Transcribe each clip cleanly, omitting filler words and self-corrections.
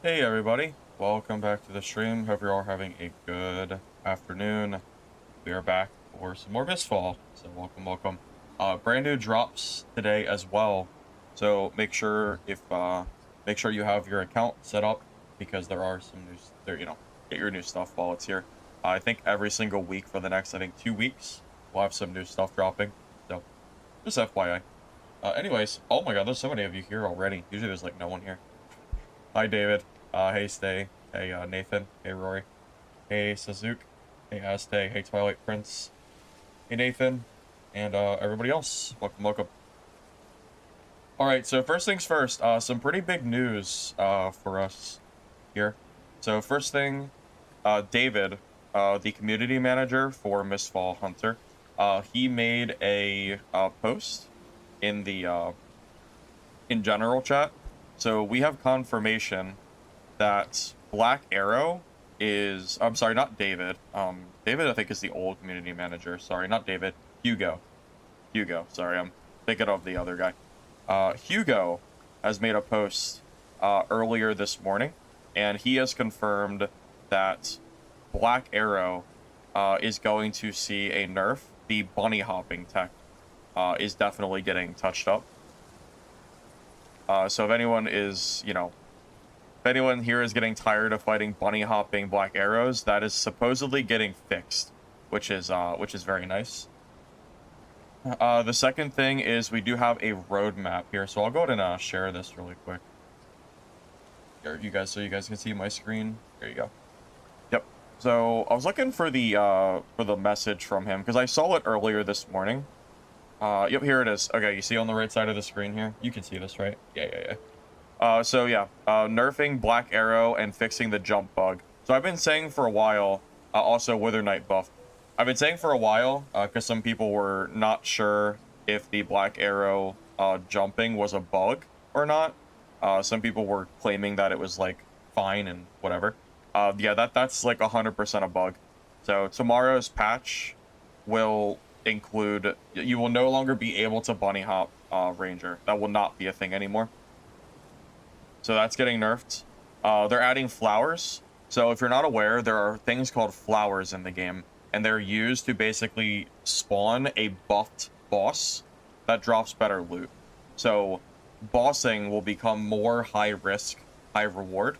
Hey everybody, welcome back to the stream. Hope you're all having a good afternoon. We are back for some more Mistfall, so welcome. Brand new drops today as well. So make sure you have your account set up because there are some news there, get your new stuff while it's here. I think every single week for the next 2 weeks, we'll have some new stuff dropping. So just FYI. Anyways, oh my god, there's so many of you here already. Usually there's like no one here. Hi, David. Hey, Stay. Hey, Nathan. Hey, Rory. Hey, Sazuk. Hey, Azte. Hey, Twilight Prince. Hey, Nathan. And everybody else. Welcome. Alright, so first things first. Some pretty big news for us here. So first thing, David, the community manager for Mistfall Hunter, he made a post in the in general chat. So we have confirmation that Black Arrow is... I'm sorry, not David. David, I think, is the old community manager. Sorry, not David. Hugo. Sorry, I'm thinking of the other guy. Hugo has made a post earlier this morning, and he has confirmed that Black Arrow is going to see a nerf. The bunny hopping tech is definitely getting touched up. So if anyone is, if anyone here is getting tired of fighting bunny hopping black arrows, that is supposedly getting fixed, which is very nice. The second thing is we do have a roadmap here, so I'll go ahead and share this really quick. Here, so you guys can see my screen. There you go. Yep. So I was looking for the message from him because I saw it earlier this morning. Yep, here it is. Okay, you see on the right side of the screen here? You can see this, right? Yeah. Nerfing Black Arrow and fixing the jump bug. So I've been saying for a while, also Wither Knight buff. I've been saying for a while, because some people were not sure if the Black Arrow jumping was a bug or not. Some people were claiming that it was, like, fine and whatever. Yeah, that's, like, 100% a bug. So tomorrow's patch will include... You will no longer be able to bunny hop Ranger. That will not be a thing anymore. So that's getting nerfed. They're adding flowers. So if you're not aware, there are things called flowers in the game, and they're used to basically spawn a buffed boss that drops better loot. So bossing will become more high risk, high reward,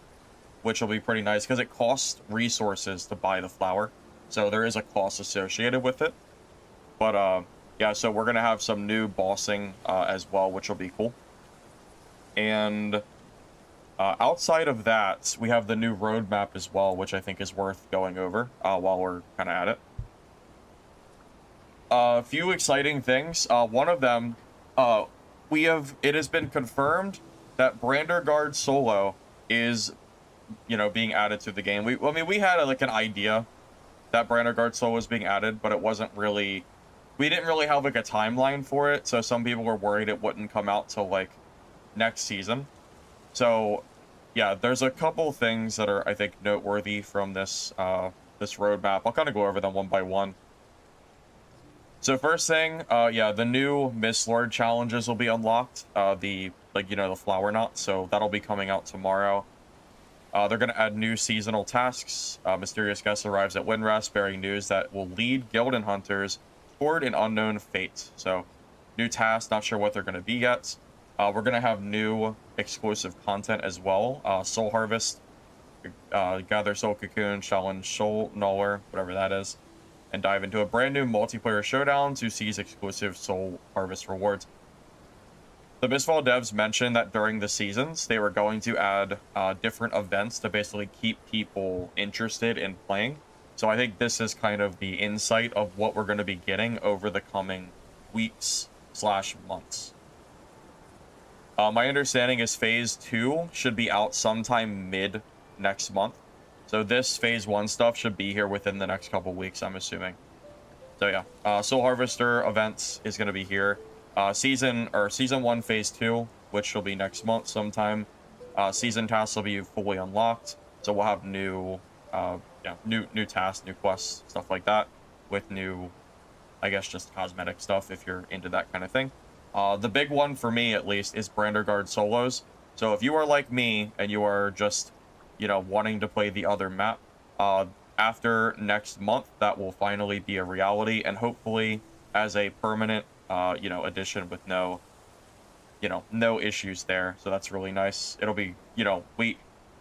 which will be pretty nice because it costs resources to buy the flower. So there is a cost associated with it. But yeah, so we're gonna have some new bossing as well, which will be cool. And outside of that, we have the new roadmap as well, which I think is worth going over while we're kind of at it. A few exciting things. One of them, it has been confirmed that Branderguard Solo is, being added to the game. We had like an idea that Branderguard Solo was being added, but it wasn't really... We didn't really have like a timeline for it, so some people were worried it wouldn't come out till like next season. So yeah, there's a couple things that are, I think, noteworthy from this this roadmap. I'll kind of go over them one by one. So first thing, yeah, the new Mist Lord challenges will be unlocked. The flower knot, so that'll be coming out tomorrow. They're going to add new seasonal tasks. Mysterious guest arrives at Windrest bearing news that will lead Gildan Hunters toward an unknown fate. So new tasks, not sure what they're going to be yet. We're going to have new exclusive content as well. Soul Harvest, Gather Soul Cocoon, Challenge Soul Gnawer, whatever that is, and dive into a brand new multiplayer showdown to seize exclusive Soul Harvest rewards. The Mistfall devs mentioned that during the seasons, they were going to add different events to basically keep people interested in playing. So I think this is kind of the insight of what we're going to be getting over the coming weeks/months. My understanding is Phase 2 should be out sometime mid next month. So this Phase 1 stuff should be here within the next couple weeks, I'm assuming. So yeah, Soul Harvester events is going to be here. Season 1 Phase 2, which will be next month sometime. Season tasks will be fully unlocked. So we'll have new tasks, new quests, stuff like that, with new, I guess, just cosmetic stuff if you're into that kind of thing. The big one for me, at least, is Branderguard solos. So if you are like me and you are just you know, wanting to play the other map. After next month, that will finally be a reality, and hopefully as a permanent, you know, addition with no, you know, no issues there. So that's really nice. It'll be, you know, we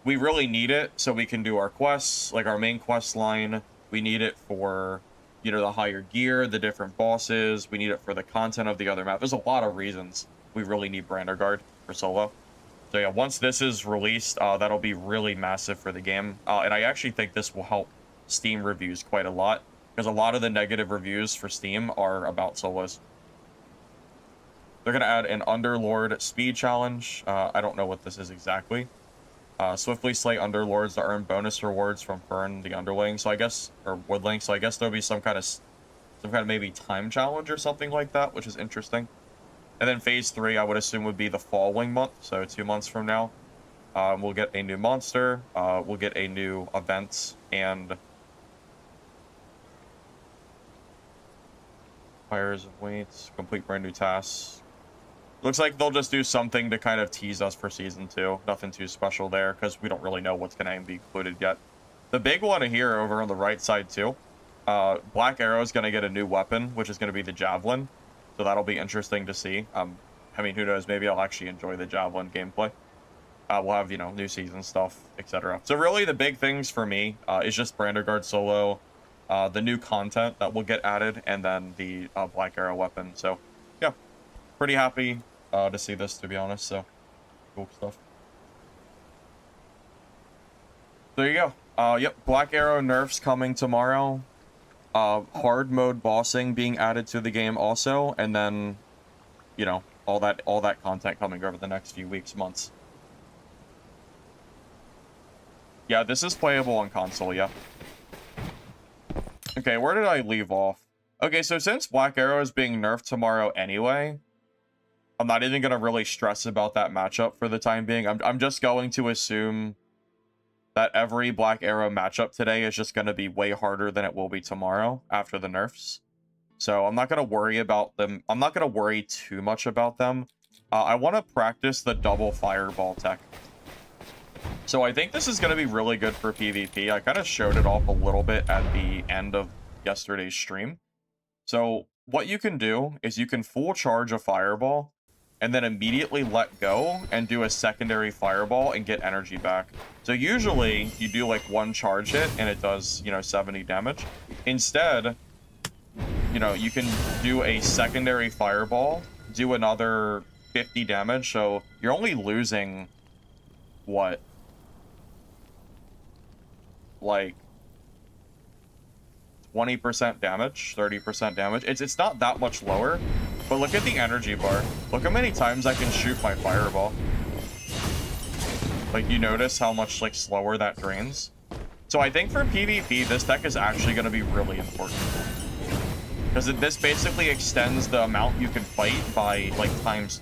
really need it so we can do our quests, like our main quest line. We need it for, you know, the higher gear, the different bosses. We need it for the content of the other map. There's a lot of reasons we really need Branderguard for solo. So yeah, once this is released, that'll be really massive for the game. And I actually think this will help Steam reviews quite a lot, because a lot of the negative reviews for Steam are about solos. They're going to add an Underlord speed challenge. I don't know what this is exactly. Swiftly slay Underlords to earn bonus rewards from Fern the Underling. So I guess, or Woodling. So I guess there'll be some kind of maybe time challenge or something like that, which is interesting. And then phase 3, I would assume, would be the following month, so 2 months from now. We'll get a new monster, we'll get a new event, and fires of weights, complete brand new tasks. Looks like they'll just do something to kind of tease us for season 2. Nothing too special there, because we don't really know what's going to be included yet. The big one here over on the right side too, Black Arrow is going to get a new weapon, which is going to be the Javelin. So that'll be interesting to see. I mean, who knows? Maybe I'll actually enjoy the Javelin gameplay. We'll have, you know, new season stuff, etc. So really the big things for me is just Branderguard solo, the new content that will get added, and then the Black Arrow weapon. So yeah, pretty happy to see this, to be honest. So cool stuff. There you go. Yep, Black Arrow nerfs coming tomorrow. Hard mode bossing being added to the game also, and then, you know, all that content coming over the next few weeks, months. Yeah, this is playable on console, yeah. Okay, where did I leave off? Okay, so since Black Arrow is being nerfed tomorrow anyway, I'm not even gonna really stress about that matchup for the time being. I'm just going to assume that every Black Arrow matchup today is just going to be way harder than it will be tomorrow after the nerfs. So I'm not going to worry about them. I'm not going to worry too much about them. I want to practice the double fireball tech. So I think this is going to be really good for PvP. I kind of showed it off a little bit at the end of yesterday's stream. So what you can do is you can full charge a fireball and then immediately let go and do a secondary fireball and get energy back. So usually you do like one charge hit and it does, you know, 70 damage. Instead, you know, you can do a secondary fireball, do another 50 damage. So you're only losing, what? Like 20% damage, 30% damage. It's not that much lower, but look at the energy bar. Look how many times I can shoot my fireball. Like, you notice how much, like, slower that drains? So I think for PvP, this deck is actually going to be really important. Because this basically extends the amount you can fight by, like, ×2.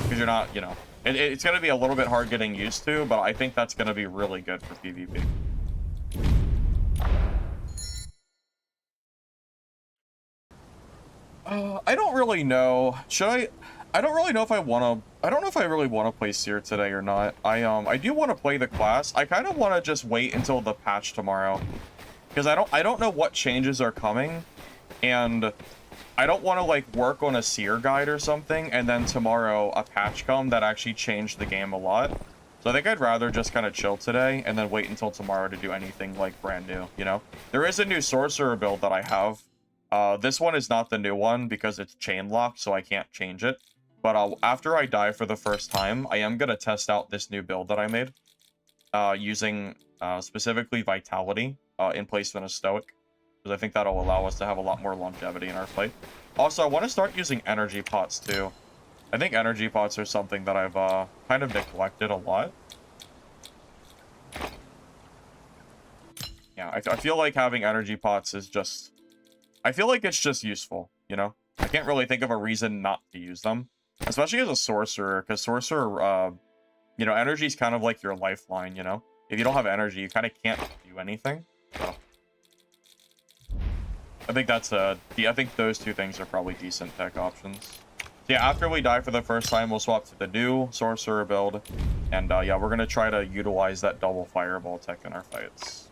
Because you're not, you know... It's going to be a little bit hard getting used to, but I think that's going to be really good for PvP. I don't really know. I don't really know if I want to... I don't know if I really want to play Seer today or not. I do want to play the class. I kind of want to just wait until the patch tomorrow. Because I don't know what changes are coming. And I don't want to, like, work on a Seer guide or something, and then tomorrow a patch come that actually changed the game a lot. So I think I'd rather just kind of chill today, and then wait until tomorrow to do anything, like, brand new, you know? There is a new Sorcerer build that I have. This one is not the new one, because it's chain locked, so I can't change it. But after I die for the first time, I am going to test out this new build that I made. Using specifically Vitality in place of a Stoic. Because I think that'll allow us to have a lot more longevity in our fight. Also, I want to start using energy pots too. I think energy pots are something that I've kind of neglected a lot. Yeah, I feel like having energy pots is just... I feel like it's just useful, you know? I can't really think of a reason not to use them. Especially as a sorcerer, because sorcerer, you know, energy is kind of like your lifeline, you know? If you don't have energy, you kind of can't do anything. So I think that's I think those two things are probably decent tech options. So yeah, after we die for the first time, we'll swap to the new Sorcerer build. And yeah, we're gonna try to utilize that double fireball tech in our fights.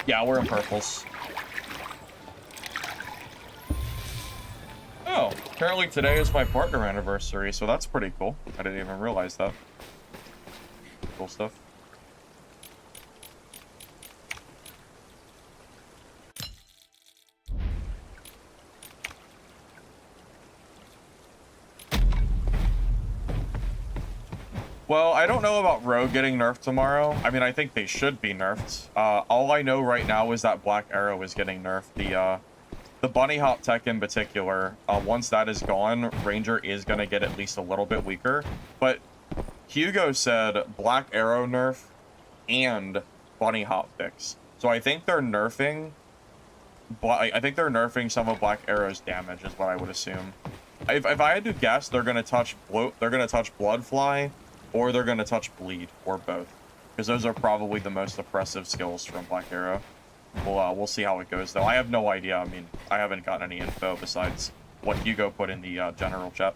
Yeah, we're in purples. Oh, apparently today is my partner anniversary, so that's pretty cool. I didn't even realize that. Cool stuff. Well, I don't know about Rogue getting nerfed tomorrow. I mean, I think they should be nerfed. All I know right now is that Black Arrow is getting nerfed. The bunny hop tech in particular, once that is gone, Ranger is going to get at least a little bit weaker. But Hugo said Black Arrow nerf and bunny hop fix. So I think they're nerfing, I think they're nerfing some of Black Arrow's damage is what I would assume. If I had to guess, they're going to touch Bloodfly, or they're going to touch Bleed, or both. Because those are probably the most oppressive skills from Black Arrow. We'll see how it goes, though. I have no idea. I mean, I haven't gotten any info besides what Hugo put in the general chat.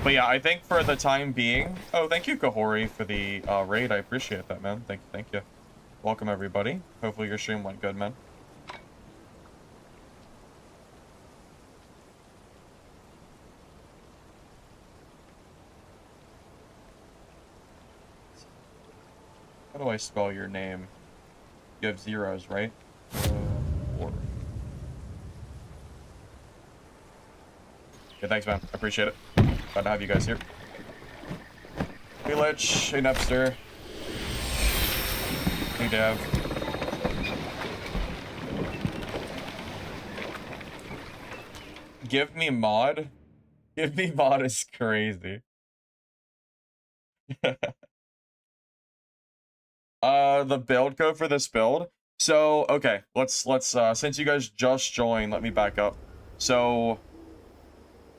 But yeah, I think for the time being... Oh, thank you, Kahori, for the raid. I appreciate that, man. Thank you. Welcome, everybody. Hopefully your stream went good, man. How do I spell your name? You have zeros, right? Four. Okay, thanks, man. I appreciate it. Glad to have you guys here. Hey, Lich. Hey, Nepster. Hey, Dev. Give me mod? Give me mod is crazy. The build code for this build. So, okay, let's since you guys just joined, let me back up. So,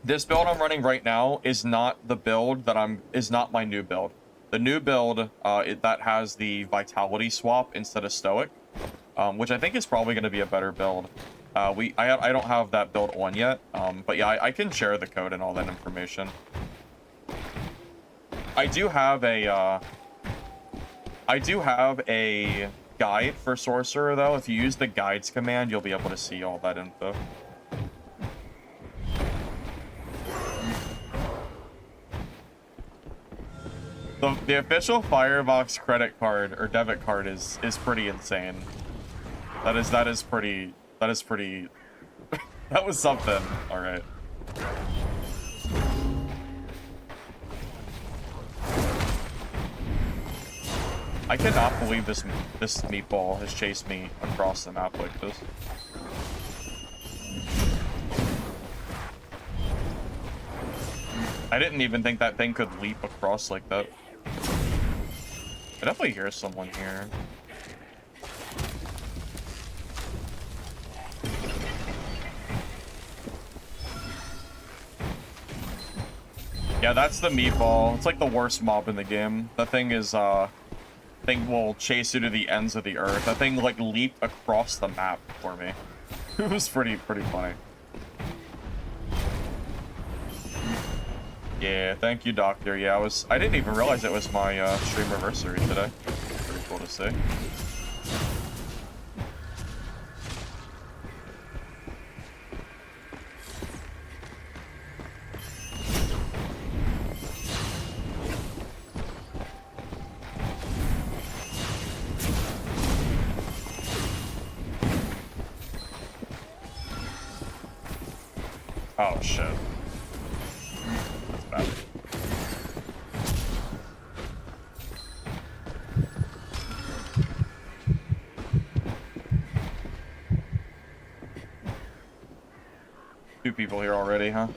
this build I'm running right now is not the build that is not my new build. The new build, that has the vitality swap instead of stoic, which I think is probably going to be a better build. I don't have that build on yet, but yeah, I can share the code and all that information. I do have a guide for Sorcerer, though. If you use the guides command, you'll be able to see all that info. The official Firebox credit card or debit card is pretty insane. That is pretty that was something. All right. I cannot believe this meatball has chased me across the map like this. I didn't even think that thing could leap across like that. I definitely hear someone here. Yeah, that's the meatball. It's like the worst mob in the game. That thing is, thing will chase you to the ends of the earth. That thing, like, leaped across the map for me. It was pretty funny. Yeah, thank you, Doctor. Yeah, I didn't even realize it was my stream anniversary today. Pretty cool to see. Oh shit. That's bad. Two people here already, huh?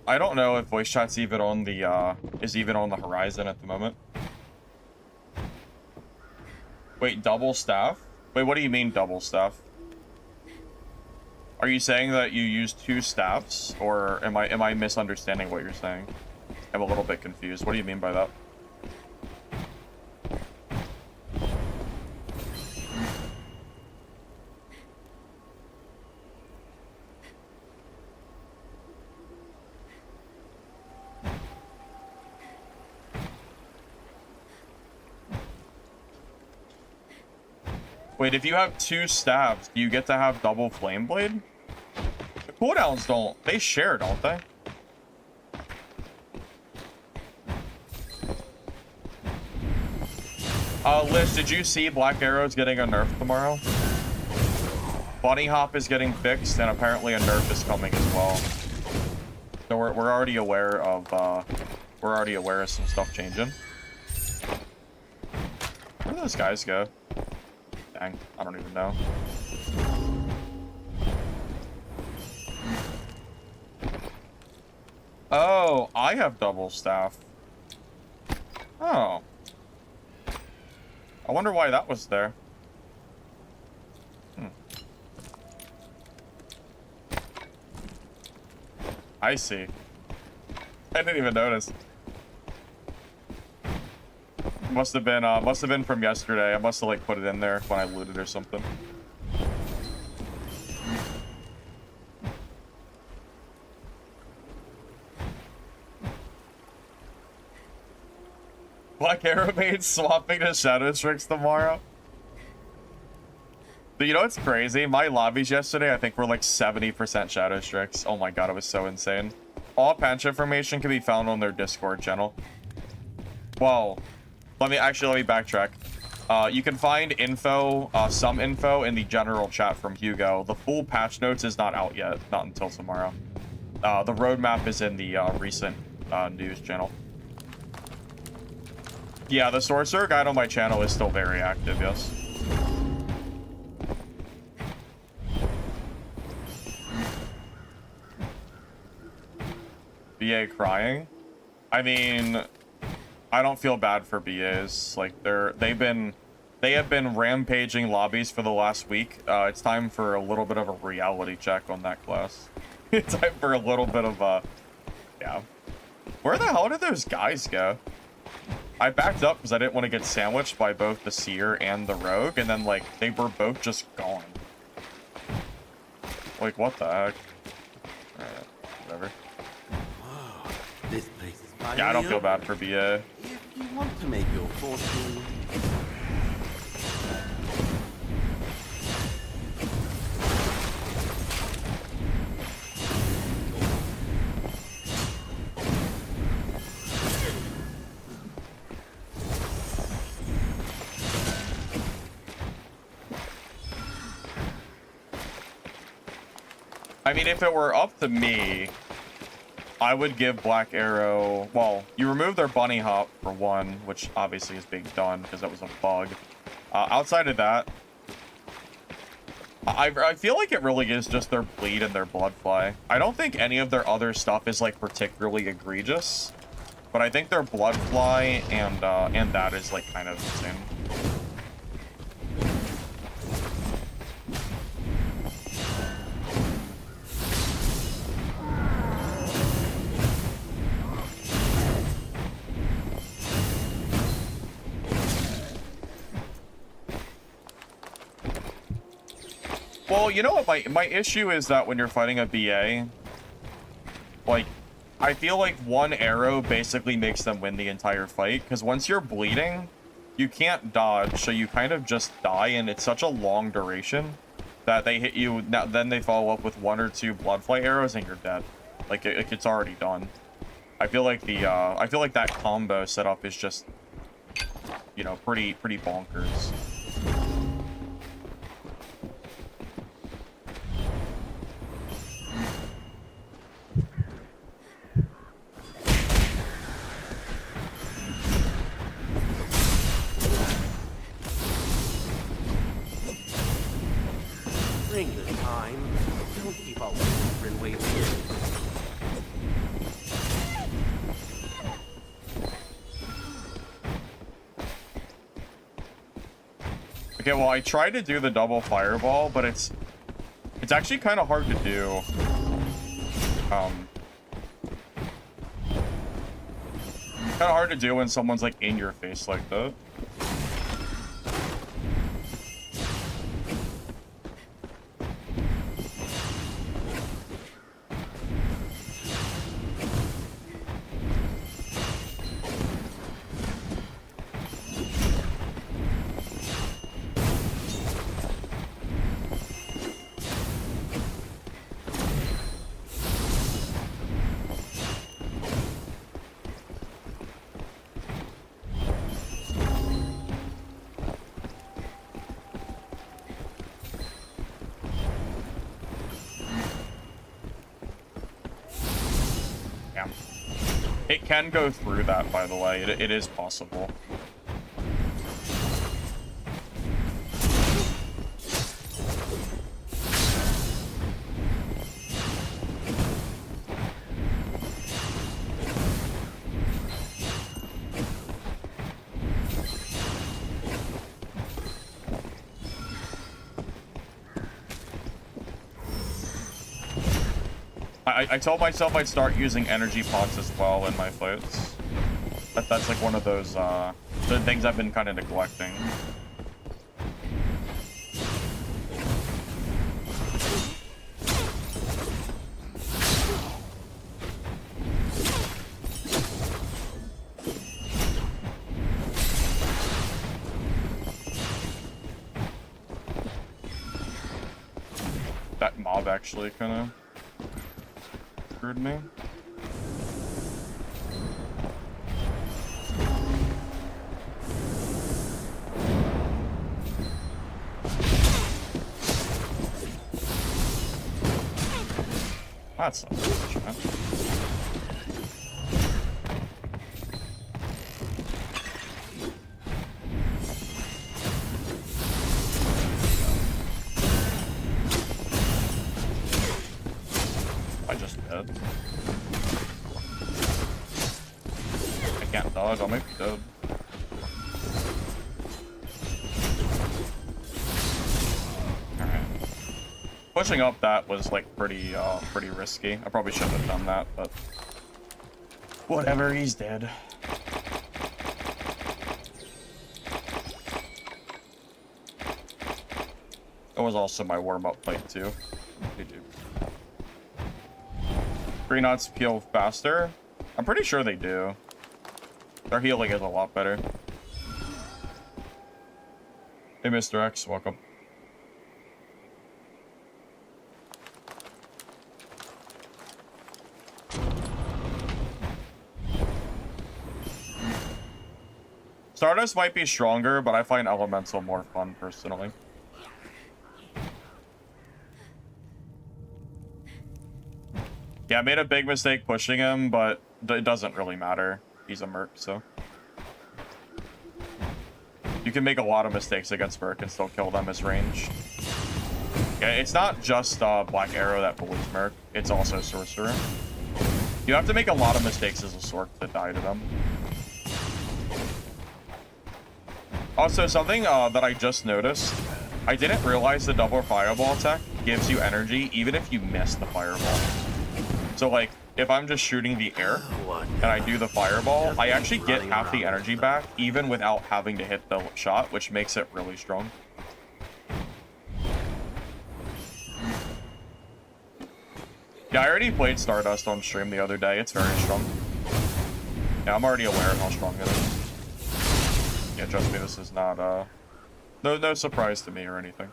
I don't know if voice chat's even on the, is even on the horizon at the moment. Wait, double staff? Wait, what do you mean double staff? Are you saying that you use 2 staffs, or am I misunderstanding what you're saying? I'm a little bit confused. What do you mean by that? Wait, if you have 2 staffs, do you get to have double flame blade? The cooldowns don't. They share, don't they? Liz, did you see Black Arrow's getting a nerf tomorrow? Bunny Hop is getting fixed, and apparently a nerf is coming as well. So we're already aware of some stuff changing. Where do those guys go? Dang, I don't even know. Oh, I have double staff. Oh. I wonder why that was there. I see. I didn't even notice. Must have been from yesterday. I must have like put it in there when I looted or something. Black Arrow made swapping to Shadow Strix tomorrow. But you know what's crazy? My lobbies yesterday, I think, were like 70% Shadow Strix. Oh my god, it was so insane. All patch information can be found on their Discord channel. Well, let me backtrack. You can find info, some info in the general chat from Hugo. The full patch notes is not out yet, not until tomorrow. The roadmap is in the recent news channel. Yeah, the Sorcerer guide on my channel is still very active, yes. BA crying? I mean, I don't feel bad for BAs. Like, they have been rampaging lobbies for the last week. It's time for a little bit of a reality check on that class. It's time for a little bit of a... Yeah. Where the hell did those guys go? I backed up because I didn't want to get sandwiched by both the Seer and the Rogue, and then, like, they were both just gone. Like, what the heck? Alright, whatever. Whoa, this place is Yeah, I don't feel bad for BA. If you want to make your fortune... I mean, if it were up to me, I would give Black Arrow... Well, you remove their bunny hop, for one, which obviously is being done because that was a bug. Outside of that, I feel like it really is just their bleed and their blood fly. I don't think any of their other stuff is, like, particularly egregious. But I think their blood fly and that is, like, kind of insane. Well, you know what my issue is that when you're fighting a BA, like, I feel like one arrow basically makes them win the entire fight, because once you're bleeding, you can't dodge, so you kind of just die, and it's such a long duration that they hit you, then they follow up with 1 or 2 bloodfly arrows, and you're dead. Like, it's already done. I feel like that combo setup is just, you know, pretty bonkers. Bring the time. Don't keep on whispering ways. Okay, well, I tried to do the double fireball, but it's actually kind of hard to do. Kind of hard to do when someone's like in your face like that. It can go through that, by the way. It is possible. I told myself I'd start using energy pots as well in my fights. That's like one of those the things I've been kind of neglecting. That mob actually kind of screwed me. That's unfortunate. I just dead. I can't dodge, I'll make me dead. Alright. Pushing up that was like pretty risky. I probably shouldn't have done that, but whatever, he's dead. That was also my warm-up fight too. GG. Green knots heal faster? I'm pretty sure they do. Their healing is a lot better. Hey, Mr. X, welcome. Stardust might be stronger, but I find Elemental more fun, personally. Yeah, I made a big mistake pushing him, but it doesn't really matter. He's a merc, so. You can make a lot of mistakes against merc and still kill them as range. Yeah, it's not just Black Arrow that bullies merc, it's also Sorcerer. You have to make a lot of mistakes as a Sorc to die to them. Also, something that I just noticed, I didn't realize the double fireball attack gives you energy even if you miss the fireball. So, like, if I'm just shooting the air and I do the fireball, I actually get half the energy back even without having to hit the shot, which makes it really strong. Yeah, I already played Stardust on stream the other day. It's very strong. Yeah, I'm already aware of how strong it is. Yeah, trust me, this is not, no surprise to me or anything.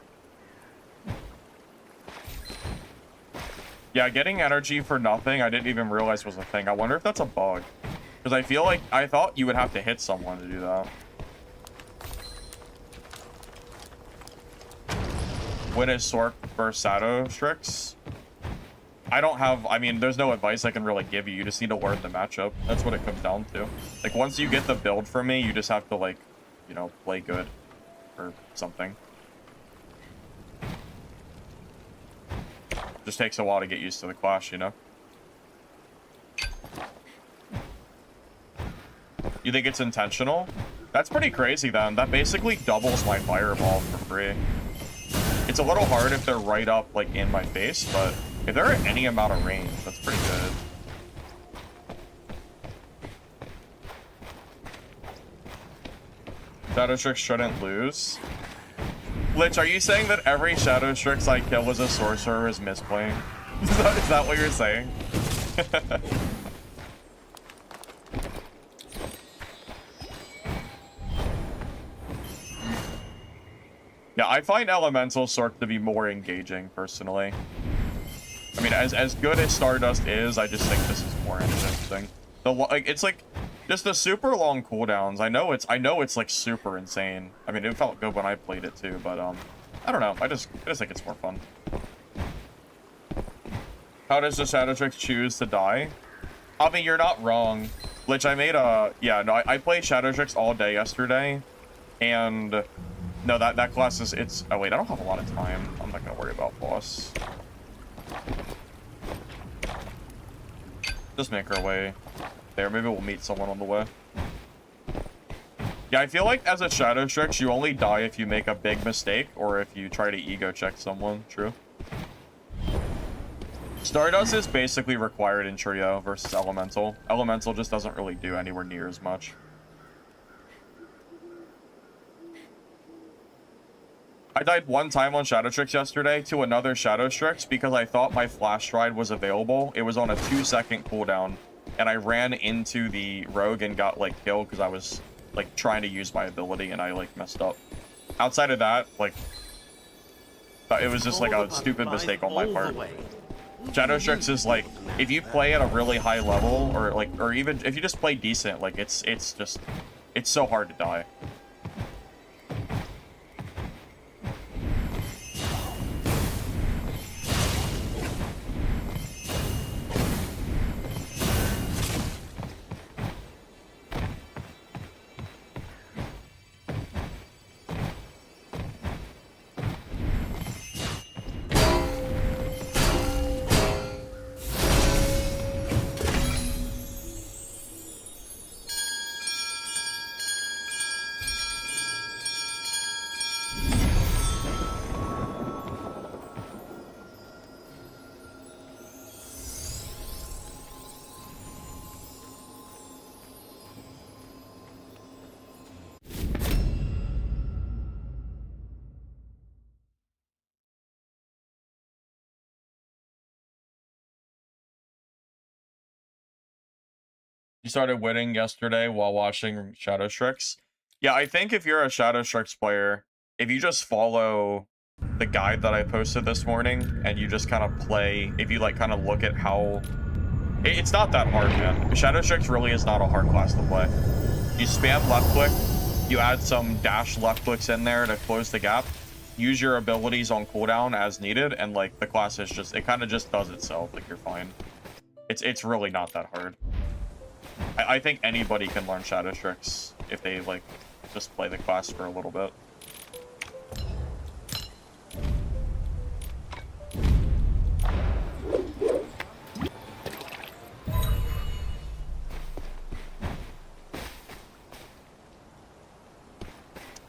Yeah, getting energy for nothing, I didn't even realize was a thing. I wonder if that's a bug. Because I feel like, I thought you would have to hit someone to do that. When is Sorc versus Shadow Strix? I mean, there's no advice I can really give you. You just need to learn the matchup. That's what it comes down to. Like, once you get the build from me, you just have to, like, you know, play good or something. Just takes a while to get used to the clash, you know? You think it's intentional? That's pretty crazy then. That basically doubles my fireball for free. It's a little hard if they're right up, like, in my face, but if they're at any amount of range, that's pretty good. Shadow Strix shouldn't lose. Lich, are you saying that every Shadow Strix I kill as a sorcerer is misplaying? Is that what you're saying? Yeah, I find Elemental Sorc to be more engaging, personally. I mean, as good as Stardust is, I just think this is more interesting. It's like just the super long cooldowns. I know it's like super insane. I mean, it felt good when I played it too, but I don't know. I just think it's more fun. How does the Shadow Strix choose to die? I mean, you're not wrong. Lich, I made a... Yeah, no, I played Shadow Strix all day yesterday. And... No, that class is... It's... Oh, wait, I don't have a lot of time. I'm not gonna worry about boss. Just make our way there. Maybe we'll meet someone on the way. Yeah, I feel like as a Shadow Strix, you only die if you make a big mistake or if you try to ego check someone. True. Stardust is basically required in Trio versus Elemental. Elemental just doesn't really do anywhere near as much. I died one time on Shadow Strix yesterday to another Shadow Strix because I thought my Flash Stride was available. It was on a 2-second cooldown, and I ran into the rogue and got, like, killed because I was, like, trying to use my ability, and I, like, messed up. Outside of that, like, it was just, like, a stupid mistake on my part. Shadow Strix is, like, if you play at a really high level, or even if you just play decent, like, it's so hard to die. You started winning yesterday while watching Shadow Strix. Yeah, I think if you're a Shadow Strix player, if you just follow the guide that I posted this morning and you just kind of play, if you like kind of look at how... It's not that hard, man. Shadow Strix really is not a hard class to play. You spam left click, you add some dash left clicks in there to close the gap, use your abilities on cooldown as needed, and like the class is just, it kind of just does itself, like you're fine. It's really not that hard. I think anybody can learn Shadow Strix if they, like, just play the class for a little bit.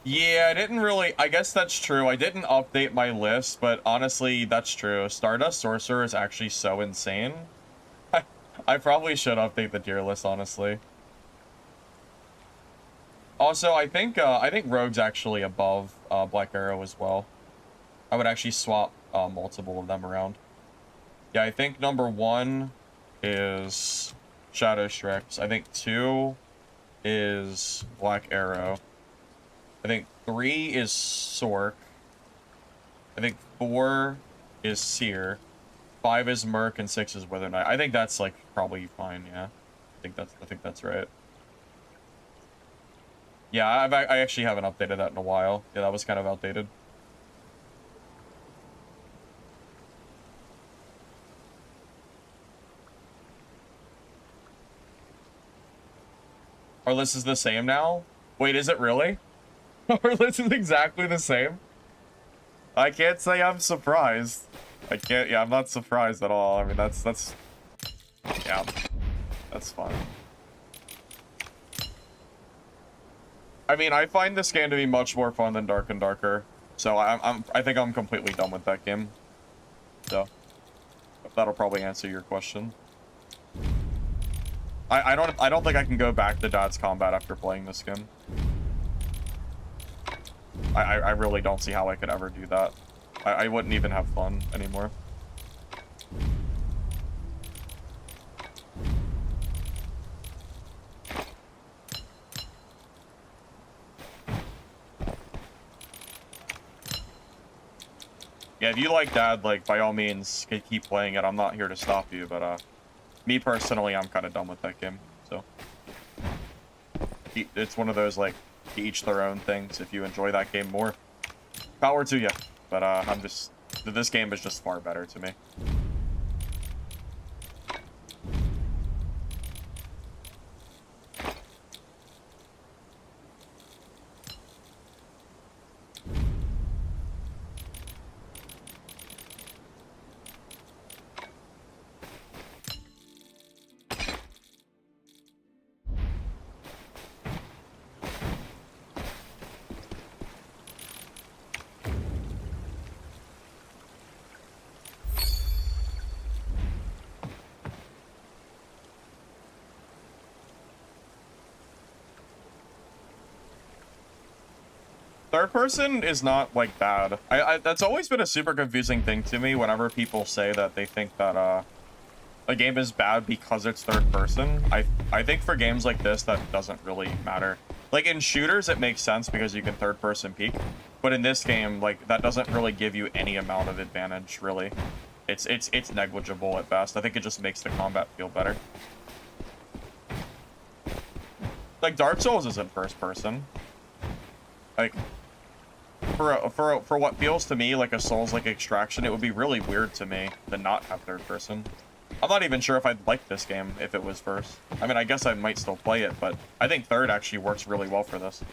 Yeah, I didn't really... I guess that's true. I didn't update my list, but honestly, that's true. Stardust Sorcerer is actually so insane. I probably should update the tier list, honestly. Also, I think Rogue's actually above Black Arrow as well. I would actually swap multiple of them around. Yeah, I think number 1 is Shadow Strix. I think 2 is Black Arrow. I think 3 is Sorc. I think 4 is Seer. 5 is Merc and 6 is Wither Knight. I think that's like probably fine, yeah. I think that's right. Yeah, I actually haven't updated that in a while. Yeah, that was kind of outdated. Our list is the same now? Wait, is it really? Our list is exactly the same? I can't say I'm surprised. Yeah, I'm not surprised at all. I mean, that's, yeah, that's fine. I mean, I find this game to be much more fun than Dark and Darker. So I think I'm completely done with that game. So that'll probably answer your question. I don't think I can go back to Dad's Combat after playing this game. I really don't see how I could ever do that. I wouldn't even have fun anymore. Yeah, if you like Dad, like, by all means, keep playing it. I'm not here to stop you, but, me personally, I'm kind of done with that game, so. It's one of those, like, to each their own things. If you enjoy that game more, power to you. But, this game is just far better to me. Third person is not, like, bad. That's always been a super confusing thing to me whenever people say that they think that, a game is bad because it's third person. I think for games like this, that doesn't really matter. Like, in shooters, it makes sense because you can third person peek. But in this game, like, that doesn't really give you any amount of advantage, really. It's negligible at best. I think it just makes the combat feel better. Like, Dark Souls isn't first person. Like, for what feels to me like a Souls-like extraction, it would be really weird to me to not have third person. I'm not even sure if I'd like this game if it was first. I mean, I guess I might still play it, but I think third actually works really well for this.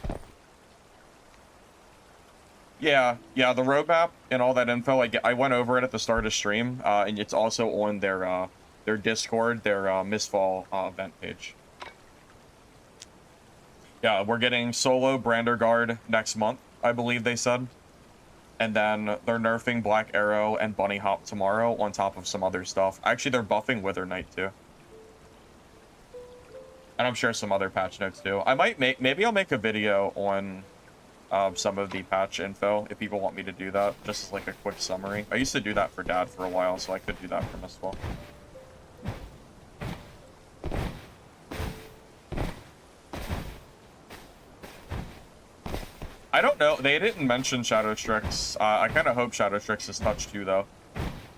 Yeah, the roadmap and all that info, I went over it at the start of stream, and it's also on their Discord, their Mistfall event page. Yeah, we're getting solo Branderguard next month, I believe they said. And then they're nerfing Black Arrow and Bunny Hop tomorrow on top of some other stuff. Actually, they're buffing Wither Knight too. And I'm sure some other patch notes too. I might maybe I'll make a video on some of the patch info if people want me to do that. Just as like a quick summary. I used to do that for Dad for a while, so I could do that for Mistfall. I don't know. They didn't mention Shadow Strix. I kind of hope Shadow Strix is touched too, though.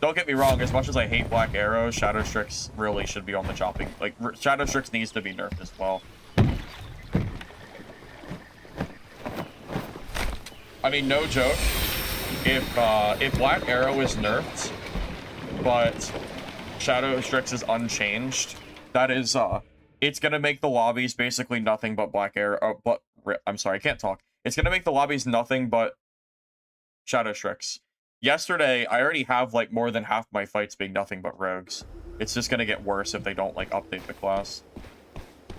Don't get me wrong. As much as I hate Black Arrow, Shadow Strix really should be on the chopping. Like, Shadow Strix needs to be nerfed as well. I mean, no joke. If Black Arrow is nerfed, but Shadow Strix is unchanged, that is it's gonna make the lobbies basically nothing but Black Arrow. I'm sorry, I can't talk. It's gonna make the lobbies nothing but Shadow Strix. Yesterday, I already have like more than half my fights being nothing but rogues. It's just gonna get worse if they don't like update the class.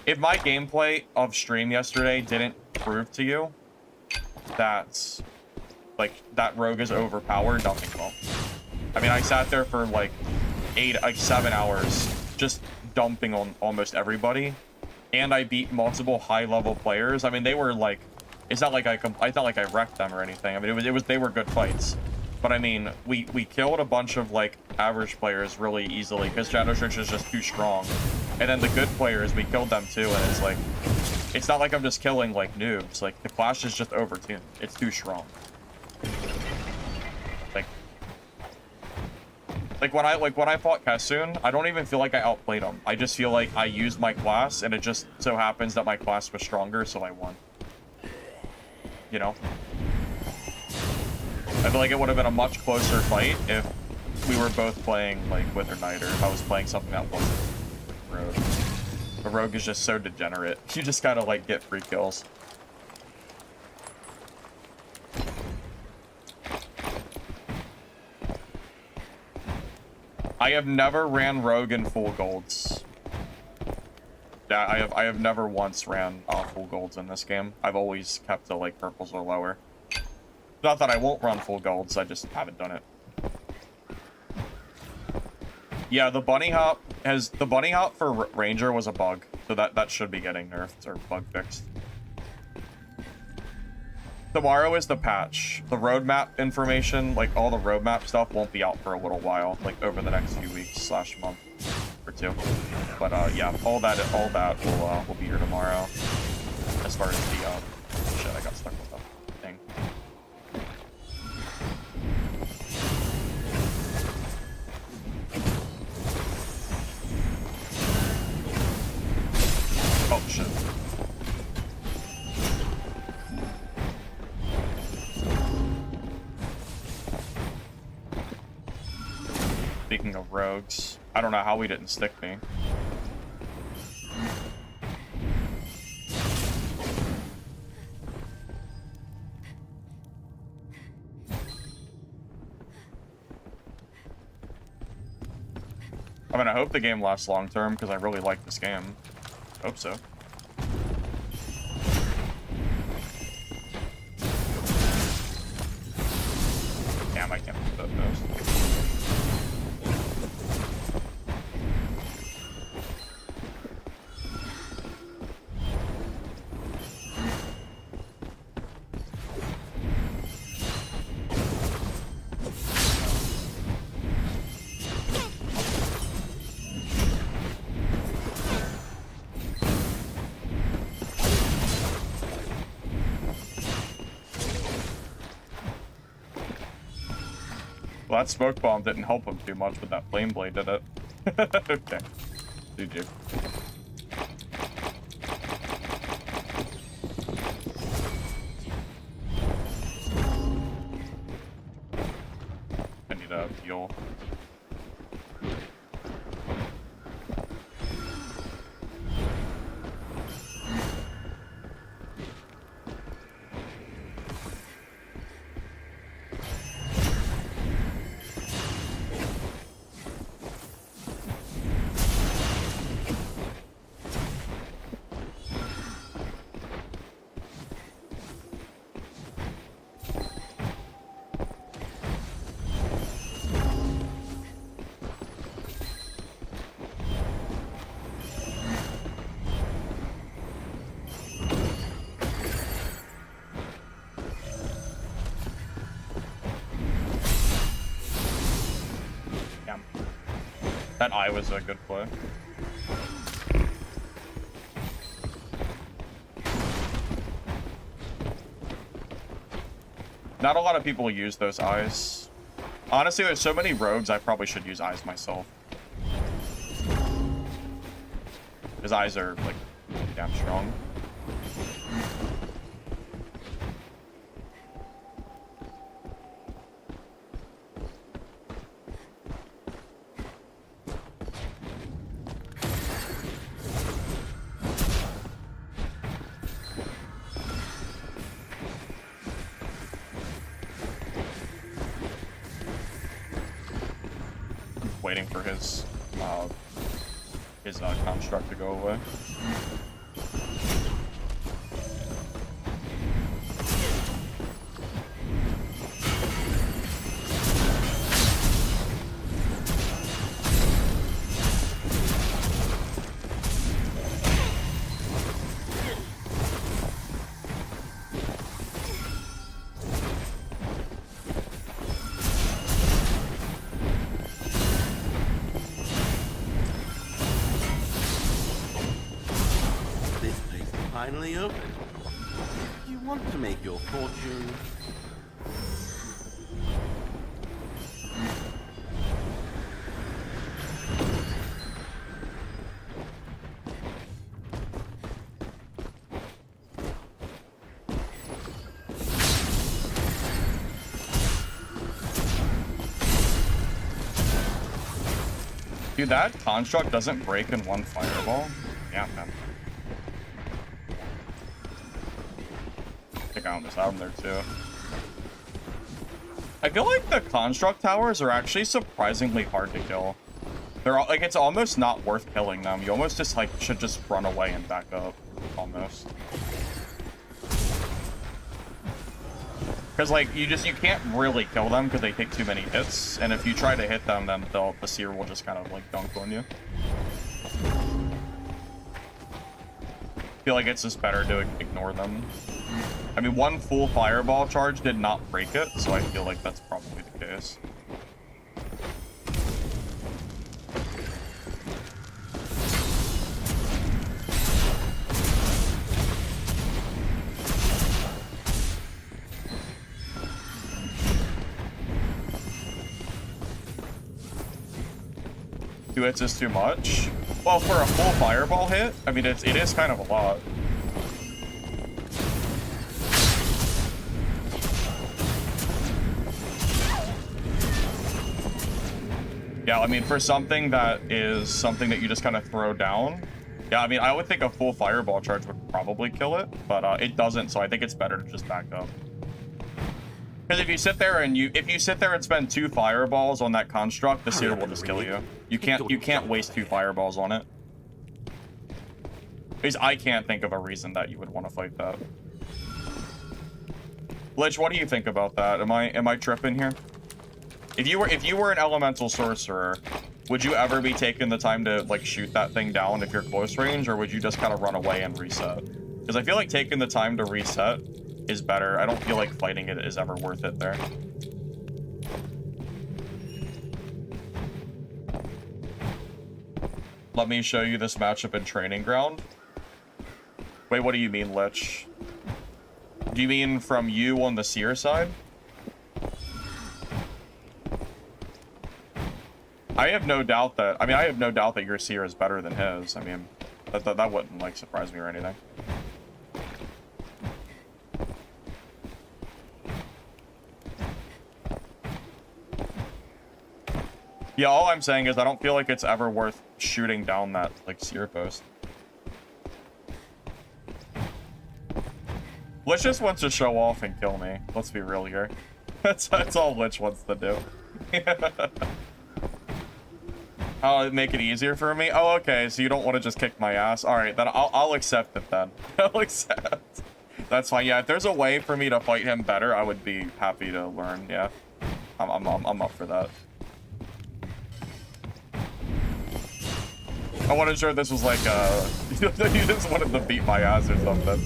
If my gameplay of stream yesterday didn't prove to you that like that rogue is overpowered, nothing will. I mean, I sat there for like 7 hours just dumping on almost everybody, and I beat multiple high-level players. I mean, they were like, it's not like I wrecked them or anything. I mean, they were good fights. But I mean, we killed a bunch of like average players really easily because Shadow Strix is just too strong. And then the good players, we killed them too, and it's like, it's not like I'm just killing like noobs. Like, the clash is just overtuned. It's too strong. Like when I fought Kassoon, I don't even feel like I outplayed him. I just feel like I used my class, and it just so happens that my class was stronger, so I won. You know? I feel like it would have been a much closer fight if we were both playing like Wither Knight, or if I was playing something that wasn't Rogue. The Rogue is just so degenerate. You just gotta like get free kills. I have never ran Rogue in full golds. Yeah, I have never once ran full golds in this game. I've always kept to like purples or lower. Not that I won't run full golds, I just haven't done it. Yeah, the bunny hop for Ranger was a bug, so that should be getting nerfed or bug fixed. Tomorrow is the patch. The roadmap information, like all the roadmap stuff, won't be out for a little while, like over the next few weeks / month or two. But yeah, all that will be here tomorrow. As far as the shit, I got stuck with the thing. Oh shit. Speaking of rogues, I don't know how we didn't stick me. I mean, I hope the game lasts long term because I really like this game. Hope so. Damn, I can't put those. Well, that smoke bomb didn't help him too much, but that flame blade did it. Okay. GG. I need a heal. That eye was a good play. Not a lot of people use those eyes. Honestly, there's so many rogues, I probably should use eyes myself. His eyes are, like, damn strong. Waiting for his construct to go away. Finally open. You want to make your fortune? Dude, that construct doesn't break in one fireball? Yeah, man. I think I almost had him there too. I feel like the construct towers are actually surprisingly hard to kill. They're all, like, it's almost not worth killing them. You almost just, like, should just run away and back up. Almost. Because, like, you can't really kill them because they take too many hits. And if you try to hit them, then the seer will just kind of, like, dunk on you. I feel like it's just better to ignore them. I mean, one full fireball charge did not break it, so I feel like that's probably the case. Two hits is too much. Well, for a full fireball hit, I mean, it is kind of a lot. Yeah, I mean, for something that is something that you just kind of throw down. Yeah, I mean, I would think a full fireball charge would probably kill it, but it doesn't, so I think it's better to just back up. Because if you sit there and spend 2 fireballs on that construct, the seer will just kill you. You can't waste 2 fireballs on it. Because I can't think of a reason that you would want to fight that. Lich, what do you think about that? Am I tripping here? If you were an elemental sorcerer, would you ever be taking the time to, like, shoot that thing down if you're close range, or would you just kind of run away and reset? Because I feel like taking the time to reset is better. I don't feel like fighting it is ever worth it there. Let me show you this matchup in Training Ground. Wait, what do you mean, Lich? Do you mean from you on the seer side? I have no doubt that, I have no doubt that your seer is better than his. I mean, that wouldn't, like, surprise me or anything. Yeah, all I'm saying is I don't feel like it's ever worth shooting down that, like, seer post. Lich just wants to show off and kill me. Let's be real here. That's all Lich wants to do. Oh, make it easier for me? Oh, okay, so you don't want to just kick my ass. Alright, then I'll accept it then. I'll accept. That's fine. Yeah, if there's a way for me to fight him better, I would be happy to learn. Yeah. I'm up for that. I wasn't sure this was like, you just wanted to beat my ass or something.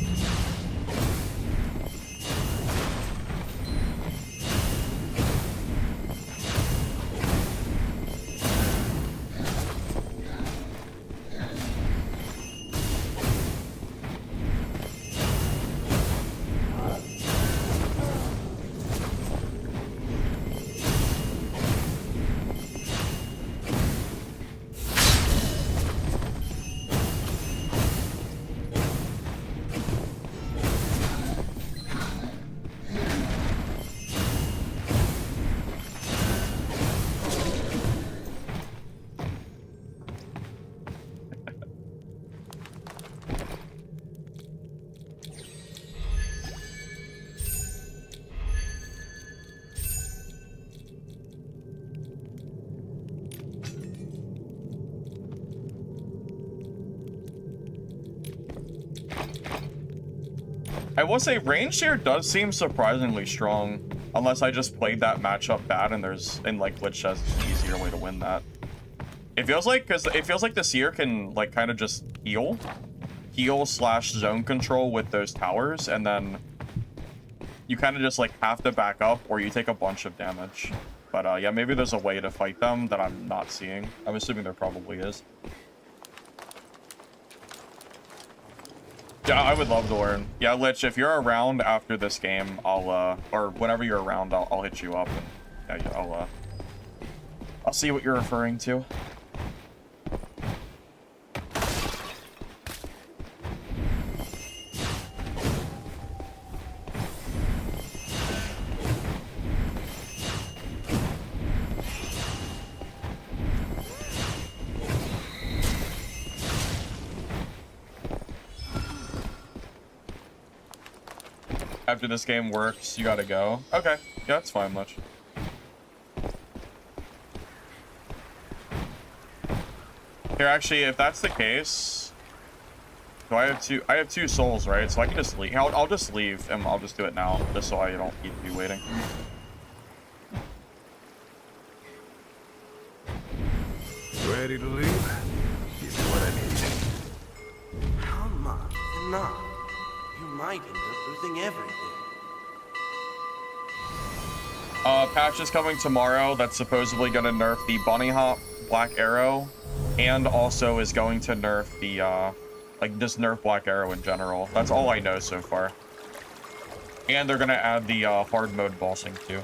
I will say ranged here does seem surprisingly strong, unless I just played that matchup bad and like Lich has an easier way to win that. It feels like, because it feels like the seer can like kind of just heal slash zone control with those towers, and then you kind of just like have to back up or you take a bunch of damage. But yeah, maybe there's a way to fight them that I'm not seeing. I'm assuming there probably is. Yeah, I would love to learn. Yeah, Lich, if you're around after this game, I'll, or whenever you're around, I'll hit you up, and yeah, I'll see what you're referring to. After this game works, you gotta go. Okay, yeah, that's fine, Lich. Here, actually, if that's the case, so I have two souls, right? So I can just leave. I'll just leave, and I'll just do it now, just so I don't need to be waiting. Ready to leave? Give me what I need. Come on, enough. You might end up losing everything. Patch is coming tomorrow that's supposedly going to nerf the bunny hop black arrow, and also is going to nerf the, like, just nerf black arrow in general. That's all I know so far. And they're going to add the, hard mode bossing, too.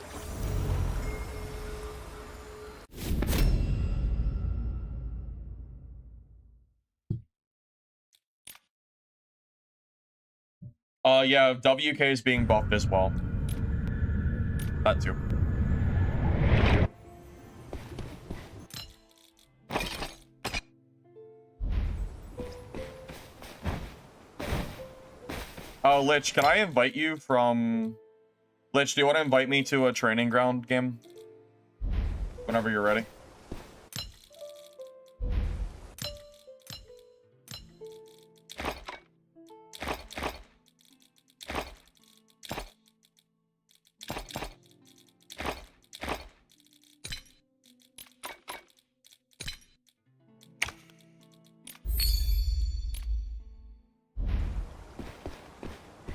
Yeah, WK is being buffed as well. That too. Lich, can I invite you from... Lich, do you want to invite me to a training ground game? Whenever you're ready.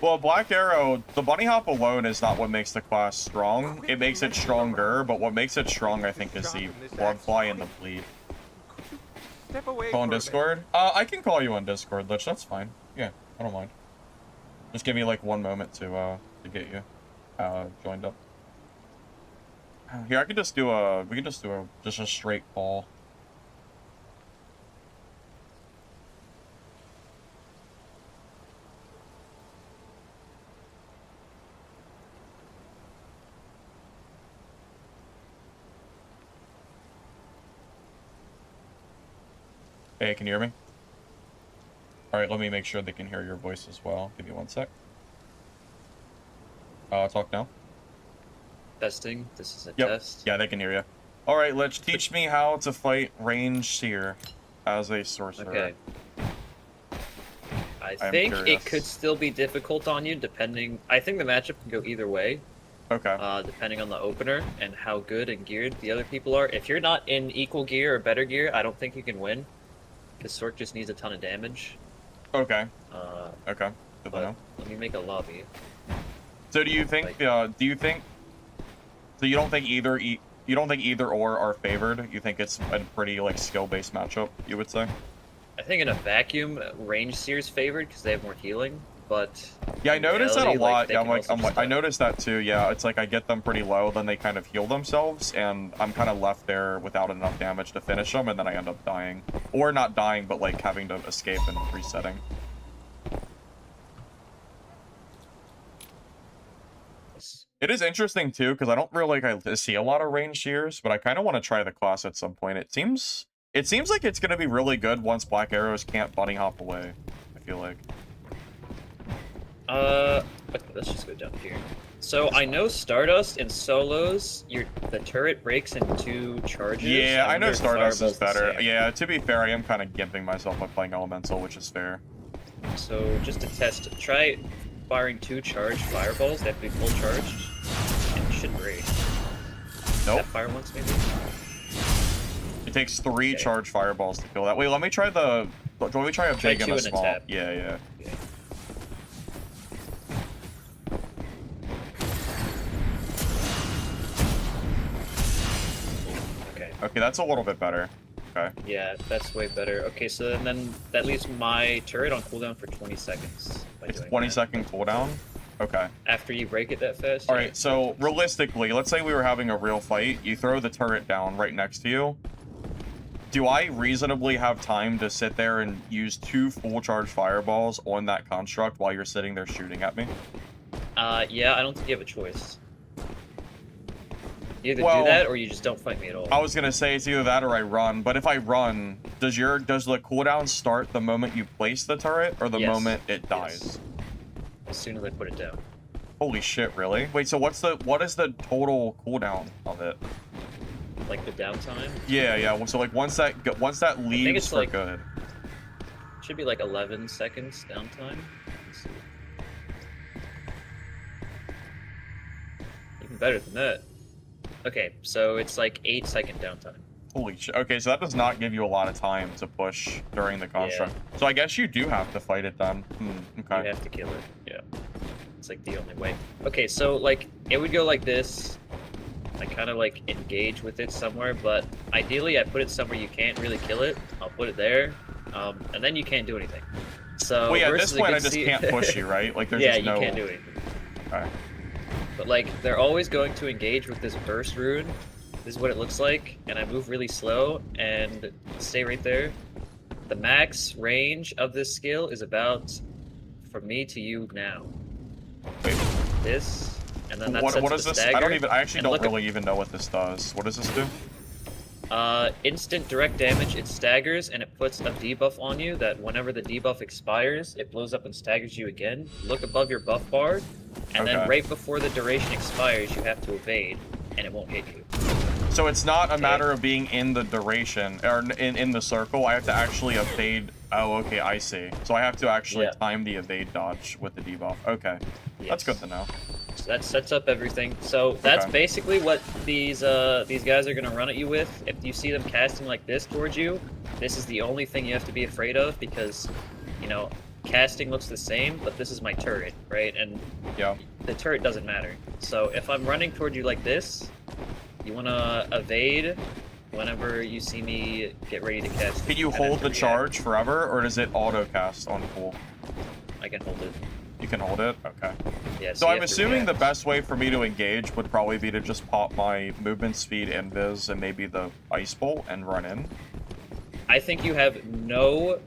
Well, Black Arrow, the bunny hop alone is not what makes the class strong. It makes it stronger, but what makes it strong, I think, is the Bloodfly and the Bleed. Call on Discord? I can call you on Discord, Lich, that's fine. Yeah, I don't mind. Just give me, like, 1 moment to get you, joined up. Here, I could just do a, we can just do just a straight call. Hey, can you hear me? Alright, let me make sure they can hear your voice as well. Give me 1 sec. Talk now. Testing. This is a Yep. test. Yeah, they can hear you. Alright, let's teach me how to fight Range Seer as a sorcerer. Okay. I I'm think curious. it could still be difficult on you, depending... I think the matchup can go either way. Okay. Depending on the opener and how good and geared the other people are. If you're not in equal gear or better gear, I don't think you can win. Because Sork just needs a ton of damage. Okay. Okay. Good to know. Let me make a lobby. So do you think, so you don't think either or are favored? You think it's a pretty, like, skill-based matchup, you would say? I think in a vacuum, Range Seer's favored because they have more healing, but... Yeah, I noticed that a reality, lot. they Yeah, can also I noticed that too. Yeah, it's like I get them pretty low, then they kind of heal themselves, and I'm kind of left there without enough damage to finish them, and then I end up dying. Or not dying, but like having to escape and resetting. It is interesting too, because I don't really like I see a lot of range shears, but I kind of want to try the class at some point. It seems like it's going to be really good once Black Arrows can't bunny hop away, I feel like. Okay, let's just go down here. So I know Stardust in solos, the turret breaks in 2 charges. Yeah, I know Stardust is better. Same. Yeah, to be fair, I am kind of gimping myself by playing Elemental, which is fair. So just to test, try firing 2 charged fireballs. They have to be full charged. And it should break. Nope. That fire once maybe. It takes 3 Okay. charged fireballs to kill that. Wait, let me try a Try big and 2 a and a small. tap. Yeah. Yeah. Okay, that's a little bit better. Okay. Yeah, that's way better. Okay, so then that leaves my turret on cooldown for 20 seconds. It's 20-second cooldown? Okay. After you break it that fast? Alright, so realistically, let's say we were having a real fight. You throw the turret down right next to you. Do I reasonably have time to sit there and use 2 full charge fireballs on that construct while you're sitting there shooting at me? Yeah, I don't think you have a choice. You either Well, do that or you just don't fight me at all. I was gonna say it's either that or I run, but if I run, does the cooldown start the moment you place the turret or the Yes. moment it dies? Yes. As soon as I put it down. Holy shit, really? Wait, so what is the total cooldown of it? like the downtime. Yeah, yeah. Well, so like once that leaves it's for like- good. Should be like 11 seconds downtime. Let's see. Even better than that. Okay, so it's like 8-second downtime. Holy shit. Okay, so that does not give you a lot of time to push during the construct. So I guess you do have to fight it then. Okay. You have to kill it. Yeah. It's like the only way. Okay, so like it would go like this. I kind of like engage with it somewhere, but ideally I put it somewhere you can't really kill it. I'll put it there, and then you can't do anything. So Well, yeah, at versus this a point I good just seed- can't push you, right? Like there's yeah, just no. you can't do anything. Okay. But like they're always going to engage with this burst rune. This is what it looks like, and I move really slow and stay right there. The max range of this skill is about from me to you now. Wait, This, and then that what sets is the this? stagger. I actually and don't look really even know what this does. What does this do? Instant direct damage, it staggers, and it puts a debuff on you that whenever the debuff expires, it blows up and staggers you again. Look above your buff bar, and then Okay. right before the duration expires, you have to evade, and it won't hit you. So it's not a Okay. matter of being in the duration or in the circle. I have to actually evade. Oh, okay, I see. So I have to actually Yeah. time the evade dodge with the debuff. Okay, that's Yes. good to know. So that sets up everything. So that's Okay. basically what these guys are gonna run at you with. If you see them casting like this towards you, this is the only thing you have to be afraid of because, you know, casting looks the same, but this is my turret, right? And Yeah. the turret doesn't matter. So if I'm running toward you like this, you wanna evade whenever you see me get ready to cast. Can you and then hold the react. charge forever, or does it auto cast on full? I can hold it. You can hold it. Okay. Yeah. So you I'm have to assuming the react. best way for me to engage would probably be to just pop my movement speed, invis, and maybe the ice bolt and run in. I think you have no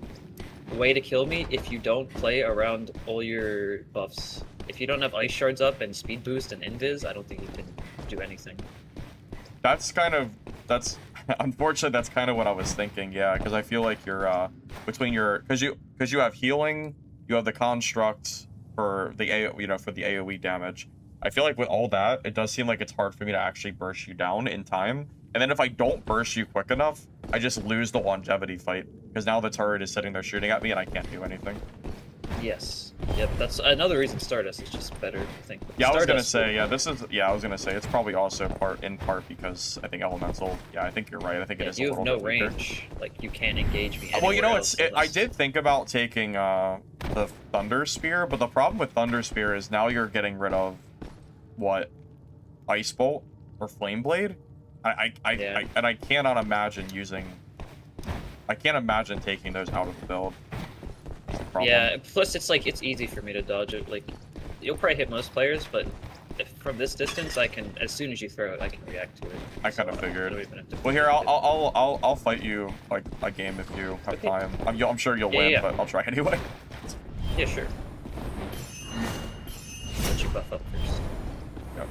way to kill me if you don't play around all your buffs. If you don't have ice shards up and speed boost and invis, I don't think you can do anything. That's unfortunately that's kind of what I was thinking. Yeah, because I feel like you're between your because you have healing, you have the construct for the for the AoE damage. I feel like with all that, it does seem like it's hard for me to actually burst you down in time. And then if I don't burst you quick enough, I just lose the longevity fight because now the turret is sitting there shooting at me and I can't do anything. Yes. Yep. That's another reason Stardust is just better. I think. Yeah, I was gonna Stardust say, I was gonna say it's probably also in part because I think elemental. Yeah, I think you're right. I think it is a you little have no bit weaker. range. Like you can't engage me. Well, you know, anywhere else I unless- did think about taking the Thunder Spear, but the problem with Thunder Spear is now you're getting rid of what Ice Bolt or Flame Blade. Yeah. And I cannot imagine I can't imagine taking those out of the build. That's the problem. Yeah. Plus, it's like it's easy for me to dodge it. Like you'll probably hit most players, but if from this distance, I can. As soon as you throw it, I can react to it. I kind of So figured. don't even have to Well, here think of it. I'll fight you like a game if you have Okay. time. I'm sure you'll Yeah, win, yeah. but I'll try anyway. Yeah, sure. Let you buff up first. Yep.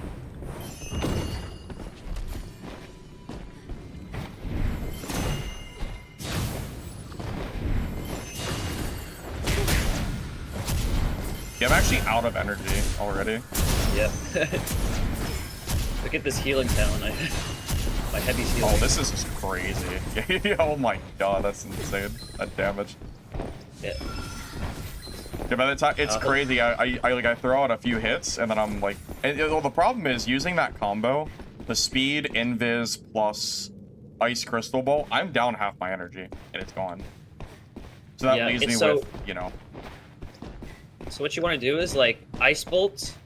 Yeah, I'm actually out of energy already. Yeah. Look at this healing talent. My heavy's healing. Oh, this is just crazy. Oh my god, that's insane. That damage. Yeah. Yeah, by the time it's crazy. I throw out a few hits and then I'm like, well, the problem is using that combo, the speed, invis plus ice crystal bolt. I'm down half my energy and it's gone. So that Yeah, leaves me it's so- with, you know. So what you want to do is like ice bolt,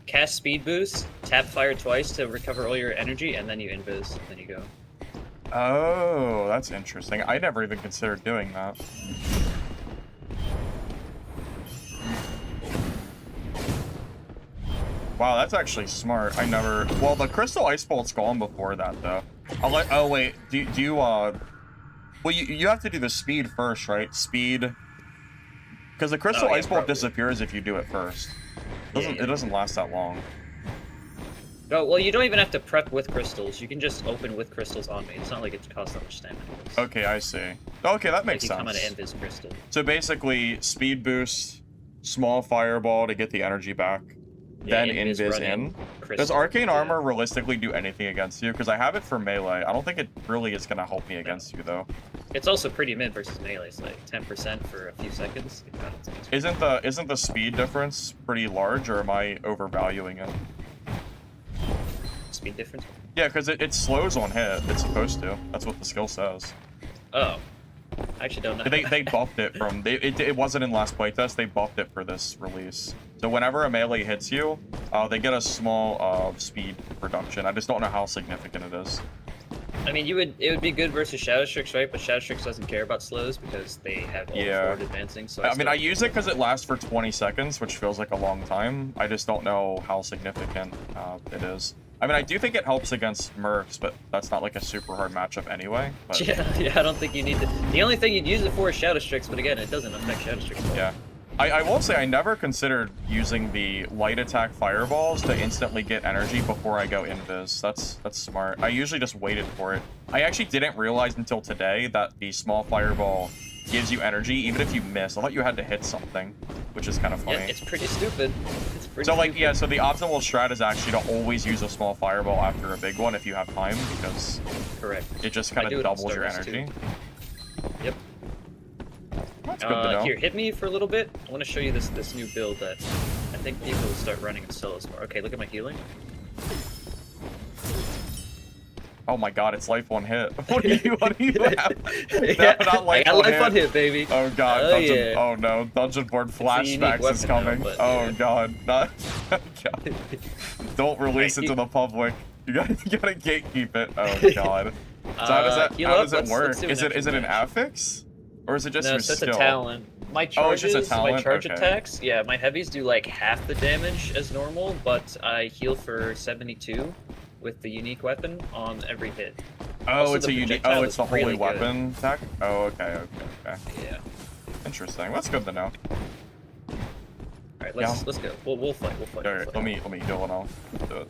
cast speed boost, tap fire twice to recover all your energy, and then you invis, and then you go. Oh, that's interesting. I never even considered doing that. Wow, that's actually smart. I never. Well, the crystal ice bolt's gone before that though. Oh wait, do you Well, you have to do the speed first, right? Speed. Because the crystal Oh, yeah, ice bolt probably. disappears if you do it first. Yeah. It doesn't last that long. Oh, well, you don't even have to prep with crystals. You can just open with crystals on me. It's not like it costs that much stamina. Okay, I see. Okay, that makes like you come out of sense. invis crystal. So basically, speed boost, small fireball to get the energy back, then invis invis running in. Does crystal, arcane yeah. armor realistically do anything against you? Because I have it for melee. I don't think it really is gonna help me against you though. It's also pretty mid versus melee. It's like 10% for a few seconds. I don't think it's Isn't the speed difference pretty large, or am I overvaluing it? speed difference. Yeah, because it slows on hit. It's supposed to. That's what the skill says. Oh, I actually don't know. They buffed it from it wasn't in last playtest. They buffed it for this release. So whenever a melee hits you, they get a small speed reduction. I just don't know how significant it is. I mean, it would be good versus Shadow Strix, right? But Shadow Strix doesn't care about slows because they have all forward advancing. So I mean, I use it because it lasts for 20 seconds, which feels like a long time. I just don't know how significant it is. I mean, I do think it helps against mercs, but that's not like a super hard matchup anyway. But... Yeah, I don't think you need to. The only thing you'd use it for is Shadow Strix, but again, it doesn't affect Shadow Strix at all. Yeah. I will say I never considered using the light attack fireballs to instantly get energy before I go invis. That's smart. I usually just waited for it. I actually didn't realize until today that the small fireball gives you energy even if you miss. I thought you had to hit something, which is kind of funny. Yeah, it's pretty stupid. It's pretty So like, stupid. yeah, so the optimal strat is actually to always use a small fireball after a big one if you have time, because Correct. it just I kind do of it on doubles your starters, energy. too. Yep. That's good to know. Here, hit me for a little bit. I want to show you this new build that I think people will start running in solos more. Okay, look at my healing. Oh my god, it's life one hit. What do you have? Yeah, not I got life on hit, baby. Oh god, Oh, dungeon, yeah. oh no, dungeon board a unique flashbacks is weapon, coming. though, but, Oh yeah. god, not god. Don't release it to the public. You gotta gatekeep it. Oh god. So how does it work? Let's do an Is it extra an match. affix? Or is it just No, your so it's skill? a talent. My Oh, it's charges, just a talent? my charge Okay. attacks, yeah, my heavies do like half the damage as normal, but I heal for 72 with the unique weapon on every hit. Oh, Also, it's the a unique. projectile Oh, it's is the holy really good. weapon tech. Oh, okay. Yeah. Interesting. That's good to know. All right, let's go. We'll fight. We'll fight. All We'll right, fight. let me heal and I'll do it.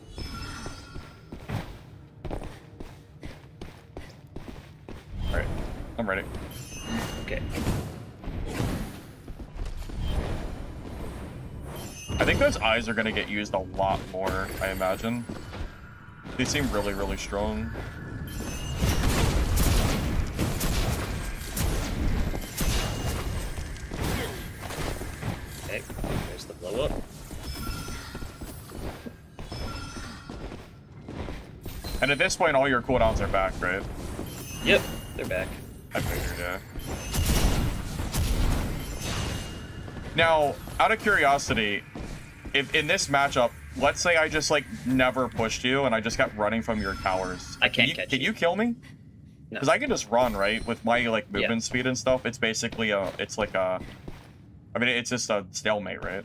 All right, I'm ready. Okay. I think those eyes are gonna get used a lot more, I imagine. They seem really, really strong. Okay. There's the blow up. And at this point, all your cooldowns are back, right? Yep, they're back. I figured, yeah. Now, out of curiosity, if in this matchup, let's say I just like never pushed you and I just kept running from your towers. I can't catch Can you. you kill me? No. Because I can just run, right? With my like movement Yeah. speed and stuff, it's basically it's like a, I mean, it's just a stalemate, right?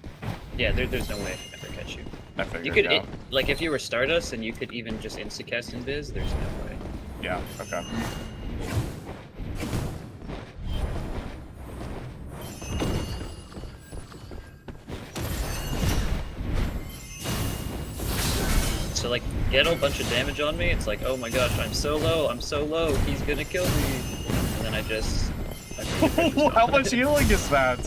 Yeah, there's no way I can ever catch you. I figured, You could, yeah. like, if you were Stardust and you could even just insta-cast Invis, there's no way. Yeah, okay. So, like, get a bunch of damage on me, it's like, oh my gosh, I'm so low, he's gonna kill me. And then I just... How much healing is that?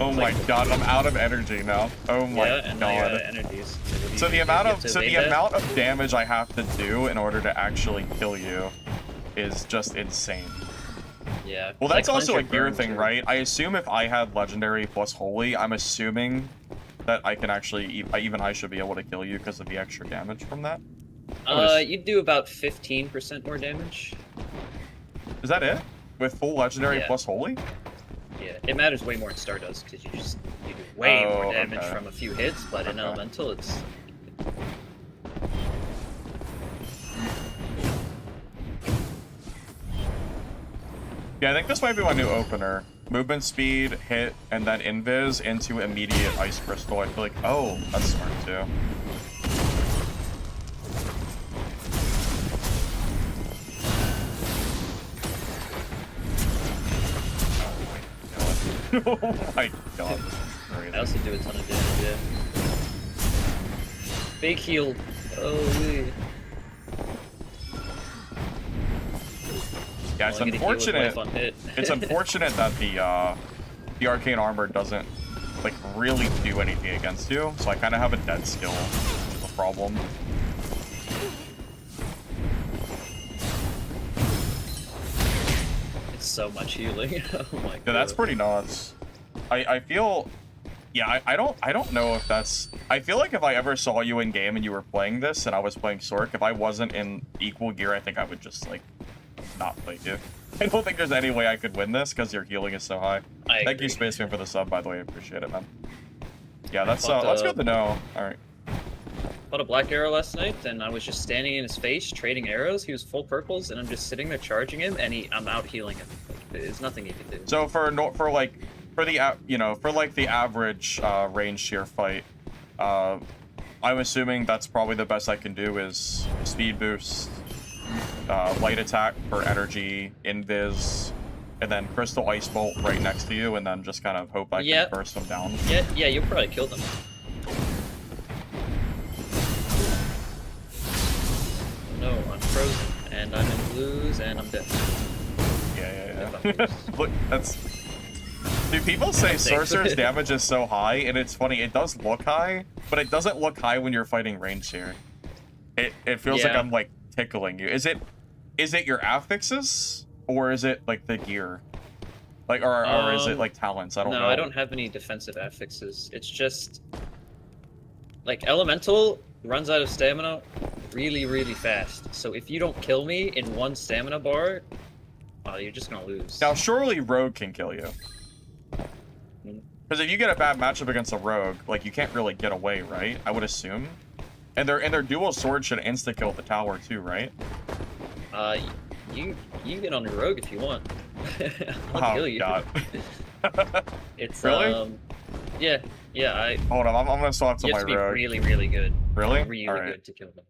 Oh It's my like- god, I'm out of energy now. Oh my Yeah, and now you're out of god. energies. So the amount of damage I have to do in order to actually kill you is just insane. Yeah. Well, like, that's also a cleanse your gear burn, thing, too. right? I assume if I had legendary plus holy, I'm assuming that I can actually, even I should be able to kill you because of the extra damage from that. You do about 15% more damage. Is that it? With full legendary Yeah. plus holy? Yeah, it matters way more in Stardust because you do way more Oh, damage okay. from a few hits, but in Okay. Elemental it's... Yeah, I think this might be my new opener. Movement speed, hit, and then invis into immediate ice crystal. I feel like, oh, that's smart too. Oh my god. This is crazy. I also do a ton of damage, yeah. Big heal. Holy. Yeah, it's Only gonna heal with unfortunate. life on hit. It's unfortunate that the arcane armor doesn't like really do anything against you, so I kind of have a dead skill, which is a problem. It's so much healing. Oh my god. Yeah, that's pretty nuts. I feel, yeah, I don't know if that's. I feel like if I ever saw you in game and you were playing this and I was playing Sork, if I wasn't in equal gear, I think I would just like not play you. I don't think there's any way I could win this because your healing is so high. Thank you, Spaceman, for the sub, by the way. I appreciate it, man. Yeah, that's good to know. All right. Fought a black arrow last night, and I was just standing in his face, trading arrows. He was full purples, and I'm just sitting there charging him, and I'm out healing him. Like, there's nothing he can do. So for the average range tier fight, I'm assuming that's probably the best I can do is speed boost, light attack for energy, invis, and then crystal ice bolt right next to you, and then just kind of hope I can burst them down. Yeah, you'll probably kill them. No, I'm frozen, and I'm in blues, and I'm dead. Yeah. Look, that's. Dude, people say Sorcerer's damage is so high, and it's funny. It does look high, but it doesn't look high when you're fighting range here. It feels like I'm like tickling you. Is it your affixes, or is it like the gear? Like, or is it like talents? I don't know. No, I don't have any defensive affixes. It's just like elemental runs out of stamina really, really fast. So if you don't kill me in one stamina bar, you're just gonna lose. Now, surely Rogue can kill you. Because if you get a bad matchup against a Rogue, like, you can't really get away, right? I would assume. And their dual sword should insta-kill the tower too, right? You get on your Rogue if you want. I'll kill you. God. It's really? Yeah. Hold on, I'm gonna swap to you my have to be Rogue. really, really good. Really? Really good to kill them.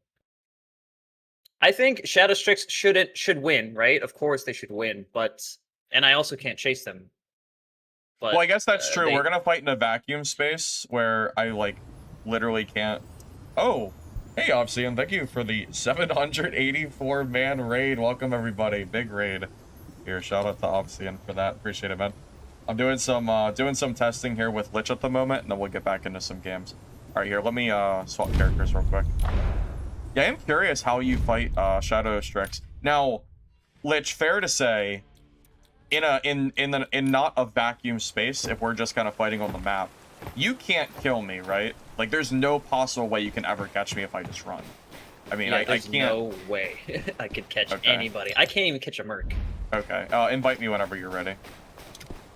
I think Shadow Strix should win, right? Of course they should win, and I also can't chase them. But, well, I guess that's true. We're gonna fight in a vacuum space where I like literally can't. Oh, hey Obsidian, thank you for the 784 man raid. Welcome everybody, big raid. Here, shout out to Obsidian for that. Appreciate it, man. I'm doing some testing here with Lich at the moment, and then we'll get back into some games. All right, here, let me swap characters real quick. Yeah, I am curious how you fight Shadow Strix. Now, Lich, fair to say, in not a vacuum space, if we're just kind of fighting on the map, you can't kill me, right? Like, there's no possible way you can ever catch me if I just run. I mean, I can't. No way I could catch anybody. I can't even catch a merc. Okay, invite me whenever you're ready.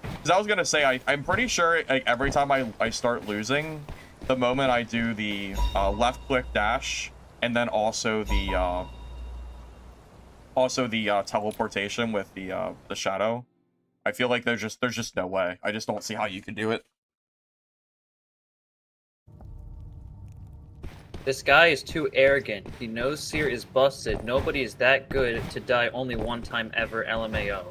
Because I was gonna say, I'm pretty sure like every time I start losing, the moment I do the left click dash and then also the teleportation with the shadow, I feel like there's just no way. I just don't see how you can do it. This guy is too arrogant. He knows Seer is busted. Nobody is that good to die only one time ever, LMAO.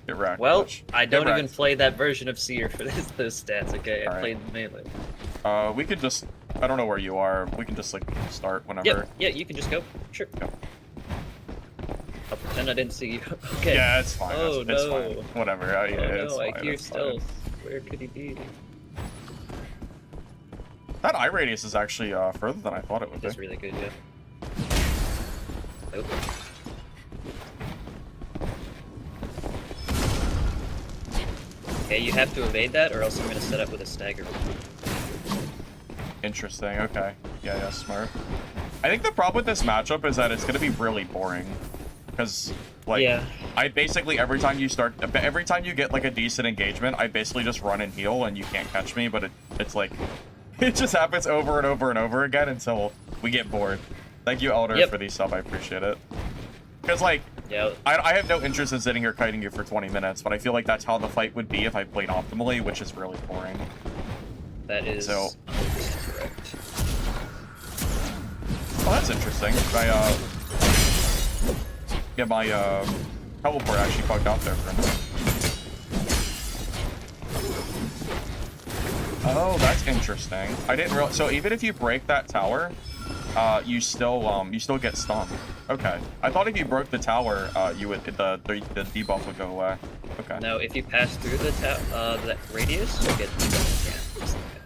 Get wrecked, well, Lich. I don't even play that version of Seer for those stats, okay? I played melee. We could just... I don't know where you are. We can just, like, start whenever. Yeah, you can just go. Sure. Go. I'll pretend I didn't see you. Okay. Yeah, it's fine. Oh, it's fine. Whatever. Yeah, it's fine. I hear stealth. Where could he be? That eye radius is actually further than I thought it would be. It's really good, yeah. Nope. Okay, you have to evade that, or else I'm going to set up with a stagger. Interesting. Okay. Yeah, smart. I think the problem with this matchup is that it's going to be really boring. Because, like, I basically, every time you get, like, a decent engagement, I basically just run and heal, and you can't catch me, but it's like... It just happens over and over and over again until we get bored. Thank you, Elder, for the sub. I appreciate it. Because, like, I have no interest in sitting here kiting you for 20 minutes, but I feel like that's how the fight would be if I played optimally, which is really boring. That is correct. Oh, that's interesting. My teleport actually bugged out there for a minute. Oh, that's interesting. I didn't realize. So even if you break that tower, you still get stunned. Okay. I thought if you broke the tower, the debuff would go away. Okay. No, if you pass through the radius, you'll get yeah, just like that.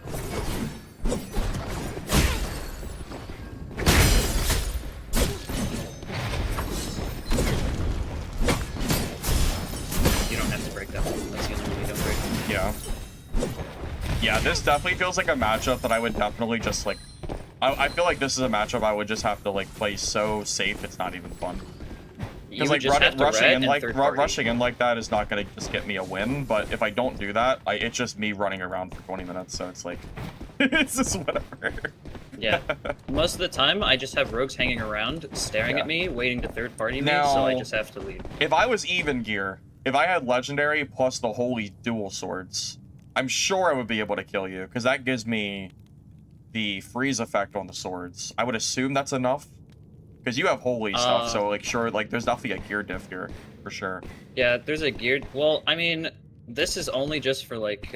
You don't have to break that one. That's the only one you don't break. Yeah. Yeah, this definitely feels like a matchup that I would definitely just like. I feel like this is a matchup I would just have to like play so safe it's not even fun. Because like rushing in like that is not gonna just get me a win. But if I don't do that, it's just me running around for 20 minutes. So it's like, it's just whatever. Yeah. Most of the time, I just have rogues hanging around, staring at me, waiting to third party me. Now, So I just have to leave. If I was even gear, if I had legendary plus the holy dual swords, I'm sure I would be able to kill you because that gives me the freeze effect on the swords. I would assume that's enough because you have holy stuff, so like sure, like there's definitely a gear diff here for sure. Yeah, there's a geared. Well, I mean, this is only just for like.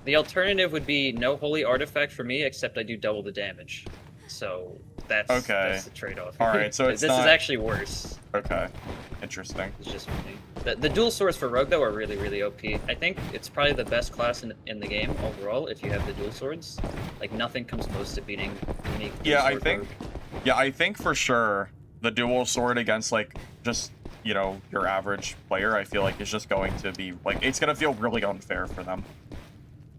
The alternative would be no holy artifact for me, except I do double the damage. So that's the trade-off. All right, so it's this is actually worse. Okay, interesting. It's just funny. The dual swords for rogue though are really, really OP. I think it's probably the best class in the game overall if you have the dual swords. Like nothing comes close to beating unique. Yeah, I think for sure the dual sword against like just your average player, I feel like is just going to be like it's gonna feel really unfair for them.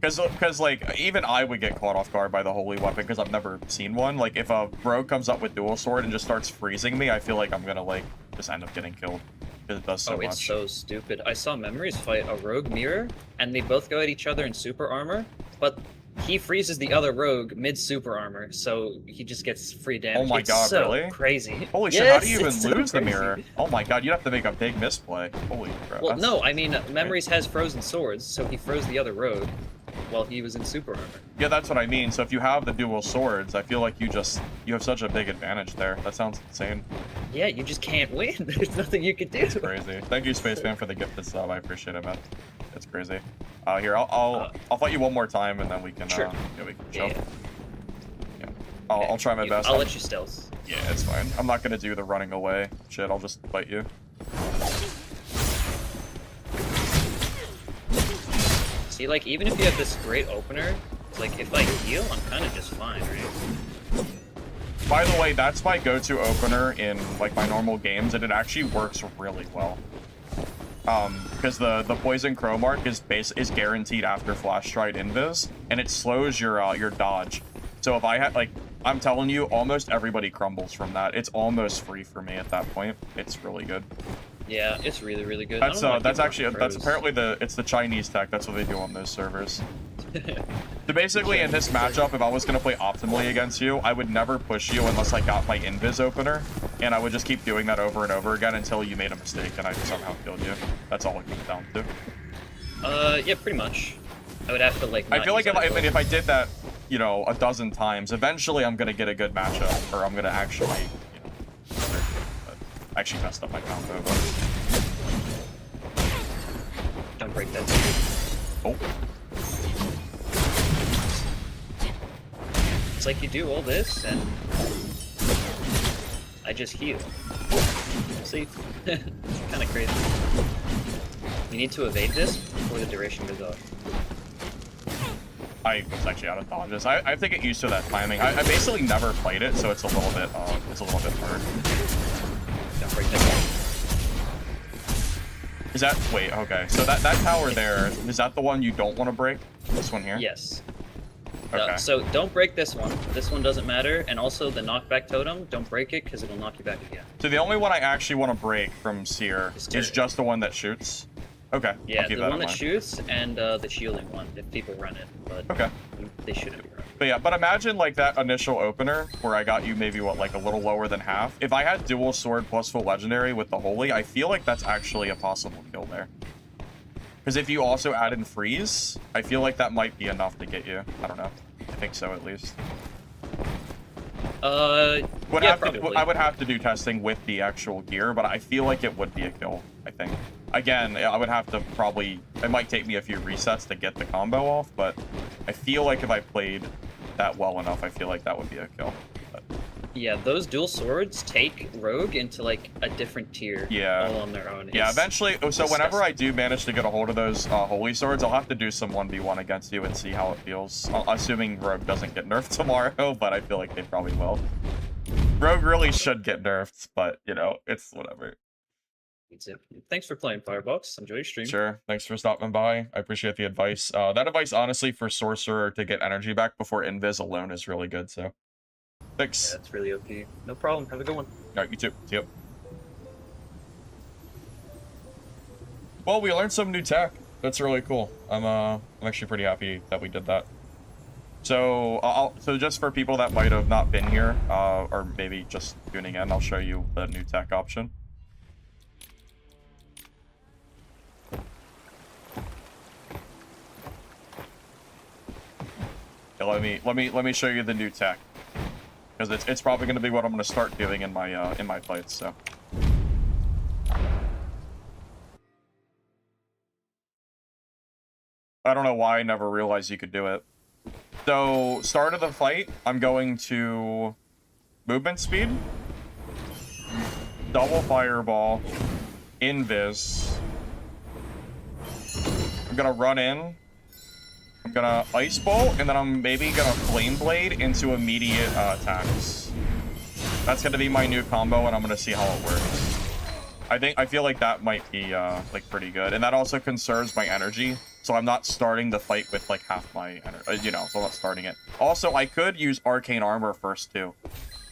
Because like even I would get caught off guard by the holy weapon because I've never seen one. Like if a rogue comes up with dual sword and just starts freezing me, I feel like I'm gonna like just end up getting killed because it does so much. It's so stupid. I saw Memories fight a rogue mirror, and they both go at each other in super armor, but he freezes the other rogue mid super armor, so he just gets free damage. Oh my god, so really? Crazy. Holy shit! How do you even lose the mirror? Oh my god, you'd have to make a big misplay. Holy crap. Well, no, I mean Memories has frozen swords, so he froze the other rogue while he was in super armor. Yeah, that's what I mean. So if you have the dual swords, I feel like you have such a big advantage there. That sounds insane. Yeah, you just can't win. There's nothing you can do. It's crazy. Thank you, Spaceman, for the gifted sub. I appreciate it, man. It's crazy. Here, I'll fight you one more time, and then we can sure. we can chill. Yeah. I'll try my best. I'll let you stealth. Yeah, it's fine. I'm not gonna do the running away shit. I'll just fight you. See, like, even if you have this great opener, like, if I heal, I'm kind of just fine, right? By the way, that's my go-to opener in, like, my normal games, and it actually works really well. Because the Poison Crow Mark is guaranteed after Flash Stride Invis, and it slows your dodge. So if I had, like, I'm telling you, almost everybody crumbles from that. It's almost free for me at that point. It's really good. Yeah, it's really, really good. That's apparently it's the Chinese tech. That's what they do on those servers. So basically, in this matchup, if I was gonna play optimally against you, I would never push you unless I got my invis opener, and I would just keep doing that over and over again until you made a mistake and I somehow killed you. That's all it comes down to. Yeah, pretty much. I would have to like. I feel like if I did that, a dozen times, eventually I'm gonna get a good matchup, or I'm gonna actually, I actually messed up my combo, but... Don't break that. Oh. It's like you do all this, and I just heal. See? Kind of crazy. You need to evade this before the duration goes off. I was actually out of dodges. I have to get used to that timing. I basically never played it, so it's a little bit hard. Don't break that. Is that wait? Okay, so that tower there, is that the one you don't want to break? This one here? Yes. Okay. So don't break this one. This one doesn't matter, and also the knockback totem. Don't break it because it'll knock you back again. So the only one I actually want to break from Seer is just the one that shoots. Okay. Yeah, the one that shoots and the shielding one if people run it, but okay. They shouldn't be running. But imagine like that initial opener where I got you maybe like a little lower than half. If I had dual sword plus full legendary with the holy, I feel like that's actually a possible kill there. Because if you also add in freeze, I feel like that might be enough to get you. I don't know. I think so at least. Yeah, probably. I would have to do testing with the actual gear, but I feel like it would be a kill, I think. Again, I would have to probably... It might take me a few resets to get the combo off, but I feel like if I played that well enough, I feel like that would be a kill. But Yeah, those dual swords take Rogue into like a different tier. Yeah. All on their own. Yeah, It's eventually. So whenever disgusting. I do manage to get a hold of those holy swords, I'll have to do some 1v1 against you and see how it feels. Assuming Rogue doesn't get nerfed tomorrow, but I feel like they probably will. Rogue really should get nerfed, but you know, it's whatever. That's it. Thanks for playing Firebox. Enjoy your stream. Sure. Thanks for stopping by. I appreciate the advice. That advice, honestly, for Sorcerer to get energy back before Invis alone is really good, so. Thanks. Yeah, that's really OP. No problem. Have a good one. Alright, you too. See you. Well, we learned some new tech. That's really cool. I'm actually pretty happy that we did that. So, so just for people that might have not been here, or maybe just tuning in, I'll show you the new tech option. Yeah, let me show you the new tech, because it's probably going to be what I'm going to start doing in my fights. So. I don't know why I never realized you could do it. So, start of the fight, I'm going to movement speed, double fireball, invis. I'm gonna run in. I'm gonna ice bolt, and then I'm maybe gonna flame blade into immediate attacks. That's gonna be my new combo, and I'm gonna see how it works. I feel like that might be like pretty good, and that also conserves my energy. So I'm not starting the fight with like half my energy, you know, so I'm not starting it. Also, I could use Arcane Armor first too.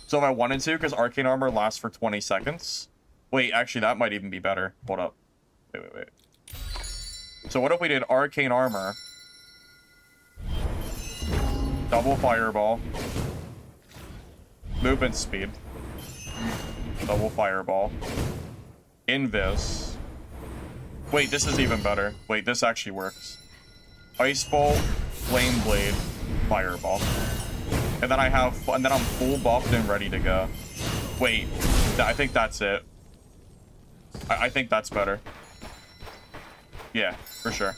So if I wanted to, because Arcane Armor lasts for 20 seconds. Wait, actually, that might even be better. Hold up. Wait. So what if we did Arcane Armor, double Fireball, movement speed, double Fireball, Invis. Wait, this is even better. Wait, this actually works. Ice Bolt, Flame Blade, Fireball. And then I'm full buffed and ready to go. Wait, I think that's it. I think that's better. Yeah, for sure.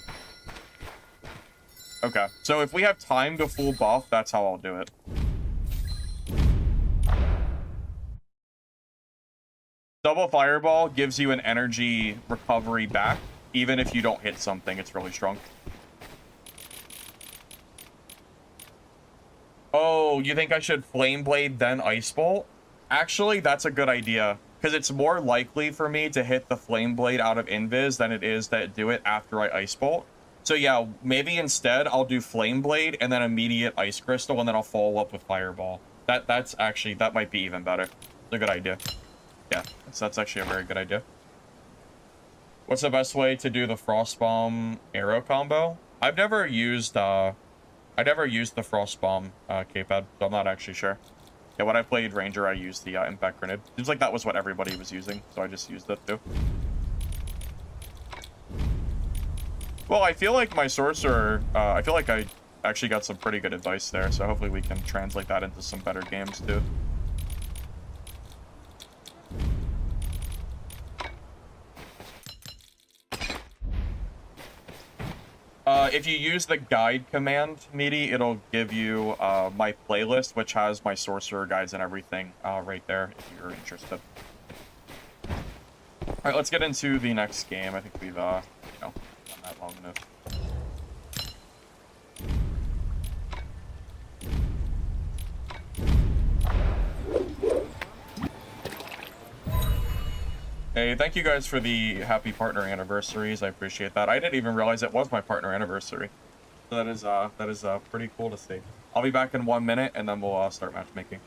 Okay, so if we have time to full buff, that's how I'll do it. Double Fireball gives you an energy recovery back, even if you don't hit something. It's really strong. Oh, you think I should Flame Blade then Ice Bolt? Actually, that's a good idea, because it's more likely for me to hit the Flame Blade out of Invis than it is to do it after I Ice Bolt. So yeah, maybe instead I'll do Flame Blade and then immediate Ice Crystal, and then I'll follow up with Fireball. That might be even better. It's a good idea. Yeah, that's actually a very good idea. What's the best way to do the Frostbomb arrow combo? I've never used the Frostbomb K-pad, so I'm not actually sure. Yeah, when I played Ranger, I used the Impact Grenade. Seems like that was what everybody was using, so I just used it too. Well, I feel like my Sorcerer, I feel like I actually got some pretty good advice there, so hopefully we can translate that into some better games too. If you use the guide command, Meaty, it'll give you my playlist, which has my Sorcerer guides and everything right there, if you're interested. Alright, let's get into the next game. I think we've, done that long enough. Hey, thank you guys for the happy partner anniversaries. I appreciate that. I didn't even realize it was my partner anniversary. So that is pretty cool to see. I'll be back in 1 minute, and then we'll start matchmaking.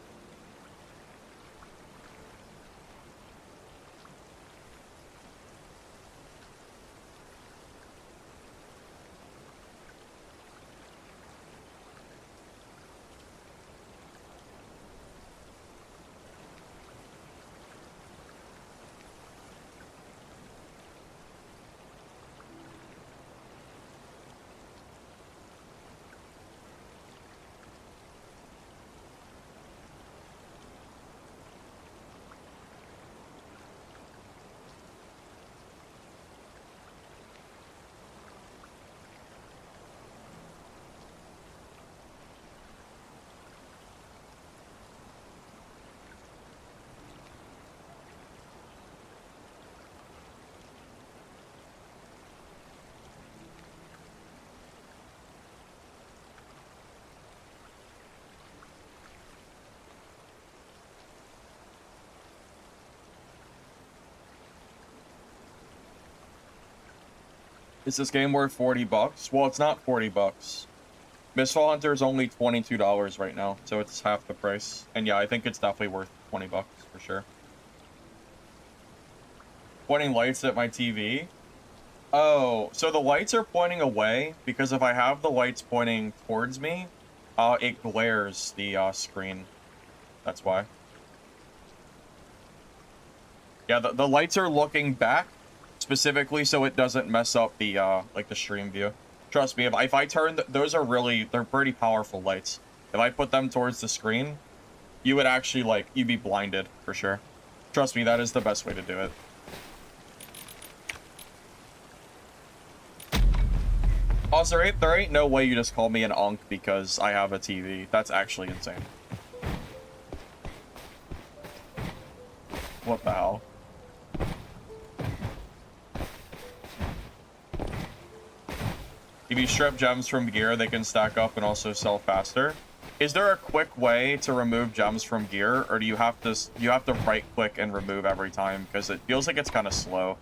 Is this game worth 40 bucks? Well, it's not 40 bucks. Mistfall Hunter is only $22 right now, so it's half the price. And yeah, I think it's definitely worth 20 bucks for sure. Pointing lights at my TV. Oh, so the lights are pointing away because if I have the lights pointing towards me, it glares the screen. That's why. Yeah, the lights are looking back specifically so it doesn't mess up the like the stream view. Trust me, if I turn those are they're pretty powerful lights. If I put them towards the screen, you would actually like you'd be blinded for sure. Trust me, that is the best way to do it. Also, there ain't no way you just call me an unk because I have a TV. That's actually insane. What the hell? If you strip gems from gear, they can stack up and also sell faster. Is there a quick way to remove gems from gear, or do you have to right click and remove every time? Because it feels like it's kind of slow.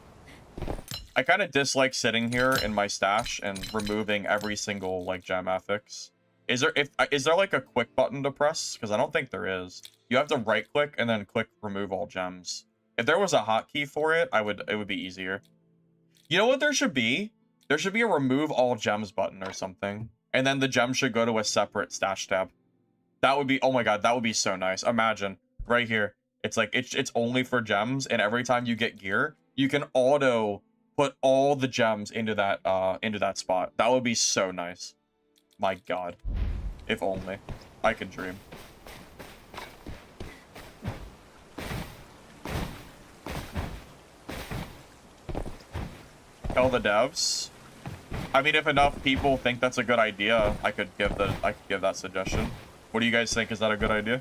I kind of dislike sitting here in my stash and removing every single like gem affix. Is there like a quick button to press? Because I don't think there is. You have to right click and then click remove all gems. If there was a hotkey for it, it would be easier. You know what there should be? There should be a remove all gems button or something. And then the gem should go to a separate stash tab. That would be, oh my god, that would be so nice. Imagine right here. It's like it's only for gems, and every time you get gear, you can auto put all the gems into that spot. That would be so nice. My god. If only. I could dream. Tell the devs. I mean, if enough people think that's a good idea, I could give that suggestion. What do you guys think? Is that a good idea?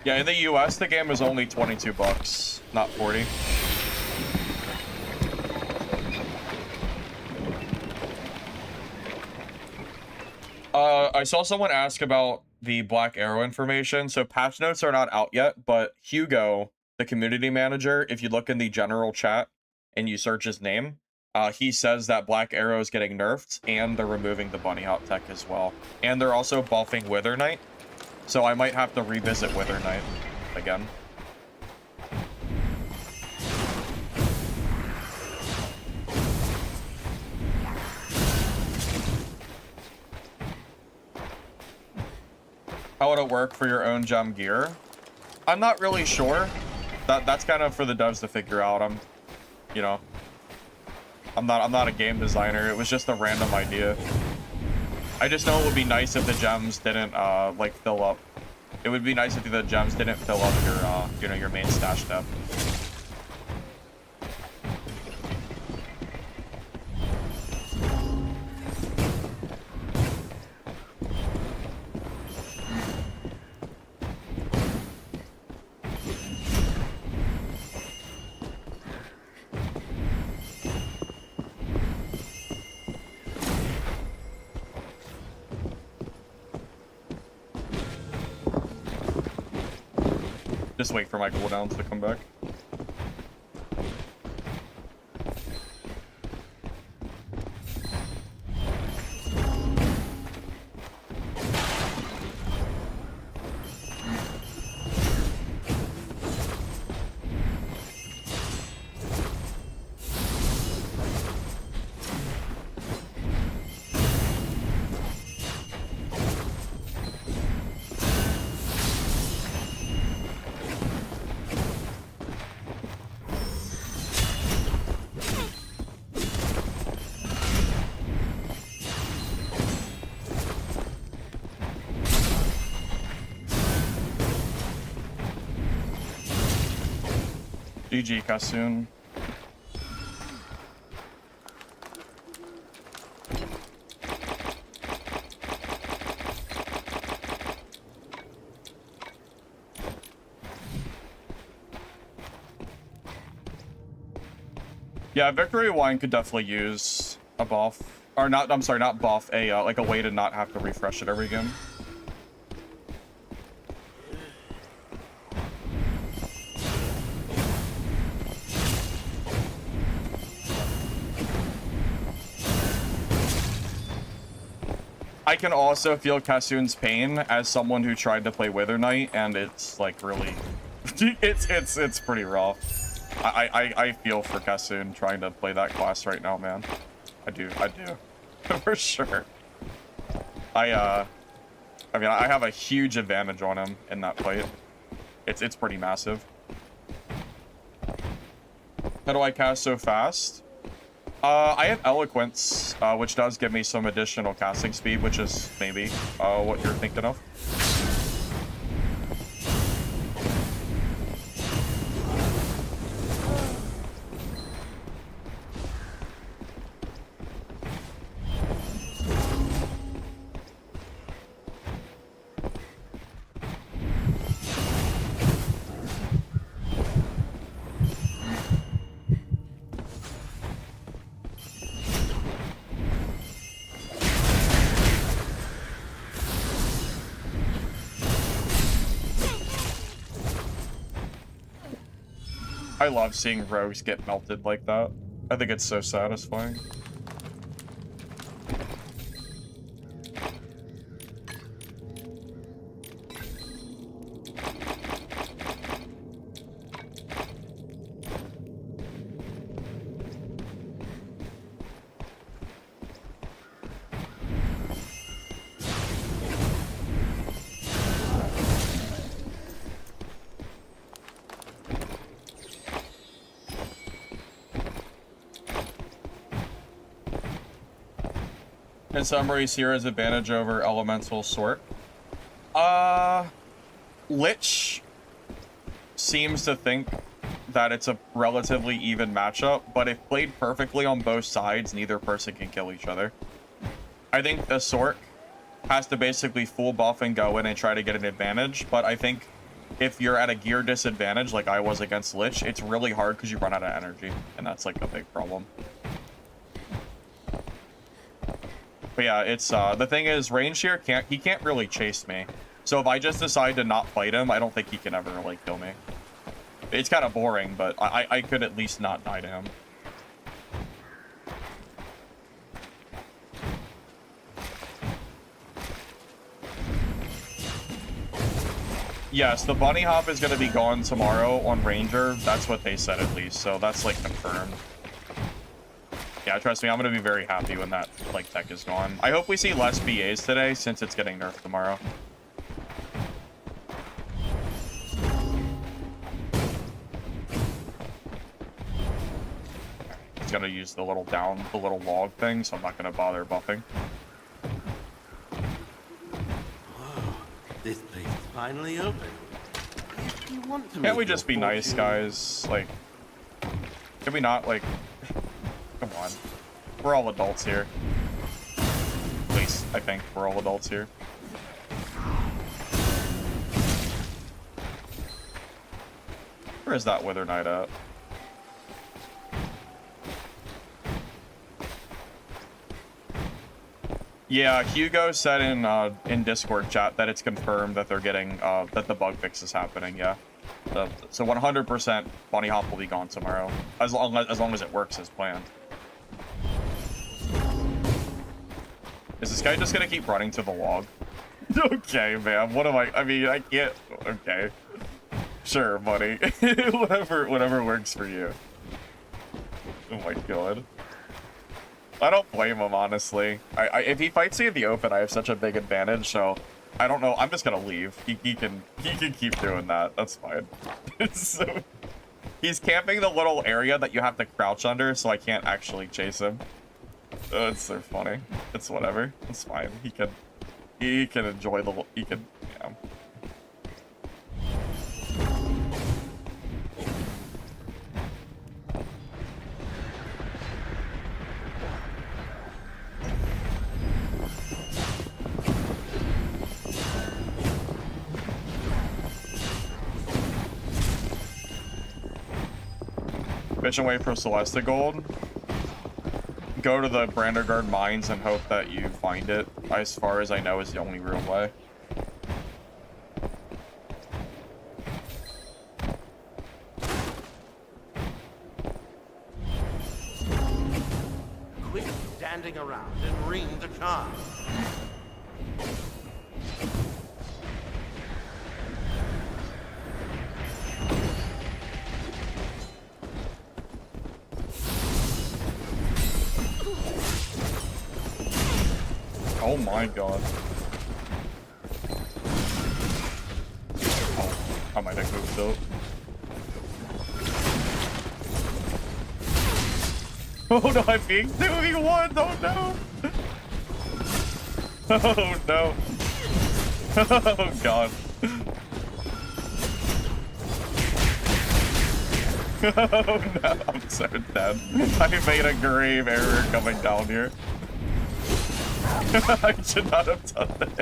Yeah, in the US, the game is only 22 bucks, not 40. I saw someone ask about the Black Arrow information. So patch notes are not out yet, but Hugo, the community manager, if you look in the general chat and you search his name, he says that Black Arrow is getting nerfed and they're removing the bunny hop tech as well. And they're also buffing Wither Knight. So I might have to revisit Wither Knight again. How would it work for your own gem gear? I'm not really sure. That's kind of for the devs to figure out. I'm not a game designer. It was just a random idea. I just know it would be nice if the gems didn't like fill up. It would be nice if the gems didn't fill up your your main stash tab. Just wait for my cooldowns to come back. GG, Kasun. Yeah, Victory Wine could definitely use a buff. Or not, I'm sorry, not buff, a like a way to not have to refresh it every game. I can also feel Kassoon's pain as someone who tried to play Wither Knight, and it's like really, it's pretty rough. I feel for Kassoon trying to play that class right now, man. I do, for sure. I mean, I have a huge advantage on him in that fight. It's pretty massive. How do I cast so fast? I have Eloquence, which does give me some additional casting speed, which is maybe what you're thinking of. I love seeing rogues get melted like that. I think it's so satisfying. In summary, Sierra's advantage over Elemental Sword. Lich seems to think that it's a relatively even matchup, but if played perfectly on both sides, neither person can kill each other. I think the Sork has to basically full buff and go in and try to get an advantage, but I think if you're at a gear disadvantage like I was against Lich, it's really hard because you run out of energy, and that's like a big problem. But yeah, it's the thing is, range here he can't really chase me. So if I just decide to not fight him, I don't think he can ever like kill me. It's kind of boring, but I could at least not die to him. Yes, the bunny hop is going to be gone tomorrow on Ranger. That's what they said at least, so that's like confirmed. Yeah, trust me, I'm going to be very happy when that like tech is gone. I hope we see less BAs today since it's getting nerfed tomorrow. It's going to use the little log thing, so I'm not going to bother buffing. This place is finally open. If you want to Can't we make just be your nice, fortune- guys? Like, can we not, like... Come on. We're all adults here. At least, I think we're all adults here. Where is that Wither Knight at? Yeah, Hugo said in Discord chat that it's confirmed that they're getting that the bug fix is happening. Yeah, so 100% Bunny Hop will be gone tomorrow, as long as it works as planned. Is this guy just gonna keep running to the log? Okay, man. What am I mean, I can't. Okay, sure, buddy. whatever works for you. Oh my god. I don't blame him, honestly. If he fights me in the open, I have such a big advantage, so I don't know. I'm just gonna leave. He can keep doing that. That's fine. So, he's camping the little area that you have to crouch under, so I can't actually chase him. Oh, it's so funny. It's whatever. It's fine. He can enjoy the. He can. Yeah. Bitch away from Celeste Gold. go to the Brandergard mines and hope that you find it, as far as I know, is the only real way. Quit standing around and ring the charm. Oh my god. Oh, I might have moved up. Oh no, I'm being 2v1! Oh no! Oh no! Oh god. Oh no, I'm so dead. I made a grave error coming down here. I should not have done that.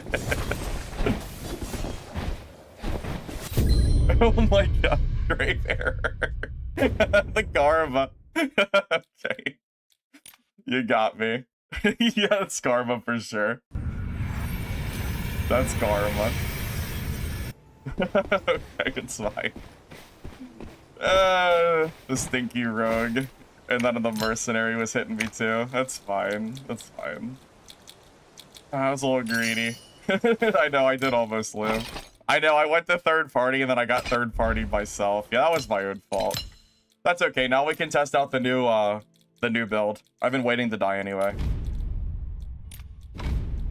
Oh my god, grave error. The karma. Okay. You got me. Yeah, it's karma for sure. That's karma. Okay, it's fine. The stinky rogue. And then the mercenary was hitting me too. That's fine. That's fine. I was a little greedy. I know, I did almost live. I know, I went to third party and then I got third party myself. Yeah, that was my own fault. That's okay. Now we can test out the new build. I've been waiting to die anyway.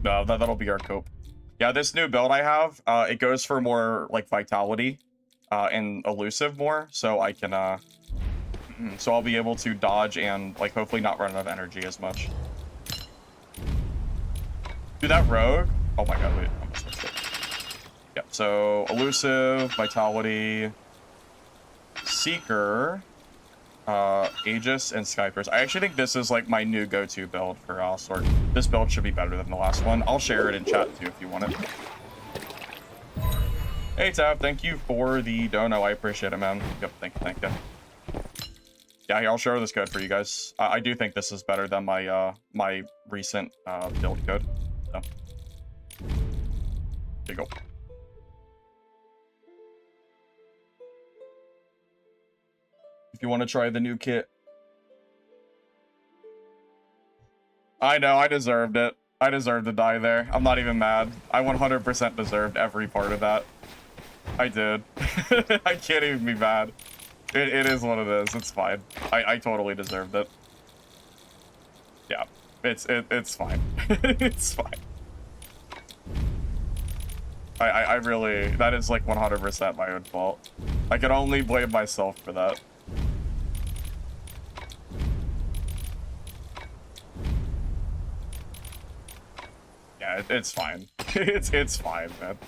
No, that'll be our cope. Yeah, this new build I have, it goes for more like vitality and elusive more, so I can so I'll be able to dodge and like hopefully not run out of energy as much. Dude, that rogue. Oh my god, wait. I'm switched it. Yeah, so elusive, vitality, seeker, Aegis, and Skypers. I actually think this is like my new go-to build for Sword. This build should be better than the last one. I'll share it in chat too if you want it. Hey Tab, thank you for the dono. I appreciate it, man. Yep, thank you. Yeah, here, I'll share this code for you guys. I do think this is better than my my recent build code. So. There you go. If you want to try the new kit. I know, I deserved it. I deserved to die there. I'm not even mad. I 100% deserved every part of that. I did. I can't even be mad. It is what it is. It's fine. I totally deserved it. Yeah, it's fine. It's fine. I really, that is like 100% my own fault. I can only blame myself for that. Yeah, it's fine. It's fine, man.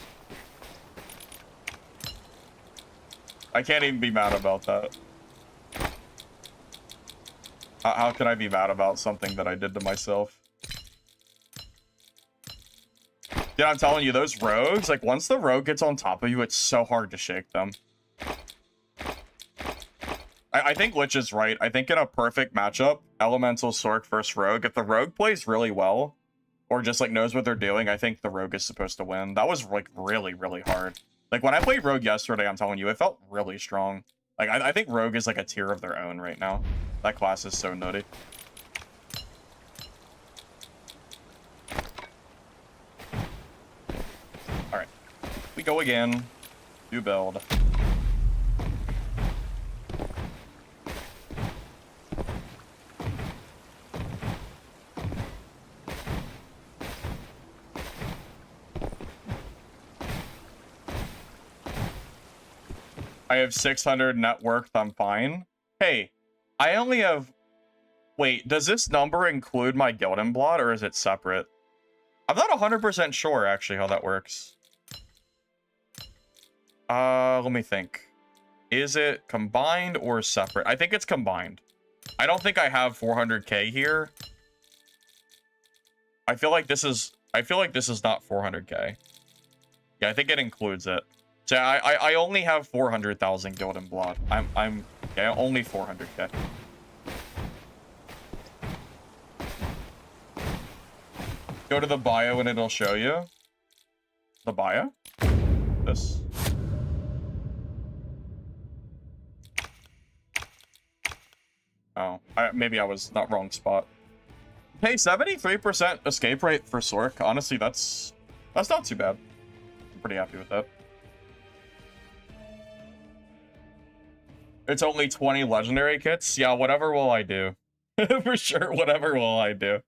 I can't even be mad about that. How can I be mad about something that I did to myself? Yeah, I'm telling you, those rogues, like, once the rogue gets on top of you, it's so hard to shake them. I think Lich is right. I think in a perfect matchup, Elemental, Sork versus Rogue, if the Rogue plays really well, or just, like, knows what they're doing, I think the Rogue is supposed to win. That was, like, really, really hard. Like, when I played Rogue yesterday, I'm telling you, it felt really strong. Like, I think Rogue is, like, a tier of their own right now. That class is so nutty. Alright. We go again. New build. I have 600 net worth, I'm fine. Hey, I only have... Wait, does this number include my Gildan Blot, or is it separate? I'm not 100% sure, actually, how that works. Let me think. Is it combined or separate? I think it's combined. I don't think I have 400k here. I feel like this is not 400k. Yeah, I think it includes it. So I only have 400,000 Gildan Blood. I'm yeah, only 400k. Go to the bio and it'll show you. The bio? This. Oh, maybe I was not wrong spot. Hey, 73% escape rate for Sork. Honestly, that's not too bad. I'm pretty happy with that. It's only 20 legendary kits? Yeah, whatever will I do? For sure, whatever will I do?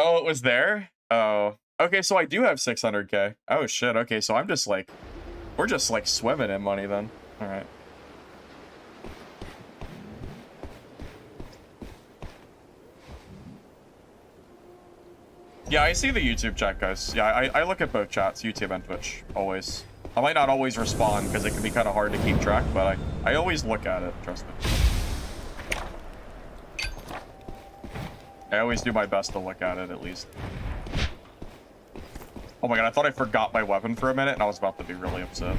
Oh, it was there? Oh. Okay, so I do have 600k. Oh, shit. Okay, so I'm just like... We're just like swimming in money then. Alright. Yeah, I see the YouTube chat, guys. Yeah, I look at both chats, YouTube and Twitch, always. I might not always respond because it can be kind of hard to keep track, but I always look at it, trust me. I always do my best to look at it, at least. Oh my god, I thought I forgot my weapon for a minute, and I was about to be really upset.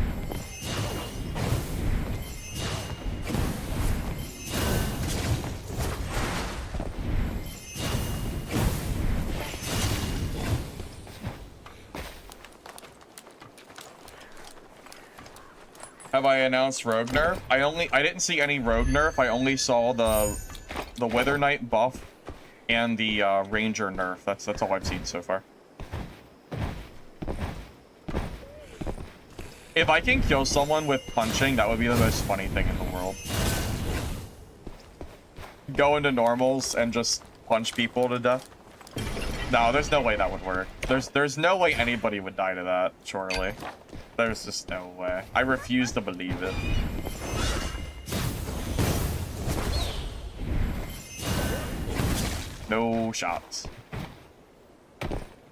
Have I announced Rogue nerf? I didn't see any Rogue nerf. I only saw the Wither Knight buff and the Ranger nerf. That's all I've seen so far. If I can kill someone with punching, that would be the most funny thing in the world. Go into normals and just punch people to death. No, there's no way that would work. There's no way anybody would die to that, surely. There's just no way. I refuse to believe it. No shots.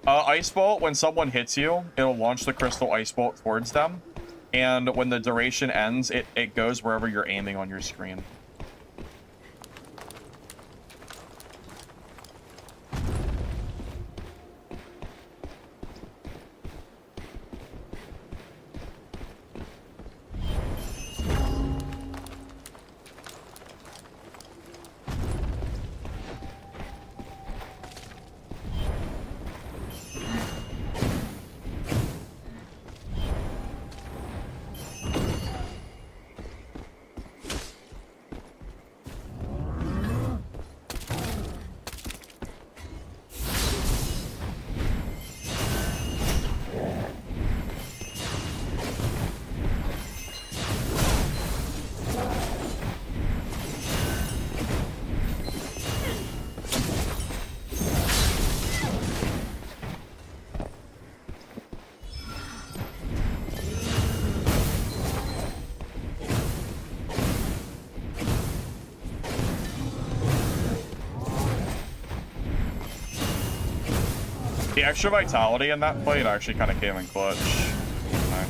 Ice Bolt, when someone hits you, it'll launch the crystal Ice Bolt towards them. And when the duration ends, it goes wherever you're aiming on your screen. The extra vitality in that fight actually kind of came in clutch. Nice.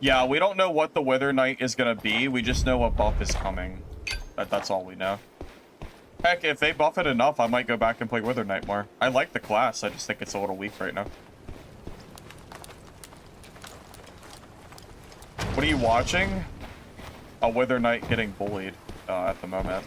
Yeah, we don't know what the Wither Knight is going to be. We just know what buff is coming. That's all we know. Heck, if they buff it enough, I might go back and play Wither Knight more. I like the class, I just think it's a little weak right now. What are you watching? A Wither Knight getting bullied at the moment.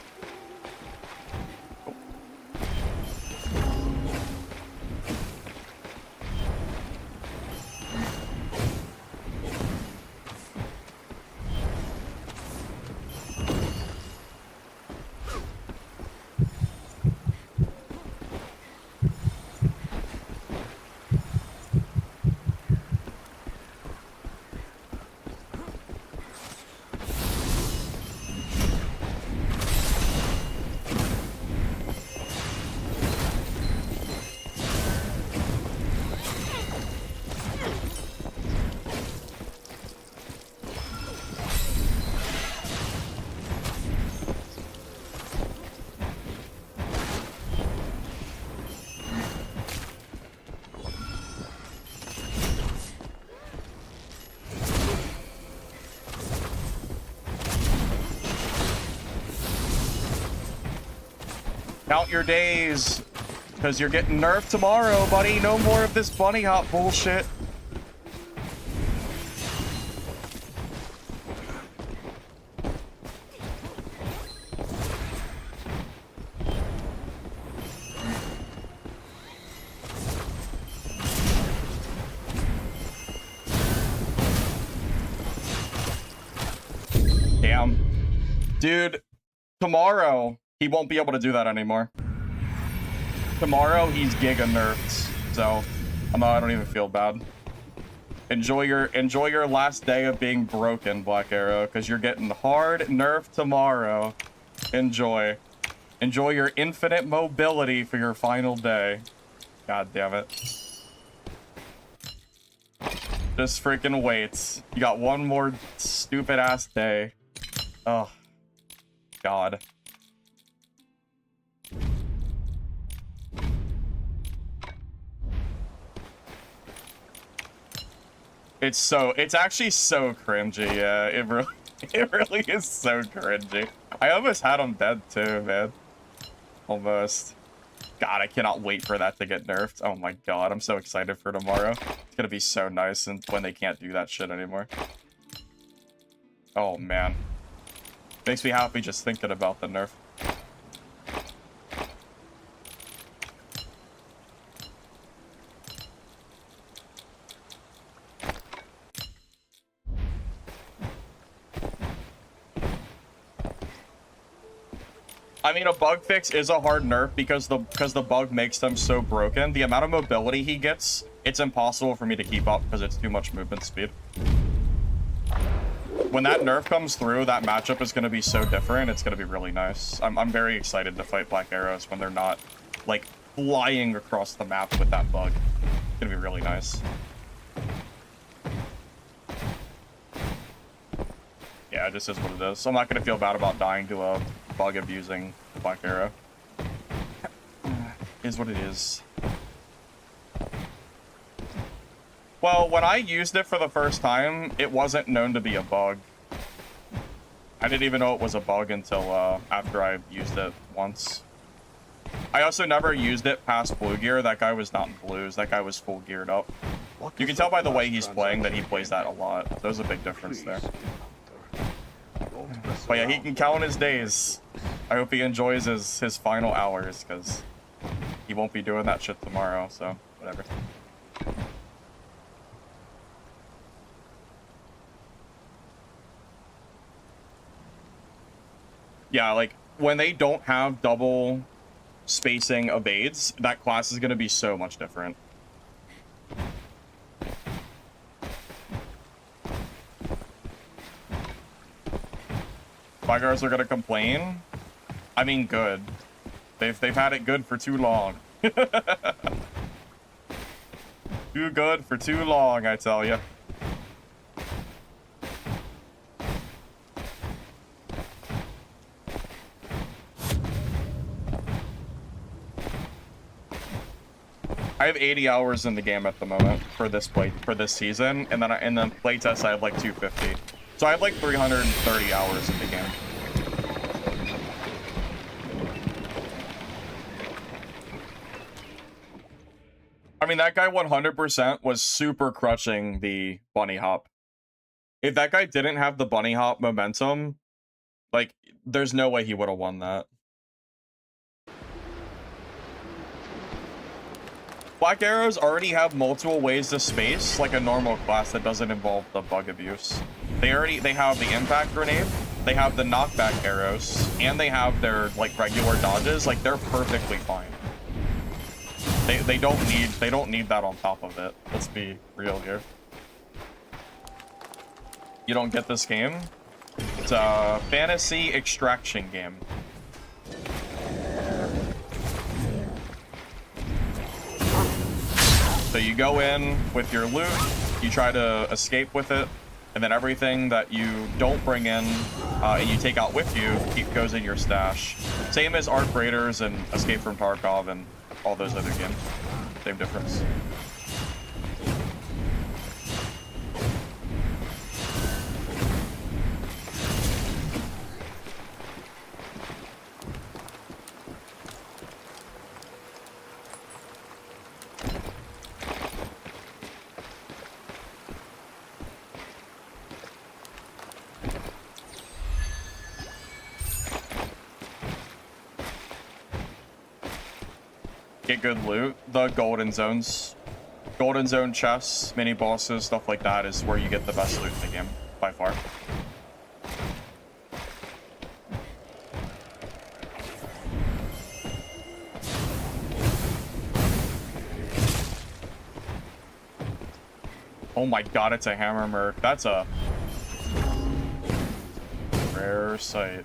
Count your days, because you're getting nerfed tomorrow, buddy. No more of this bunny hop bullshit. Damn. Dude, tomorrow, he won't be able to do that anymore. Tomorrow, he's giga nerfed, so I don't even feel bad. Enjoy your last day of being broken, Black Arrow, because you're getting hard nerfed tomorrow. Enjoy. Enjoy your infinite mobility for your final day. God damn it. Just freaking wait. You got one more stupid ass day. Oh, God. It's actually so cringy, yeah. It really is so cringy. I almost had him dead too, man. Almost. God, I cannot wait for that to get nerfed. Oh my God, I'm so excited for tomorrow. It's gonna be so nice and when they can't do that shit anymore. Oh man. Makes me happy just thinking about the nerf. I mean, a bug fix is a hard nerf because the bug makes them so broken. The amount of mobility he gets, it's impossible for me to keep up because it's too much movement speed. When that nerf comes through, that matchup is going to be so different. It's going to be really nice. I'm very excited to fight Black Arrows when they're not, like, flying across the map with that bug. It's going to be really nice. Yeah, this is what it is. So I'm not going to feel bad about dying to a bug abusing Black Arrow. Is what it is. Well, when I used it for the first time, it wasn't known to be a bug. I didn't even know it was a bug until after I used it once. I also never used it past blue gear. That guy was not in blues. That guy was full geared up. You can tell by the way he's playing that he plays that a lot. There's a big difference there. But yeah, he can count his days. I hope he enjoys his final hours, because he won't be doing that shit tomorrow, so whatever. Yeah, like, when they don't have double spacing evades, that class is going to be so much different. Black Arrows are going to complain. I mean, good. They've had it good for too long. Too good for too long, I tell you. I have 80 hours in the game at the moment for this season, and then in the playtest I have like 250. So I have like 330 hours in the game. I mean, that guy 100% was super crushing the bunny hop. If that guy didn't have the bunny hop momentum, like, there's no way he would have won that. Black Arrows already have multiple ways to space, like a normal class that doesn't involve the bug abuse. They have the impact grenade, they have the knockback arrows, and they have their, like, regular dodges. Like, they're perfectly fine. They don't need that on top of it. Let's be real here. You don't get this game? It's a fantasy extraction game. So you go in with your loot, you try to escape with it, and then everything that you don't bring in and you take out with you goes in your stash. Same as Arc Raiders and Escape from Tarkov and all those other games. Same difference. get good loot, the golden zones, golden zone chests, mini bosses, stuff like that is where you get the best loot in the game by far. Oh my god, it's a hammer merc. That's a rare sight.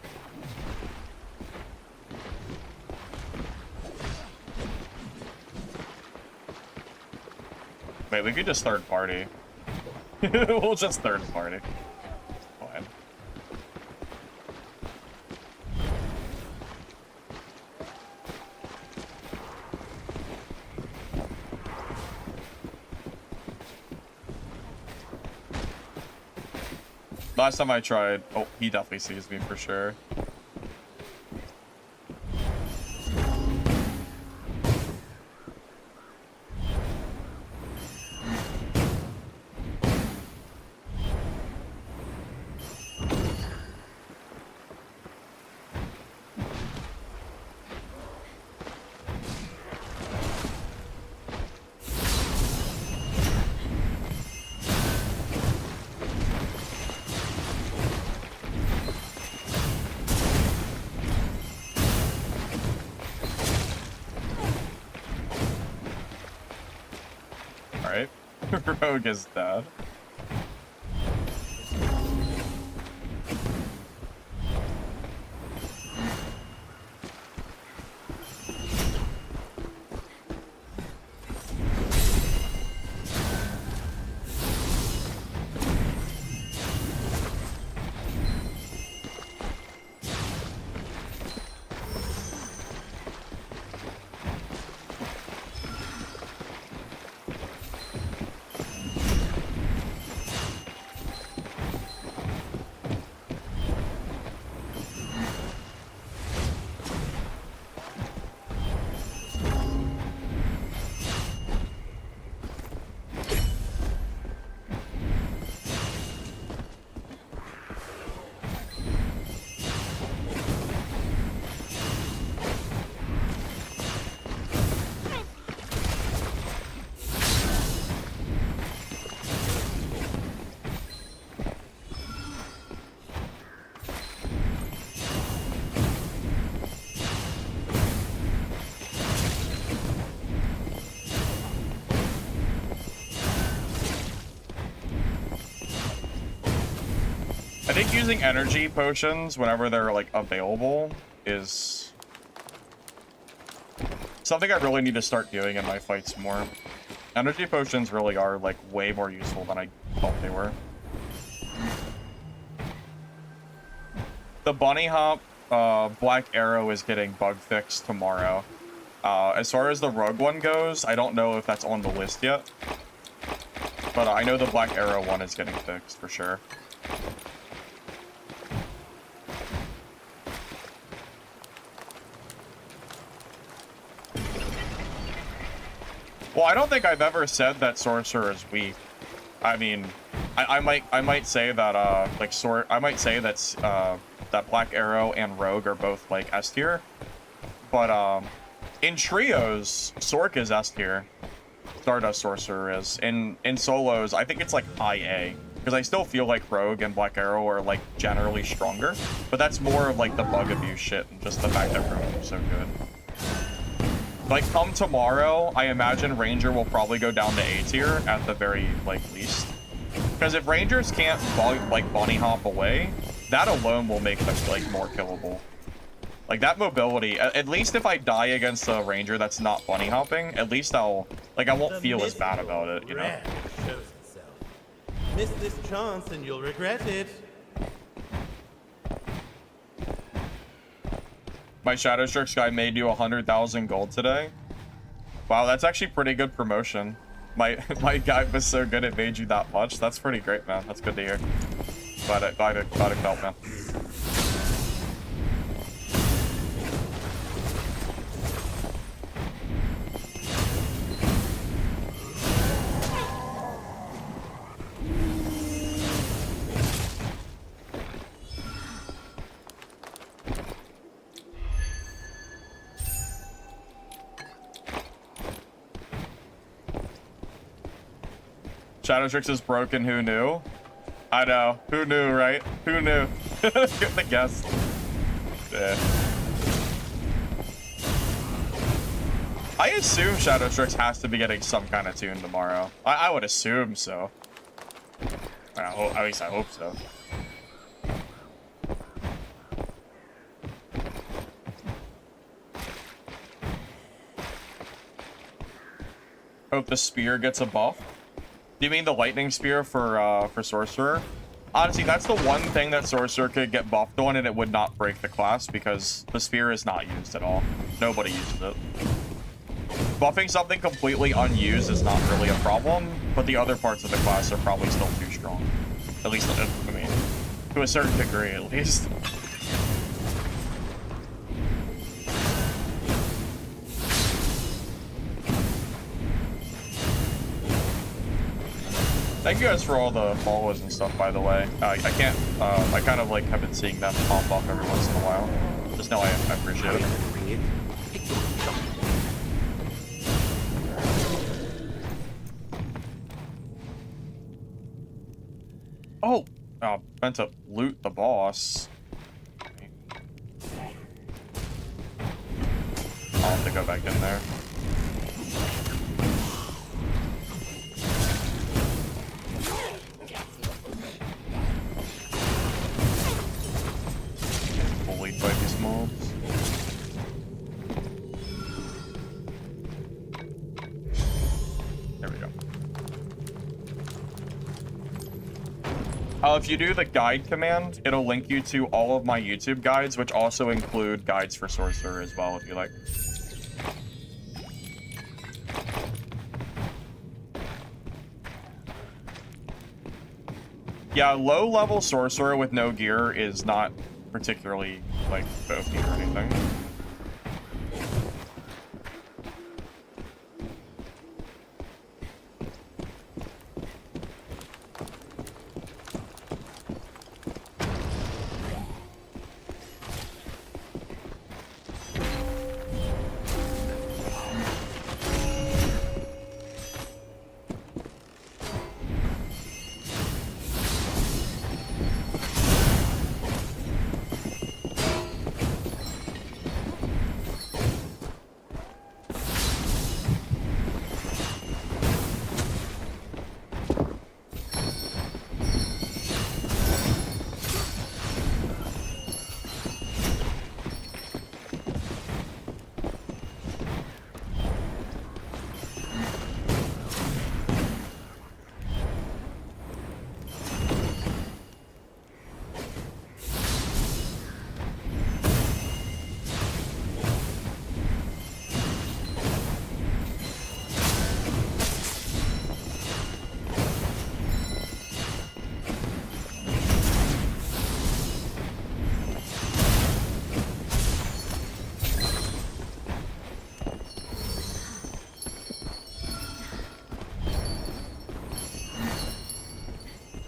Wait, we could just third party. We'll just third party. Fine. Last time I tried, oh, he definitely sees me for sure. Alright. Rogue is dead. I think using energy potions whenever they're like available is something I really need to start doing in my fights more. Energy potions really are like way more useful than I thought they were. The bunny hop black arrow is getting bug fixed tomorrow. As far as the rogue one goes, I don't know if that's on the list yet, but I know the black arrow one is getting fixed for sure. Well, I don't think I've ever said that sorcerer is weak. I mean, I might say that I might say that's that black arrow and rogue are both like S tier, but in trios, Sork is S tier. Stardust sorcerer is. In solos, I think it's like IA, because I still feel like rogue and black arrow are like generally stronger, but that's more of like the bug abuse shit and just the fact that rogue is so good. Like, come tomorrow, I imagine Ranger will probably go down to A tier at the very, like, least. Because if Rangers can't, like, bunny hop away, that alone will make them, like, more killable. Like, that mobility, at least if I die against a Ranger that's not bunny hopping, at least I won't feel as bad about it, you know? Miss this chance and you'll regret it. My Shadow Strix guy made you 100,000 gold today. Wow, that's actually pretty good promotion. My guy was so good it made you that much. That's pretty great, man. That's good to hear. Glad it felt, man. Shadowtrix is broken. Who knew? I know. Who knew, right? Who knew? Give the guess. Yeah. I assume Shadowtrix has to be getting some kind of tune tomorrow. I would assume so. At least I hope so. Hope the spear gets a buff. Do you mean the lightning spear for sorcerer? Honestly, that's the one thing that sorcerer could get buffed on, and it would not break the class because the spear is not used at all. Nobody uses it. Buffing something completely unused is not really a problem, but the other parts of the class are probably still too strong. At least, I mean, to a certain degree, at least. Thank you guys for all the follows and stuff, by the way. I can't, I kind of like have been seeing them pop up every once in a while. Just know I appreciate it. Oh, meant to loot the boss. I'll have to go back in there. Bullied by these mobs. There we go. If you do the guide command, it'll link you to all of my YouTube guides, which also include guides for Sorcerer as well, if you like. Yeah, low-level Sorcerer with no gear is not particularly, like, OP or anything.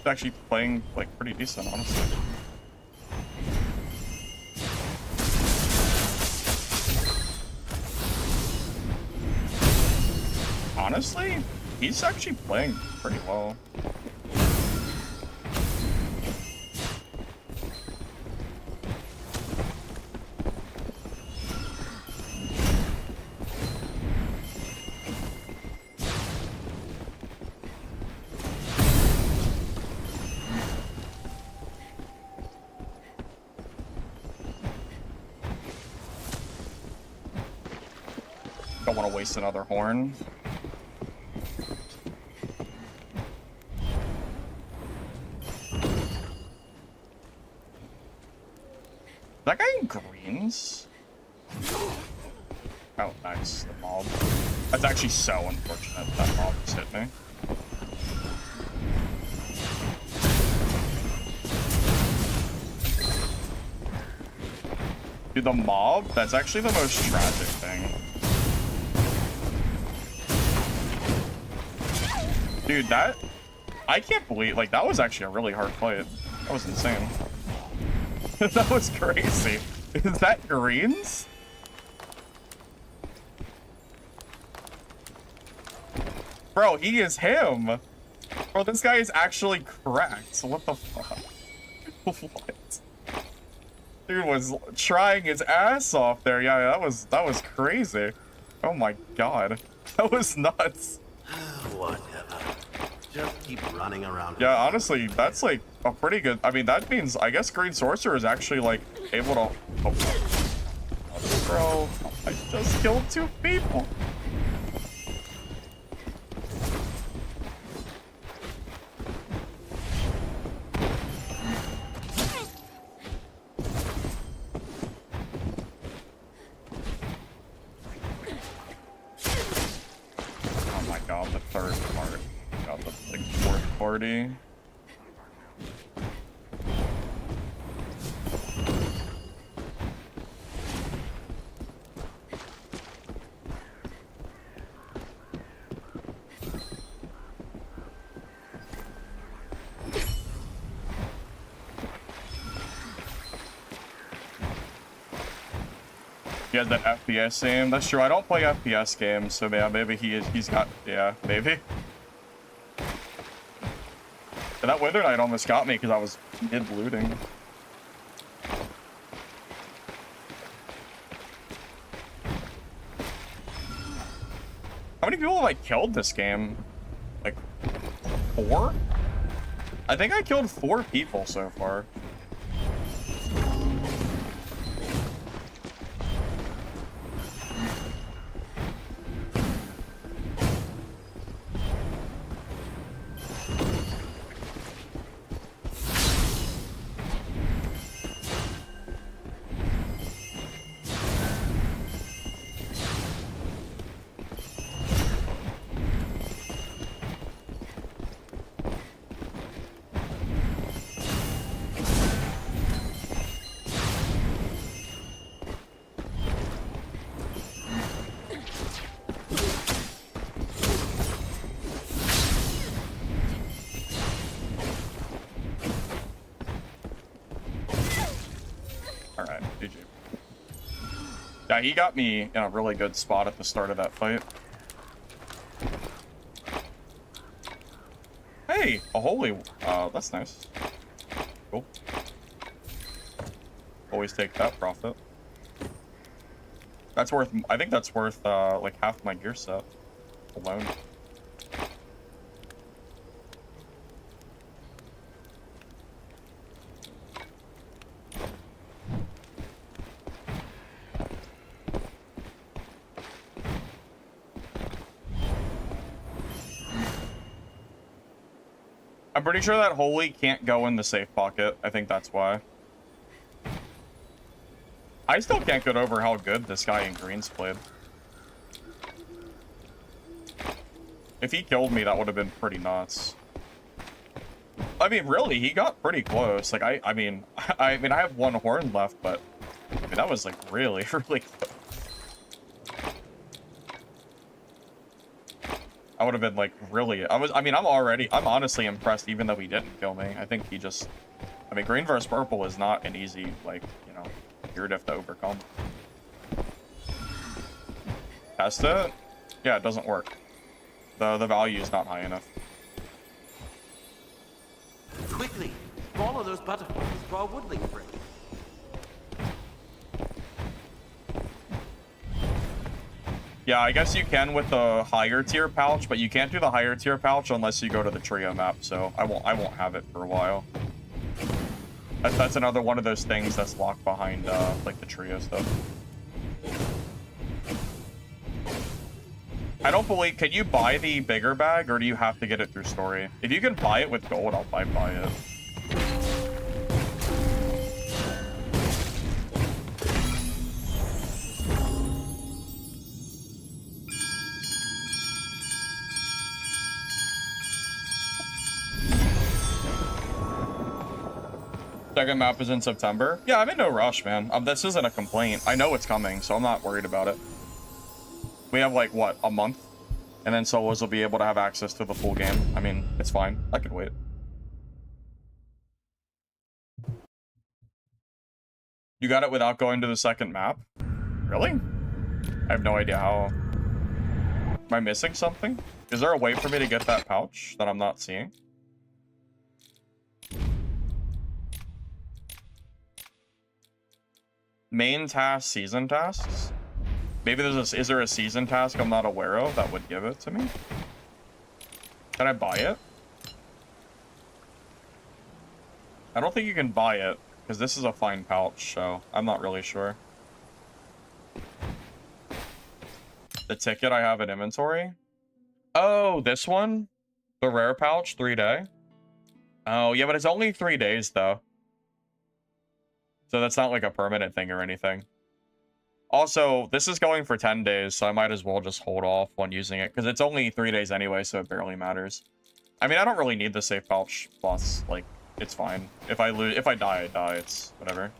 Actually playing like pretty decent, honestly. Honestly, he's actually playing pretty well. Don't want to waste another horn. That guy in greens? Oh, nice. The mob. That's actually so unfortunate that mob just hit me. Dude, the mob? That's actually the most tragic thing. Dude, that... I can't believe... Like, that was actually a really hard fight. That was insane. That was crazy. Is that greens? Bro, he is him. Bro, this guy is actually cracked. So what the fuck? What? Dude was trying his ass off there. Yeah, that was crazy. Oh my god. That was nuts. Whatever. Just keep running around. Yeah, honestly, that's like a pretty good. I mean, that means I guess Green Sorcerer is actually like able to. Oh, bro, I just killed 2 people. Oh my god, the third part. God, the like 4th party. He has that FPS aim. That's true. I don't play FPS games, so yeah, maybe he's got, yeah, maybe. And that Wither Knight almost got me because I was mid-looting. How many people have I killed this game? Like, 4? I think I killed 4 people so far. Alright, GG. Yeah, he got me in a really good spot at the start of that fight. Hey, a holy, that's nice. Cool. Always take that profit. That's worth, I think that's worth, like half my gear set alone. I'm pretty sure that holy can't go in the safe pocket. I think that's why. I still can't get over how good this guy in green's played. If he killed me, that would have been pretty nuts. I mean, really, he got pretty close. Like, I mean, I have 1 horn left, but I mean, that was like really, really close. I would have been like really, I mean, I'm honestly impressed even though he didn't kill me. I think he just, I mean, green versus purple is not an easy, like, you know, gear diff to overcome. Test it? Yeah, it doesn't work. The value is not high enough. Quickly, follow those butterflies to our woodling bridge. Yeah, I guess you can with the higher tier pouch, but you can't do the higher tier pouch unless you go to the trio map, so I won't have it for a while. That's another one of those things that's locked behind like the trio stuff. I don't believe, can you buy the bigger bag or do you have to get it through story? If you can buy it with gold, I'll buy it. Second map is in September. Yeah, I'm in no rush, man. This isn't a complaint. I know it's coming, so I'm not worried about it. We have, like, what, a month? And then solos will be able to have access to the full game. I mean, it's fine. I can wait. You got it without going to the second map? Really? I have no idea how. Am I missing something? Is there a way for me to get that pouch that I'm not seeing? Main task, season tasks? Maybe is there a season task I'm not aware of that would give it to me? Can I buy it? I don't think you can buy it, because this is a fine pouch, so I'm not really sure. The ticket I have in inventory? Oh, this one? The rare pouch, 3-day? Oh, yeah, but it's only 3 days, though. So that's not like a permanent thing or anything. Also, this is going for 10 days, so I might as well just hold off on using it, because it's only 3 days anyway, so it barely matters. I mean, I don't really need the safe pouch plus, like, it's fine. If I die, I die. It's whatever.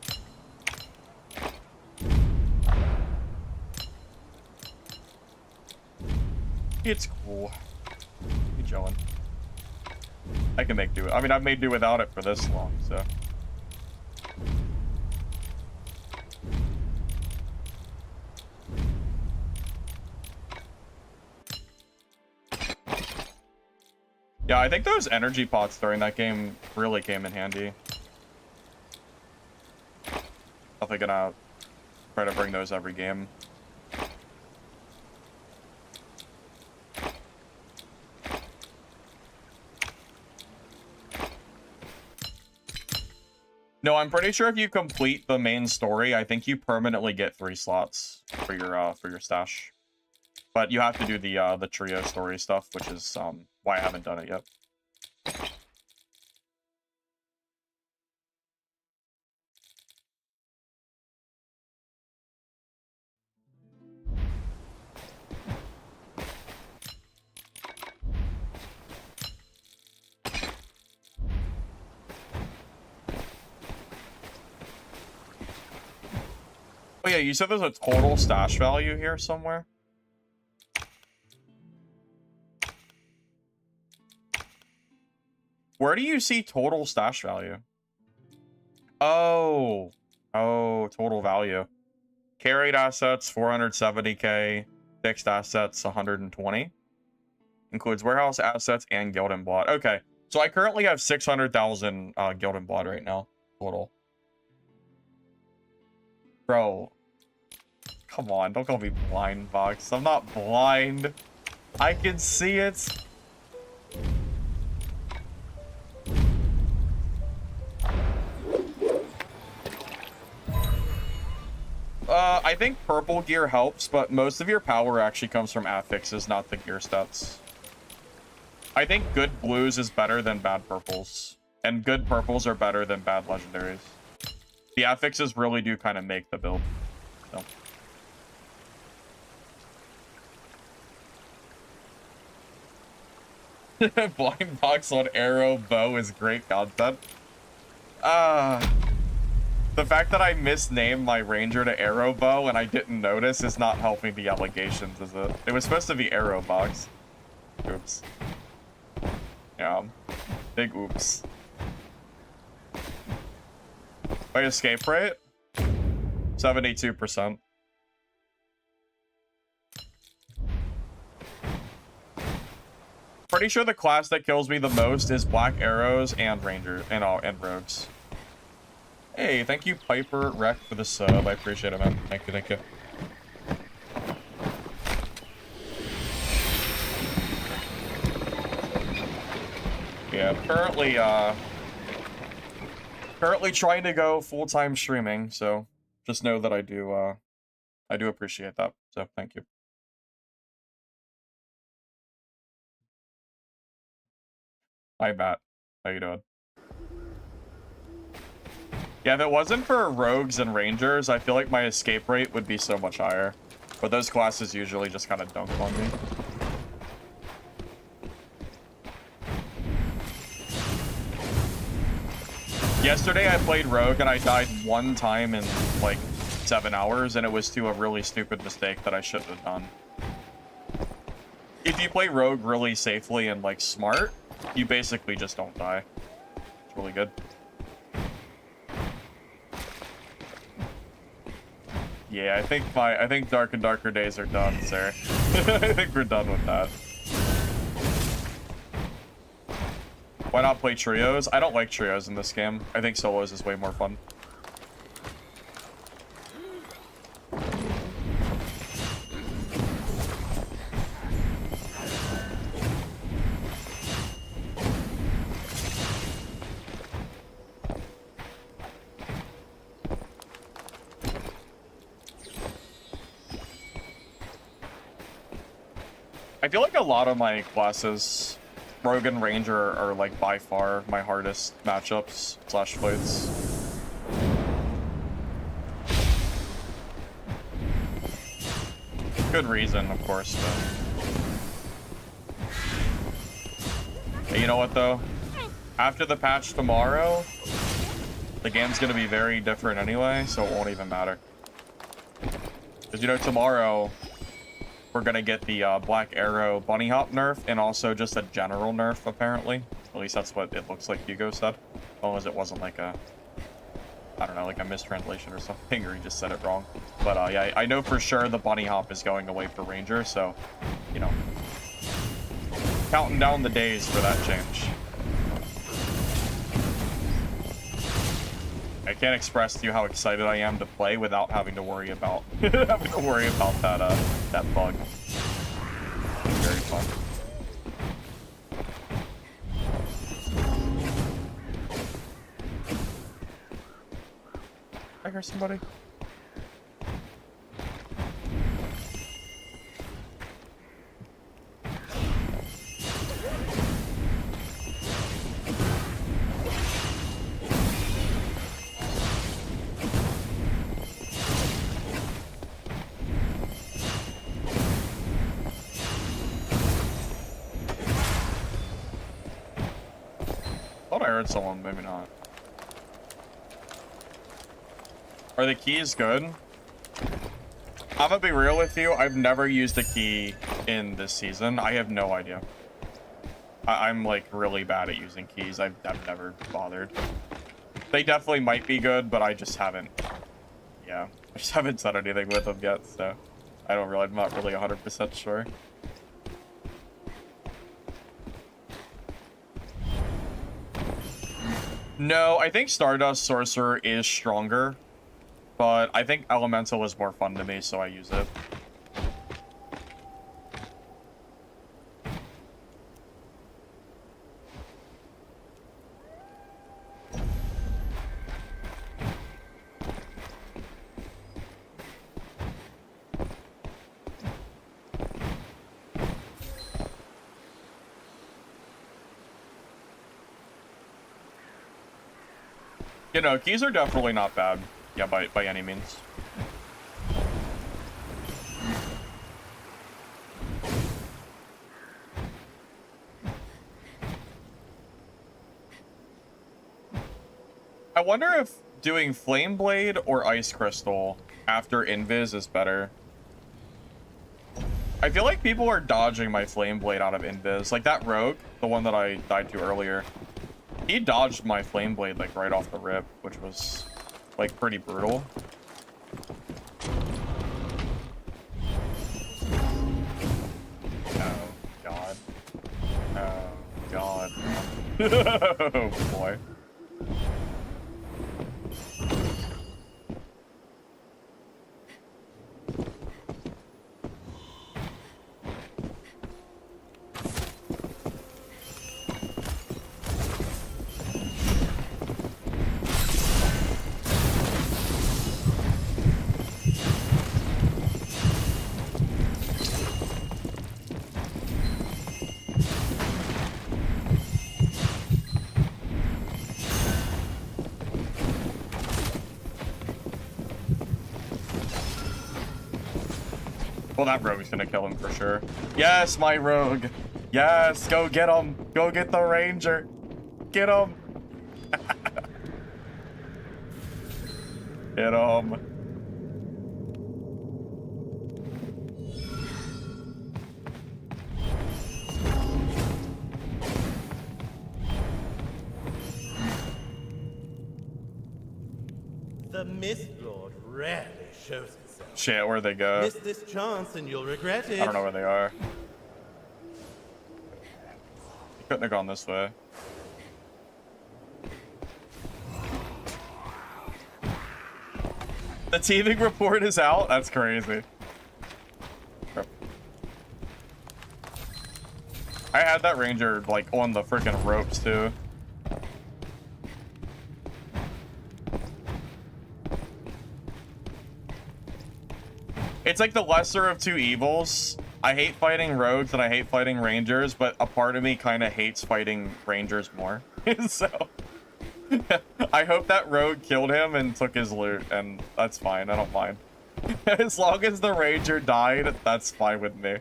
It's cool. Hey, Joan. I can make do. I mean, I've made do without it for this long, so. Yeah, I think those energy pots during that game really came in handy. Definitely gonna try to bring those every game. No, I'm pretty sure if you complete the main story, I think you permanently get 3 slots for your stash. But you have to do the trio story stuff, which is why I haven't done it yet. Oh yeah, you said there's a total stash value here somewhere? Where do you see total stash value? Oh. Oh, total value. Carried assets, 470k. Fixed assets, 120. Includes warehouse assets and guild and blood. Okay, so I currently have 600,000 guild and blood right now, total. Bro. Come on, don't call me blind, Box. I'm not blind. I can see it. I think purple gear helps, but most of your power actually comes from affixes, not the gear stats. I think good blues is better than bad purples, and good purples are better than bad legendaries. The affixes really do kind of make the build. So. Blind box on arrow bow is great content. The fact that I misnamed my ranger to arrow bow and I didn't notice is not helping the allegations, is it? It was supposed to be arrow box. Oops. Yeah. Big oops. My escape rate? 72%. Pretty sure the class that kills me the most is black arrows and ranger and rogues. Hey, thank you, Piper Wreck, for the sub. I appreciate it, man. Thank you, thank you. Yeah, currently trying to go full-time streaming, so just know that I do appreciate that. So thank you. Hi, Matt. How you doing? Yeah, if it wasn't for rogues and rangers, I feel like my escape rate would be so much higher. But those classes usually just kind of dunk on me. Yesterday I played rogue and I died 1 time in like 7 hours, and it was to a really stupid mistake that I shouldn't have done. If you play rogue really safely and like smart, you basically just don't die. It's really good. Yeah, I think Dark and Darker Days are done, sir. I think we're done with that. Why not play trios? I don't like trios in this game. I think solos is way more fun. I feel like a lot of my classes, Rogue and Ranger, are like by far my hardest matchups slash fights. Good reason, of course, but... Hey, you know what, though? After the patch tomorrow, the game's gonna be very different anyway, so it won't even matter. Because, you know, tomorrow, we're gonna get the Black Arrow bunny hop nerf, and also just a general nerf, apparently. At least that's what it looks like Hugo said. As long as it wasn't like a... I don't know, like a mistranslation or something, or he just said it wrong. But yeah, I know for sure the bunny hop is going away for Ranger, so, you know. Counting down the days for that change. I can't express to you how excited I am to play without having to worry about that bug. It's very fun. I hear somebody. Thought I heard someone, maybe not. Are the keys good? I'm gonna be real with you, I've never used a key in this season. I have no idea. I'm like really bad at using keys. I've never bothered. They definitely might be good, but I just haven't. Yeah, I just haven't said anything with them yet, so I don't really, I'm not really 100% sure. No, I think Stardust Sorcerer is stronger, but I think Elemental is more fun to me, so I use it. You know, keys are definitely not bad. Yeah, by any means. I wonder if doing Flame Blade or Ice Crystal after Invis is better. I feel like people are dodging my Flame Blade out of Invis. Like that rogue, the one that I died to earlier. He dodged my Flame Blade like right off the rip, which was like pretty brutal. Oh god. Oh god. Oh boy. Well, that rogue's gonna kill him for sure. Yes, my rogue. Yes, go get him. Go get the ranger. Get him. Get him. The Mist Lord rarely shows himself. Shit, where'd they go? Miss this chance and you'll regret it. I don't know where they are. You couldn't have gone this way. The teething report is out? That's crazy. I had that ranger like on the freaking ropes too. It's like the lesser of two evils. I hate fighting rogues and I hate fighting rangers, but a part of me kind of hates fighting rangers more. So I hope that rogue killed him and took his loot, and that's fine. I don't mind. As long as the ranger died, that's fine with me.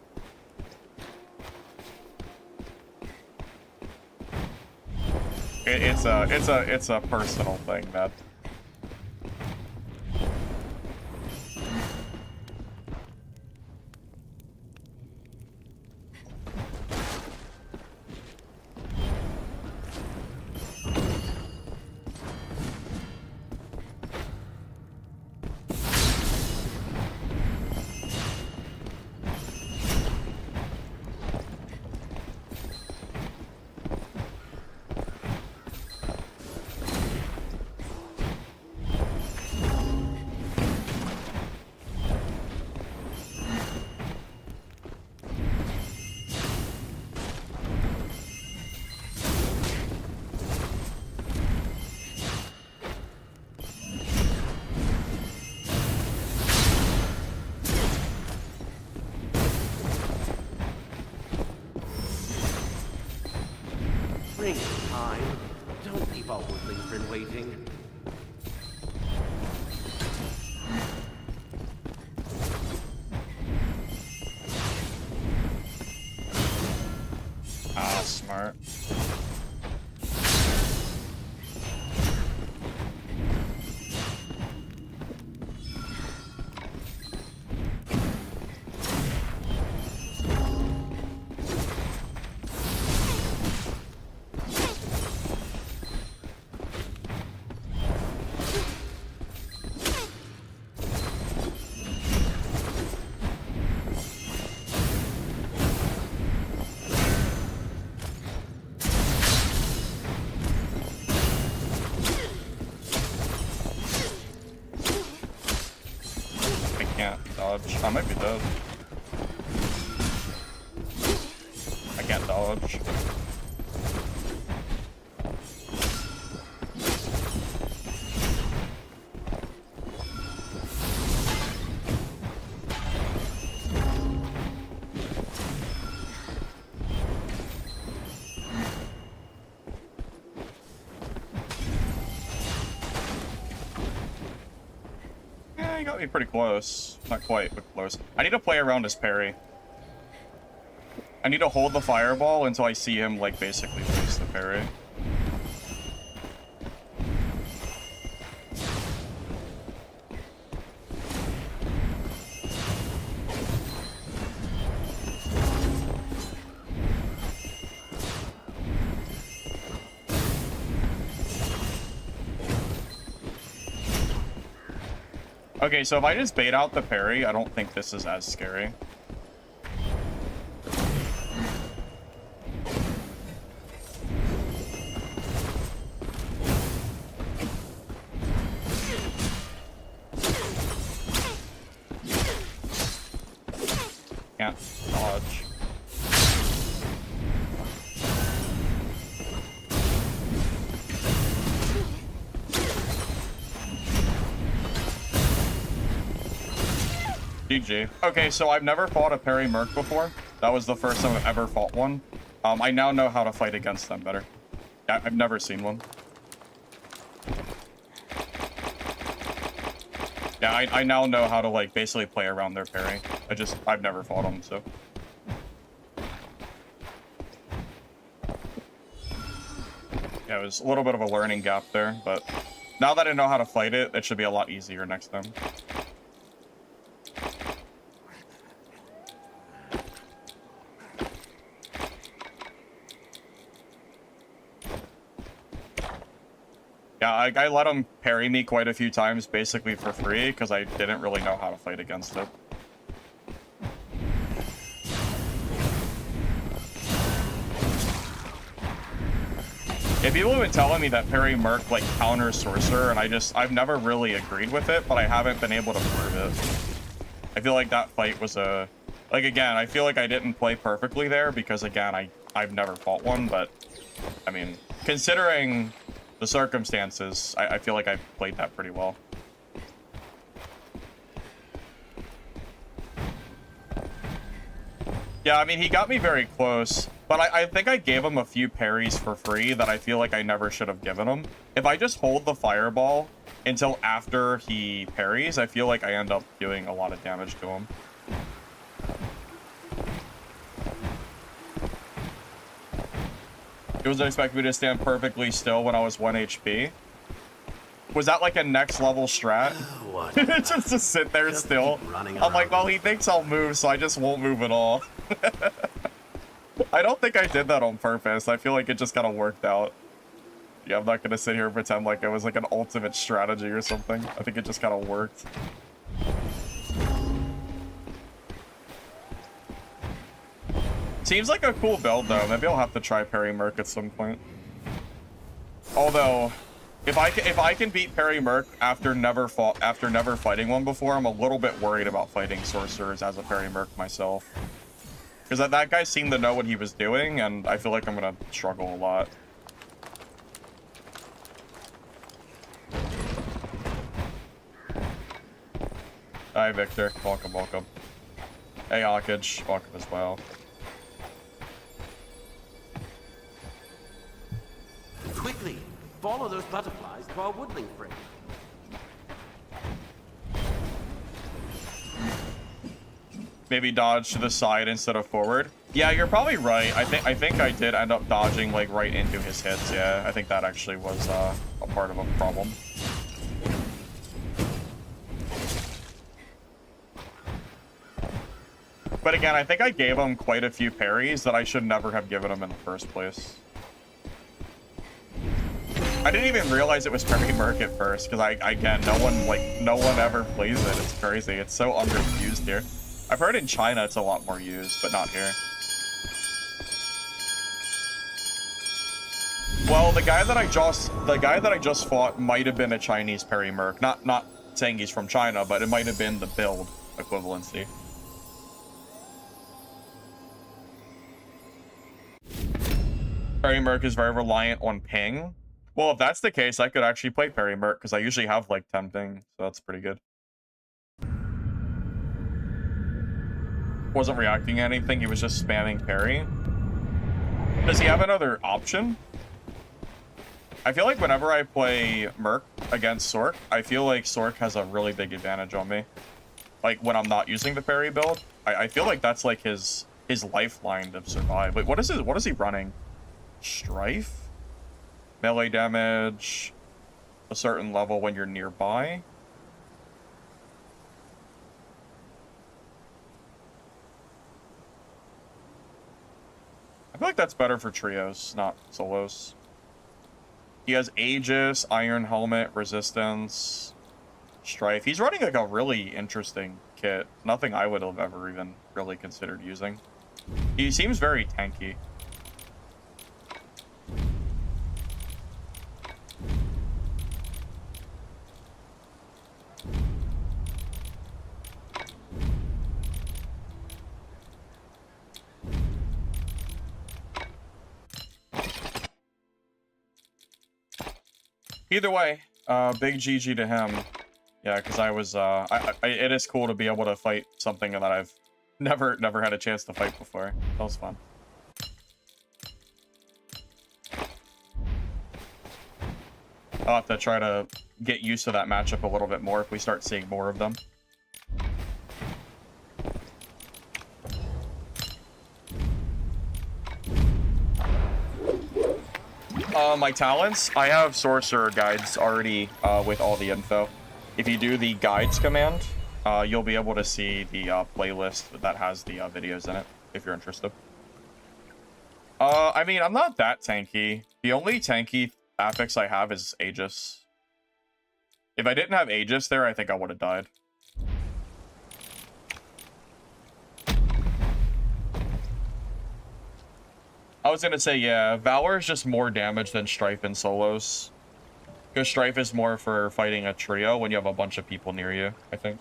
It's a personal thing, man. Bring time. Don't leave our woodlings waiting. Ah, smart. Dodge. I might be dead. I can't dodge. Yeah, he got me pretty close. Not quite, but close. I need to play around his parry. I need to hold the fireball until I see him, like, basically face the parry. Okay, so if I just bait out the parry, I don't think this is as scary. Can't dodge. GG. Okay, so I've never fought a parry merc before. That was the first time I've ever fought one. I now know how to fight against them better. I've never seen one. Yeah, I now know how to, like, basically play around their parry. I've never fought them, so. Yeah, it was a little bit of a learning gap there, but now that I know how to fight it, it should be a lot easier next time. Yeah, I let him parry me quite a few times, basically for free, because I didn't really know how to fight against it. Yeah, people have been telling me that parry merc, like, counters sorcerer, and I've never really agreed with it, but I haven't been able to prove it. I feel like that fight was a... Like, again, I feel like I didn't play perfectly there, because, again, I've never fought one, but, I mean, considering the circumstances, I feel like I played that pretty well. Yeah, I mean, he got me very close, but I think I gave him a few parries for free that I feel like I never should have given him. If I just hold the fireball until after he parries, I feel like I end up doing a lot of damage to him. It wasn't expecting me to stand perfectly still when I was 1 HP. Was that like a next level strat? What? Just to sit there Just still? keep running I'm like, around. well, he thinks I'll move, so I just won't move at all. I don't think I did that on purpose. I feel like it just kind of worked out. Yeah, I'm not gonna sit here and pretend like it was like an ultimate strategy or something. I think it just kind of worked. Seems like a cool build though. Maybe I'll have to try Parry Merc at some point. Although, if I can beat Parry Merc after never fighting one before, I'm a little bit worried about fighting sorcerers as a Parry Merc myself. Because that guy seemed to know what he was doing, and I feel like I'm gonna struggle a lot. Hi, Victor. Welcome, welcome. Hey, Hawkage. Welcome as well. Quickly, follow those butterflies to our woodling friend. Maybe dodge to the side instead of forward. Yeah, you're probably right. I think I did end up dodging like right into his hits. Yeah, I think that actually was a part of a problem. But again, I think I gave him quite a few parries that I should never have given him in the first place. I didn't even realize it was Parry Merc at first, because again, no one ever plays it. It's crazy. It's so underused here. I've heard in China it's a lot more used, but not here. Well, the guy that I just fought might have been a Chinese Parry Merc. Not saying he's from China, but it might have been the build equivalency. Parry Merc is very reliant on ping. Well, if that's the case, I could actually play Parry Merc because I usually have like 10 ping, so that's pretty good. Wasn't reacting to anything, he was just spamming parry. Does he have another option? I feel like whenever I play Merc against Sork, I feel like Sork has a really big advantage on me. Like when I'm not using the parry build, I feel like that's like his lifeline to survive. Wait, what is he running? Strife? Melee damage, a certain level when you're nearby. I feel like that's better for trios, not solos. He has Aegis, Iron Helmet, Resistance, Strife. He's running like a really interesting kit. Nothing I would have ever even really considered using. He seems very tanky. Either way, big GG to him. Yeah, because I was, it is cool to be able to fight something that I've never had a chance to fight before. That was fun. I'll have to try to get used to that matchup a little bit more if we start seeing more of them. My talents, I have sorcerer guides already with all the info. If you do the guides command, you'll be able to see the playlist that has the videos in it, if you're interested. I mean, I'm not that tanky. The only tanky affix I have is Aegis. If I didn't have Aegis there, I think I would have died. I was gonna say, yeah, Valor is just more damage than Strife in solos. Because Strife is more for fighting a trio when you have a bunch of people near you, I think.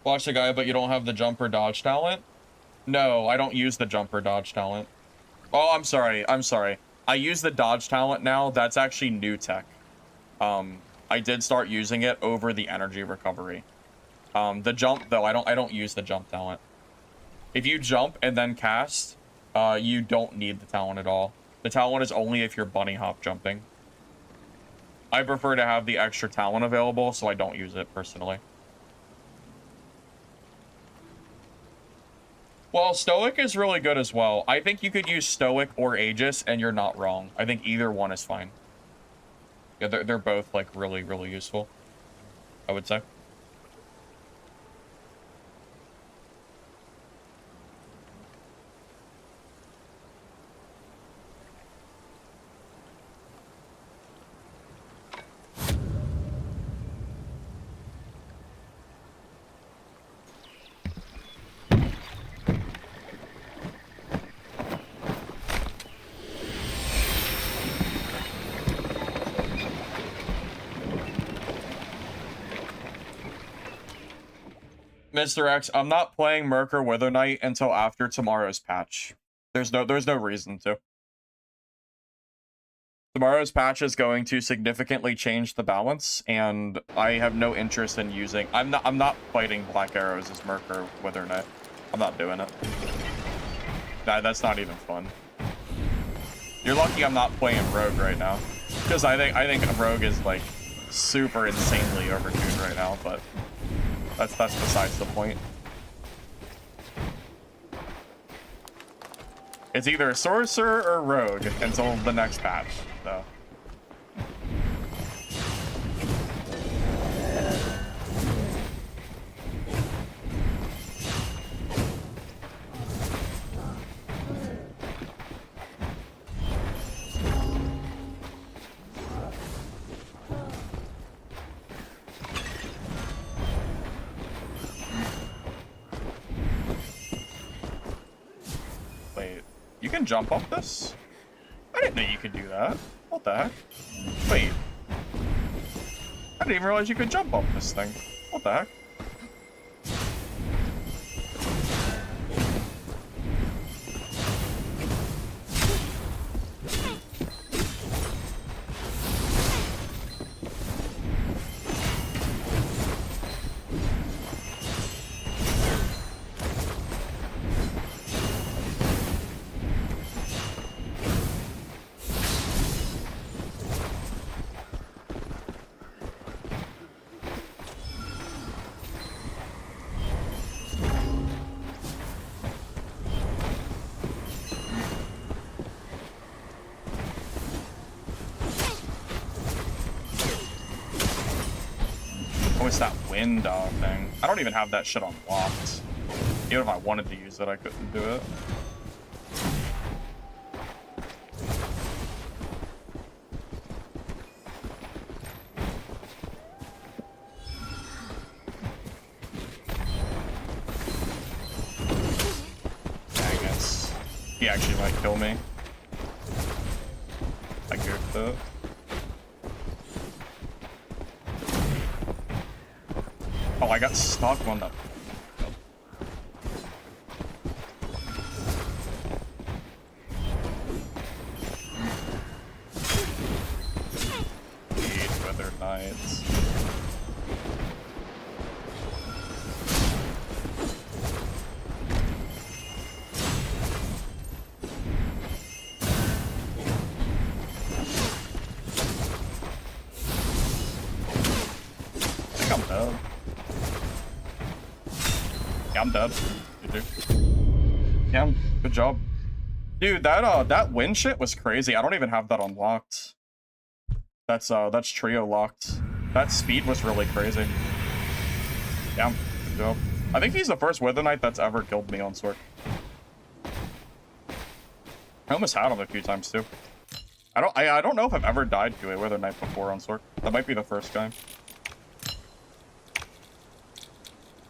Watch the guy, but you don't have the jumper dodge talent? No, I don't use the jumper dodge talent. Oh, I'm sorry. I'm sorry. I use the dodge talent now. That's actually new tech. I did start using it over the energy recovery. The jump though, I don't use the jump talent. If you jump and then cast, you don't need the talent at all. The talent is only if you're bunny hop jumping. I prefer to have the extra talent available, so I don't use it personally. Well, Stoic is really good as well. I think you could use Stoic or Aegis, and you're not wrong. I think either one is fine. Yeah, they're both, like, really, really useful, I would say. Mr. X, I'm not playing Merc or Wither Knight until after tomorrow's patch. There's no reason to. Tomorrow's patch is going to significantly change the balance, and I have no interest in using. I'm not fighting Black Arrows as Merc or Wither Knight. I'm not doing it. That's not even fun. You're lucky I'm not playing Rogue right now, because I think Rogue is like super insanely overtuned right now, but. That's besides the point. It's either Sorcerer or Rogue until the next patch, so. You can jump up this? I didn't know you could do that. What the heck? Wait. I didn't even realize you could jump up this thing. What the heck? It's that wind thing. I don't even have that shit unlocked. Even if I wanted to use it, I couldn't do it. Dang it. He actually might kill me. I goofed it. Oh, I got stuck on the... These Wither Knights. I think I'm dead. I'm dead. Yeah, good job. Dude, that wind shit was crazy. I don't even have that unlocked. That's trio locked. That speed was really crazy. Yeah, good job. I think he's the first Wither Knight that's ever killed me on Sorc. I almost had him a few times too. I don't know if I've ever died to a Wither Knight before on Sorc. That might be the first time.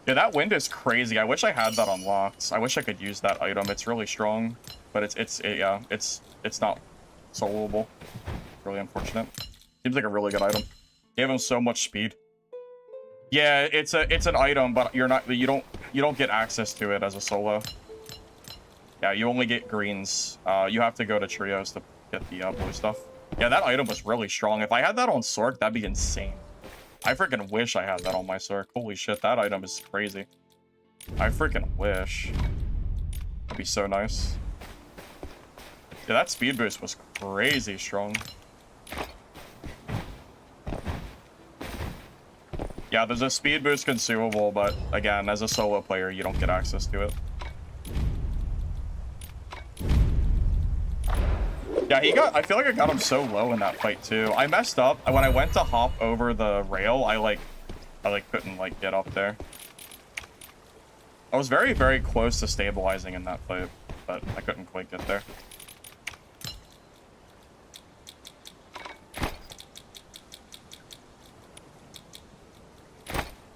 Yeah, that wind is crazy. I wish I had that unlocked. I wish I could use that item. It's really strong, but it's not soloable. Really unfortunate. Seems like a really good item. Gave him so much speed. Yeah, it's an item, but you don't get access to it as a solo. Yeah, you only get greens. You have to go to trios to get the blue stuff. Yeah, that item was really strong. If I had that on Sork, that'd be insane. I freaking wish I had that on my Sork. Holy shit, that item is crazy. I freaking wish. That'd be so nice. Yeah, that speed boost was crazy strong. Yeah, there's a speed boost consumable, but again, as a solo player, you don't get access to it. Yeah, I feel like I got him so low in that fight too. I messed up. When I went to hop over the rail, I couldn't like get up there. I was very, very close to stabilizing in that fight, but I couldn't quite get there.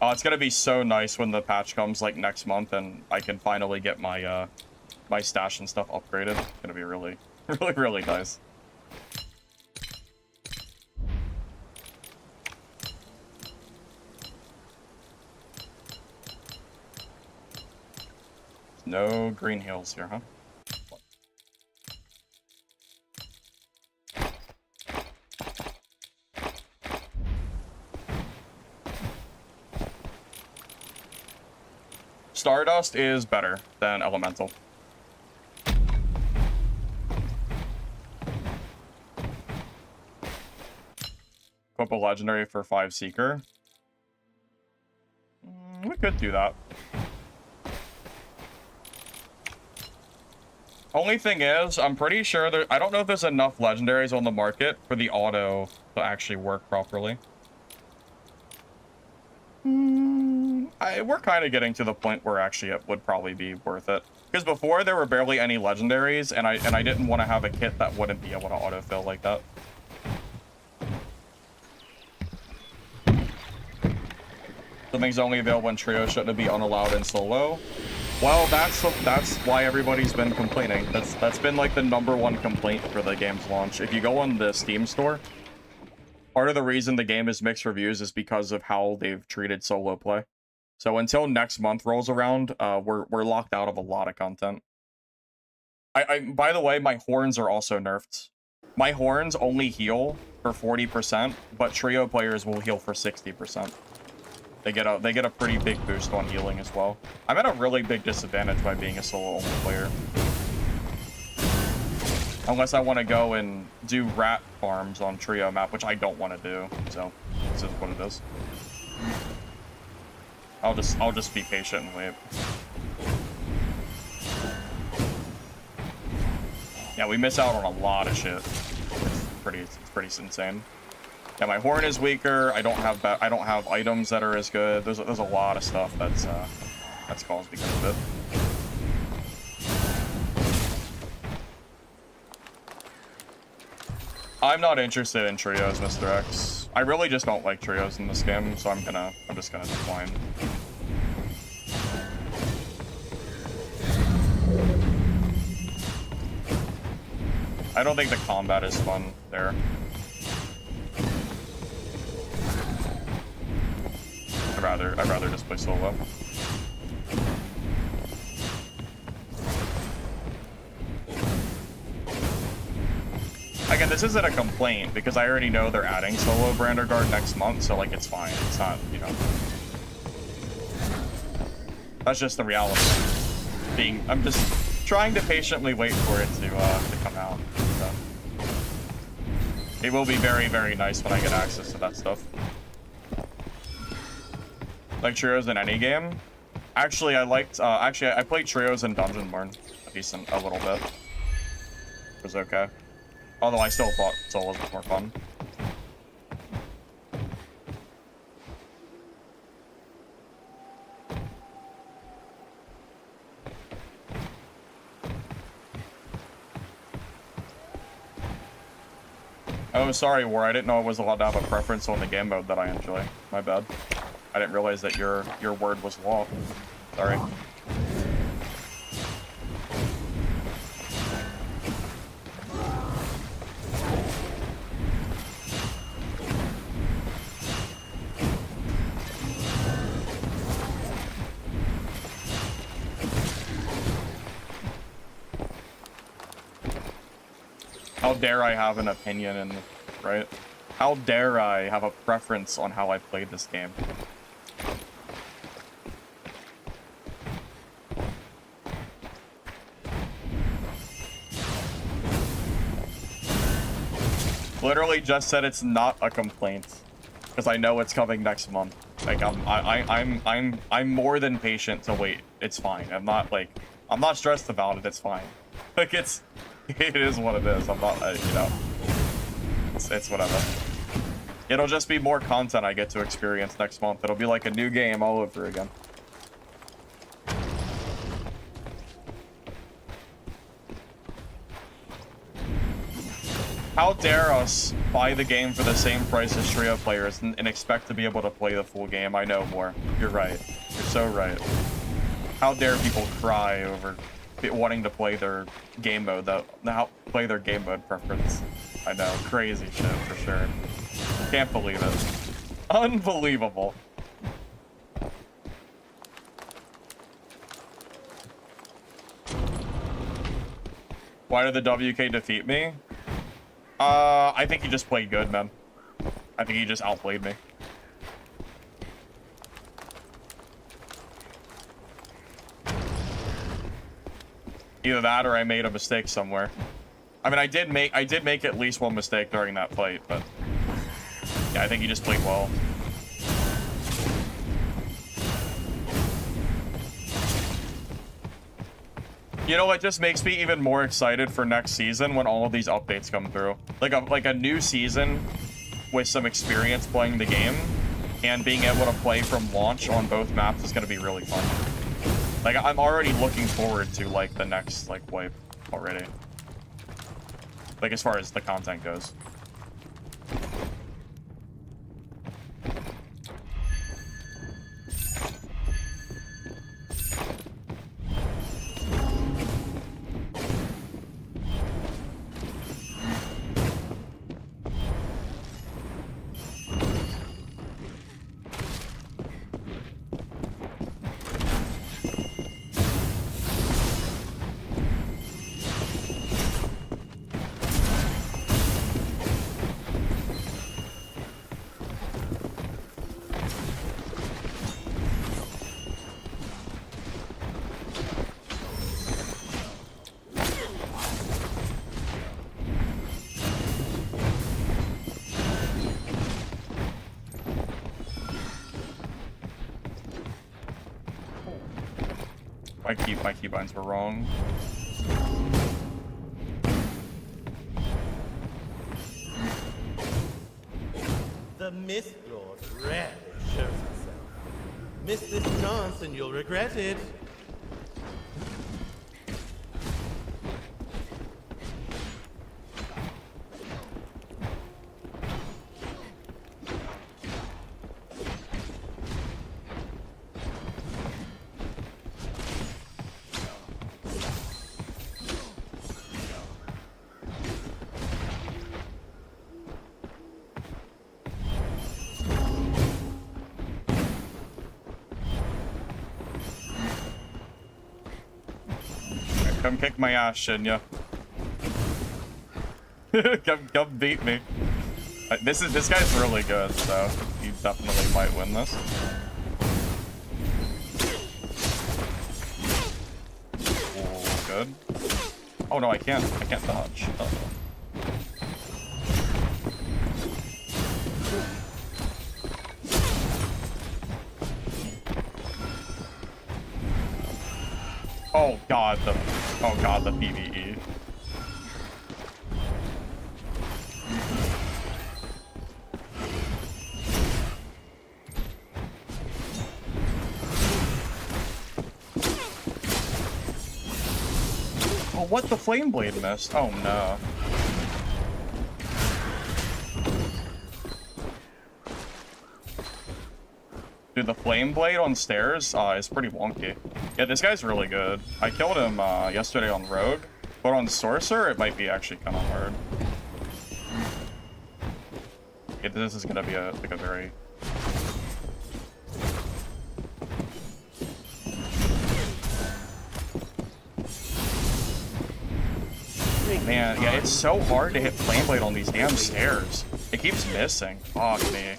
Oh, it's gonna be so nice when the patch comes like next month and I can finally get my my stash and stuff upgraded. It's gonna be really, really nice. No green heals here, huh? Stardust is better than Elemental. Equip a legendary for 5 Seeker. We could do that. Only thing is, I'm pretty sure I don't know if there's enough legendaries on the market for the auto to actually work properly. We're kind of getting to the point where actually it would probably be worth it. Because before there were barely any legendaries, and I didn't want to have a kit that wouldn't be able to autofill like that. Something's only available in trio, shouldn't it be unallowed in solo? Well, that's why everybody's been complaining. That's been like the #1 complaint for the game's launch. If you go on the Steam store, part of the reason the game is mixed reviews is because of how they've treated solo play. So until next month rolls around, we're locked out of a lot of content. By the way, my horns are also nerfed. My horns only heal for 40%, but trio players will heal for 60%. They get a pretty big boost on healing as well. I'm at a really big disadvantage by being a solo only player. Unless I want to go and do rat farms on trio map, which I don't want to do. So this is what it is. I'll just be patient and wait. Yeah, we miss out on a lot of shit. It's pretty insane. Yeah, my horn is weaker. I don't have items that are as good. There's a lot of stuff that's caused because of it. I'm not interested in trios, Mr. X. I really just don't like trios in this game, so I'm just gonna decline. I don't think the combat is fun there. I'd rather just play solo. Again, this isn't a complaint because I already know they're adding solo Brander Guard next month, so like it's fine. It's not, you know. That's just the reality. I'm just trying to patiently wait for it to come out. So. It will be very, very nice when I get access to that stuff. Like trios in any game. Actually, I played trios in Dungeon Born a little bit. It was okay. Although I still thought solos was more fun. Oh, sorry, War. I didn't know I was allowed to have a preference on the game mode that I enjoy. My bad. I didn't realize that your word was law. Sorry. how dare I have an opinion in, right? How dare I have a preference on how I played this game? Literally just said it's not a complaint because I know it's coming next month. Like I'm more than patient to wait. It's fine. I'm not stressed about it. It's fine. Like it is what it is. I'm not you know. It's whatever. It'll just be more content I get to experience next month. It'll be like a new game all over again. How dare us buy the game for the same price as Trio players and expect to be able to play the full game? I know more. You're right. You're so right. How dare people cry over wanting to play their game mode, play their game mode preference. I know. Crazy shit for sure. Can't believe it. Unbelievable. Why did the WK defeat me? I think he just played good, man. I think he just outplayed me. Either that or I made a mistake somewhere. I mean, I did make at least one mistake during that fight, but yeah, I think he just played well. You know what just makes me even more excited for next season when all of these updates come through. Like a new season with some experience playing the game and being able to play from launch on both maps is going to be really fun. Like I'm already looking forward to like the next like wipe already. Like as far as the content goes. My keybinds were wrong. The Mist Lord rarely shows himself. Miss this chance and you'll regret it. Come kick my ass, Shinya. come beat me. This guy's really good, so he definitely might win this. Oh, good. Oh no, I can't dodge. Uh-oh. Oh god, the PvE. Oh, what? The flame blade missed? Oh no. Dude, the flame blade on stairs is pretty wonky. Yeah, this guy's really good. I killed him yesterday on Rogue, but on Sorcerer, it might be actually kind of hard. Yeah, this is gonna be like a very... Man, man. Yeah, it's so hard to hit Flame Blade on these damn stairs. It keeps missing. Fuck me.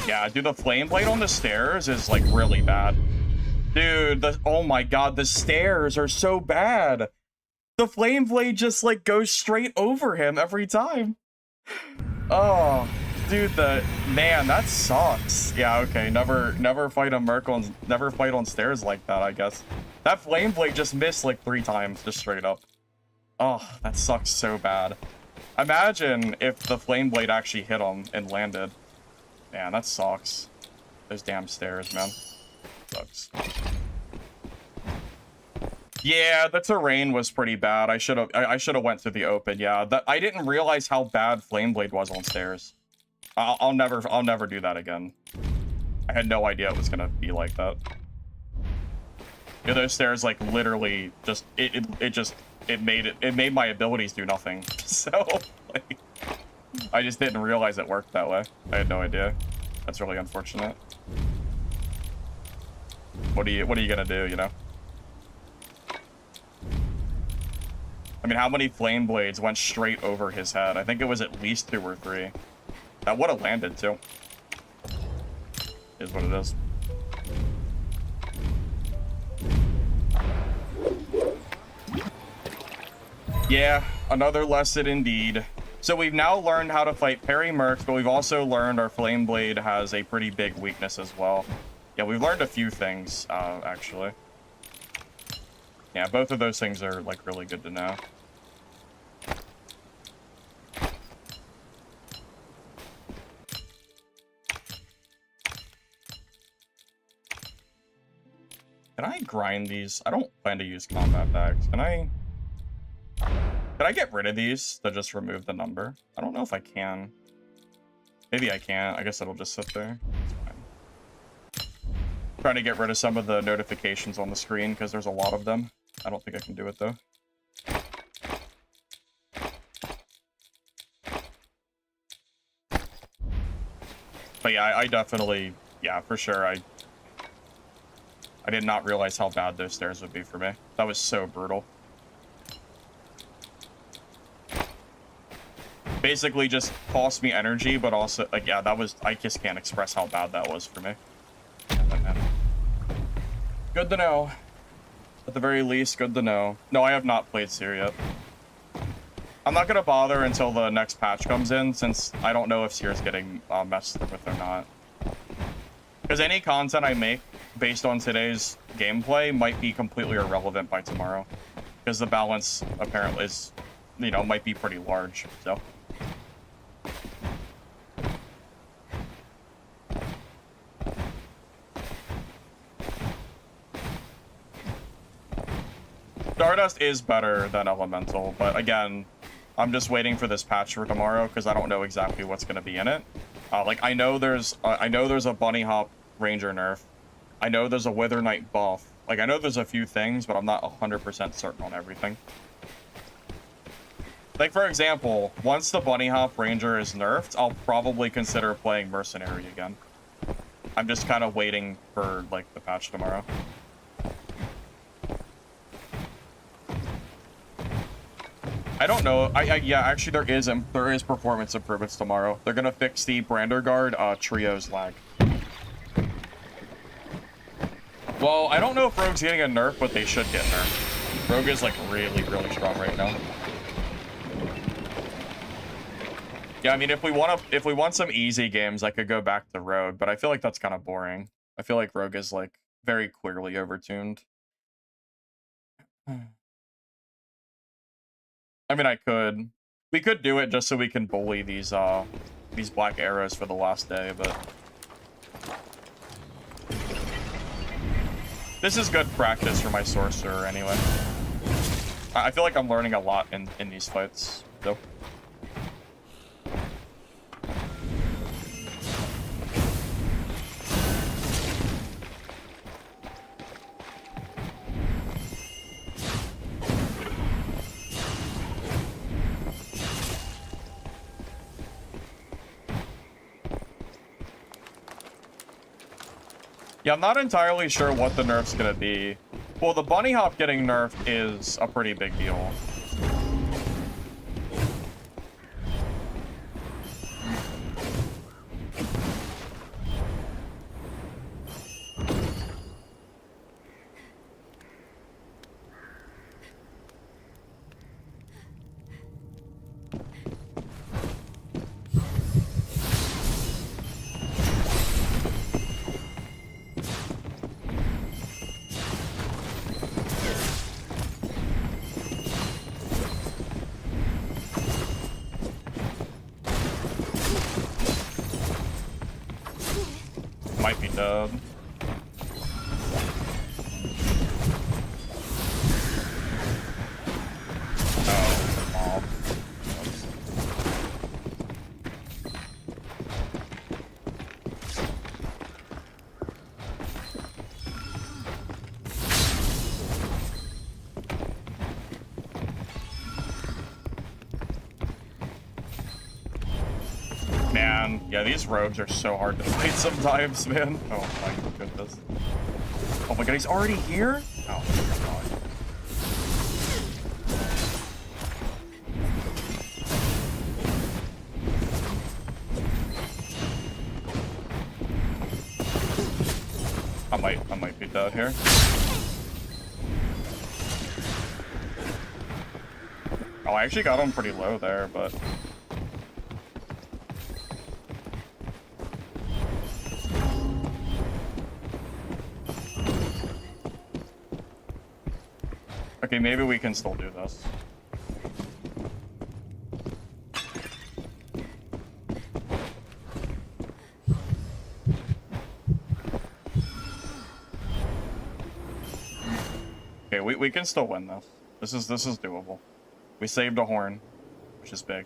Yeah, dude, the Flame Blade on the stairs is, like, really bad. Dude, oh my god, the stairs are so bad. The Flame Blade just, like, goes straight over him every time. Oh, dude, man, that sucks. Yeah, okay, never fight a Merc on, never fight on stairs like that, I guess. That Flame Blade just missed, like, 3 times, just straight up. Oh, that sucks so bad. Imagine if the Flame Blade actually hit him and landed. Man, that sucks. Those damn stairs, man. Sucks. Yeah, the terrain was pretty bad. I should have went through the open. Yeah, I didn't realize how bad Flame Blade was on stairs. I'll never do that again. I had no idea it was gonna be like that. Yeah, those stairs, like, literally just it made my abilities do nothing. So, like, I just didn't realize it worked that way. I had no idea. That's really unfortunate. What are you gonna do, you know? I mean, how many Flame Blades went straight over his head? I think it was at least 2 or 3. That would have landed, too. Is what it is. Yeah, another lesson indeed. So we've now learned how to fight parry mercs, but we've also learned our Flame Blade has a pretty big weakness as well. Yeah, we've learned a few things, actually. Yeah, both of those things are, like, really good to know. Can I grind these? I don't plan to use combat bags. Can I get rid of these to just remove the number? I don't know if I can. Maybe I can't. I guess it'll just sit there. It's fine. Trying to get rid of some of the notifications on the screen because there's a lot of them. I don't think I can do it though. But yeah, I definitely, yeah, for sure. I did not realize how bad those stairs would be for me. That was so brutal. Basically just cost me energy, but also, like, yeah, that was, I just can't express how bad that was for me. Good to know. At the very least, good to know. No, I have not played Seer yet. I'm not going to bother until the next patch comes in, since I don't know if Seer's getting messed with or not. Because any content I make based on today's gameplay might be completely irrelevant by tomorrow. Because the balance, apparently, is, you know, might be pretty large, so... Stardust is better than Elemental, but again, I'm just waiting for this patch for tomorrow because I don't know exactly what's going to be in it. Like, I know there's a Bunny Hop Ranger nerf. I know there's a Wither Knight buff. Like, I know there's a few things, but I'm not 100% certain on everything. Like, for example, once the Bunny Hop Ranger is nerfed, I'll probably consider playing Mercenary again. I'm just kind of waiting for, like, the patch tomorrow. I don't know. Yeah, actually there is performance improvements tomorrow. They're gonna fix the Brander Guard Trio's lag. Well, I don't know if Rogue's getting a nerf, but they should get nerfed. Rogue is, like, really, really strong right now. Yeah, I mean, if we want some easy games, I could go back to Rogue, but I feel like that's kind of boring. I feel like Rogue is, like, very clearly overtuned. I mean, we could do it just so we can bully these black arrows for the last day, but this is good practice for my sorcerer anyway. I feel like I'm learning a lot in these fights, though. Yeah, I'm not entirely sure what the nerf's gonna be. Well, the bunny hop getting nerfed is a pretty big deal. Might be dead. Oh, mob. Oops. Man, yeah, these rogues are so hard to fight sometimes, man. Oh my goodness. Oh my god, he's already here? Oh my god. I might be dead here. Oh, I actually got him pretty low there, but okay, maybe we can still do this. Okay, we can still win this. This is doable. We saved a horn, which is big.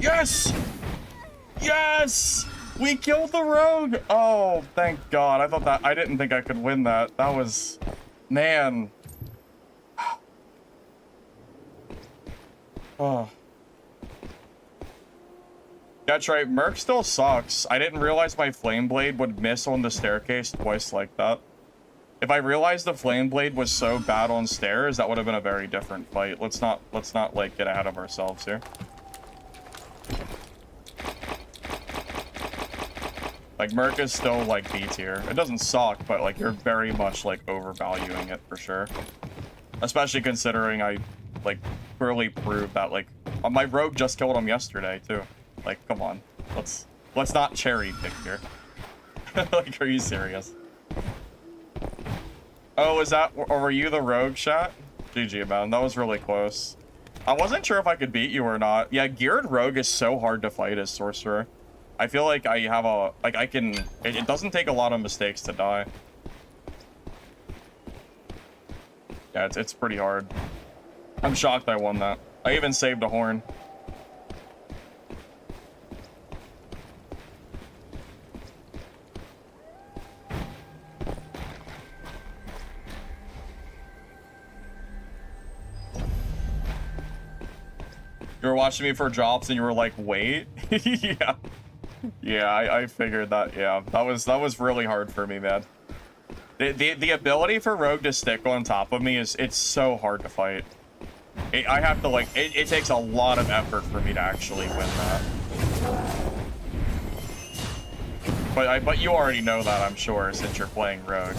Yes! Yes! We killed the rogue! Oh, thank God. I didn't think I could win that. That was... Man. Oh. That's right, Merc still sucks. I didn't realize my Flame Blade would miss on the staircase twice like that. If I realized the Flame Blade was so bad on stairs, that would have been a very different fight. Let's not like get ahead of ourselves here. Like, Merc is still, like, B tier. It doesn't suck, but, like, you're very much, like, overvaluing it for sure. Especially considering I, like, clearly proved that, like, my rogue just killed him yesterday, too. Like, come on. Let's not cherry pick here. Like, are you serious? Oh, or were you the rogue shot? GG, man. That was really close. I wasn't sure if I could beat you or not. Yeah, geared rogue is so hard to fight as sorcerer. I feel like I have a, like, I can, it doesn't take a lot of mistakes to die. Yeah, it's pretty hard. I'm shocked I won that. I even saved a horn. You were watching me for drops and you were like, wait? Yeah. Yeah, I figured that. Yeah, that was really hard for me, man. The ability for Rogue to stick on top of me it's so hard to fight. I have to, like, it takes a lot of effort for me to actually win that. But you already know that, I'm sure, since you're playing Rogue.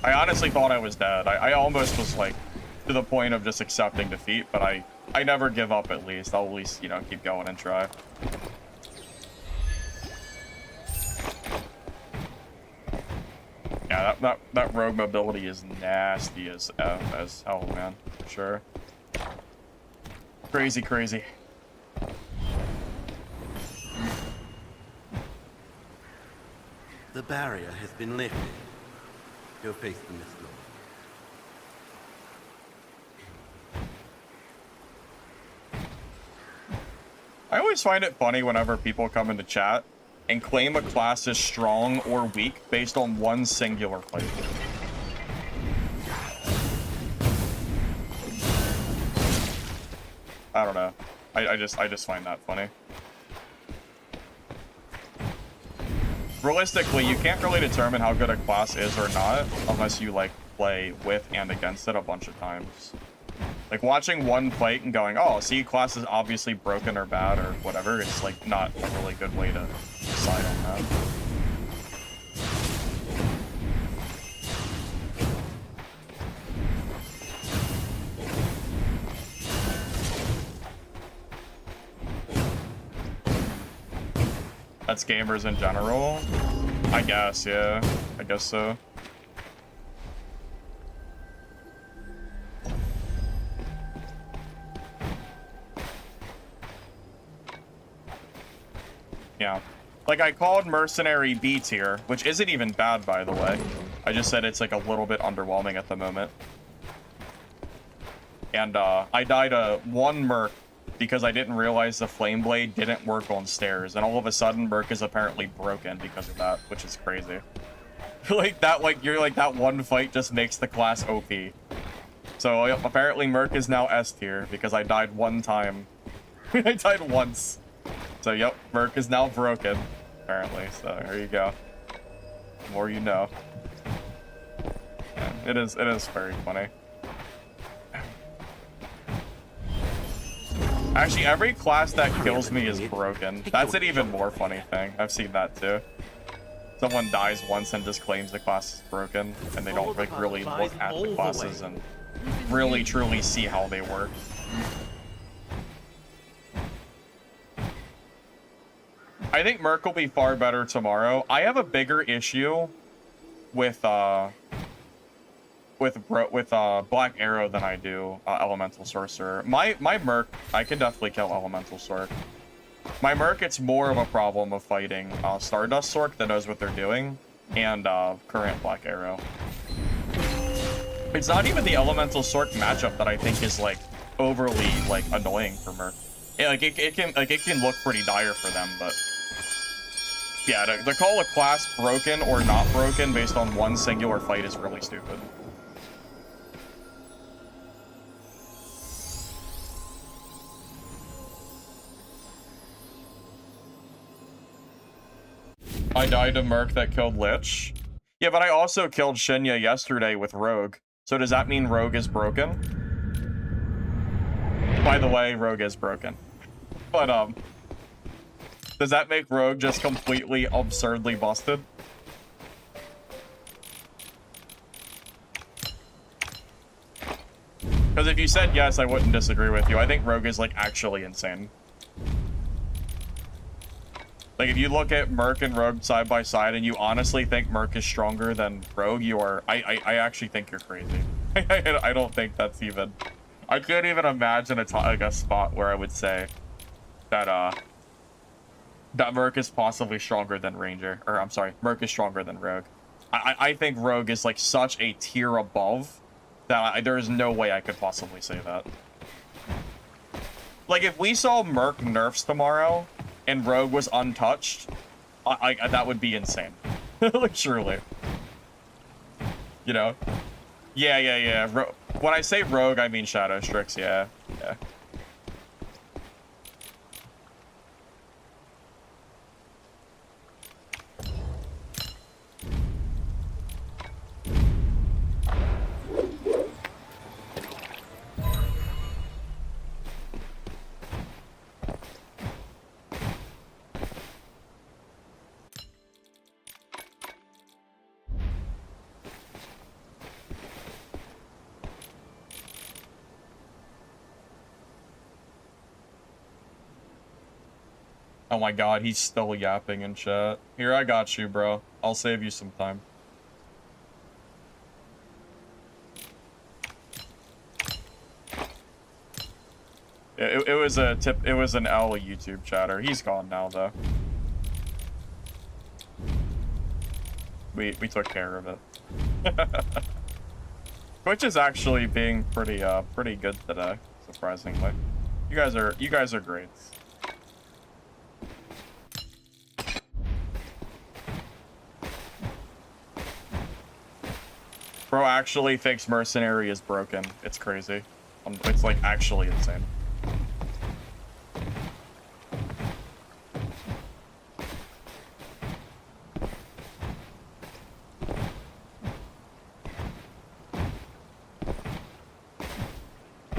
I honestly thought I was dead. I almost was, like, to the point of just accepting defeat, but I never give up, at least. I'll at least, you know, keep going and try. Yeah, that rogue mobility is nasty as hell, man. For sure. Crazy, crazy. The barrier has been lifted. Go face the Mistfall. I always find it funny whenever people come into chat and claim a class is strong or weak based on one singular fight. I don't know. I just find that funny. Realistically, you can't really determine how good a class is or not unless you like play with and against it a bunch of times. Like watching one fight and going, oh, see, class is obviously broken or bad or whatever, it's like not a really good way to decide on that. That's gamers in general? I guess, yeah. I guess so. Yeah. Like, I called Mercenary B tier, which isn't even bad, by the way. I just said it's, like, a little bit underwhelming at the moment. And, I died one Merc because I didn't realize the Flame Blade didn't work on stairs, and all of a sudden, Merc is apparently broken because of that, which is crazy. That one fight just makes the class OP. So, apparently Merc is now S tier, because I died one time. I died once. So, yep, Merc is now broken, apparently. So, there you go. The more you know. Yeah, it is very funny. Actually, every class that kills me is broken. That's an even more funny thing. I've seen that too. Someone dies once and just claims the class is broken, and they don't like really look at the classes and really truly see how they work. I think Merc will be far better tomorrow. I have a bigger issue with Black Arrow than I do Elemental Sorcerer. My Merc, I can definitely kill Elemental Sorc. My Merc, it's more of a problem of fighting Stardust Sorc that knows what they're doing, and current Black Arrow. It's not even the Elemental Sorc matchup that I think is like overly like annoying for Merc. Yeah, it can look pretty dire for them, but yeah, to call a class broken or not broken based on one singular fight is really stupid. I died to Merc that killed Lich. Yeah, but I also killed Shinya yesterday with Rogue. So does that mean Rogue is broken? By the way, Rogue is broken. But, does that make Rogue just completely absurdly busted? Because if you said yes, I wouldn't disagree with you. I think Rogue is, like, actually insane. Like, if you look at Merc and Rogue side by side and you honestly think Merc is stronger than Rogue, you are... I actually think you're crazy. I don't think that's even... I couldn't even imagine a spot where I would say that, that Merc is possibly stronger than Ranger. Or, I'm sorry, Merc is stronger than Rogue. I think Rogue is, like, such a tier above that there is no way I could possibly say that. Like, if we saw Merc nerfs tomorrow and Rogue was untouched, that would be insane. Like, truly. You know? Yeah. When I say Rogue, I mean Shadow Strix, yeah. Oh my god, he's still yapping in chat. Here, I got you, bro. I'll save you some time. It was an L YouTube chatter. He's gone now, though. We took care of it. Twitch is actually being pretty good today, surprisingly. You guys are great. Bro actually thinks Mercenary is broken. It's crazy. It's like actually insane.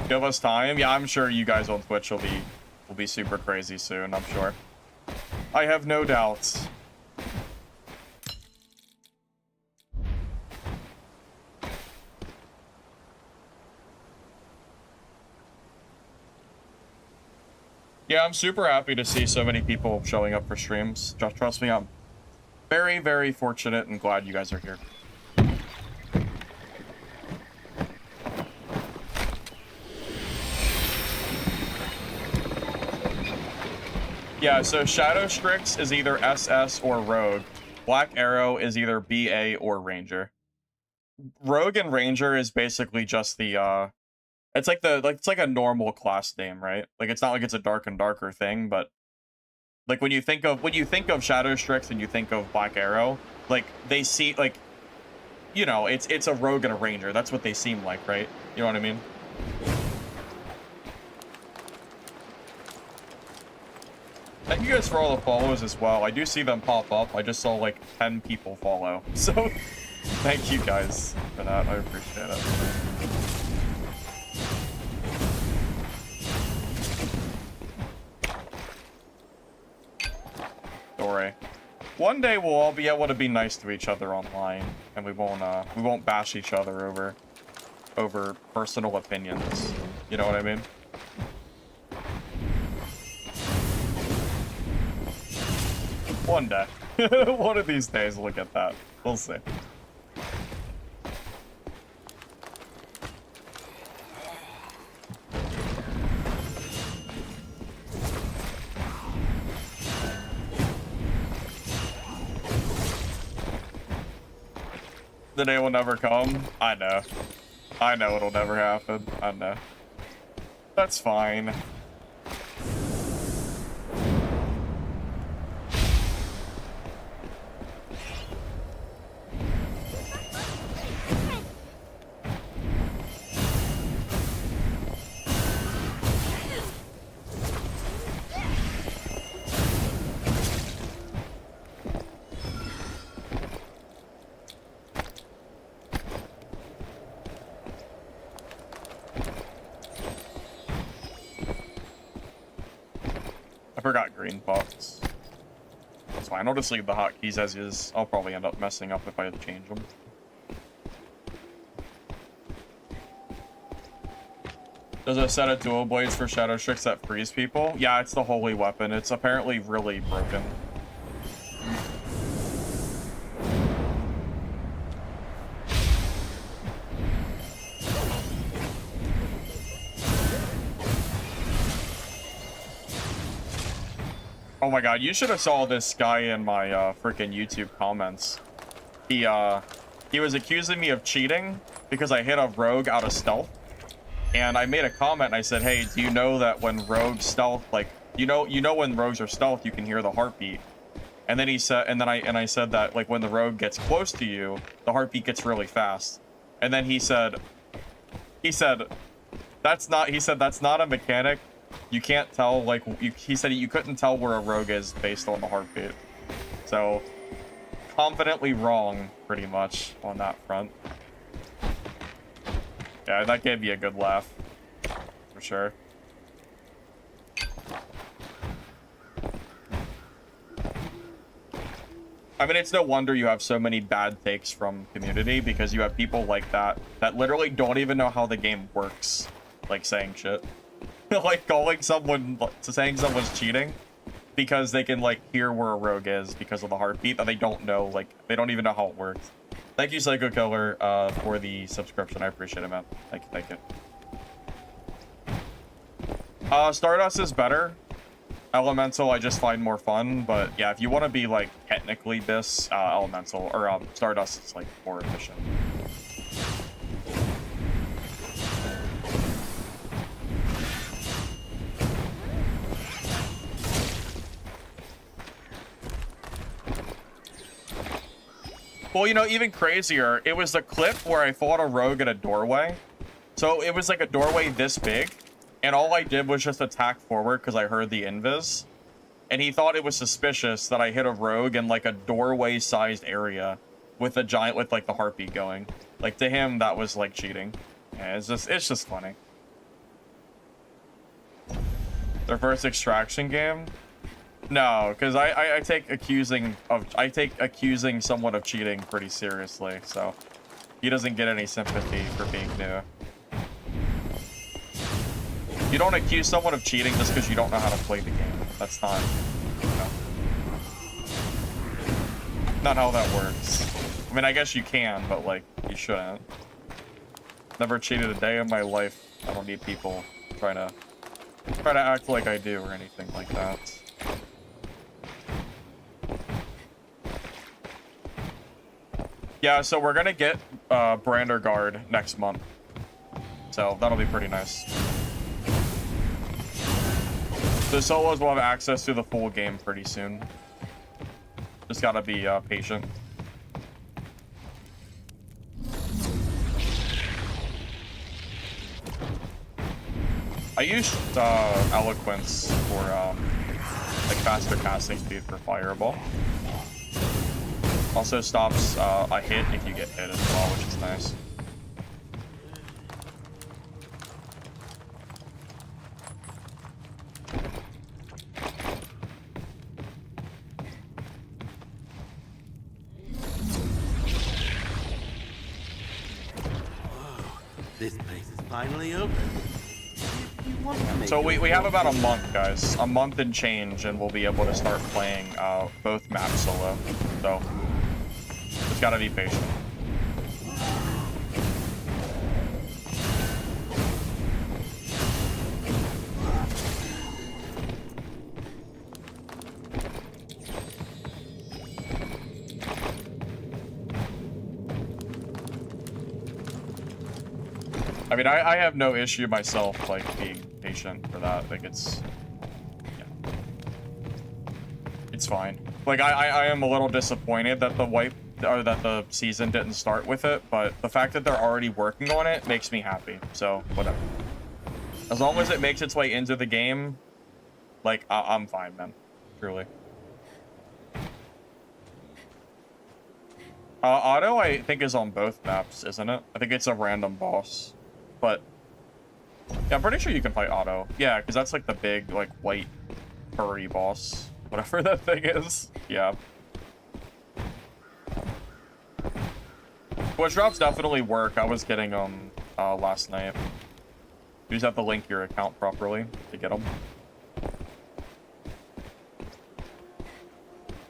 Give us time. Yeah, I'm sure you guys on Twitch will be super crazy soon, I'm sure. I have no doubts. Yeah, I'm super happy to see so many people showing up for streams. Just trust me, I'm very, very fortunate and glad you guys are here. Yeah, so Shadow Strix is either SS or Rogue. Black Arrow is either BA or Ranger. Rogue and Ranger is basically just the it's like it's like a normal class name, right? Like it's not like it's a dark and darker thing, but like when you think of Shadow Strix and you think of Black Arrow, like they see like, you know, it's a Rogue and a Ranger. That's what they seem like, right? You know what I mean? Thank you guys for all the follows as well. I do see them pop up. I just saw like 10 people follow. So thank you guys for that. I appreciate it. Story. One day we'll all be able to be nice to each other online, and we won't bash each other over personal opinions. You know what I mean? One day. One of these days, look at that. We'll see. The day will never come. I know. I know it'll never happen. I know. That's fine. I forgot green pots. That's fine. I'll just leave the hotkeys as is. I'll probably end up messing up if I change them. There's a set of dual blades for Shadow Strix that freeze people. Yeah, it's the holy weapon. It's apparently really broken. Oh my god, you should have saw this guy in my freaking YouTube comments. He was accusing me of cheating because I hit a rogue out of stealth. And I made a comment and I said, "Hey, do you know that when rogues stealth, like you know when rogues are stealth, you can hear the heartbeat?" And then he said I said that like when the rogue gets close to you, the heartbeat gets really fast. And then he said that's not a mechanic. You can't tell, like, he said you couldn't tell where a rogue is based on the heartbeat. So, confidently wrong, pretty much, on that front. Yeah, that gave me a good laugh. For sure. I mean, it's no wonder you have so many bad takes from community, because you have people like that literally don't even know how the game works, like, saying shit. Like saying someone's cheating because they can like hear where a rogue is because of the heartbeat that they don't know, like they don't even know how it works. Thank you, Psycho Killer, for the subscription. I appreciate it, man. Thank you. Stardust is better. Elemental I just find more fun, but yeah, if you want to be like technically this, Elemental or Stardust is like more efficient. Well, you know, even crazier, it was a clip where I fought a rogue at a doorway. So it was like a doorway this big, and all I did was just attack forward because I heard the invis. And he thought it was suspicious that I hit a rogue in like a doorway-sized area with a giant, with like the heartbeat going. Like to him, that was like cheating. Yeah, it's just funny. Their first extraction game? No, because I take accusing someone of cheating pretty seriously, so he doesn't get any sympathy for being new. You don't accuse someone of cheating just because you don't know how to play the game. That's not, you know, not how that works. I mean, I guess you can, but like, you shouldn't. Never cheated a day in my life. I don't need people trying to act like I do or anything like that. Yeah, so we're gonna get Brander Guard next month. So that'll be pretty nice. The solos will have access to the full game pretty soon. Just gotta be patient. I used Eloquence for like faster casting speed for Fireball. Also stops a hit if you get hit as well, which is nice. This place is finally open. If you want to make So we have about a your- month, guys. A month and change, and we'll be able to start playing both maps solo. So just gotta be patient. I mean, I have no issue myself, like, being patient for that. Like, it's... yeah. It's fine. Like, I am a little disappointed that the season didn't start with it, but the fact that they're already working on it makes me happy. So, whatever. As long as it makes its way into the game, like, I'm fine, man. Truly. Auto, I think, is on both maps, isn't it? I think it's a random boss. But yeah, I'm pretty sure you can fight Auto. Yeah, because that's like the big, like, white furry boss. Whatever that thing is. Yeah. Which drops definitely work. I was getting them last night. You just have to link your account properly to get them.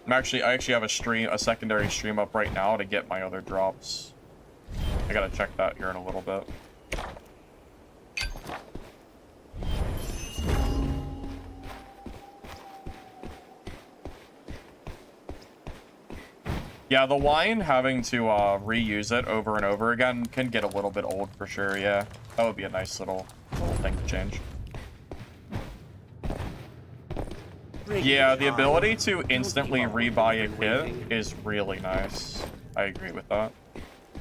I actually have a secondary stream up right now to get my other drops. I gotta check that here in a little bit. Yeah, the wine, having to reuse it over and over again can get a little bit old for sure, yeah. That would be a nice little thing to change. Yeah, the ability to instantly rebuy a kit is really nice. I agree with that.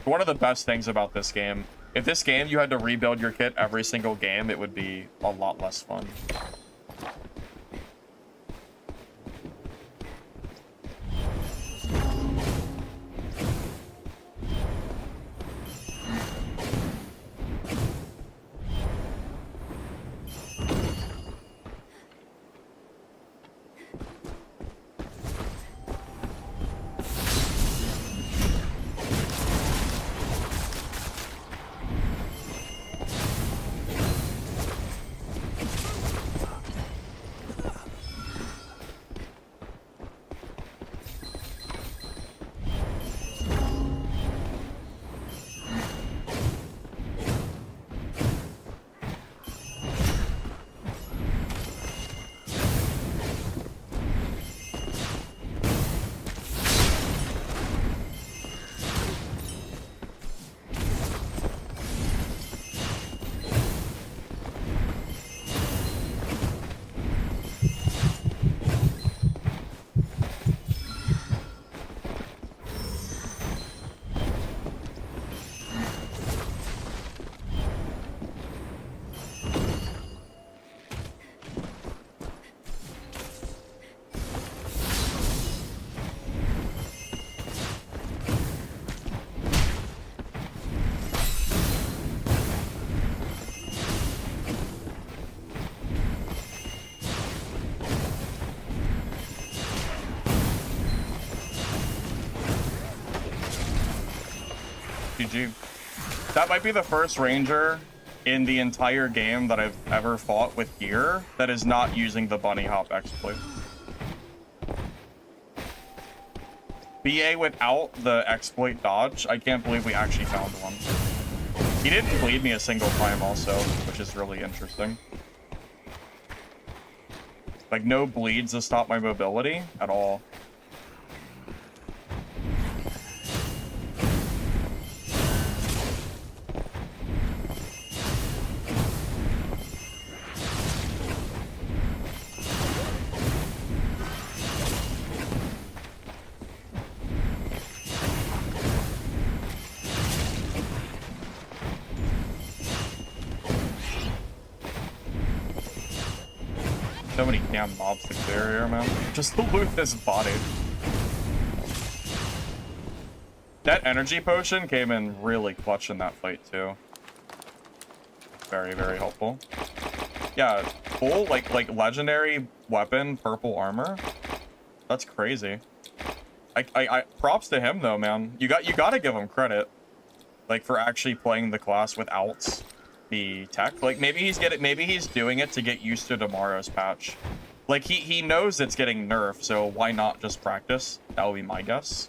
One of the best things about this game, if this game you had to rebuild your kit every single game, it would be a lot less fun. GG. That might be the first ranger in the entire game that I've ever fought with gear that is not using the bunny hop exploit. BA without the exploit dodge, I can't believe we actually found one. He didn't bleed me a single time also, which is really interesting. Like, no bleeds to stop my mobility at all. So many damn mobs to clear here, man. Just to loot this body. That energy potion came in really clutch in that fight, too. Very, very helpful. Yeah, full, like legendary weapon, purple armor. That's crazy. I props to him, though, man. You gotta give him credit. Like, for actually playing the class without the tech. Like, maybe he's doing it to get used to tomorrow's patch. Like, he knows it's getting nerfed, so why not just practice? That would be my guess.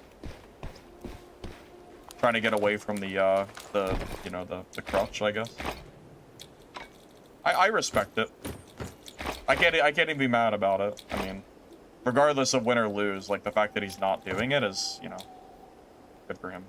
Trying to get away from the you know, the crutch, I guess. I respect it. I can't even be mad about it. I mean, regardless of win or lose, like, the fact that he's not doing it is, you know, good for him.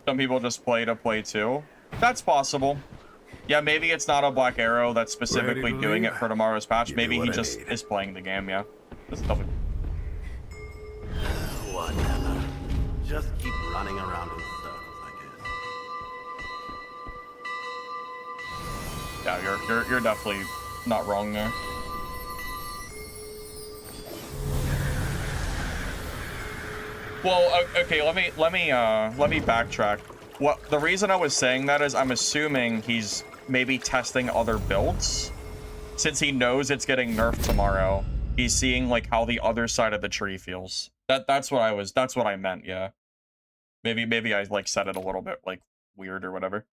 Some people just play to play too. That's possible. Yeah, maybe it's not a Black Arrow that's specifically doing it for tomorrow's patch. Maybe he just is playing the game, yeah. This is definitely... Whatever. Just keep running around in circles, I guess. Yeah, you're definitely not wrong there. Well, okay, let me backtrack. What the reason I was saying that is I'm assuming he's maybe testing other builds. Since he knows it's getting nerfed tomorrow, he's seeing like how the other side of the tree feels. That's what I meant, yeah. Maybe I like said it a little bit like weird or whatever.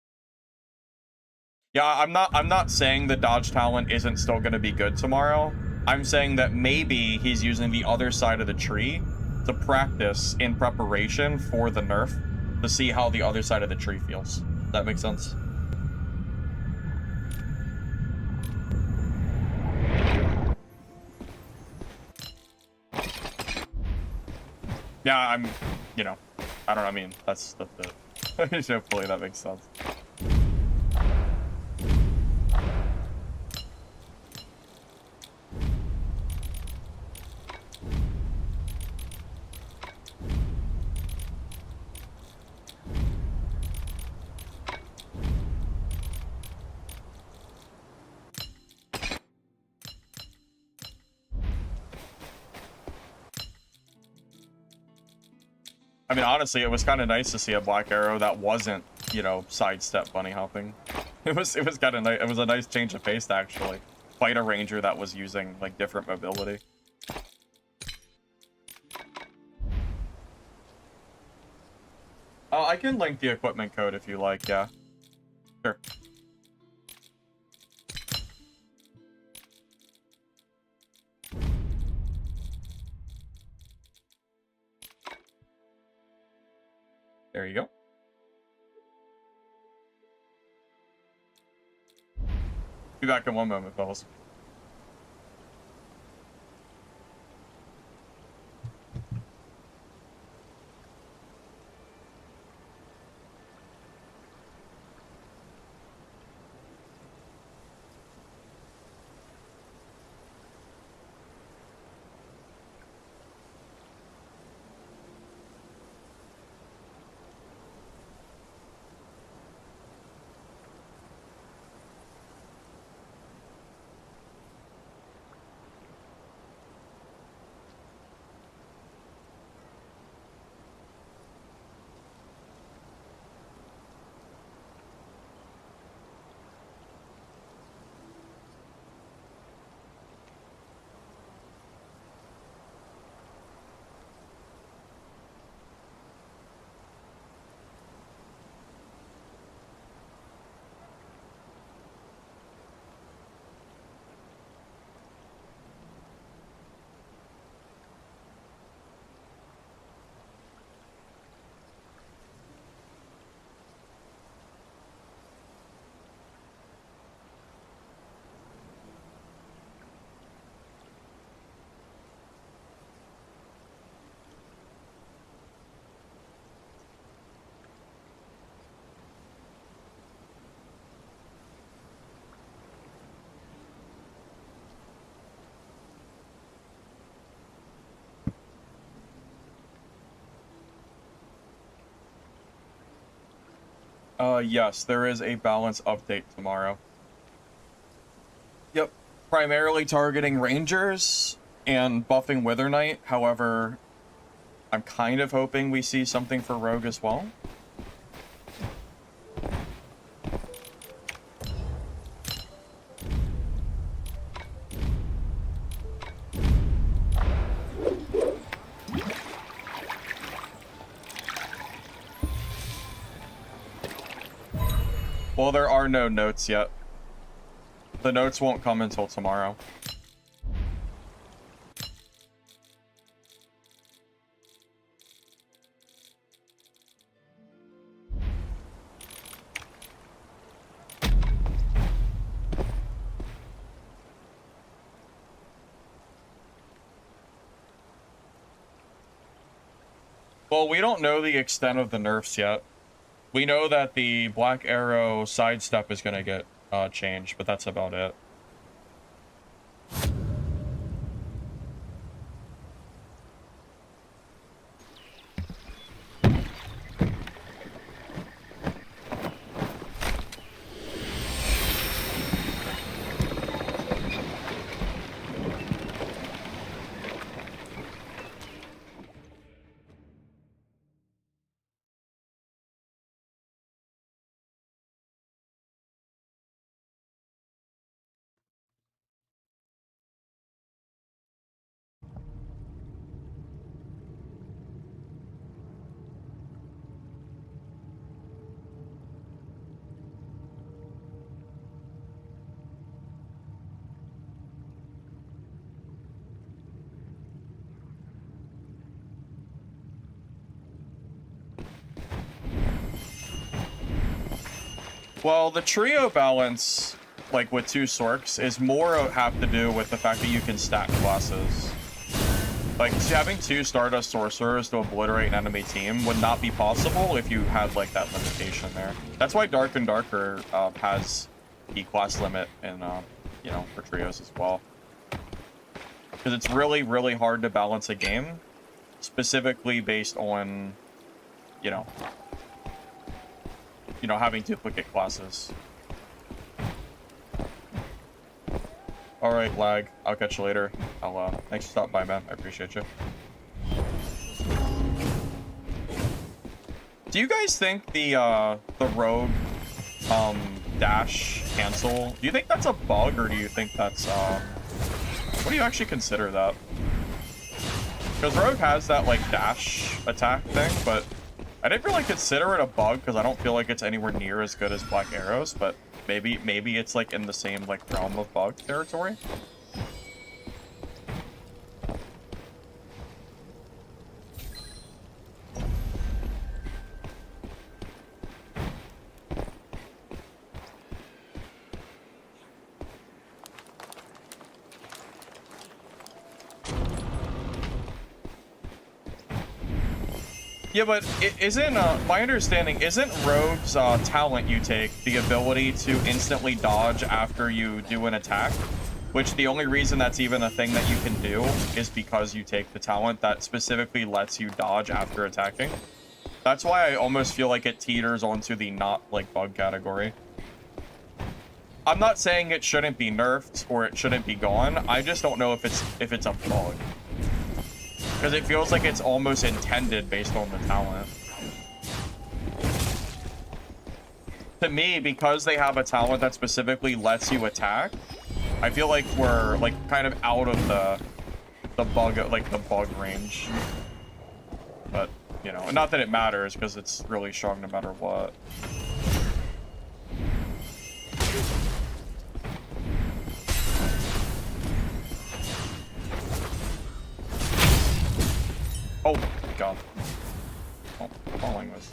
Yeah, I'm not saying the dodge talent isn't still gonna be good tomorrow. I'm saying that maybe he's using the other side of the tree to practice in preparation for the nerf to see how the other side of the tree feels. That makes sense. Yeah, I'm, you know, I don't know, I mean, that's the hopefully that makes sense. I mean, honestly, it was kind of nice to see a Black Arrow that wasn't, you know, sidestep bunny hopping. It was kind of nice. It was a nice change of pace to actually fight a ranger that was using like different mobility. I can link the equipment code if you like. Yeah, sure. There you go. Be back in one moment, fellas. Yes, there is a balance update tomorrow. Yep. Primarily targeting Rangers and buffing Wither Knight. However, I'm kind of hoping we see something for Rogue as well. Well, there are no notes yet. The notes won't come until tomorrow. Well, we don't know the extent of the nerfs yet. We know that the Black Arrow sidestep is going to get changed, but that's about it. Well, the trio balance, like with 2 Sorks, is more have to do with the fact that you can stack classes. Like, having 2 Stardust Sorcerers to obliterate an enemy team would not be possible if you had, like, that limitation there. That's why Dark and Darker has the class limit in, you know, for trios as well. Because it's really, really hard to balance a game, specifically based on, you know, having duplicate classes. Alright, Lag. I'll catch you later. Thanks for stopping by, man. I appreciate you. Do you guys think the Rogue, dash cancel, do you think that's a bug, or do you think that's, what do you actually consider that? Because Rogue has that, like, dash attack thing, but I didn't really consider it a bug because I don't feel like it's anywhere near as good as Black Arrows, but maybe it's like in the same like realm of bug territory. Yeah, but isn't, my understanding, isn't Rogue's talent you take the ability to instantly dodge after you do an attack? Which the only reason that's even a thing that you can do is because you take the talent that specifically lets you dodge after attacking. That's why I almost feel like it teeters onto the not, like, bug category. I'm not saying it shouldn't be nerfed or it shouldn't be gone. I just don't know if it's a bug. Because it feels like it's almost intended based on the talent. To me, because they have a talent that specifically lets you attack, I feel like we're like kind of out of the bug, like the bug range. But, you know, not that it matters because it's really strong no matter what. Oh, God. Oh, falling was...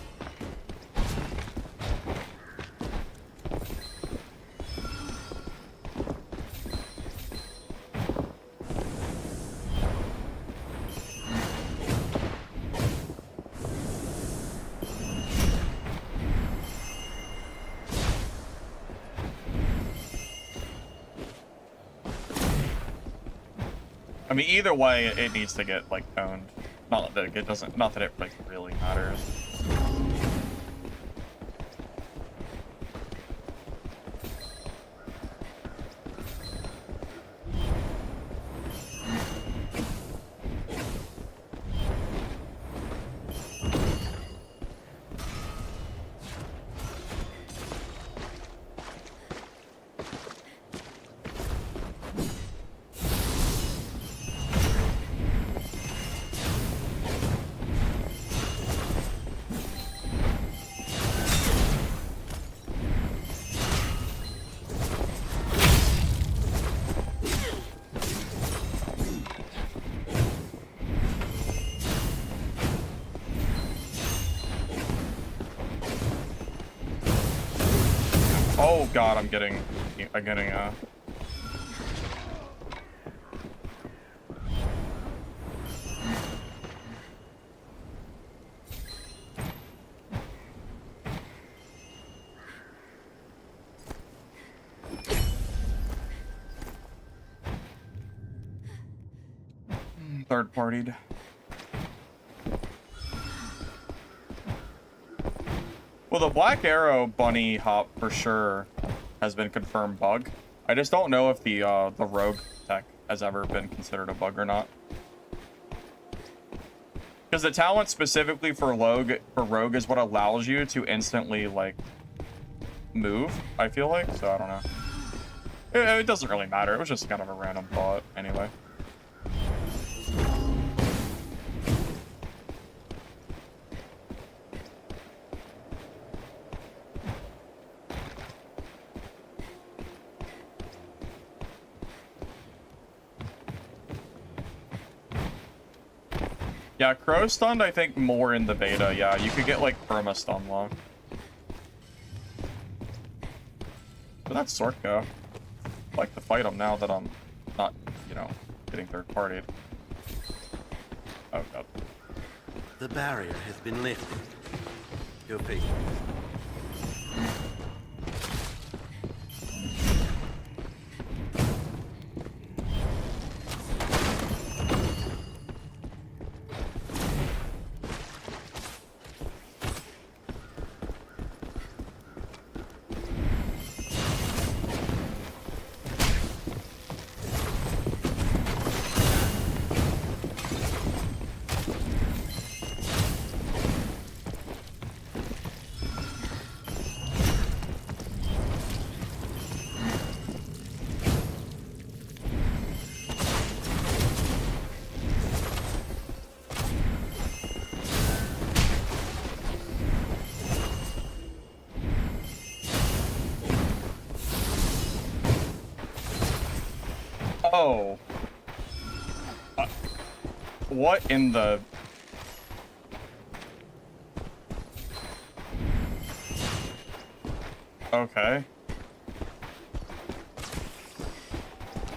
I mean, either way, it needs to get, like, owned. Not that it doesn't, not that it, like, really matters. Oh god, I'm getting third partied. Well, the Black Arrow bunny hop for sure has been confirmed bug. I just don't know if the rogue tech has ever been considered a bug or not. Because the talent specifically for rogue is what allows you to instantly like move, I feel like. So I don't know. It doesn't really matter. It was just kind of a random thought anyway. Yeah, Crow stunned, I think, more in the beta. Yeah, you could get, like, perma stun lock. But that's Sorko. I'd like to fight him now that I'm not, you know, getting third-partied. Oh, God. The barrier has been lifted. Your face. Oh. What in the... Okay.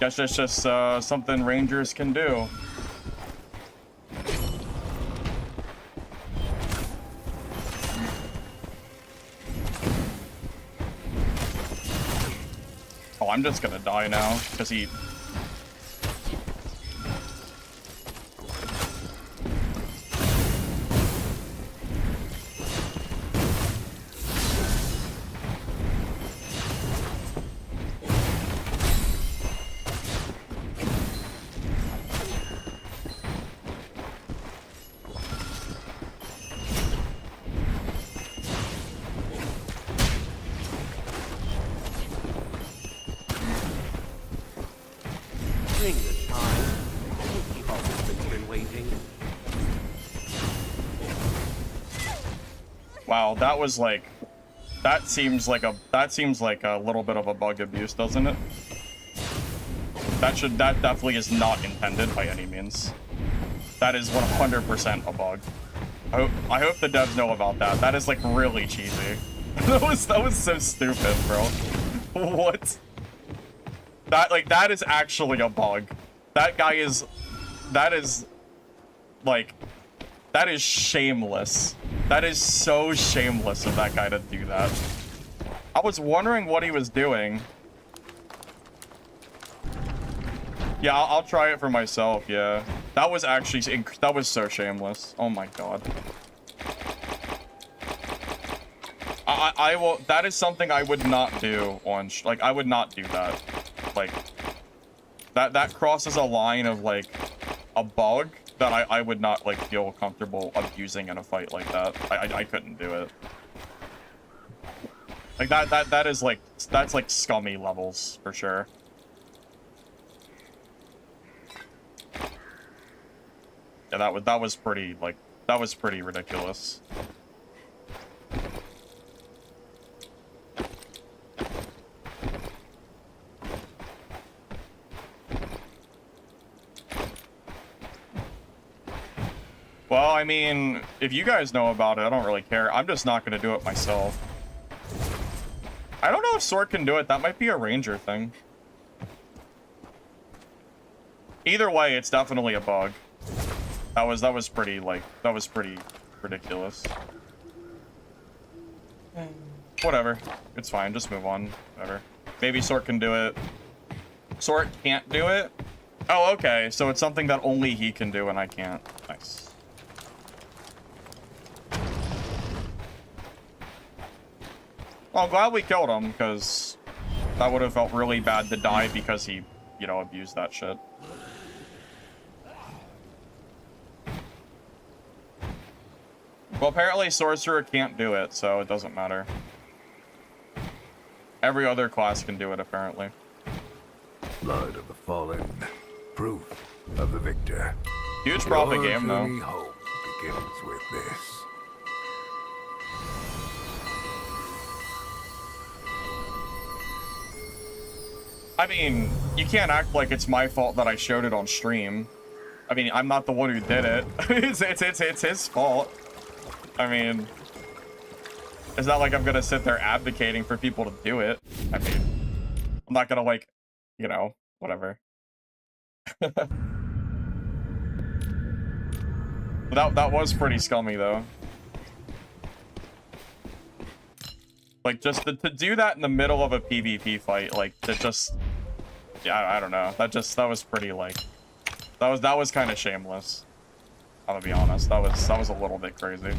Guess that's just something Rangers can do. Oh, I'm just gonna die now, because he... Bring the time. The officer's been waiting. Wow, that was like... That seems like a little bit of a bug abuse, doesn't it? That definitely is not intended by any means. That is 100% a bug. I hope the devs know about that. That is like really cheesy. that was so stupid, bro. What? That is actually a bug. That is shameless. That is so shameless of that guy to do that. I was wondering what he was doing. Yeah, I'll try it for myself, yeah. That was so shameless. Oh my god. I will, that is something I would not do on, like, I would not do that. Like, that crosses a line of, like, a bug that I would not, like, feel comfortable abusing in a fight like that. I couldn't do it. Like, that is, like, that's, like, scummy levels, for sure. Yeah, that was pretty, like, that was pretty ridiculous. Well, I mean, if you guys know about it, I don't really care. I'm just not going to do it myself. I don't know if Sword can do it. That might be a Ranger thing. Either way, it's definitely a bug. That was pretty, like, that was pretty ridiculous. Whatever. It's fine. Just move on. Whatever. Maybe Sort can do it. Sort can't do it? Oh, okay. So it's something that only he can do and I can't. Nice. Well, I'm glad we killed him, because that would have felt really bad to die because he, you know, abused that shit. Well, apparently Sorcerer can't do it, so it doesn't matter. Every other class can do it, apparently. Blood of the fallen, proof of the victor. Huge profit Your game, though. journey home begins with this. I mean, you can't act like it's my fault that I showed it on stream. I mean, I'm not the one who did it. it's his fault. I mean, it's not like I'm gonna sit there advocating for people to do it. I mean, I'm not gonna, like, you know, whatever. That was pretty scummy, though. Like, just to do that in the middle of a PvP fight, like, to just... Yeah, I don't know. That was pretty, like... That was kind of shameless. I'm gonna be honest. That was a little bit crazy.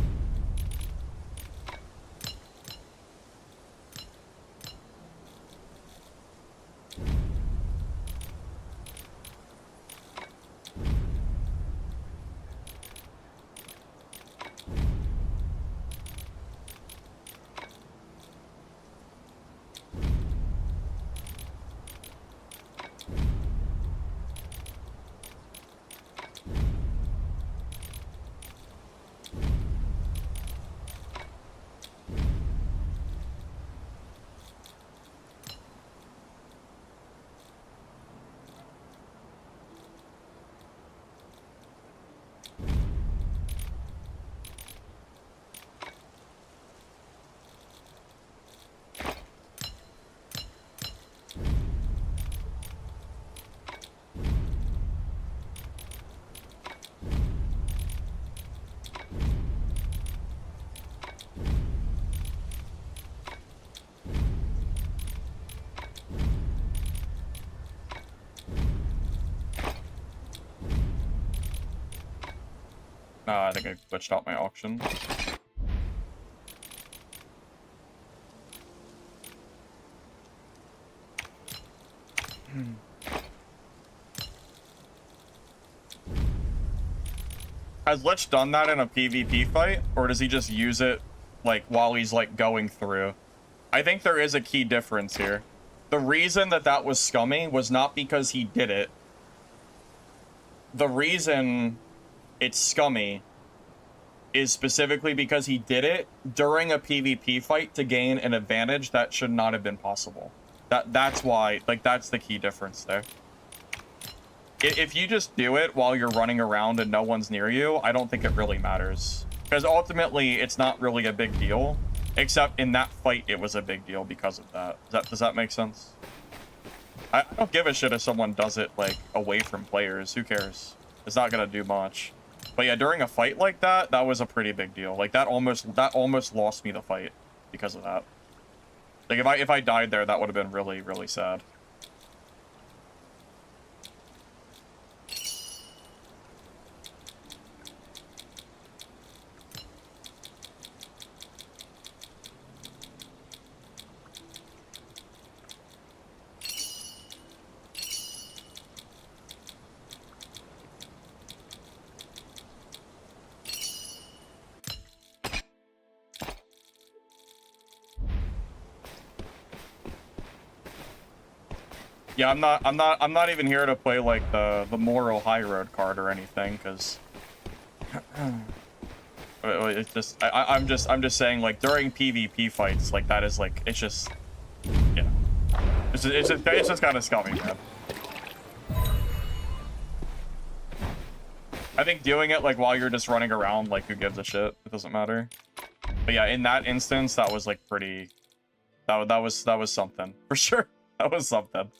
I think I glitched out my auction. Has Lich done that in a PvP fight, or does he just use it, like, while he's, like, going through? I think there is a key difference here. The reason that was scummy was not because he did it. The reason it's scummy is specifically because he did it during a PvP fight to gain an advantage that should not have been possible. That's why, like, that's the key difference there. If you just do it while you're running around and no one's near you, I don't think it really matters. Because ultimately, it's not really a big deal. Except in that fight, it was a big deal because of that. Does that make sense? I don't give a shit if someone does it, like, away from players. Who cares? It's not gonna do much. But yeah, during a fight like that, that was a pretty big deal. Like, that almost lost me the fight because of that. Like, if I died there, that would have been really, really sad. Yeah, I'm not even here to play, like, the moral high road card or anything, because it's just I'm just saying, like, during PvP fights, like, that is, like, it's just, you know, it's just kind of scummy, man. I think doing it, like, while you're just running around, like, who gives a shit? It doesn't matter. But yeah, in that instance, that was, like, pretty That was something for sure. That was something.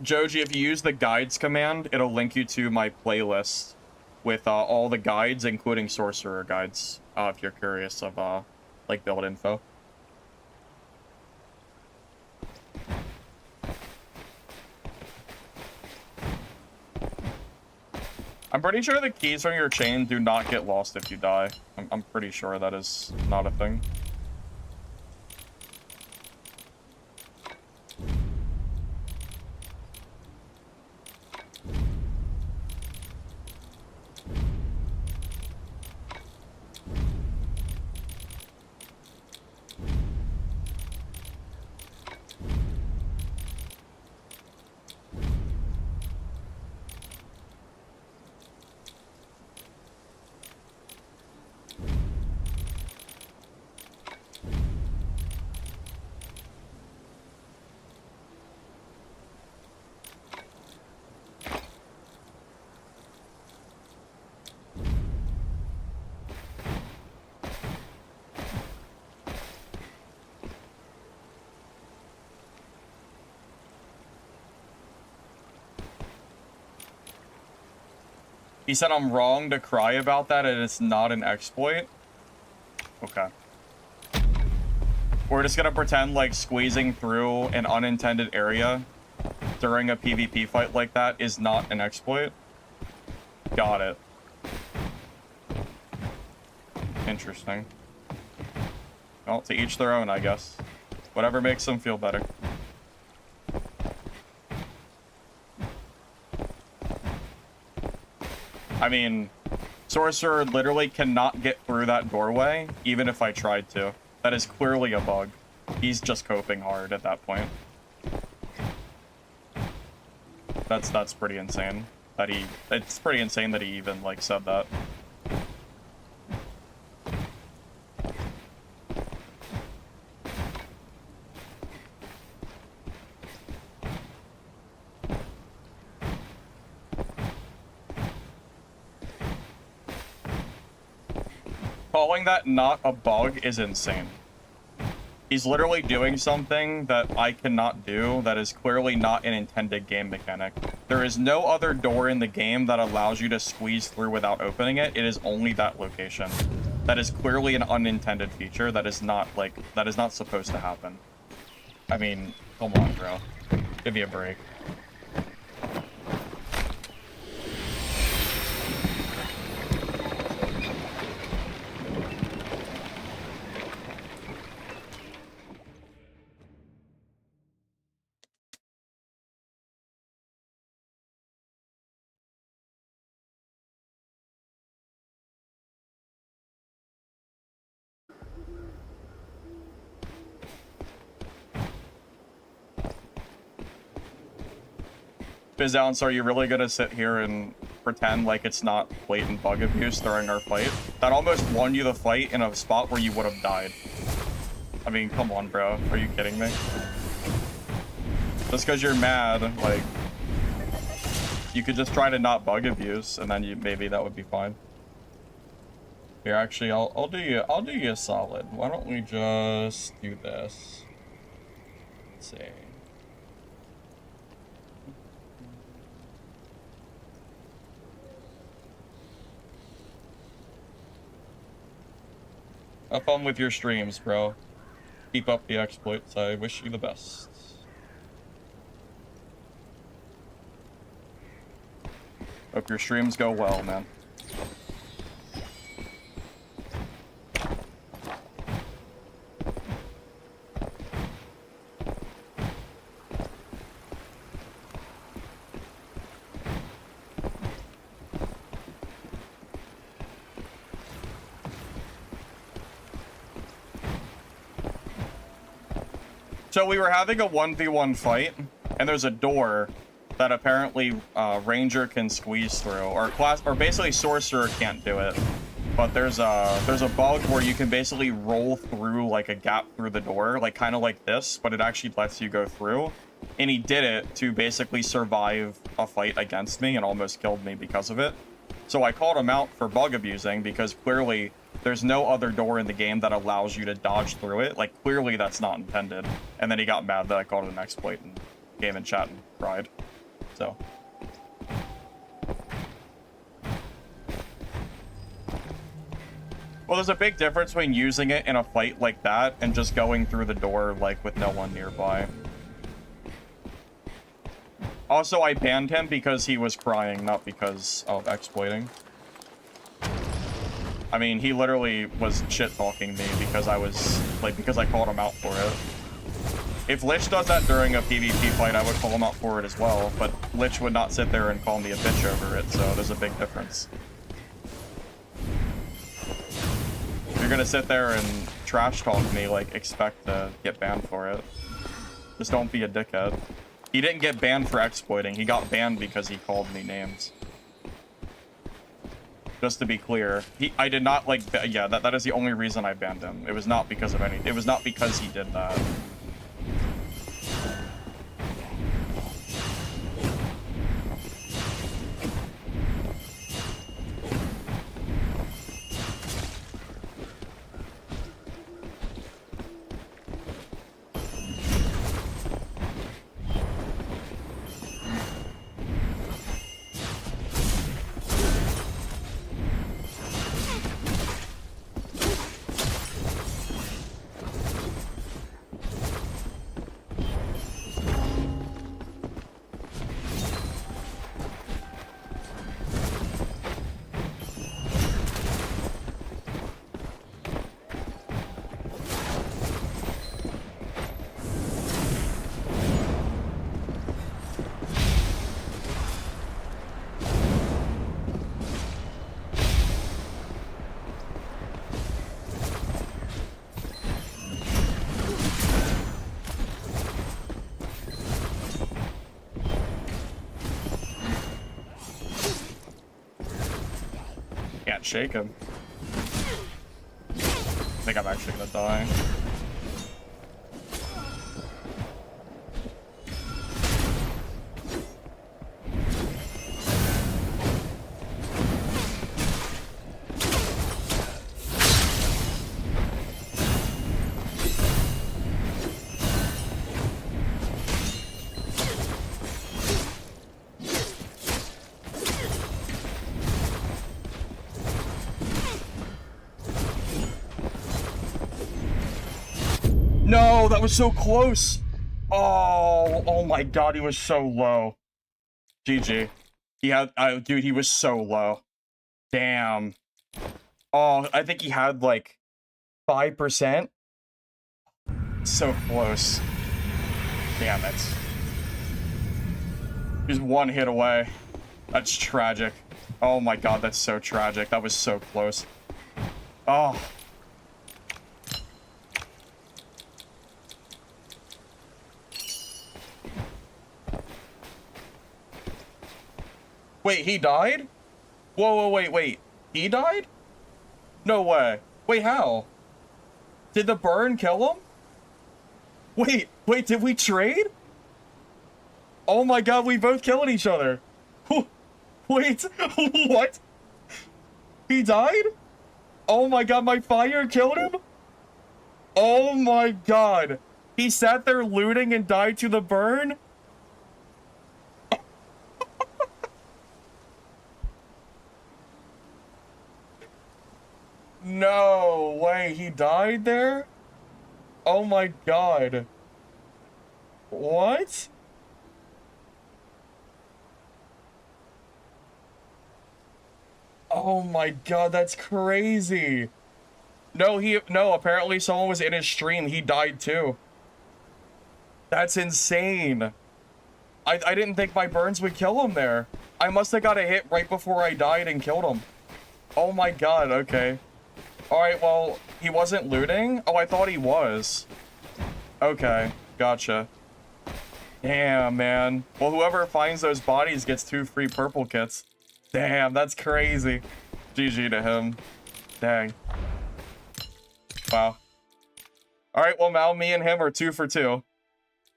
Joji, if you use the guides command, it'll link you to my playlist with all the guides, including sorcerer guides, if you're curious of like build info. I'm pretty sure the keys from your chain do not get lost if you die. I'm pretty sure that is not a thing. He said I'm wrong to cry about that and it's not an exploit. Okay. We're just gonna pretend like squeezing through an unintended area during a PvP fight like that is not an exploit. Got it. Interesting. Well, to each their own, I guess. Whatever makes them feel better. I mean, Sorcerer literally cannot get through that doorway, even if I tried to. That is clearly a bug. He's just coping hard at that point. That's pretty insane. It's pretty insane that he even, like, said that. Calling that not a bug is insane. He's literally doing something that I cannot do that is clearly not an intended game mechanic. There is no other door in the game that allows you to squeeze through without opening it. It is only that location. That is clearly an unintended feature that is not supposed to happen. I mean, come on, bro. Give me a break. Bizzounce, are you really gonna sit here and pretend like it's not blatant bug abuse during our fight? That almost won you the fight in a spot where you would have died. I mean, come on, bro. Are you kidding me? Just because you're mad, like, you could just try to not bug abuse, and then maybe that would be fine. Here, actually, I'll do you a solid. Why don't we just do this? Let's see. Have fun with your streams, bro. Keep up the exploits. I wish you the best. Hope your streams go well, man. So we were having a 1v1 fight, and there's a door that apparently Ranger can squeeze through, or basically Sorcerer can't do it, but there's a bug where you can basically roll through like a gap through the door, like kind of like this, but it actually lets you go through. And he did it to basically survive a fight against me and almost killed me because of it. So I called him out for bug abusing because clearly there's no other door in the game that allows you to dodge through it. Like, clearly that's not intended. And then he got mad that I called it an exploit and came in chat and cried. So. Well, there's a big difference between using it in a fight like that and just going through the door, like, with no one nearby. Also, I banned him because he was crying, not because of exploiting. I mean, he literally was shit-talking me because I was, like, because I called him out for it. If Lich does that during a PvP fight, I would call him out for it as well, but Lich would not sit there and call me a bitch over it, so there's a big difference. If you're gonna sit there and trash talk me, like, expect to get banned for it. Just don't be a dickhead. He didn't get banned for exploiting. He got banned because he called me names. Just to be clear, I did not like. Yeah, that is the only reason I banned him. It was not because of any. It was not because he did that. Can't shake him. I think I'm actually gonna die. No, that was so close. Oh my god, he was so low. GG. He had, dude, he was so low. Damn. Oh, I think he had like 5%. So close. Damn it. He's one hit away. That's tragic. Oh my god, that's so tragic. That was so close. Oh. Wait, he died? Whoa, wait. He died? No way. Wait, how? Did the burn kill him? Wait, did we trade? Oh my god, we both killed each other. Wait, what? He died? Oh my god, my fire killed him? Oh my god. He sat there looting and died to the burn? No way, he died there? Oh my god. What? Oh my god, that's crazy. No, apparently someone was in his stream. He died too. That's insane. I didn't think my burns would kill him there. I must have got a hit right before I died and killed him. Oh my god, okay. Alright, well, he wasn't looting? Oh, I thought he was. Okay, gotcha. Damn, man. Well, whoever finds those bodies gets 2 free purple kits. Damn, that's crazy. GG to him. Dang. Wow. All right, well, now me and him are 2 for 2.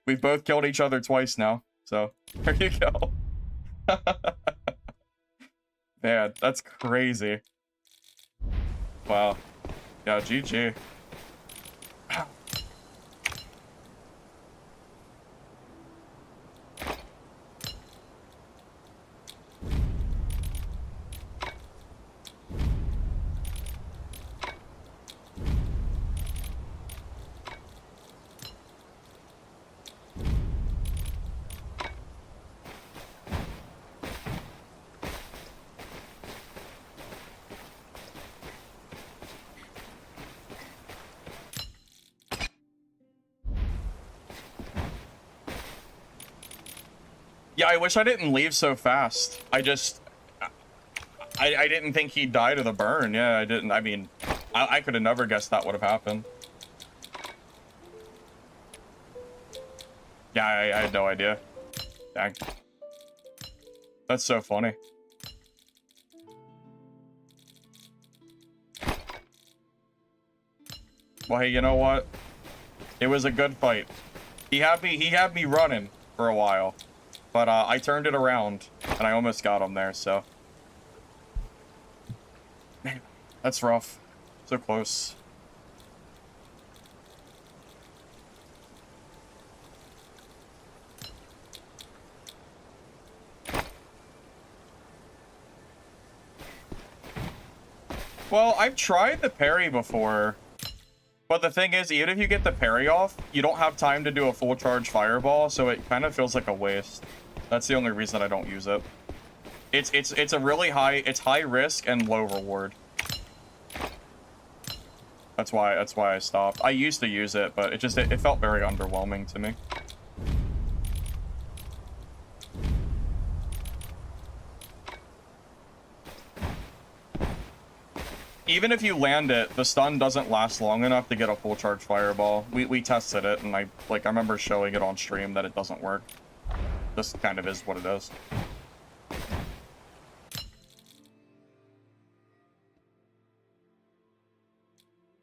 We've both killed each other twice now, so there you go. Man, that's crazy. Wow. Yeah, GG. Yeah, I wish I didn't leave so fast. I didn't think he'd die to the burn. Yeah, I didn't. I mean, I could have never guessed that would have happened. Yeah, I had no idea. Dang. That's so funny. Well, hey, you know what? It was a good fight. He had me running for a while. But I turned it around, and I almost got him there, so. Man, that's rough. So close. Well, I've tried the parry before. But the thing is, even if you get the parry off, you don't have time to do a full charge fireball, so it kind of feels like a waste. That's the only reason I don't use it. It's a really high risk and low reward. That's why I stopped. I used to use it, but it felt very underwhelming to me. Even if you land it, the stun doesn't last long enough to get a full charge fireball. We tested it, and I remember showing it on stream that it doesn't work. This kind of is what it is.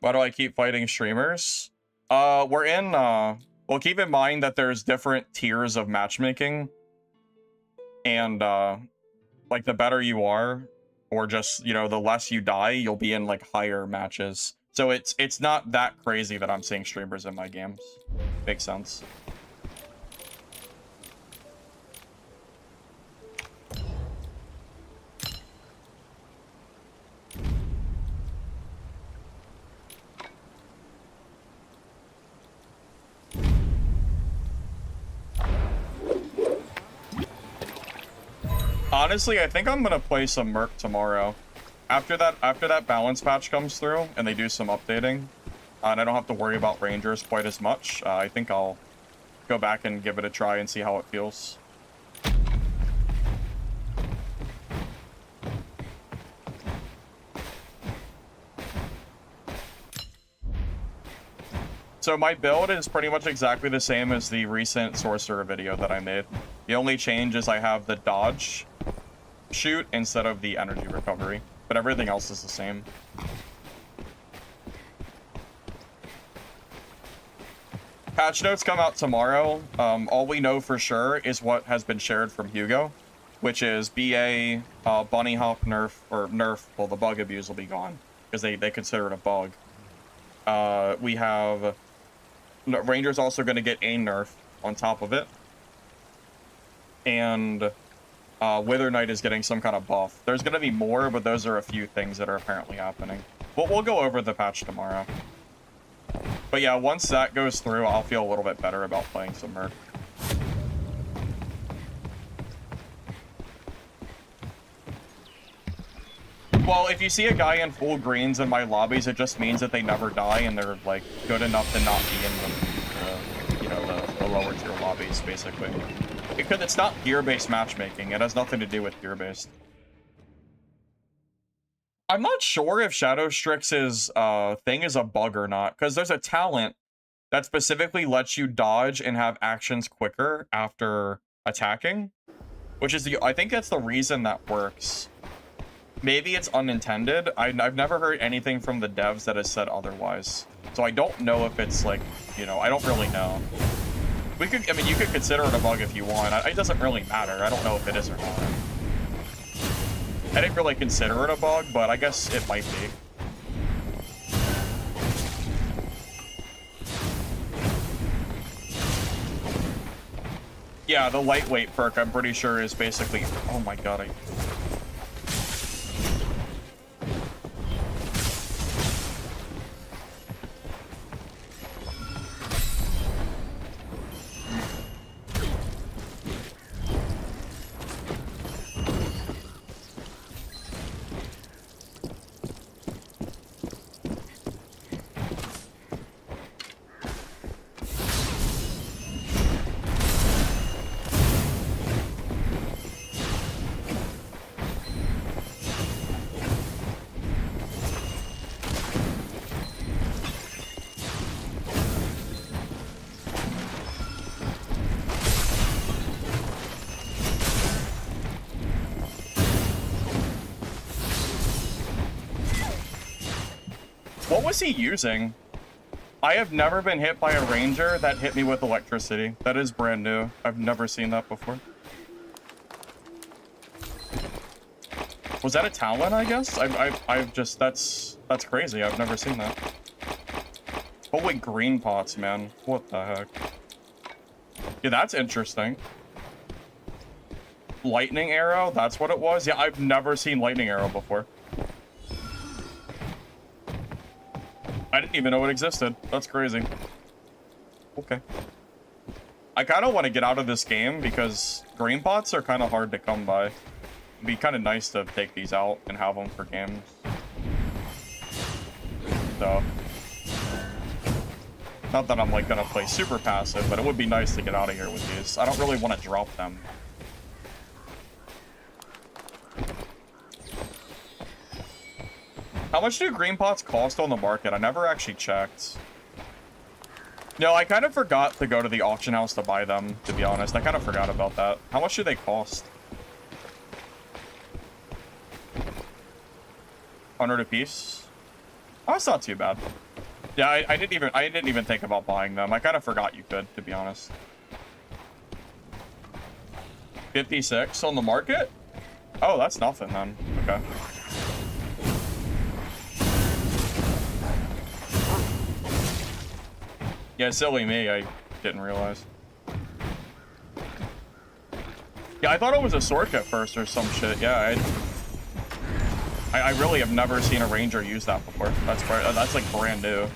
Why do I keep fighting streamers? We're in, well, keep in mind that there's different tiers of matchmaking. And, like, the better you are, or just, you know, the less you die, you'll be in, like, higher matches. So it's not that crazy that I'm seeing streamers in my games. Makes sense. Honestly, I think I'm gonna play some Merc tomorrow. After that balance patch comes through and they do some updating, and I don't have to worry about Rangers quite as much, I think I'll go back and give it a try and see how it feels. So my build is pretty much exactly the same as the recent Sorcerer video that I made. The only change is I have the dodge shoot instead of the energy recovery, but everything else is the same. Patch notes come out tomorrow. All we know for sure is what has been shared from Hugo, which is BA, bunny hop nerf, or nerf, well, the bug abuse will be gone, because they consider it a bug. We have Ranger's also going to get a nerf on top of it. And Wither Knight is getting some kind of buff. There's going to be more, but those are a few things that are apparently happening. But we'll go over the patch tomorrow. But yeah, once that goes through, I'll feel a little bit better about playing some Merc. Well, if you see a guy in full greens in my lobbies, it just means that they never die and they're, like, good enough to not be in the you know, the lower tier lobbies, basically. Because it's not gear-based matchmaking. It has nothing to do with gear-based. I'm not sure if Shadow Strix's thing is a bug or not, because there's a talent that specifically lets you dodge and have actions quicker after attacking, which is I think that's the reason that works. Maybe it's unintended. I've never heard anything from the devs that has said otherwise. So I don't know if it's like, you know, I don't really know. We could, I mean, you could consider it a bug if you want. It doesn't really matter. I don't know if it is or not. I didn't really consider it a bug, but I guess it might be. Yeah, the lightweight perk, I'm pretty sure, is basically... Oh my god, What was he using? I have never been hit by a ranger that hit me with electricity. That is brand new. I've never seen that before. Was that a Talon, I guess? I've just, that's crazy. I've never seen that. Holy green pots, man. What the heck? Yeah, that's interesting. Lightning arrow? That's what it was? Yeah, I've never seen lightning arrow before. I didn't even know it existed. That's crazy. Okay. I kind of want to get out of this game because green pots are kind of hard to come by. It'd be kind of nice to take these out and have them for games. So. Not that I'm like gonna play super passive, but it would be nice to get out of here with these. I don't really want to drop them. How much do green pots cost on the market? I never actually checked. No, I kind of forgot to go to the auction house to buy them, to be honest. I kind of forgot about that. How much do they cost? 100 a piece? Oh, it's not too bad. Yeah, I didn't even think about buying them. I kind of forgot you could, to be honest. 56 on the market? Oh, that's nothing then. Okay. Yeah, silly me, I didn't realize. Yeah, I thought it was a sword kit first or some shit. Yeah, I really have never seen a ranger use that before. That's like brand new.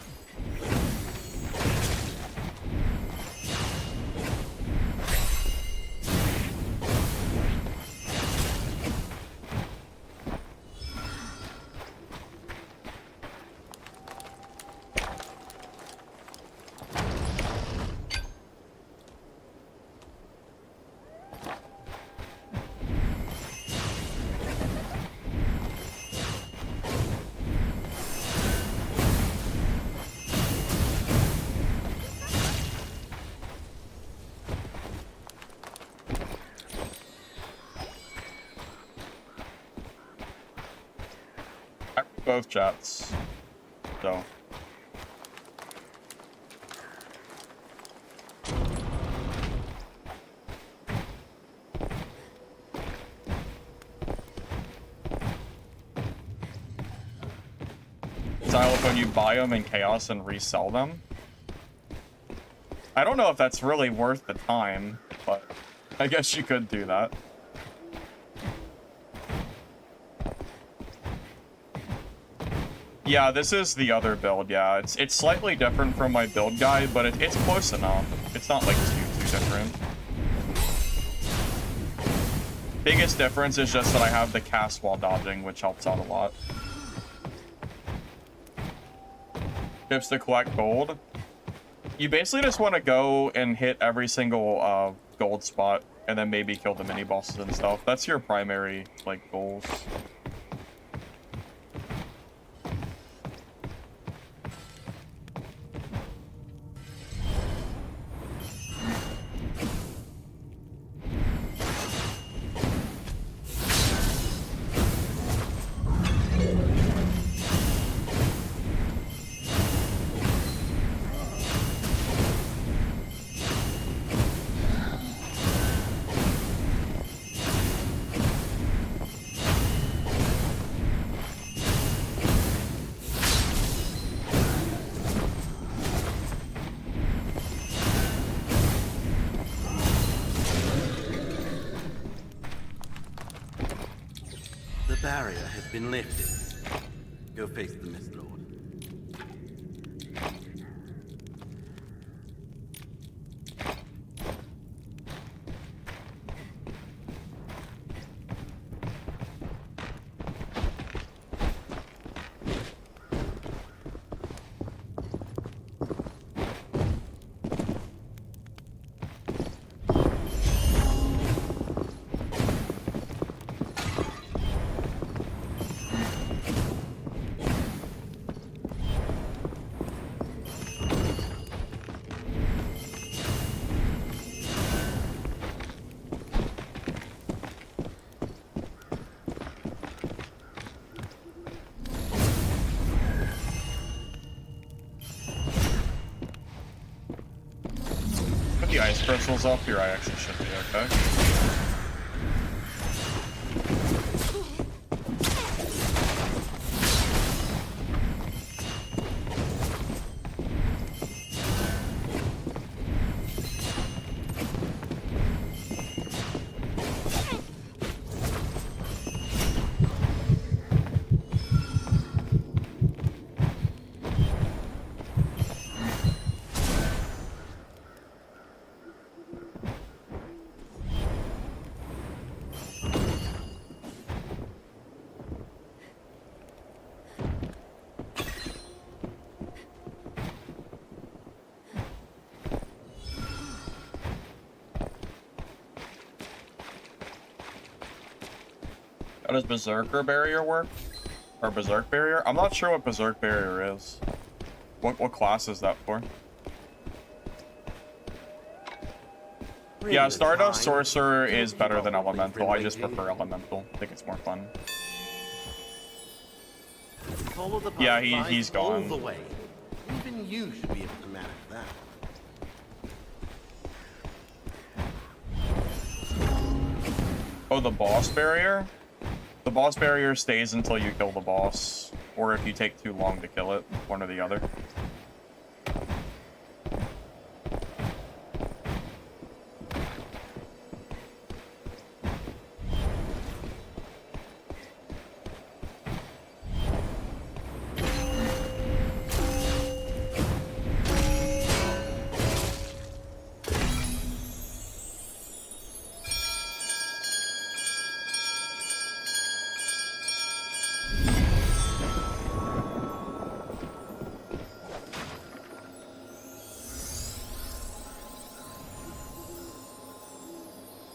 Both chats, so. Xylophone, you buy them in Chaos and resell them? I don't know if that's really worth the time, but I guess you could do that. Yeah, this is the other build, yeah. It's slightly different from my build guide, but it's close enough. It's not like too different. Biggest difference is just that I have the cast while dodging, which helps out a lot. Tips to collect gold. You basically just want to go and hit every single gold spot, and then maybe kill the mini bosses and stuff. That's your primary, like, goals. barrier has been lifted. Go face the Mist Lord. Put the ice crystals up here, I actually should be okay. How does Berserker Barrier work? Or Berserk Barrier? I'm not sure what Berserk Barrier is. What class is that for? Yeah, Stardust Sorcerer is better than Elemental. I just prefer Elemental. I think it's more fun. Follow the Yeah, path he's all gone. the way. Even you should be able to manage that. Oh, the boss barrier? The boss barrier stays until you kill the boss, or if you take too long to kill it, one or the other.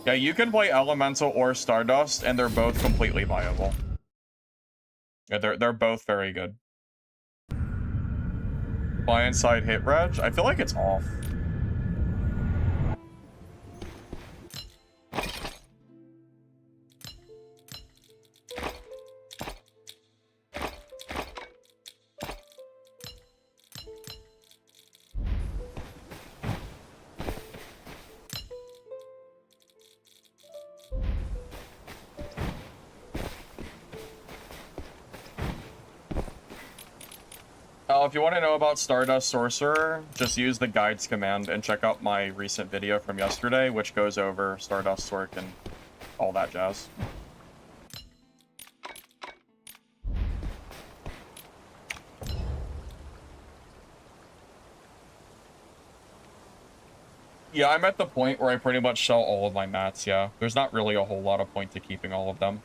Yeah, you can play Elemental or Stardust, and they're both completely viable. Yeah, they're both very good. Client side hit reg? I feel like it's off. If you want to know about Stardust Sorcerer, just use the guides command and check out my recent video from yesterday, which goes over Stardust Sorc and all that jazz. Yeah, I'm at the point where I pretty much sell all of my mats, yeah. There's not really a whole lot of point to keeping all of them.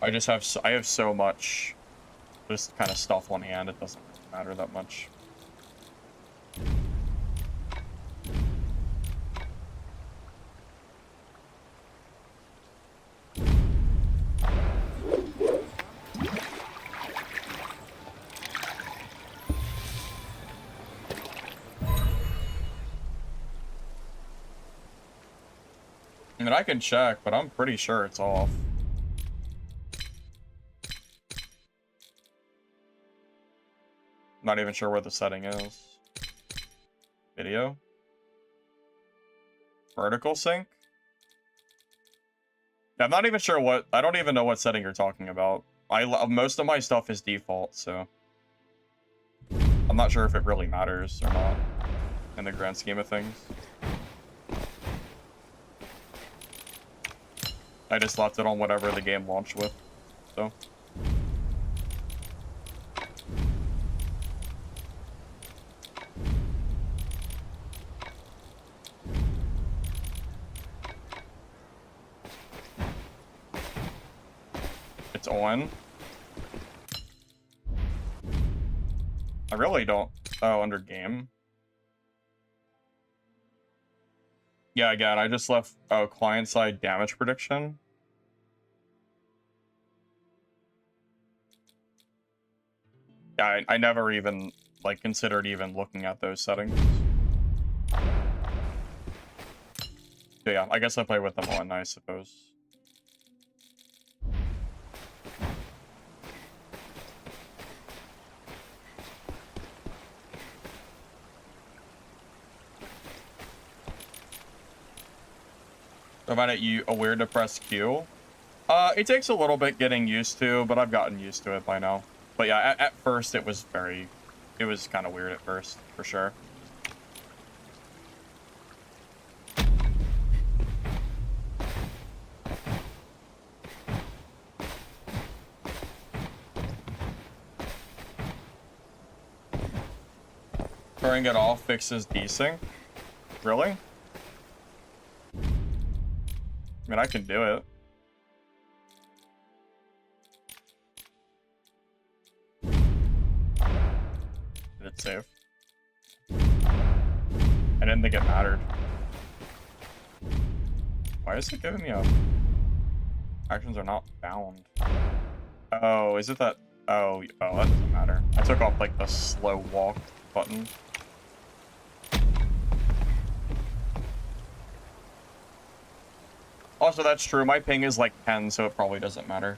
I have so much just kind of stuff on hand, it doesn't matter that much. I mean, I can check, but I'm pretty sure it's off. Not even sure where the setting is. Video? Vertical sync? Yeah, I'm not even sure what... I don't even know what setting you're talking about. Most of my stuff is default, so... I'm not sure if it really matters or not in the grand scheme of things. I just left it on whatever the game launched with, so... it's on. I really don't. Oh, under game. Yeah, again, I just left client-side damage prediction. Yeah, I never even, like, considered even looking at those settings. So yeah, I guess I play with them on, I suppose. I find it weird to press Q. It takes a little bit getting used to, but I've gotten used to it by now. But yeah, at first it was kind of weird at first, for sure. Turning it off fixes desync? Really? I mean, I can do it. Did it save? I didn't think it mattered. Why is it giving me a... Actions are not bound. Oh, is it that... Oh, that doesn't matter. I took off, like, the slow walk button. Also, that's true. My ping is, like, 10, so it probably doesn't matter.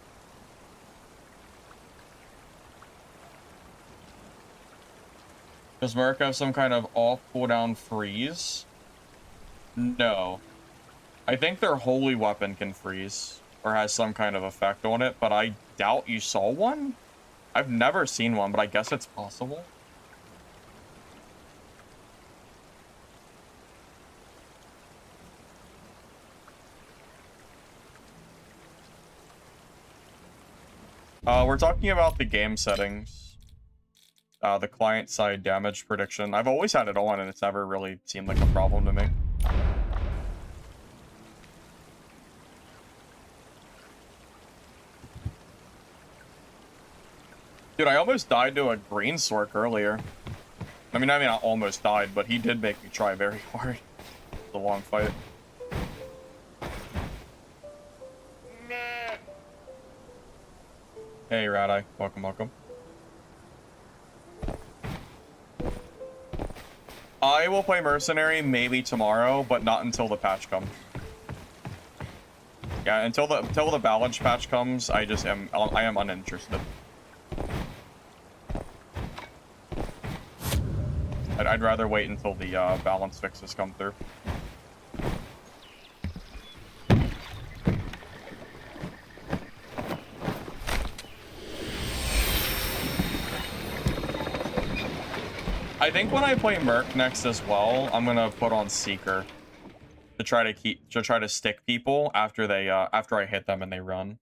Does Merc have some kind of off cooldown freeze? No. I think their holy weapon can freeze, or has some kind of effect on it, but I doubt you saw one? I've never seen one, but I guess it's possible. We're talking about the game settings. The client-side damage prediction. I've always had it on, and it's never really seemed like a problem to me. Dude, I almost died to a green Sork earlier. I mean, I almost died, but he did make me try very hard. It's a long fight. Hey, Radeye. Welcome, welcome. I will play Mercenary maybe tomorrow, but not until the patch comes. Yeah, until the balance patch comes, I am uninterested. I'd rather wait until the balance fixes come through. I think when I play Merc next as well, I'm gonna put on Seeker to try to stick people after I hit them and they run.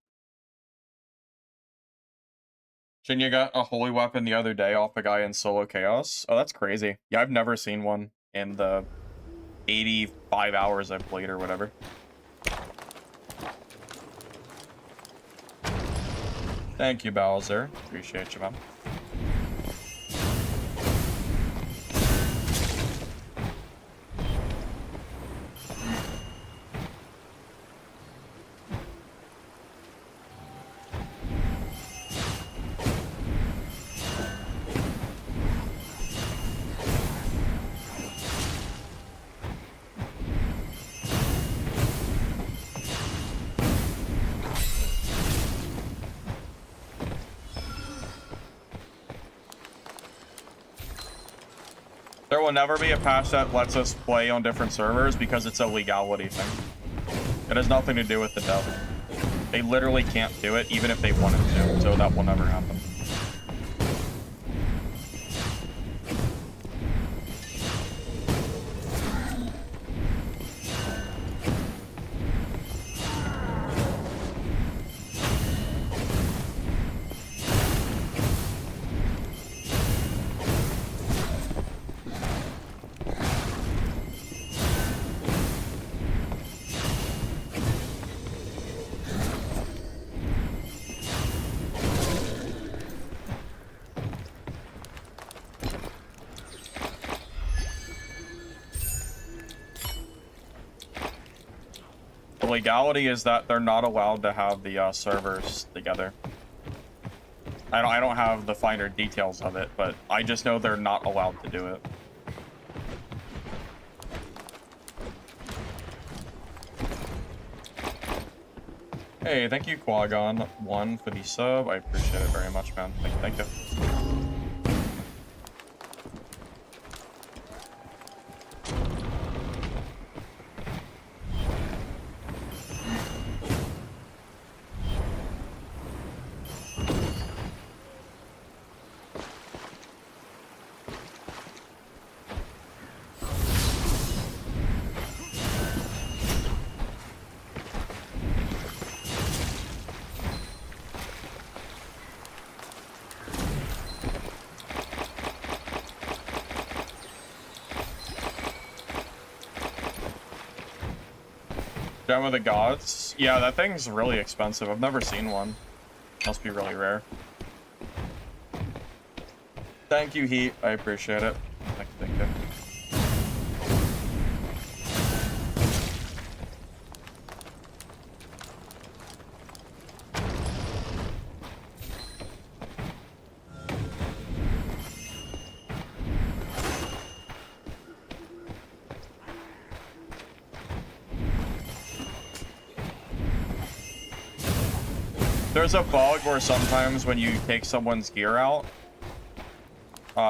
Shinya got a holy weapon the other day off a guy in solo chaos. Oh, that's crazy. Yeah, I've never seen one in the 85 hours I've played or whatever. Thank you, Bowser. Appreciate you, man. There will never be a patch that lets us play on different servers because it's a legality thing. It has nothing to do with the dev. They literally can't do it even if they wanted to, so that will never happen. legality is that they're not allowed to have the servers together. I don't have the finer details of it, but I just know they're not allowed to do it. Hey, thank you, Quagon1, for the sub. I appreciate it very much, man. Thank you. Gem of the Gods? Yeah, that thing's really expensive. I've never seen one. Must be really rare. Thank you, Heat. I appreciate it. Thank you. There's a bug where sometimes when you take someone's gear out,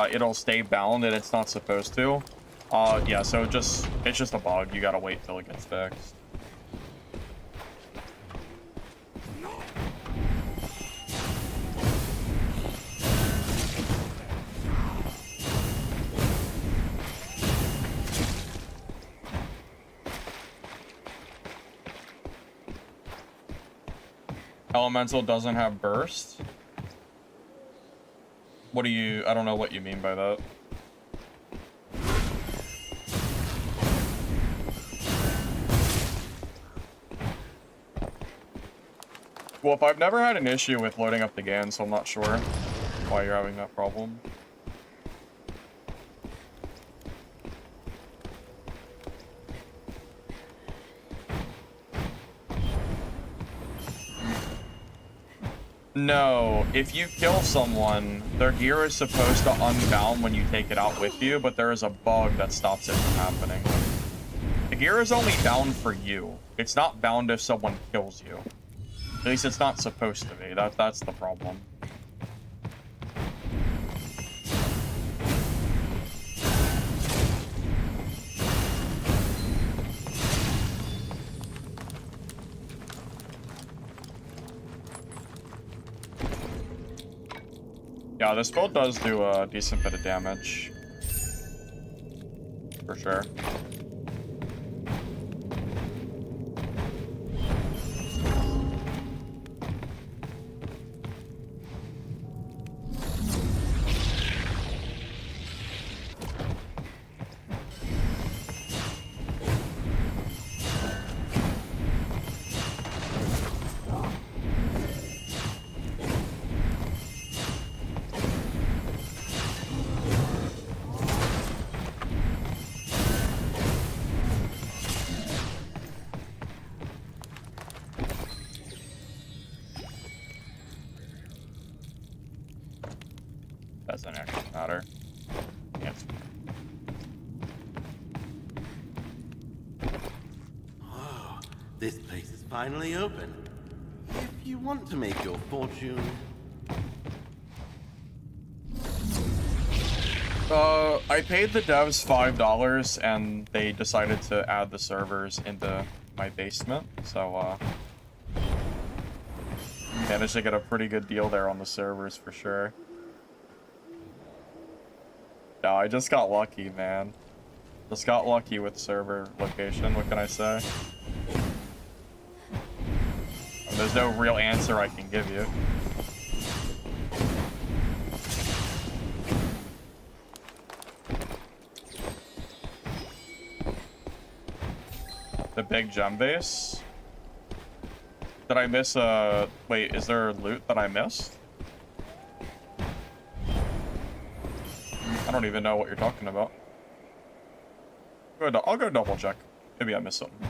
it'll stay bound and it's not supposed to. Yeah, so it's just a bug. You gotta wait till it gets fixed. Elemental doesn't have burst? What do you... I don't know what you mean by that. Well, if I've never had an issue with loading up the GAN, so I'm not sure why you're having that problem. No, if you kill someone, their gear is supposed to unbound when you take it out with you, but there is a bug that stops it from happening. The gear is only bound for you. It's not bound if someone kills you. At least it's not supposed to be. That's the problem. Yeah, this build does do a decent bit of damage. For sure. Doesn't actually matter. Yes. Oh, this place is finally open. If you want to make your fortune... I paid the devs $5 and they decided to add the servers into my basement, so managed to get a pretty good deal there on the servers for sure. Yeah, I just got lucky, man. Just got lucky with server location, what can I say? There's no real answer I can give you. The big gem base? Did I miss wait, is there loot that I missed? I don't even know what you're talking about. I'll go double check. Maybe I missed something.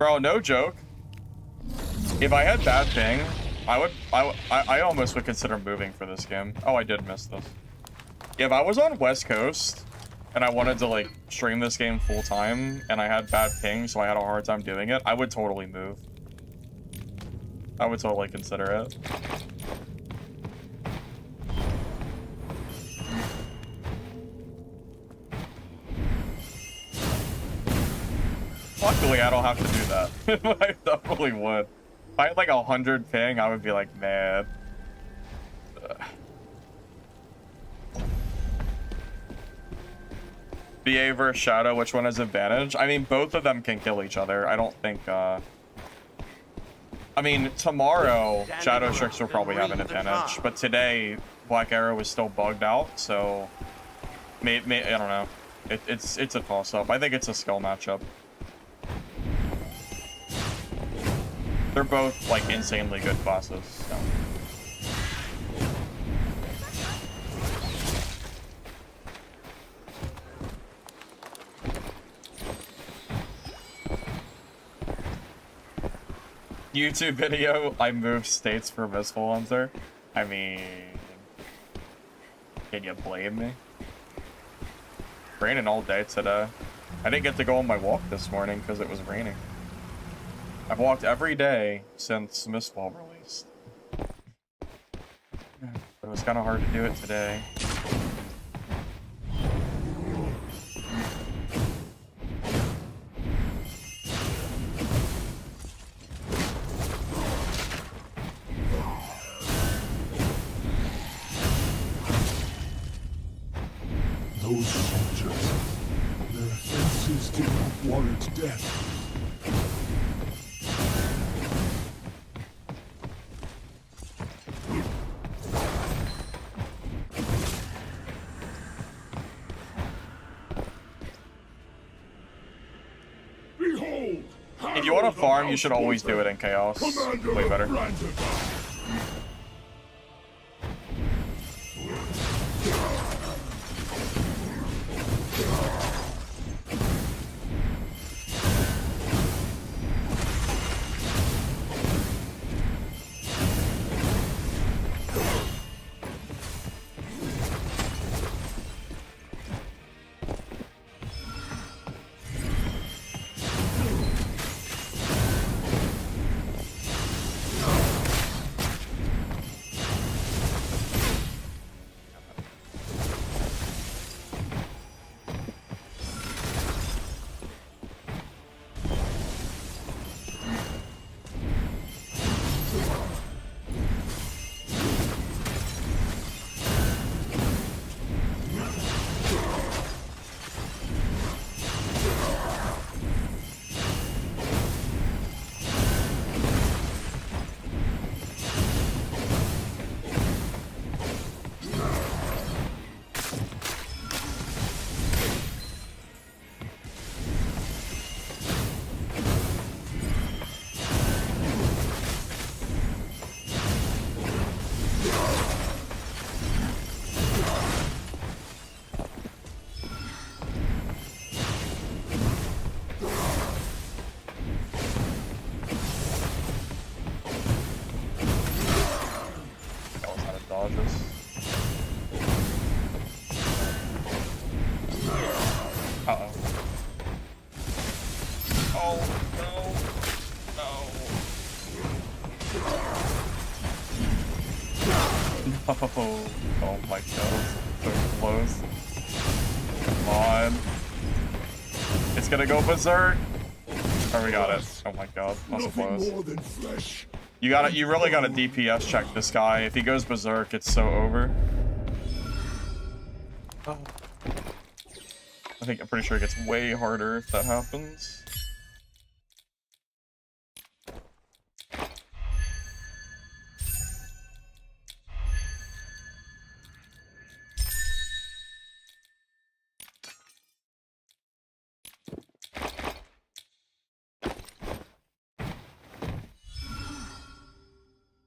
Bro, no joke. If I had bad ping, I almost would consider moving for this game. Oh, I did miss this. If I was on West Coast and I wanted to like stream this game full time and I had bad ping, so I had a hard time doing it, I would totally move. I would totally consider it. Luckily, I don't have to do that. I definitely would. If I had like 100 ping, I would be like, man. BA versus Shadow, which one has advantage? I mean, both of them can kill each other. I don't think, I mean, tomorrow, Shadow Strix will probably have an advantage, but today, Black Arrow is still bugged out, so... I don't know. It's a toss-up. I think it's a skill matchup. They're both, like, insanely good classes, so... YouTube video, I moved states for Mistfall Hunter. I mean... Can you blame me? Raining all day today. I didn't get to go on my walk this morning because it was raining. I've walked every day since Mistfall released. But it was kind of hard to do it today. Those soldiers, their offenses did not warrant death. Behold! If you want to farm, you should always do it in Chaos. Way better. Uh-oh. Oh, no. No. Oh my god. So close. Come on. It's gonna go berserk. Oh, we got it. Oh my god. That's close. You really gotta DPS check this guy. If he goes berserk, it's so over. Oh. I'm pretty sure it gets way harder if that happens.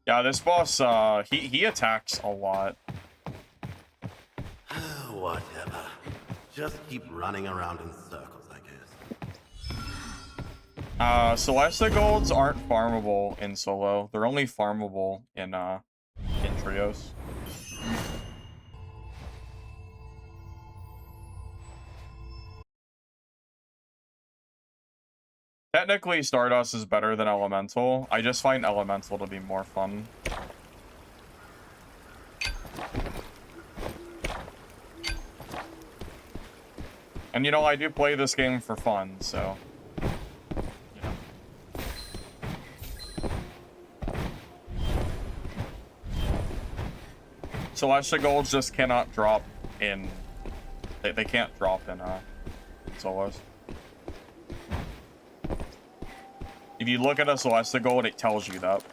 Yeah, this boss, he attacks a lot. Whatever. Just keep running around in circles, I guess. Celeste golds aren't farmable in solo. They're only farmable in trios. Technically, Stardust is better than Elemental. I just find Elemental to be more fun. And you know, I do play this game for fun, so... Celestia Golds just cannot drop in... They can't drop in solos. If you look at a Celestia Gold, it tells you that.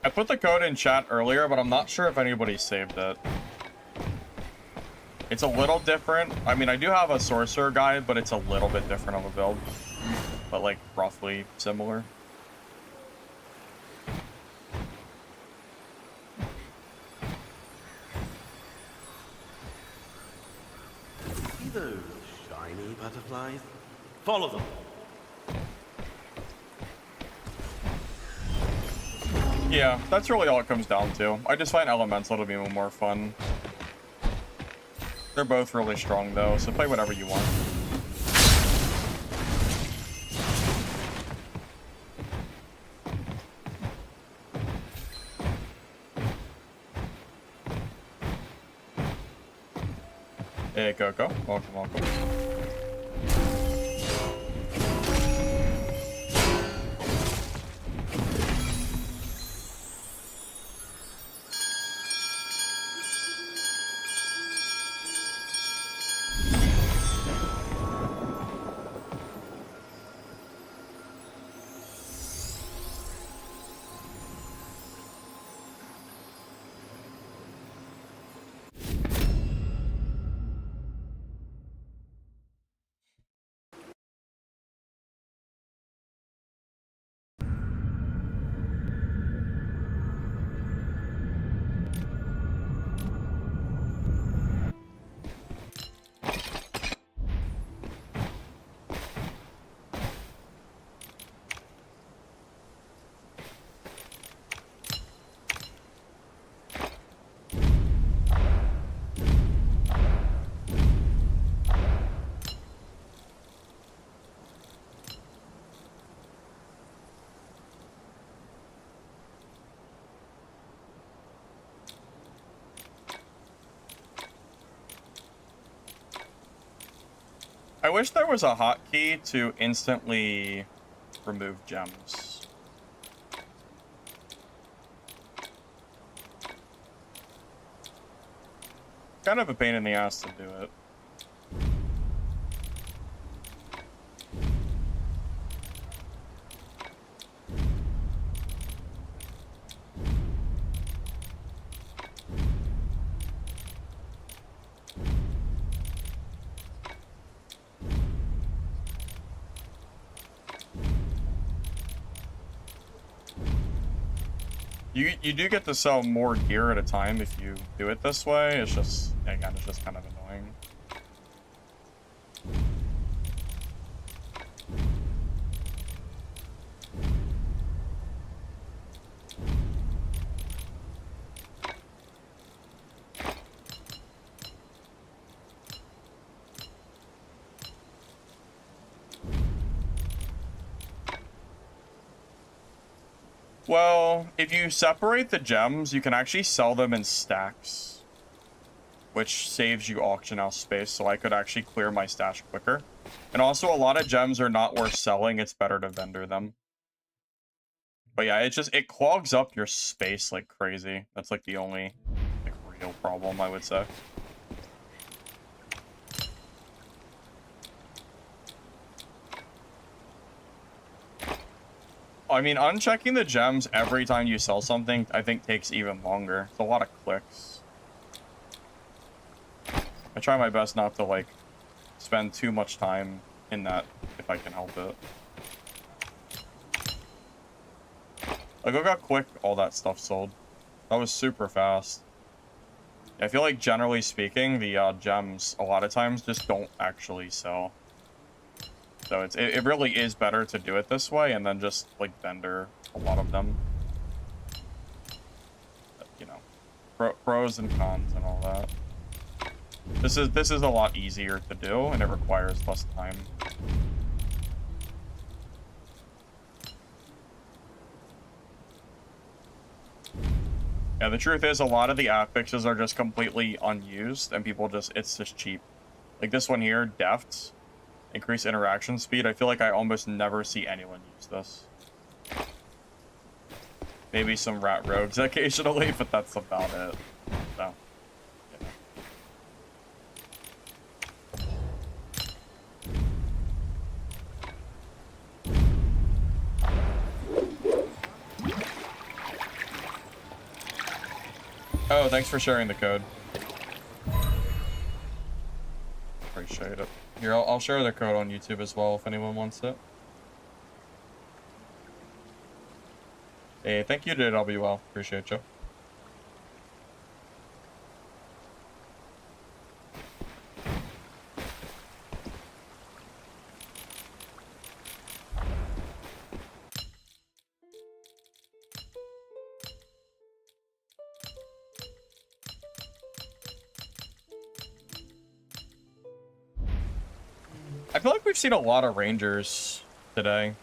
I put the code in chat earlier, but I'm not sure if anybody saved it. It's a little different. I mean, I do have a sorcerer guide, but it's a little bit different of a build. But, like, roughly similar. See those shiny butterflies? Follow them. Yeah, that's really all it comes down to. I just find Elemental to be more fun. They're both really strong, though, so play whatever you want. Hey, Coco. Welcome, welcome. I wish there was a hotkey to instantly remove gems. Kind of a pain in the ass to do it. You do get to sell more gear at a time if you do it this way. It's just, again, it's just kind of annoying. Well, if you separate the gems, you can actually sell them in stacks, which saves you auction house space, so I could actually clear my stash quicker. And also, a lot of gems are not worth selling. It's better to vendor them. But yeah, it clogs up your space like crazy. That's like the only like real problem, I would say. I mean, unchecking the gems every time you sell something, I think takes even longer. It's a lot of clicks. I try my best not to, like, spend too much time in that if I can help it. Like, look how quick all that stuff sold. That was super fast. I feel like, generally speaking, the gems, a lot of times, just don't actually sell. So it really is better to do it this way and then just, like, vendor a lot of them. But, you know, pros and cons and all that. This is a lot easier to do, and it requires less time. Yeah, the truth is, a lot of the affixes are just completely unused, and people just, it's just cheap. Like this one here, Deft. Increase interaction speed. I feel like I almost never see anyone use this. Maybe some rat rogues occasionally, but that's about it. So, oh, thanks for sharing the code. Appreciate it. Here, I'll share the code on YouTube as well if anyone wants it. Hey, thank you, dude. I'll be well. Appreciate you. I feel like we've seen a lot of rangers today.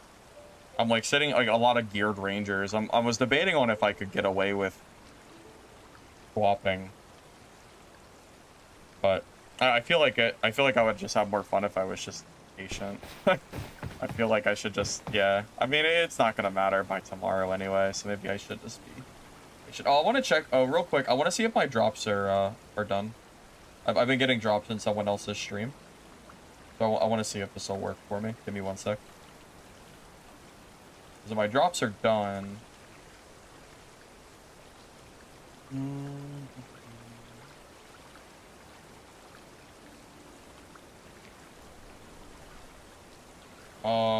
I'm like sitting like a lot of geared rangers. I was debating on if I could get away with swapping, but I feel like I would just have more fun if I was just patient. I feel like I should just, yeah. I mean, it's not gonna matter by tomorrow anyway, so maybe I should just be. Oh, I want to check. Oh, real quick, I want to see if my drops are done. I've been getting drops in someone else's stream. So I want to see if this will work for me. Give me 1 sec. So my drops are done.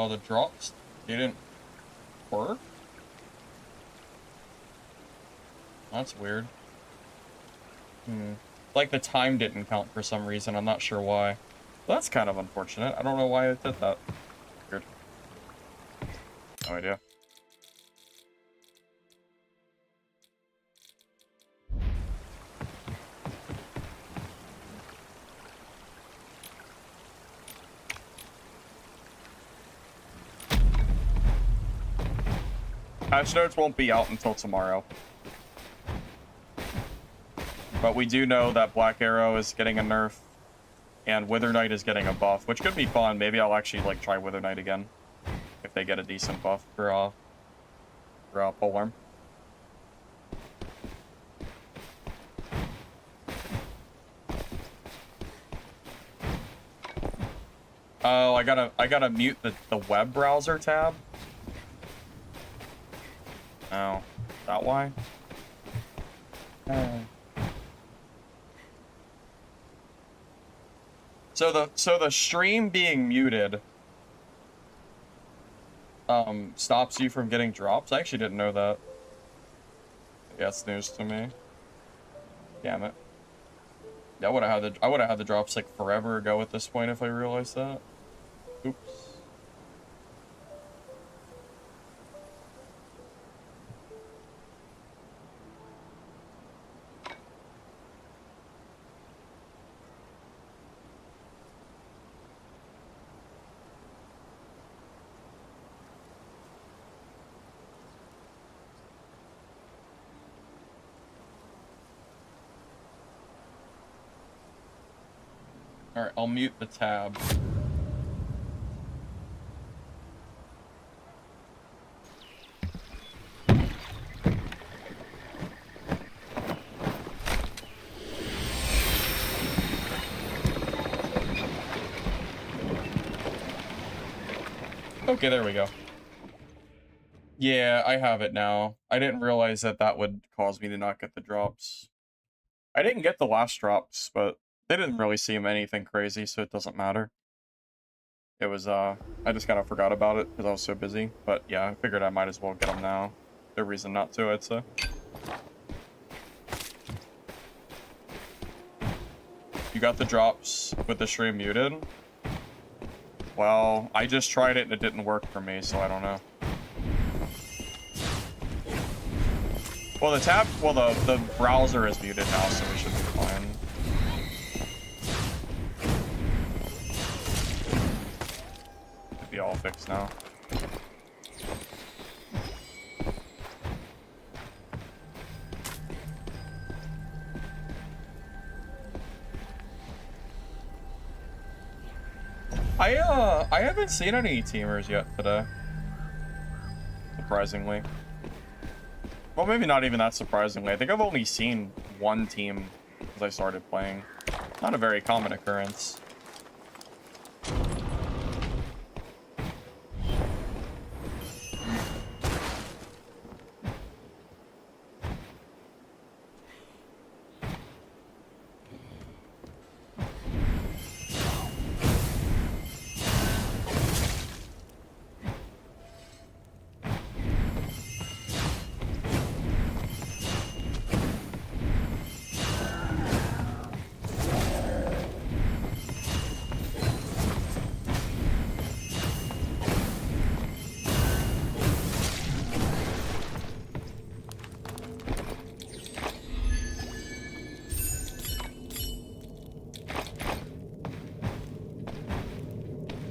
The drops didn't work? That's weird. Like the time didn't count for some reason. I'm not sure why. That's kind of unfortunate. I don't know why it did that. Weird. No idea. Patch notes won't be out until tomorrow. But we do know that Black Arrow is getting a nerf. And Wither Knight is getting a buff, which could be fun. Maybe I'll actually like try Wither Knight again if they get a decent buff for Polearm. Oh, I gotta mute the web browser tab. Oh, is that why? So the stream being muted stops you from getting drops? I actually didn't know that. Yeah, it's news to me. Damn it. Yeah, I would have had the drops like forever ago at this point if I realized that. Oops. Alright, I'll mute the tab. Okay, there we go. Yeah, I have it now. I didn't realize that that would cause me to not get the drops. I didn't get the last drops, but they didn't really seem anything crazy, so it doesn't matter. It was, I just kind of forgot about it because I was so busy. But yeah, I figured I might as well get them now. No reason not to, I'd say. You got the drops with the stream muted? Well, I just tried it and it didn't work for me, so I don't know. Well, the browser is muted now, so we should be fine. Should be all fixed now. I haven't seen any teamers yet today. Surprisingly. Well, maybe not even that surprisingly. I think I've only seen one team as I started playing. Not a very common occurrence.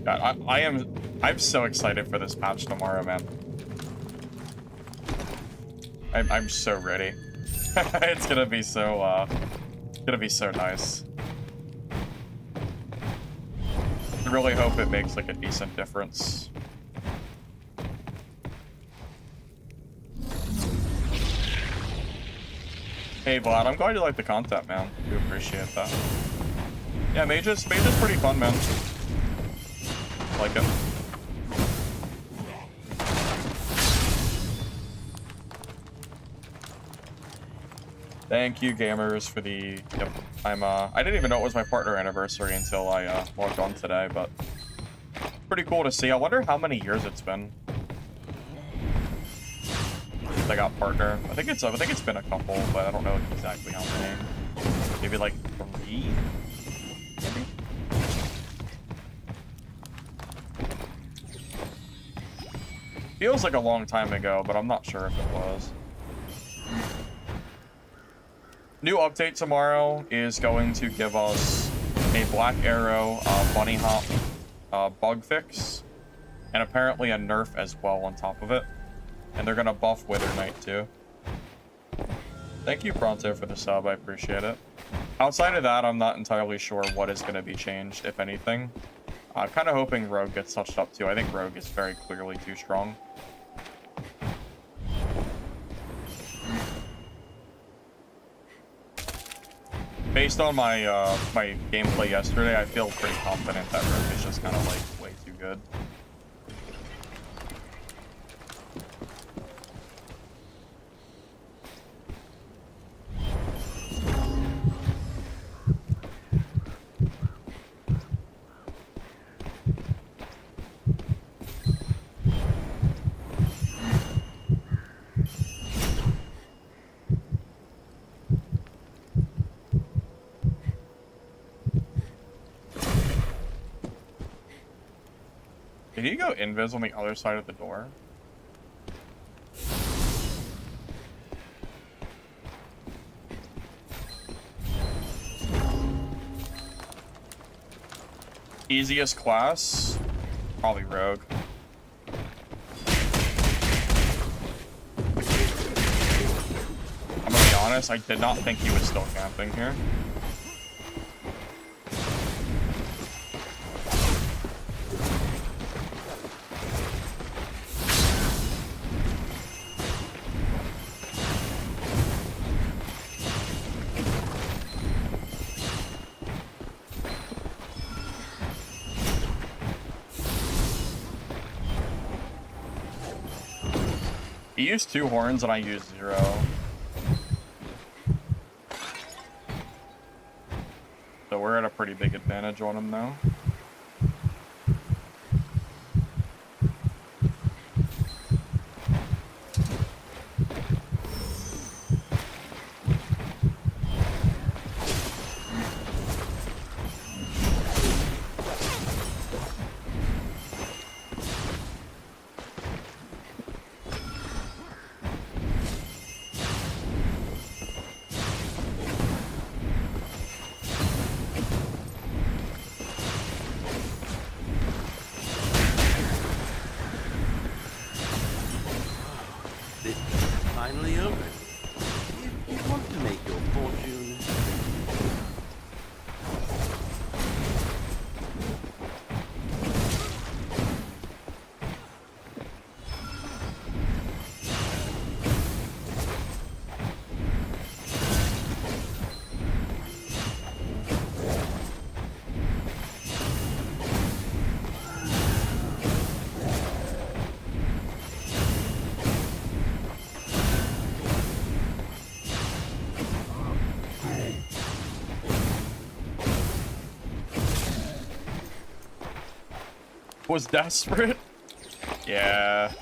God, I'm so excited for this patch tomorrow, man. I'm so ready. It's gonna be so nice. I really hope it makes like a decent difference. Hey Vlad, I'm glad you like the content, man. I do appreciate that. Yeah, Mage is pretty fun, man. I like it. Thank you, gamers, for the... Yep, I didn't even know it was my partner anniversary until I logged on today, but... Pretty cool to see. I wonder how many years it's been. I got partner. I think it's been a couple, but I don't know exactly how many. Maybe like 3? Maybe? Feels like a long time ago, but I'm not sure if it was. New update tomorrow is going to give us a Black Arrow bunny hop bug fix, and apparently a nerf as well on top of it. And they're gonna buff Wither Knight too. Thank you, Pronto, for the sub. I appreciate it. Outside of that, I'm not entirely sure what is gonna be changed, if anything. I'm kind of hoping Rogue gets touched up too. I think Rogue is very clearly too strong. Based on my my gameplay yesterday, I feel pretty confident that Rogue is just kind of like way too good. Did he go invis on the other side of the door? Easiest class? Probably Rogue. I'm gonna be honest, I did not think he was still camping here. He used 2 horns and I used 0. So we're at a pretty big advantage on him now. This is finally over. If you want to make your fortune, Was desperate? Yeah.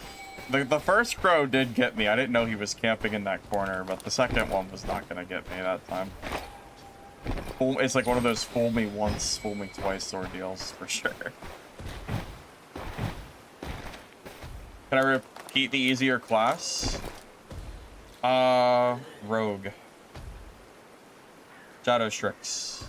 The first crow did get me. I didn't know he was camping in that corner, but the second one was not gonna get me that time. It's like one of those fool me once, fool me twice ordeals, for sure. Can I repeat the easier class? Rogue. Shadow Strix.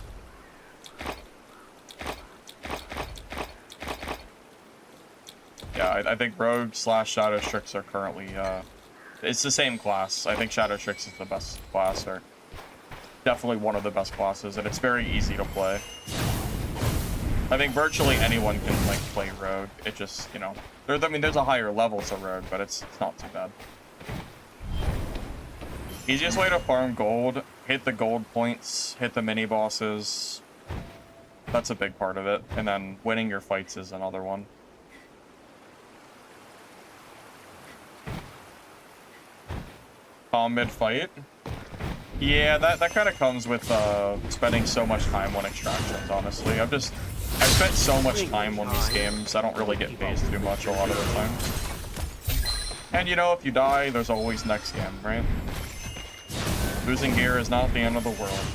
Yeah, I think Rogue / Shadow Strix are currently, it's the same class. I think Shadow Strix is the best class, or definitely one of the best classes, and it's very easy to play. I think virtually anyone can, like, play Rogue. It just, you know, I mean, there's a higher level to Rogue, but it's not too bad. Easiest way to farm gold, hit the gold points, hit the mini-bosses. That's a big part of it, and then winning your fights is another one. Mid-fight. Yeah, that kind of comes with spending so much time on extractions, honestly. I've spent so much time on these games, I don't really get phased too much a lot of the time. And you know, if you die, there's always next game, right? Losing gear is not the end of the world.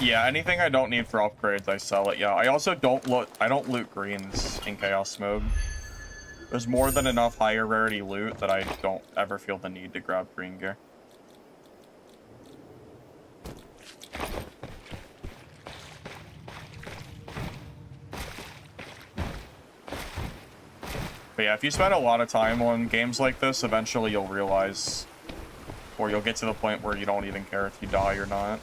Yeah, anything I don't need for upgrades, I sell it. Yeah, I also don't loot greens in Chaos mode. There's more than enough higher rarity loot that I don't ever feel the need to grab green gear. But yeah, if you spend a lot of time on games like this, eventually you'll realize, or you'll get to the point where you don't even care if you die or not.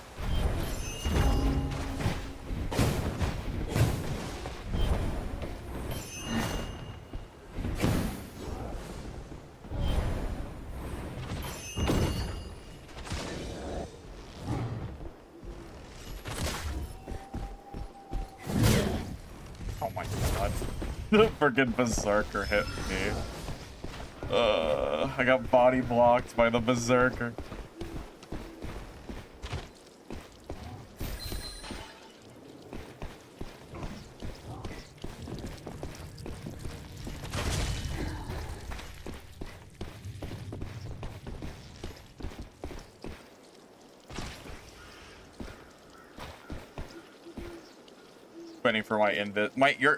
The friggin' Berserker hit me. I got body blocked by the Berserker. Waiting for my invis.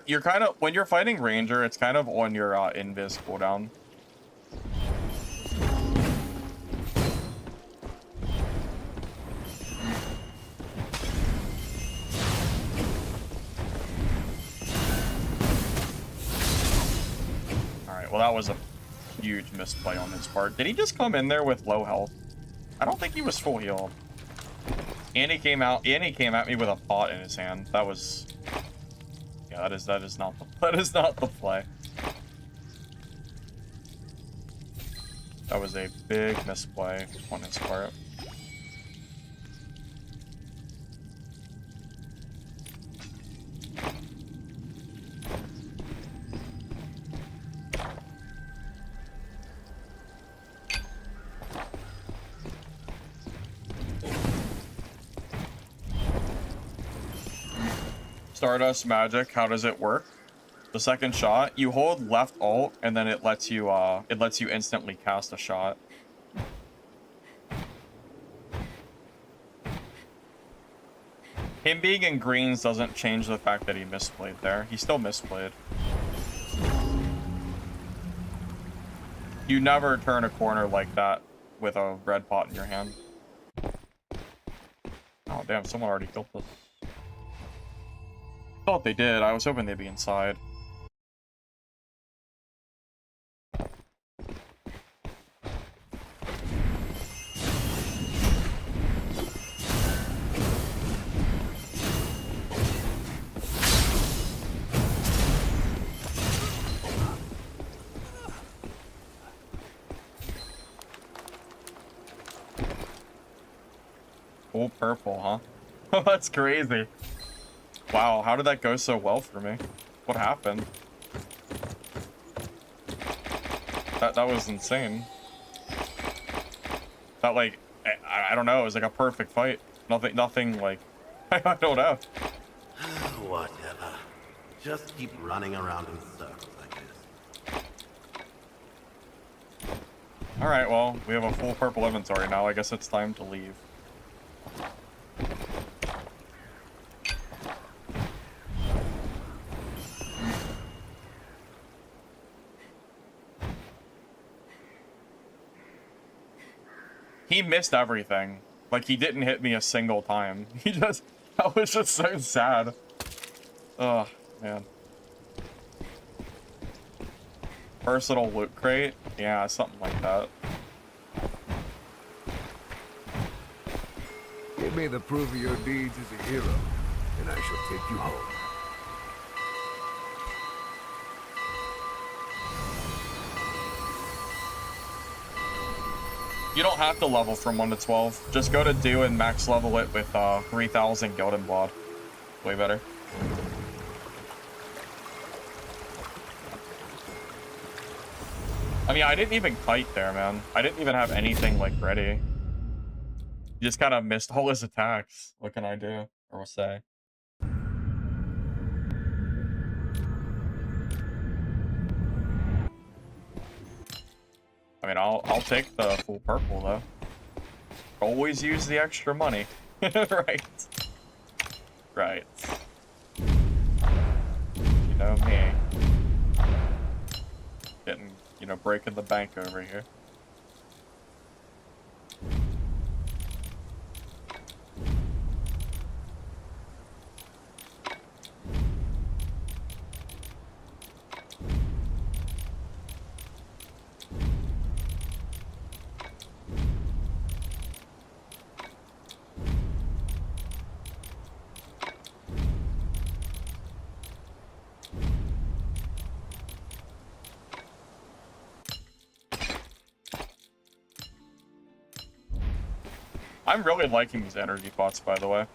You're kind of, when you're fighting Ranger, it's kind of on your invis cooldown. Alright, well that was a huge misplay on his part. Did he just come in there with low health? I don't think he was full healed. And he came out. And he came at me with a pot in his hand. That was. Yeah, that is not the that is not the play. That was a big misplay on his part. Stardust magic, how does it work? The second shot, you hold left alt and then it lets you instantly cast a shot. Him being in greens doesn't change the fact that he misplayed there. He still misplayed. You never turn a corner like that with a red pot in your hand. Oh damn, someone already killed this. Thought they did. I was hoping they'd be inside. Full purple, huh? That's crazy. Wow, how did that go so well for me? What happened? That was insane. That like I don't know, it was like a perfect fight. Nothing like I don't know. Whatever. Just keep running around in circles, I guess. Alright, well, we have a full purple inventory now. I guess it's time to leave. He missed everything. Like, he didn't hit me a single time. That was just so sad. Oh, man. Versatile loot crate? Yeah, something like that. Give me the proof of your deeds as a hero, and I shall take you home. You don't have to level from 1 to 12. Just go to do and max level it with 3,000 Golden Blood. Way better. I mean, I didn't even kite there, man. I didn't even have anything, like, ready. You just kind of missed all his attacks. What can I do? Or say? I mean, I'll take the full purple, though. Always use the extra money. Right. Right. You know me. Getting, you know, breaking the bank over here. I'm really liking these energy pots, by the way.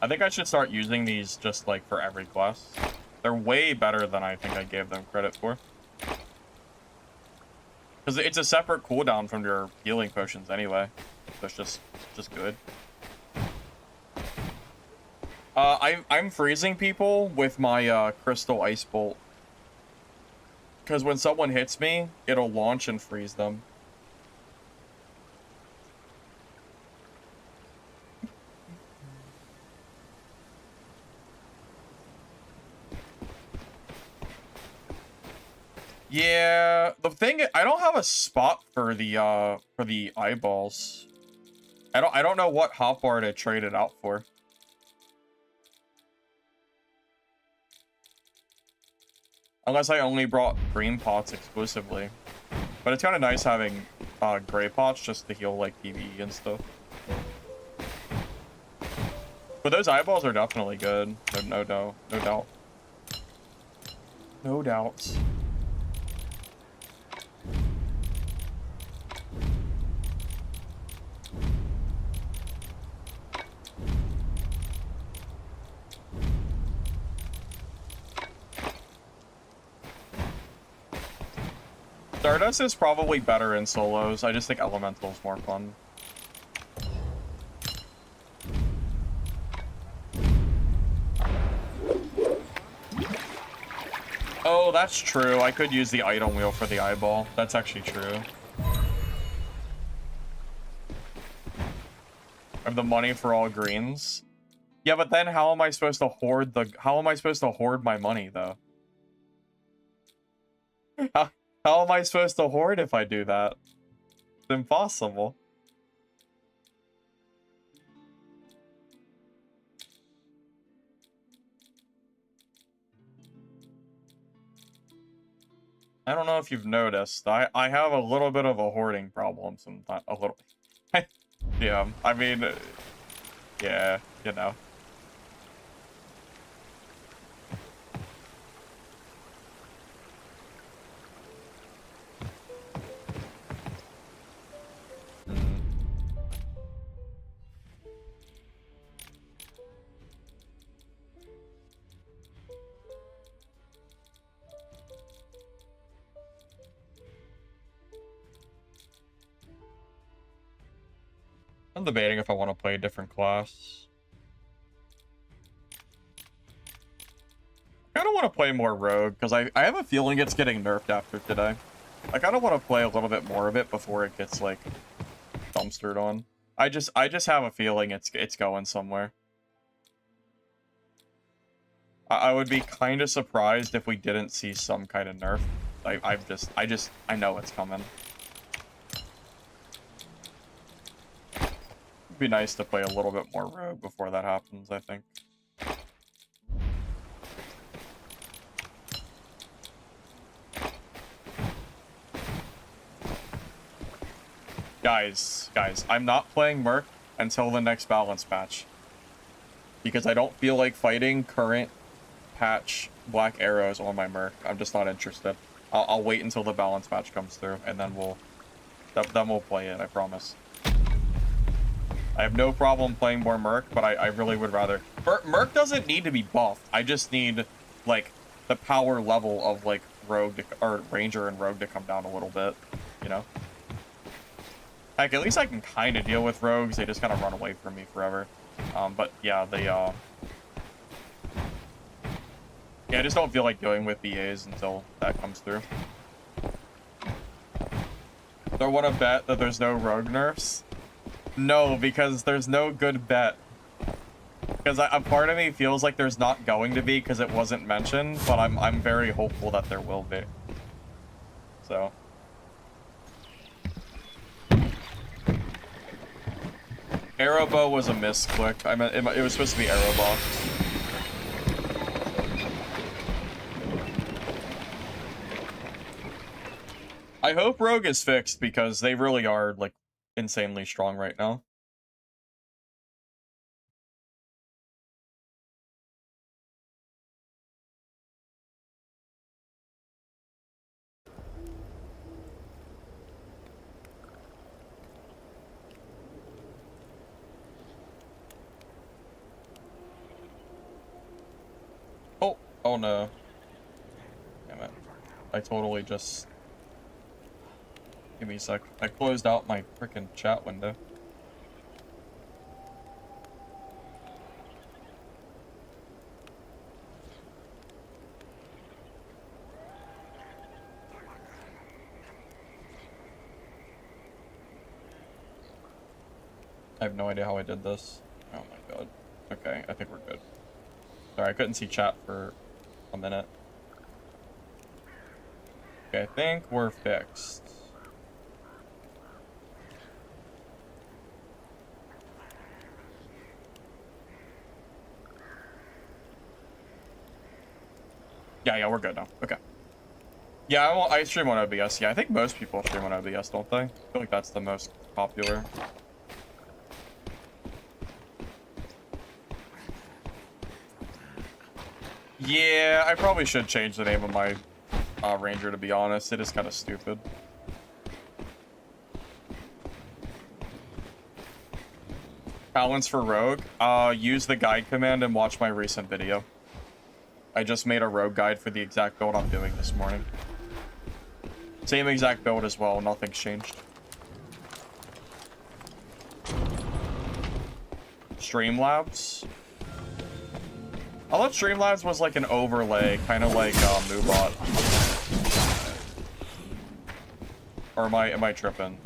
I think I should start using these just, like, for every class. They're way better than I think I gave them credit for. Because it's a separate cooldown from your healing potions anyway. So it's just good. I'm freezing people with my Crystal Ice Bolt. Because when someone hits me, it'll launch and freeze them. Yeah, the thing, I don't have a spot for the eyeballs. I don't know what hotbar to trade it out for. Unless I only brought green pots exclusively. But it's kind of nice having gray pots just to heal like PvE and stuff. But those eyeballs are definitely good. No doubt. No doubt. Stardust is probably better in solos. I just think Elemental's more fun. Oh, that's true. I could use the item wheel for the eyeball. That's actually true. I have the money for all greens. Yeah, but then how am I supposed to hoard my money though? How am I supposed to hoard if I do that? It's impossible. I don't know if you've noticed. I have a little bit of a hoarding problem sometimes. A little. Yeah, I mean, yeah, you know. I'm debating if I want to play a different class. I kind of want to play more Rogue, because I have a feeling it's getting nerfed after today. I kind of want to play a little bit more of it before it gets, like, dumpstered on. I just have a feeling it's going somewhere. I would be kind of surprised if we didn't see some kind of nerf. I know it's coming. Be nice to play a little bit more Rogue before that happens, I think. Guys, I'm not playing Merc until the next balance patch. Because I don't feel like fighting current patch black arrows on my Merc. I'm just not interested. I'll wait until the balance patch comes through, and then we'll play it, I promise. I have no problem playing more Merc, but I really would rather... Merc doesn't need to be buffed. I just need, like, the power level of, like, Rogue or Ranger and Rogue to come down a little bit, you know? Heck, at least I can kind of deal with Rogues. They just kind of run away from me forever. But, yeah, yeah, I just don't feel like dealing with BAs until that comes through. Do I want to bet that there's no Rogue nerfs? No, because there's no good bet. Because a part of me feels like there's not going to be because it wasn't mentioned, but I'm very hopeful that there will be. So. Arrowbow was a misclick. I mean, it was supposed to be Arrowbox. I hope Rogue is fixed because they really are, like, insanely strong right now. Oh no. Damn it. I totally just... Give me a sec. I closed out my frickin' chat window. I have no idea how I did this. Oh my god. Okay, I think we're good. Sorry, I couldn't see chat for a minute. Okay, I think we're fixed. Yeah, we're good now. Okay. Yeah, I stream on OBS. Yeah, I think most people stream on OBS, don't they? I feel like that's the most popular. Yeah, I probably should change the name of my ranger, to be honest. It is kind of stupid. Balance for rogue. Use the guide command and watch my recent video. I just made a rogue guide for the exact build I'm doing this morning. Same exact build as well, nothing's changed. Streamlabs. I thought Streamlabs was like an overlay, kind of like Moobot. Or am I tripping?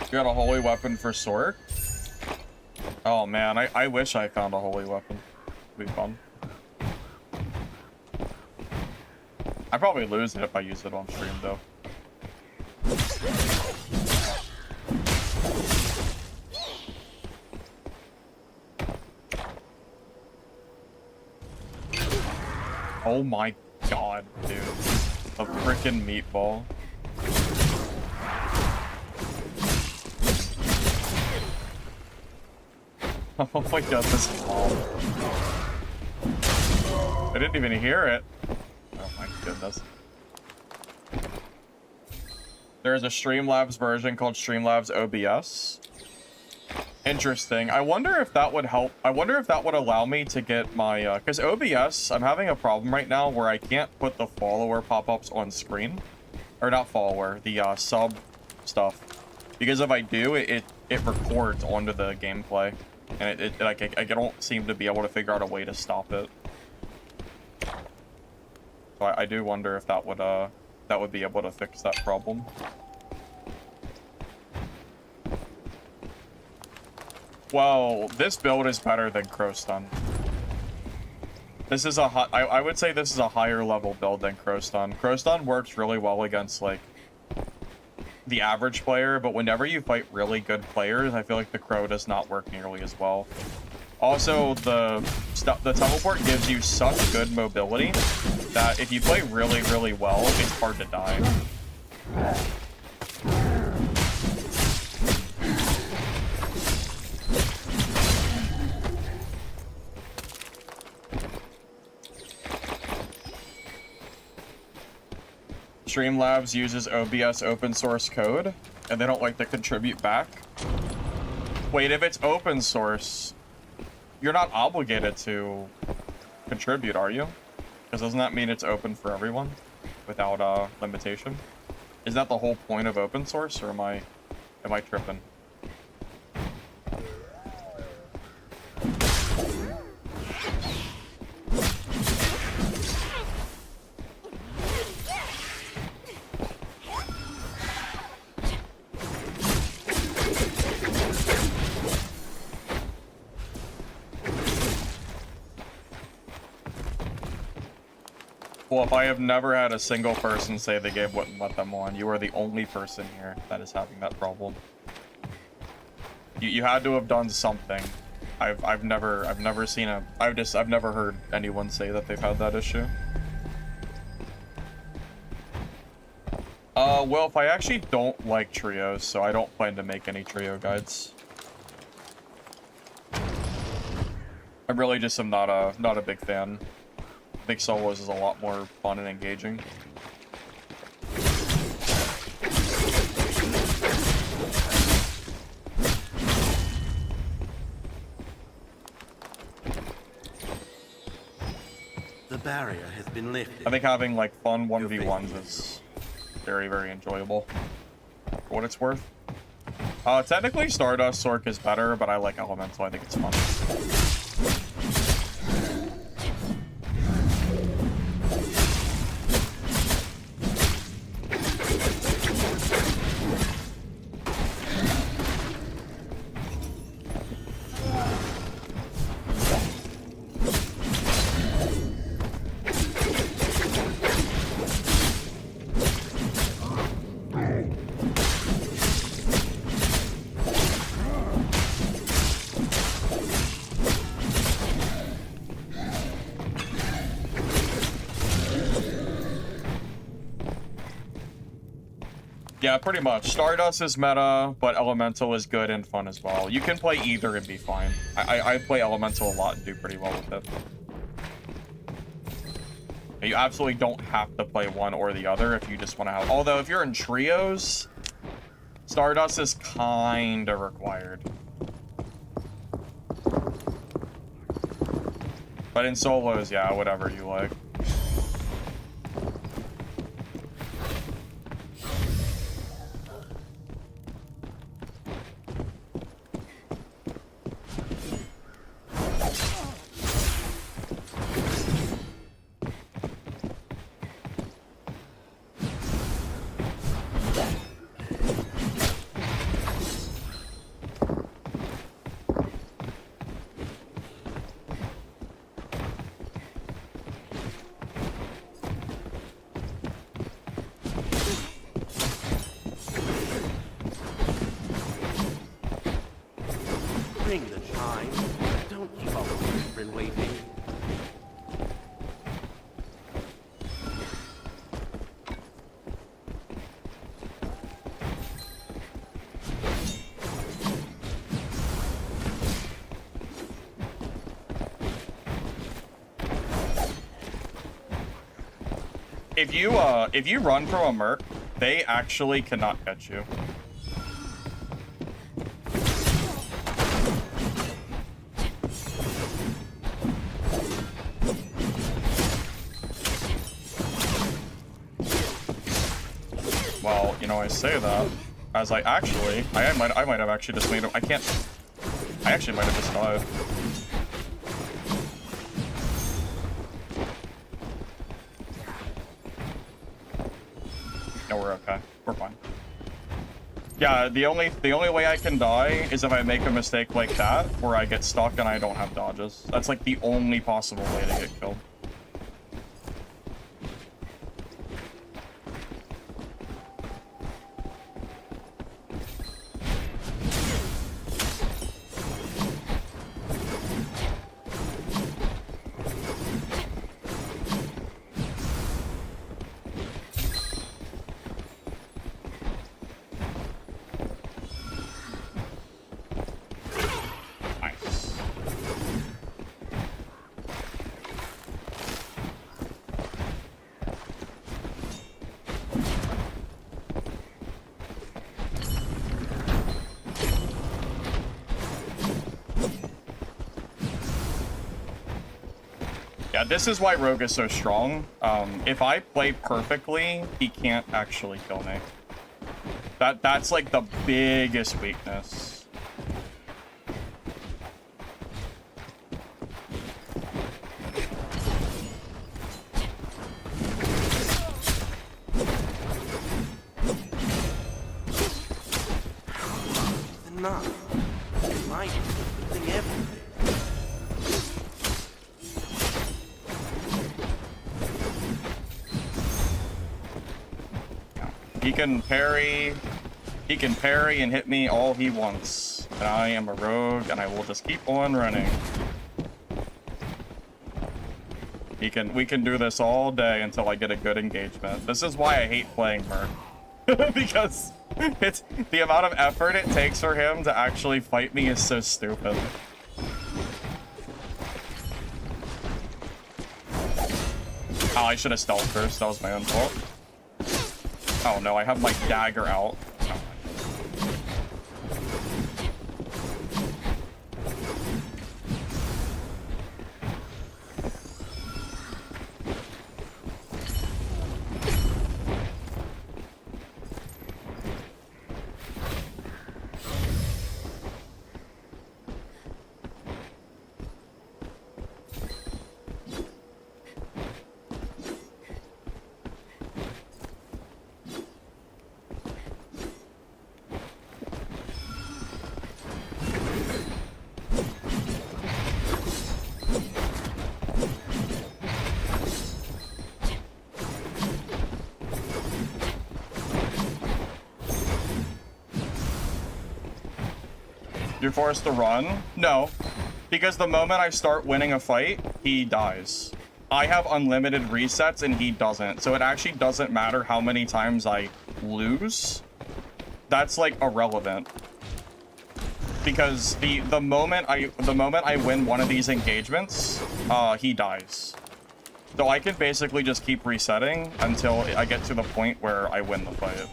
You got a holy weapon for Sork? Oh man, I wish I found a holy weapon. It'd be fun. I'd probably lose it if I use it on stream though. Oh my god, dude. A freaking meatball. Oh my god, this is long. I didn't even hear it. Oh my goodness. There's a Streamlabs version called Streamlabs OBS. Interesting. I wonder if that would help. I wonder if that would allow me to get my... because OBS, I'm having a problem right now where I can't put the follower pop-ups on screen. Or not follower, the sub stuff. Because if I do, it records onto the gameplay. And I don't seem to be able to figure out a way to stop it. So I do wonder if that would be able to fix that problem. Well, this build is better than Crowstun. This is I would say this is a higher level build than Crowstun. Crowstun works really well against like the average player, but whenever you fight really good players, I feel like the Crow does not work nearly as well. Also, the teleport gives you such good mobility that if you play really, really well, it's hard to die. Streamlabs uses OBS open source code, and they don't like to contribute back. Wait, if it's open source, you're not obligated to contribute, are you? Because doesn't that mean it's open for everyone without limitation? Is that the whole point of open source, or am I tripping? Well, if I have never had a single person say the game wouldn't let them on, you are the only person here that is having that problem. You had to have done something. I've never seen I've never heard anyone say that they've had that issue. Well, if I actually don't like trios, so I don't plan to make any trio guides. I really just am not a big fan. I think solos is a lot more fun and engaging. The barrier has been lifted. I think having like fun 1v1s is very, very enjoyable. For what it's worth. Technically Stardust Sork is better, but I like Elemental. I think it's fun. Yeah, pretty much. Stardust is meta, but Elemental is good and fun as well. You can play either and be fine. I play Elemental a lot and do pretty well with it. You absolutely don't have to play one or the other if you just want to have... Although, if you're in trios, Stardust is kind of required. But in solos, yeah, whatever you like. Ring the chime. Don't keep our children waiting. If you run from a merc, they actually cannot catch you. Well, you know, I say that as I might have actually just made him. I actually might have just died. No, we're okay. We're fine. Yeah, the only way I can die is if I make a mistake like that, where I get stuck and I don't have dodges. That's like the only possible way to get killed. Yeah, this is why Rogue is so strong. If I play perfectly, he can't actually kill me. That's like the biggest weakness. Enough. Might be everything. He can parry and hit me all he wants. And I am a rogue, and I will just keep on running. We can do this all day until I get a good engagement. This is why I hate playing Merc. Because it's the amount of effort it takes for him to actually fight me is so stupid. Oh, I should have stealthed first. That was my own fault. Oh no, I have my dagger out. Oh. You're forced to run? No, because the moment I start winning a fight, he dies. I have unlimited resets and he doesn't, so it actually doesn't matter how many times I lose. that's like irrelevant. Because the moment I win one of these engagements, he dies. So I can basically just keep resetting until I get to the point where I win the fight.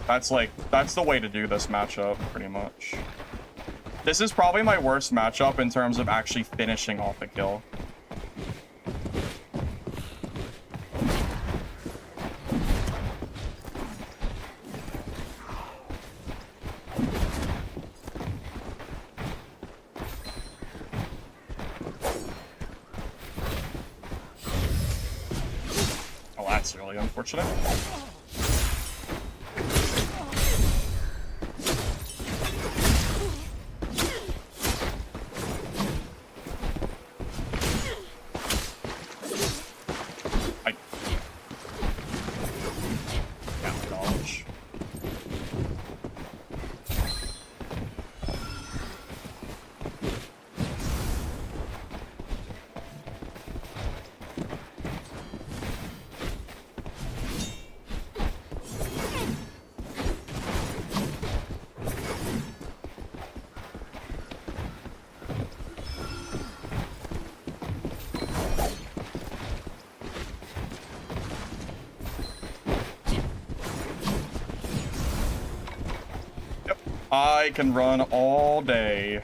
That's the way to do this matchup, pretty much. This is probably my worst matchup in terms of actually finishing off a kill. Oh, that's really unfortunate. I can run all day.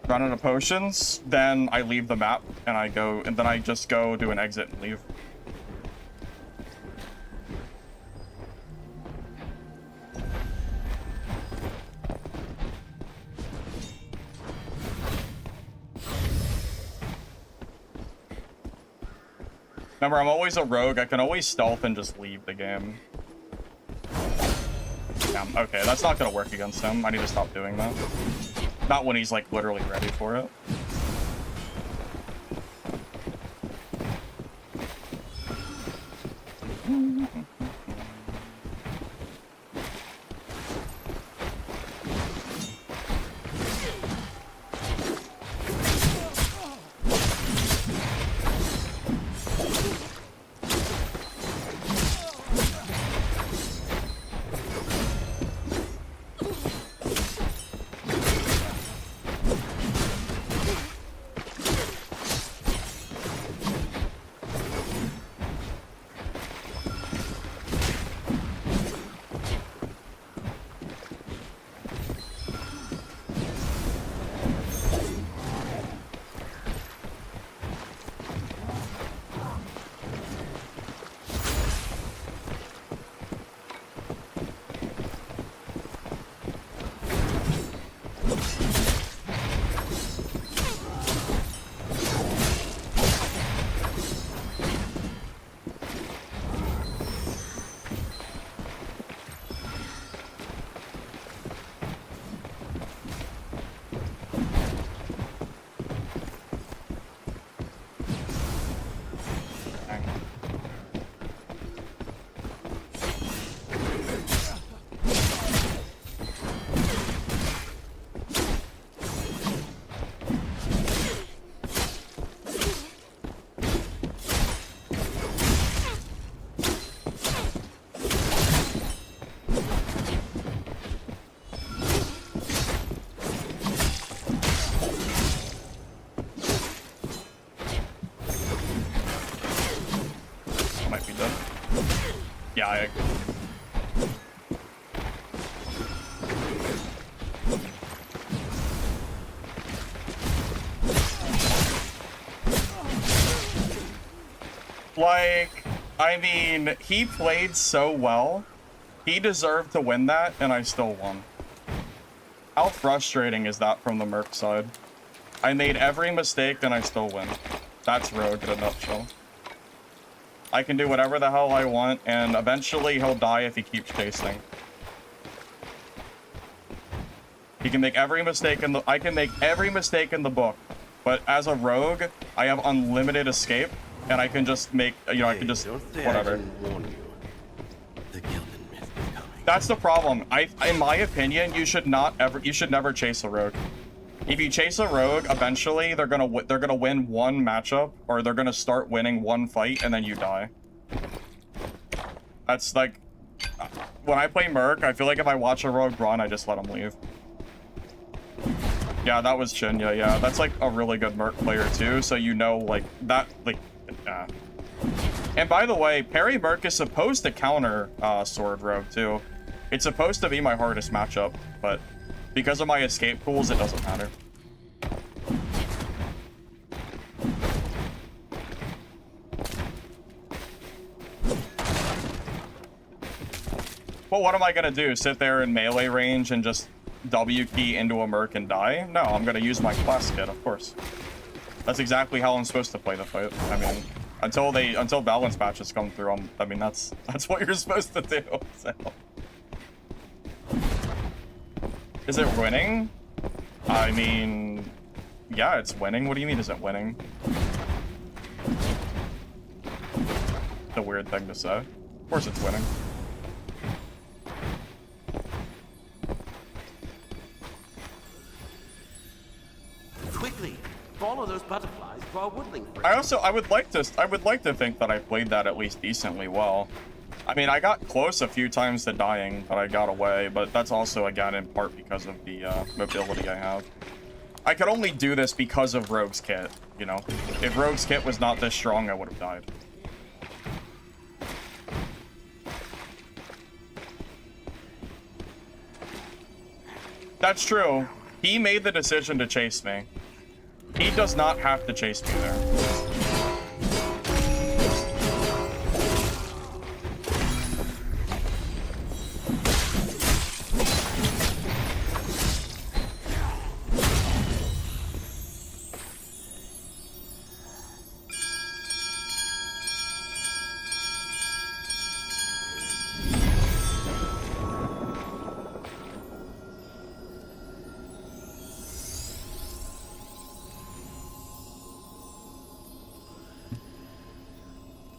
Run out of potions, then I leave the map and then I just go do an exit and leave. Remember, I'm always a rogue. I can always stealth and just leave the game. Damn, okay, that's not gonna work against him. I need to stop doing that. Not when he's, like, literally ready for it. Yeah, I agree. Like, I mean, he played so well. He deserved to win that, and I still won. How frustrating is that from the Merc side? I made every mistake, and I still win. That's Rogue in a nutshell. I can do whatever the hell I want, and eventually he'll die if he keeps chasing. He can make every mistake in the... I can make every mistake in the book. But as a rogue, I have unlimited escape, and I can just make... You know, I can just... Don't say Whatever. I didn't warn you. The Gilded Mist is coming. That's the problem. In my opinion, you should never chase a rogue. If you chase a rogue, eventually they're gonna win one matchup, or they're gonna start winning one fight, and then you die. That's like... When I play Merc, I feel like if I watch a rogue run, I just let him leave. Yeah, that was Chinya, yeah. That's like a really good Merc player too, so you know, like, that, like, yeah. And by the way, Parry Merc is supposed to counter Sword Rogue too. It's supposed to be my hardest matchup, but because of my escape pools, it doesn't matter. Well, what am I gonna do? Sit there in melee range and just W key into a Merc and die? No, I'm gonna use my class kit, of course. That's exactly how I'm supposed to play the fight. I mean, until balance patches come through, I mean, that's what you're supposed to do. So. Is it winning? I mean, yeah, it's winning. What do you mean, is it winning? It's a weird thing to say. Of course it's winning. Quickly, follow those butterflies to our woodling friend. I would like to think that I played that at least decently well. I mean, I got close a few times to dying, but I got away, but that's also, again, in part because of the mobility I have. I could only do this because of Rogue's Kit, you know? If Rogue's Kit was not this strong, I would have died. That's true. He made the decision to chase me. He does not have to chase me there.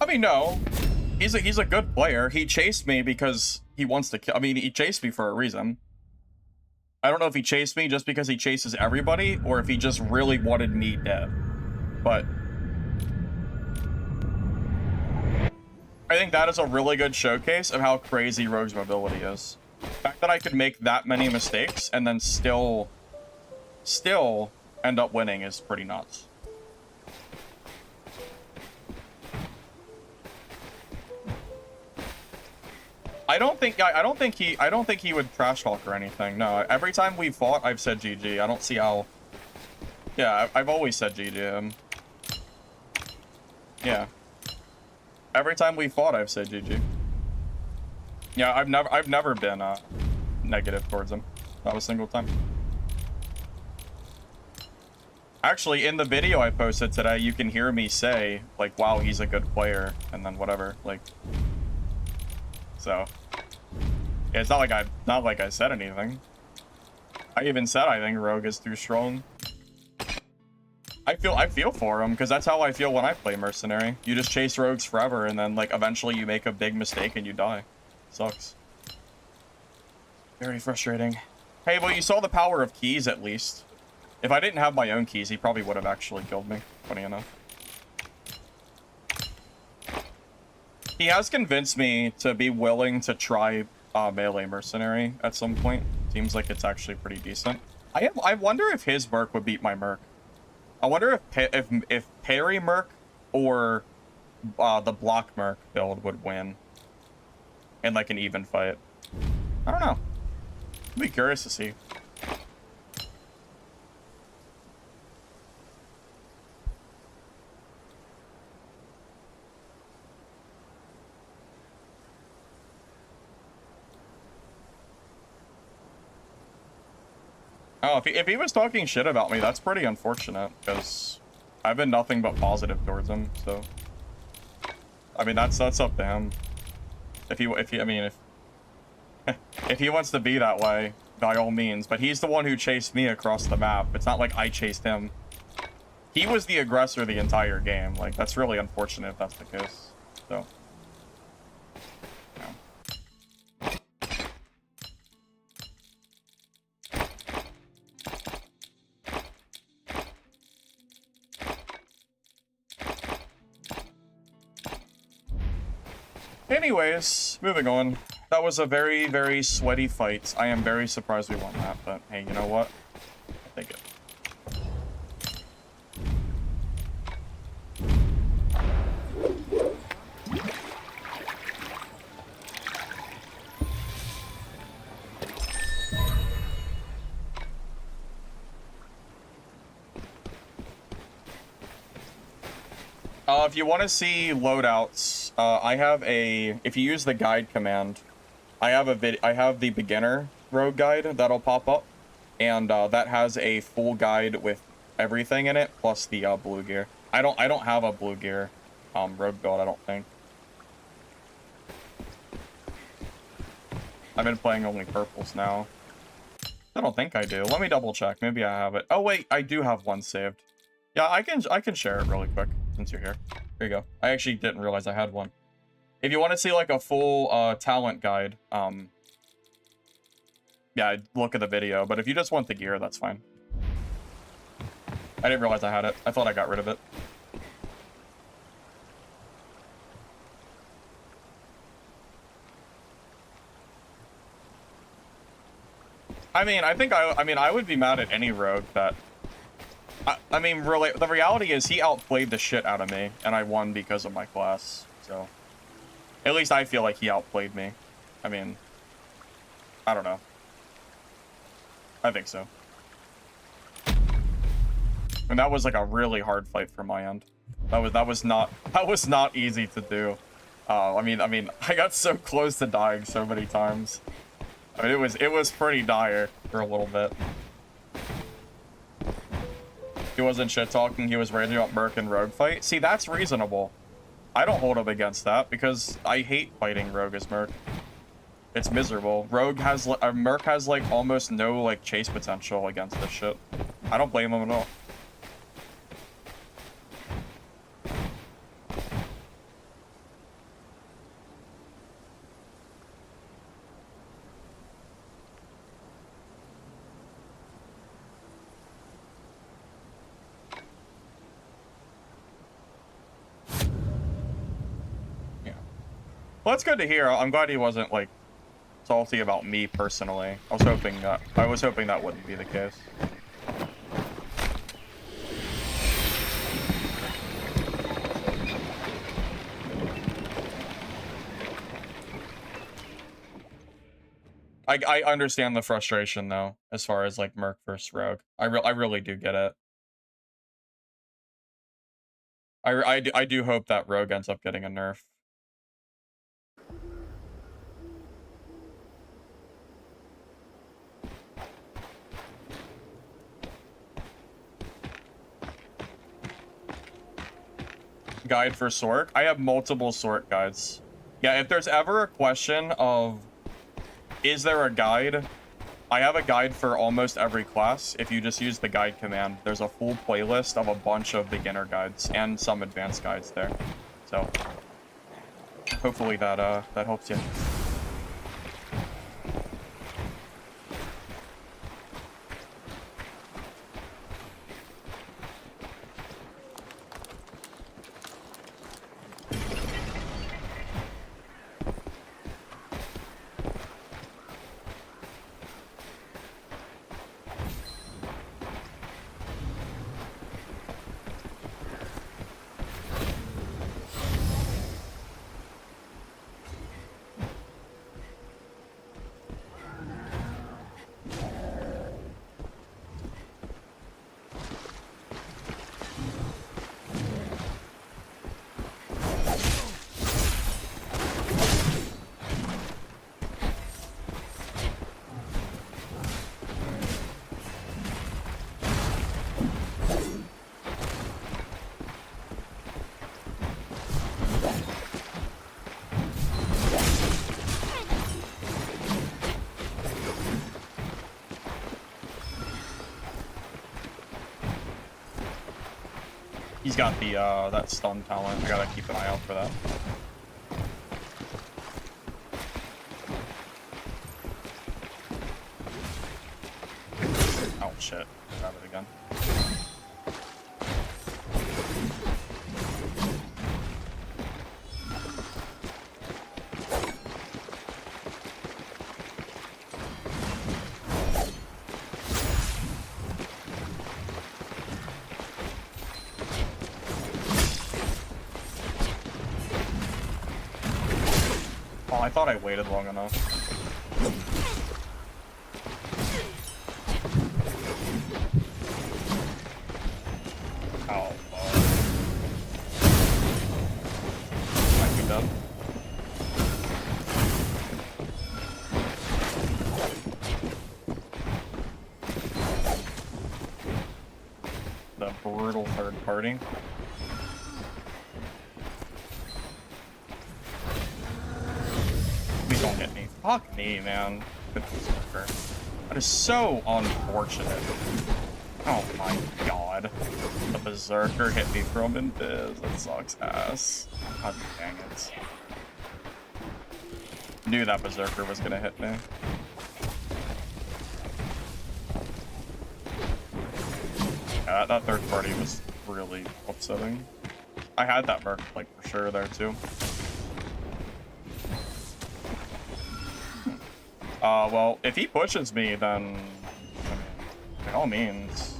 I mean, no, he's a good player. He chased me because he wants to kill. I mean, he chased me for a reason. I don't know if he chased me just because he chases everybody, or if he just really wanted me dead. But I think that is a really good showcase of how crazy Rogue's mobility is. The fact that I could make that many mistakes and then still end up winning is pretty nuts. I don't think he would trash talk or anything. No, every time we fought, I've said GG. I don't see how. Yeah, I've always said GG to him. Yeah. Every time we fought, I've said GG. Yeah, I've never been negative towards him. Not a single time. Actually, in the video I posted today, you can hear me say, like, wow, he's a good player, and then whatever, like. So, yeah, it's not like I said anything. I even said I think Rogue is too strong. I feel for him, because that's how I feel when I play Mercenary. You just chase Rogues forever, and then, like, eventually you make a big mistake and you die. Sucks. Very frustrating. Hey, well, you saw the power of keys, at least. If I didn't have my own keys, he probably would have actually killed me, funny enough. He has convinced me to be willing to try melee Mercenary at some point. Seems like it's actually pretty decent. I wonder if his Merc would beat my Merc. I wonder if Parry Merc or the Block Merc build would win in like an even fight. I don't know. I'd be curious to see. Oh, if he was talking shit about me, that's pretty unfortunate, because I've been nothing but positive towards him, so. I mean, that's up to him. If he wants to be that way, by all means, but he's the one who chased me across the map. It's not like I chased him. He was the aggressor the entire game. Like, that's really unfortunate if that's the case. So, yeah. Anyways, moving on. That was a very, very sweaty fight. I am very surprised we won that, but hey, you know what? I'll take it. If you want to see loadouts, I have a. If you use the guide command, I have the beginner rogue guide that'll pop up, and that has a full guide with everything in it plus the blue gear. I don't have a blue gear rogue build. I don't think. I've been playing only purples now. I don't think I do. Let me double check. Maybe I have it. Oh wait, I do have one saved. Yeah, I can share it really quick since you're here. Here you go. I actually didn't realize I had one. If you want to see like a full talent guide, yeah, look at the video. But if you just want the gear, that's fine. I didn't realize I had it. I thought I got rid of it. I mean, I would be mad at any rogue that. I mean, really, the reality is he outplayed the shit out of me, and I won because of my class. So, at least I feel like he outplayed me. I mean, I don't know. I think so. And that was like a really hard fight from my end. That was not easy to do. I mean, I got so close to dying so many times. I mean, it was pretty dire for a little bit. He wasn't shit talking. He was raging about Merc and Rogue fight. See, that's reasonable. I don't hold up against that because I hate fighting Rogue as Merc. It's miserable. Merc has like almost no like chase potential against this shit. I don't blame him at all. Well, that's good to hear. I'm glad he wasn't like salty about me personally. I was hoping that wouldn't be the case. I understand the frustration though, as far as like Merc versus Rogue. I really do get it. I do hope that Rogue ends up getting a nerf. Guide for Sork. I have multiple Sork guides. Yeah, if there's ever a question of is there a guide, I have a guide for almost every class. If you just use the guide command, there's a full playlist of a bunch of beginner guides and some advanced guides there. So hopefully that helps you. He's got the that stun talent. I gotta keep an eye out for that. Oh shit! Grab it again. Oh, I thought I waited long enough. Oh, might be dead. The brutal third party. Please don't hit me. Fuck me, man. Good berserker. That is so unfortunate. Oh my god. The berserker hit me from invis. That sucks ass. God dang it. Knew that berserker was gonna hit me. Yeah, that third party was really upsetting. I had that merc, like, for sure there, too. Well, if he pushes me, then, I mean, by all means.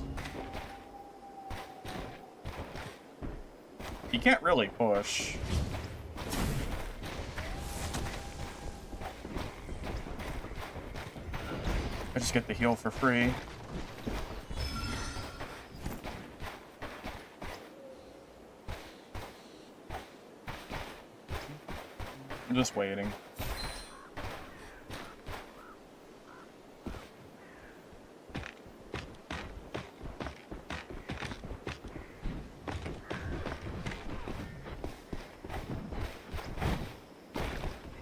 He can't really push. I just get the heal for free. I'm just waiting.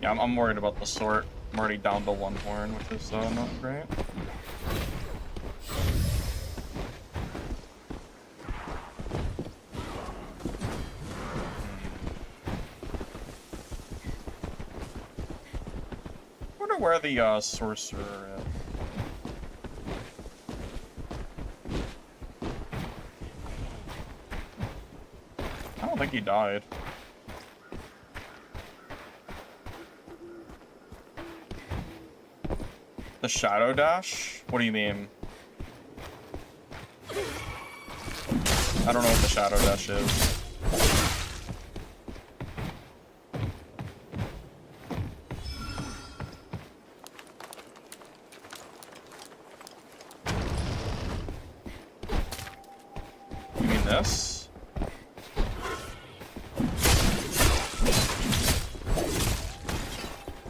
Yeah, I'm worried about the sort. I'm already down to one horn, which is not great. I wonder where the sorcerer is. I don't think he died. The shadow dash? What do you mean? I don't know what the shadow dash is. You mean this?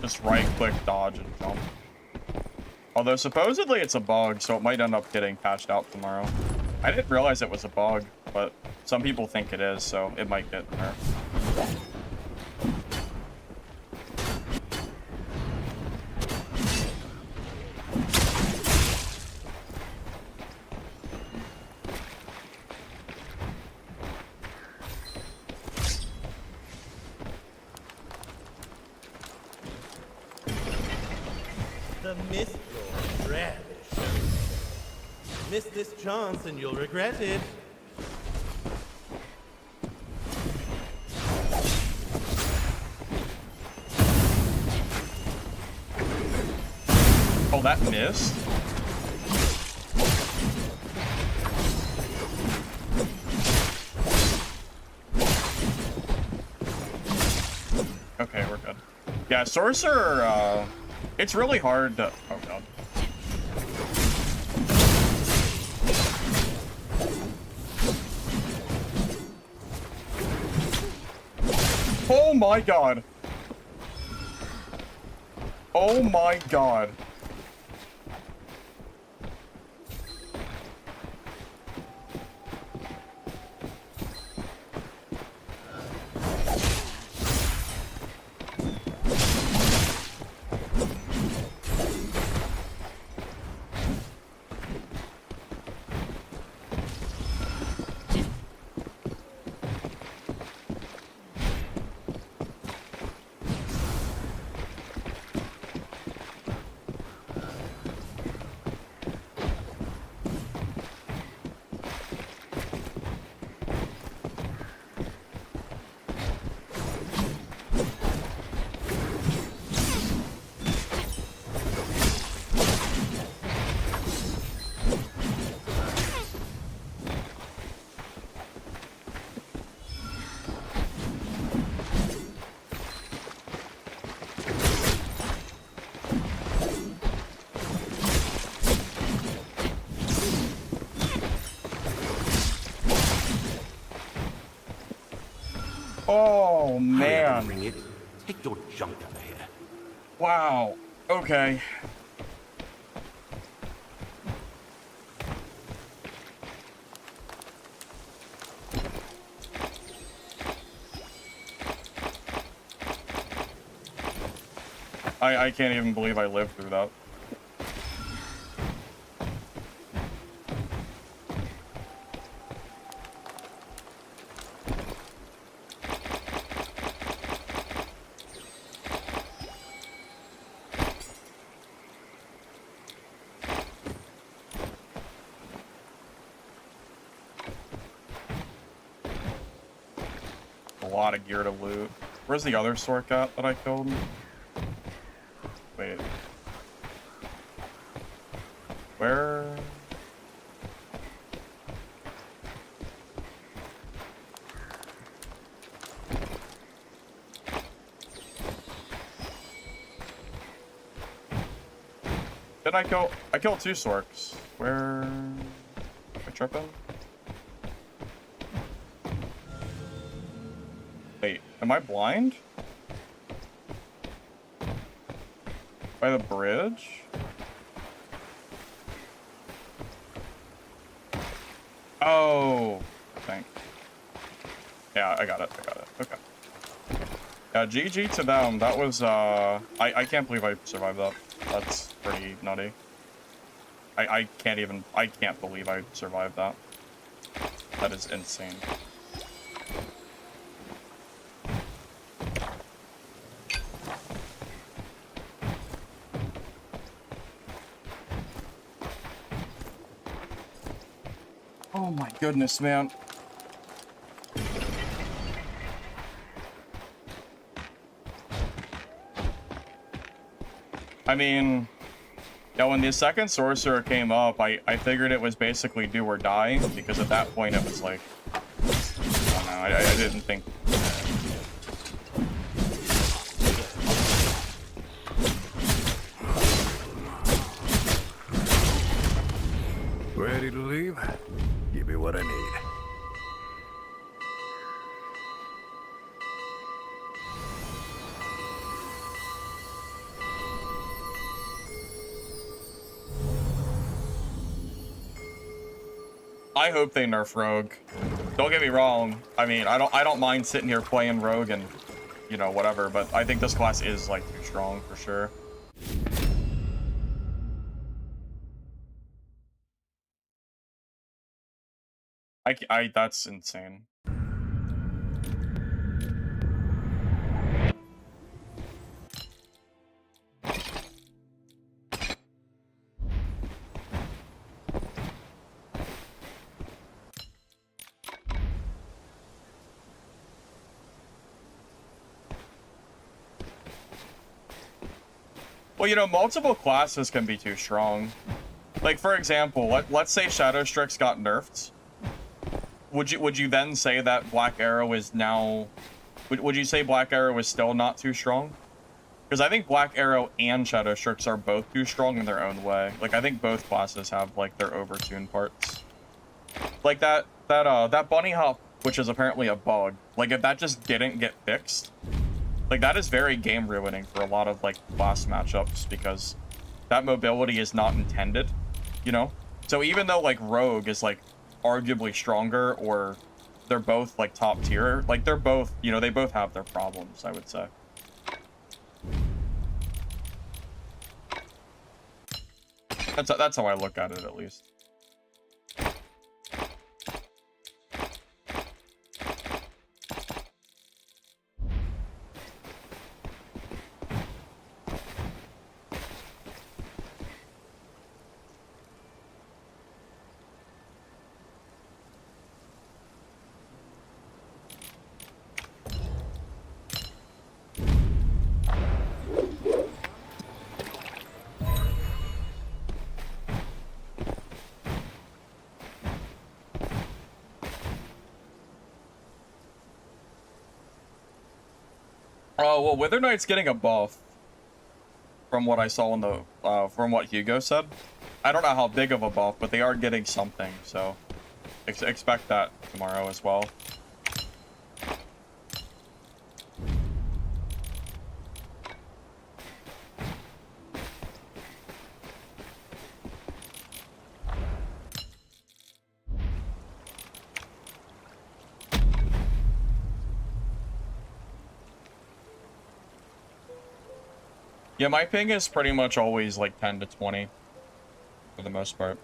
Just right click, dodge, and jump. Although supposedly it's a bug, so it might end up getting patched out tomorrow. I didn't realize it was a bug, but some people think it is, so it might get nerfed. The Mistfall rarely shows itself. Miss this chance and you'll regret it. Oh, that missed? Okay, we're good. Yeah, sorcerer, it's really hard to... Oh, God. Oh, my God. Oh, my God. Oh, Hurry up and man. bring it in. Take your junk out of here. Wow. Okay. I can't even believe I lived through that. A lot of gear to loot. Where's the other Sork at that I killed? Wait. Where? Did I kill? I killed 2 Sorks. Where? Am I tripping? Wait, am I blind? By the bridge? Oh, I think. Yeah, I got it. Okay. Yeah, GG to them. That was, I can't believe I survived that. That's pretty nutty. I can't believe I survived that. That is insane. Oh my goodness, man. I mean, yeah, when the second sorcerer came up, I figured it was basically do or die, because at that point it was like, I don't know, I didn't think. Ready to leave? Give me what I need. I hope they nerf Rogue. Don't get me wrong. I mean, I don't mind sitting here playing Rogue and, you know, whatever, but I think this class is like too strong for sure. That's insane. Well, you know, multiple classes can be too strong. Like, for example, let's say Shadow Strix got nerfed. Would you then say that Black Arrow is now... Would you say Black Arrow is still not too strong? Because I think Black Arrow and Shadow Strix are both too strong in their own way. Like, I think both classes have, like, their overtuned parts. Like, that bunny hop, which is apparently a bug. Like, if that just didn't get fixed... Like, that is very game ruining for a lot of, like, class matchups, because that mobility is not intended, you know? So even though, like, Rogue is, like, arguably stronger, or they're both, like, top tier, like, they're both, you know, they both have their problems, I would say. That's how I look at it, at least. Oh, well, Wither Knight's getting a buff. From what I saw in the, from what Hugo said. I don't know how big of a buff, but they are getting something, so... expect that tomorrow as well. Yeah, my ping is pretty much always like 10 to 20 for the most part.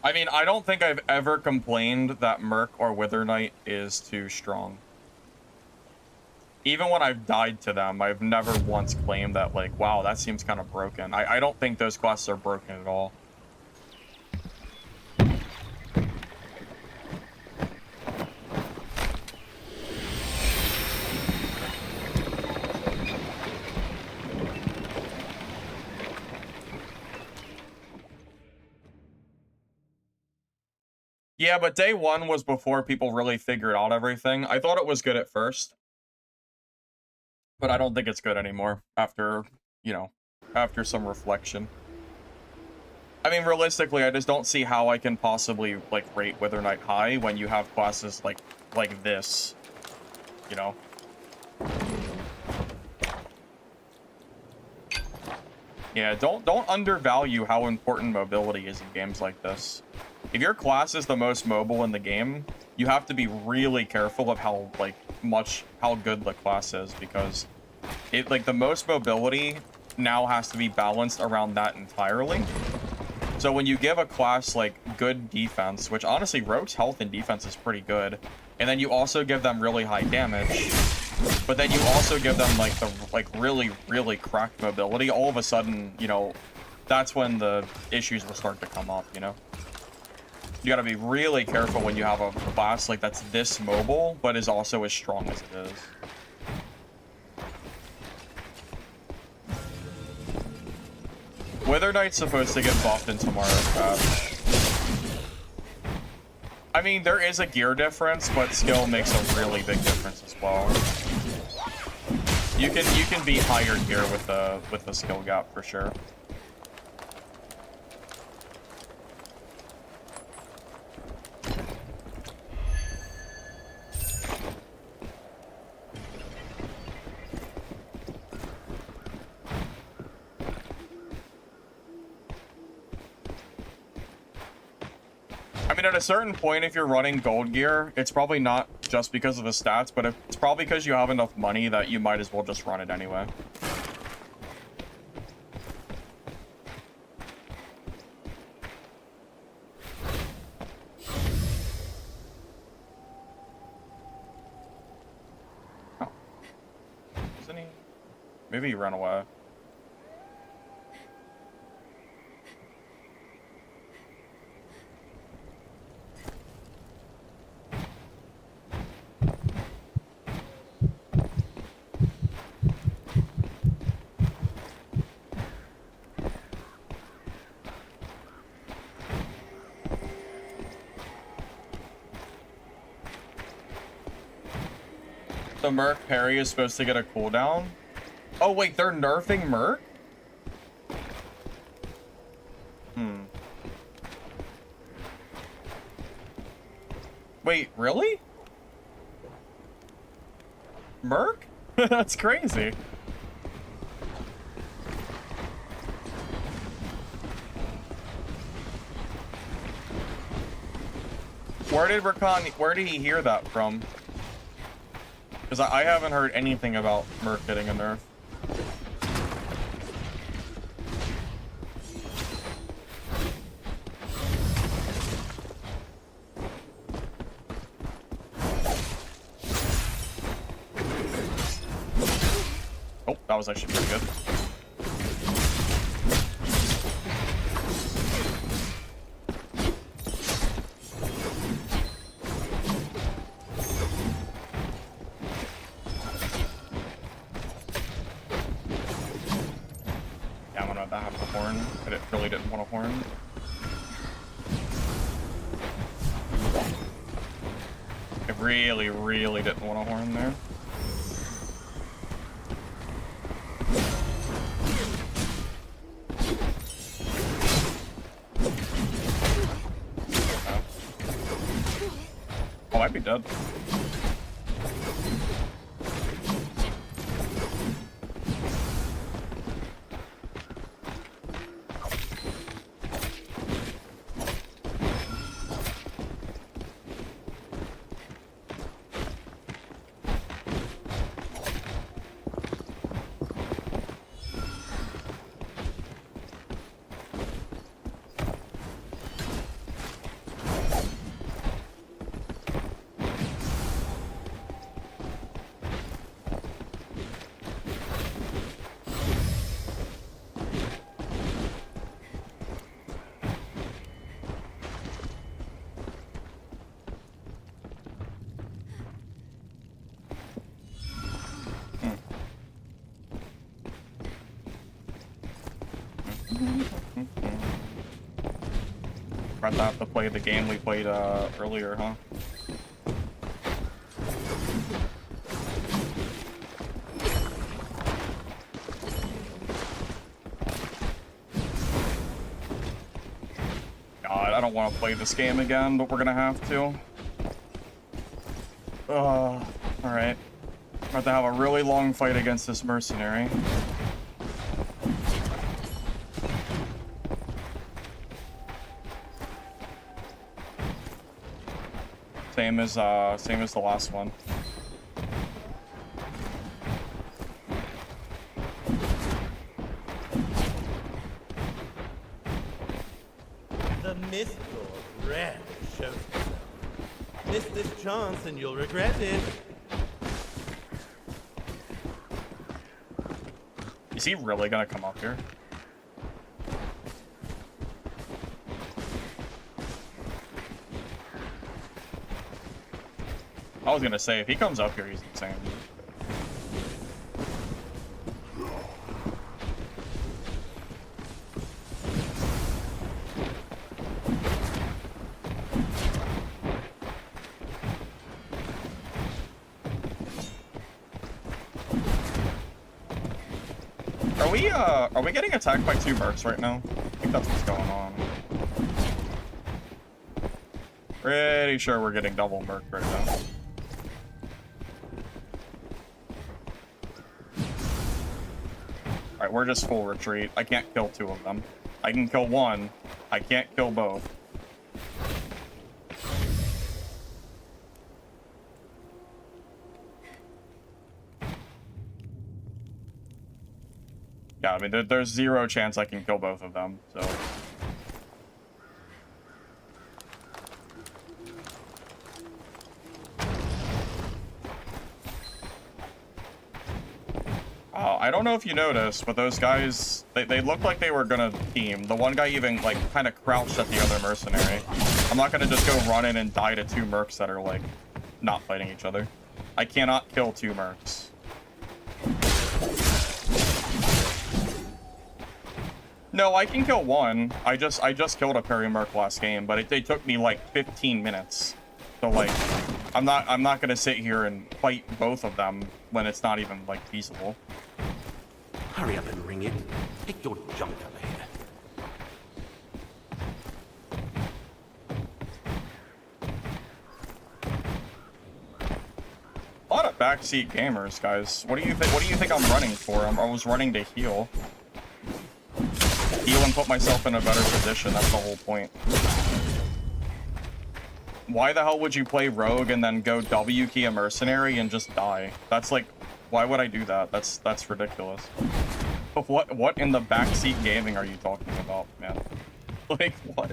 I mean, I don't think I've ever complained that Merc or Wither Knight is too strong. Even when I've died to them, I've never once claimed that, like, wow, that seems kind of broken. I don't think those classes are broken at all. Yeah, but day one was before people really figured out everything. I thought it was good at first, but I don't think it's good anymore after, you know, after some reflection. I mean, realistically, I just don't see how I can possibly, like, rate Wither Knight high when you have classes like this, you know? Yeah, don't undervalue how important mobility is in games like this. If your class is the most mobile in the game, you have to be really careful of how good the class is, because it, like, the most mobility now has to be balanced around that entirely. So when you give a class like good defense, which honestly Rogue's health and defense is pretty good, and then you also give them really high damage, but then you also give them like really cracked mobility, all of a sudden, you know, that's when the issues will start to come up, you know? You gotta be really careful when you have a class like that's this mobile, but is also as strong as it is. Wither Knight's supposed to get buffed in tomorrow's patch. I mean, there is a gear difference, but skill makes a really big difference as well. You can beat higher gear with the skill gap for sure. I mean, at a certain point, if you're running gold gear, it's probably not just because of the stats, but it's probably because you have enough money that you might as well just run it anyway. Oh. Isn't he? Maybe he ran away. The Merc parry is supposed to get a cooldown. Oh wait, they're nerfing Merc? Wait, really? Merc? That's crazy. Where did he hear that from? Because I haven't heard anything about Merc getting a nerf. Oh, that was actually pretty good. Really didn't want a horn. I really didn't want a horn there. Oh, I'd be dead. About to have to play the game we played earlier, huh? God, I don't want to play this game again, but we're gonna have to. Alright. About to have a really long fight against this mercenary. Same as the last one. The Mistfall rarely shows itself. Miss this chance and you'll regret it. Is he really gonna come up here? I was gonna say, if he comes up here, he's insane. Are we getting attacked by 2 mercs right now? I think that's what's going on. Pretty sure we're getting double merc right now. Alright, we're just full retreat. I can't kill 2 of them. I can kill 1. I can't kill both. Yeah, I mean, there's 0 chance I can kill both of them, so... I don't know if you noticed, but those guys, they looked like they were gonna team. The one guy even, like, kind of crouched at the other mercenary. I'm not gonna just go run in and die to 2 mercs that are, like, not fighting each other. I cannot kill 2 mercs. No, I can kill 1. I just killed a Perry merc last game, but it took me, like, 15 minutes. So, like, I'm not gonna sit here and fight both of them when it's not even, like, feasible. Hurry up and ring it. Take your junk out of here. A lot of backseat gamers, guys. What do you think I'm running for? I was running to heal. Heal and put myself in a better position. That's the whole point. Why the hell would you play rogue and then go W key a mercenary and just die? That's like, why would I do that? That's ridiculous. What in the backseat gaming are you talking about, man? Like, what?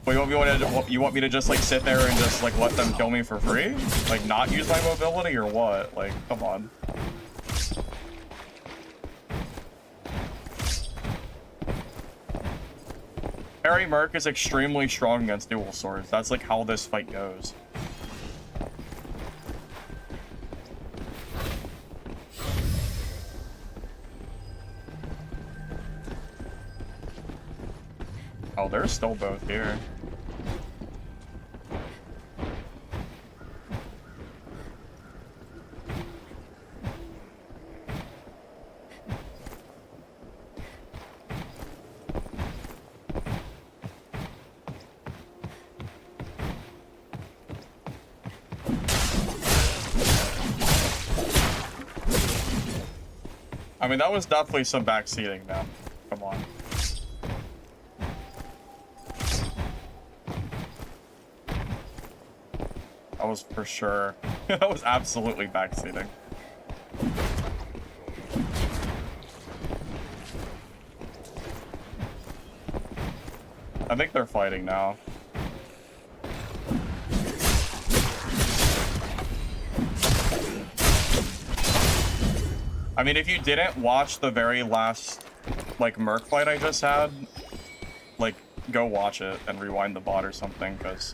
Wait, you want me to just, like, sit there and just, like, let them kill me for free? Like, not use my mobility or what? Like, come on. Harry Merc is extremely strong against dual swords. That's, like, how this fight goes. Oh, they're still both here. I mean, that was definitely some backseating, man. Come on. That was for sure. That was absolutely backseating. I think they're fighting now. I mean, if you didn't watch the very last, like, Merc fight I just had, like, go watch it and rewind the bot or something, because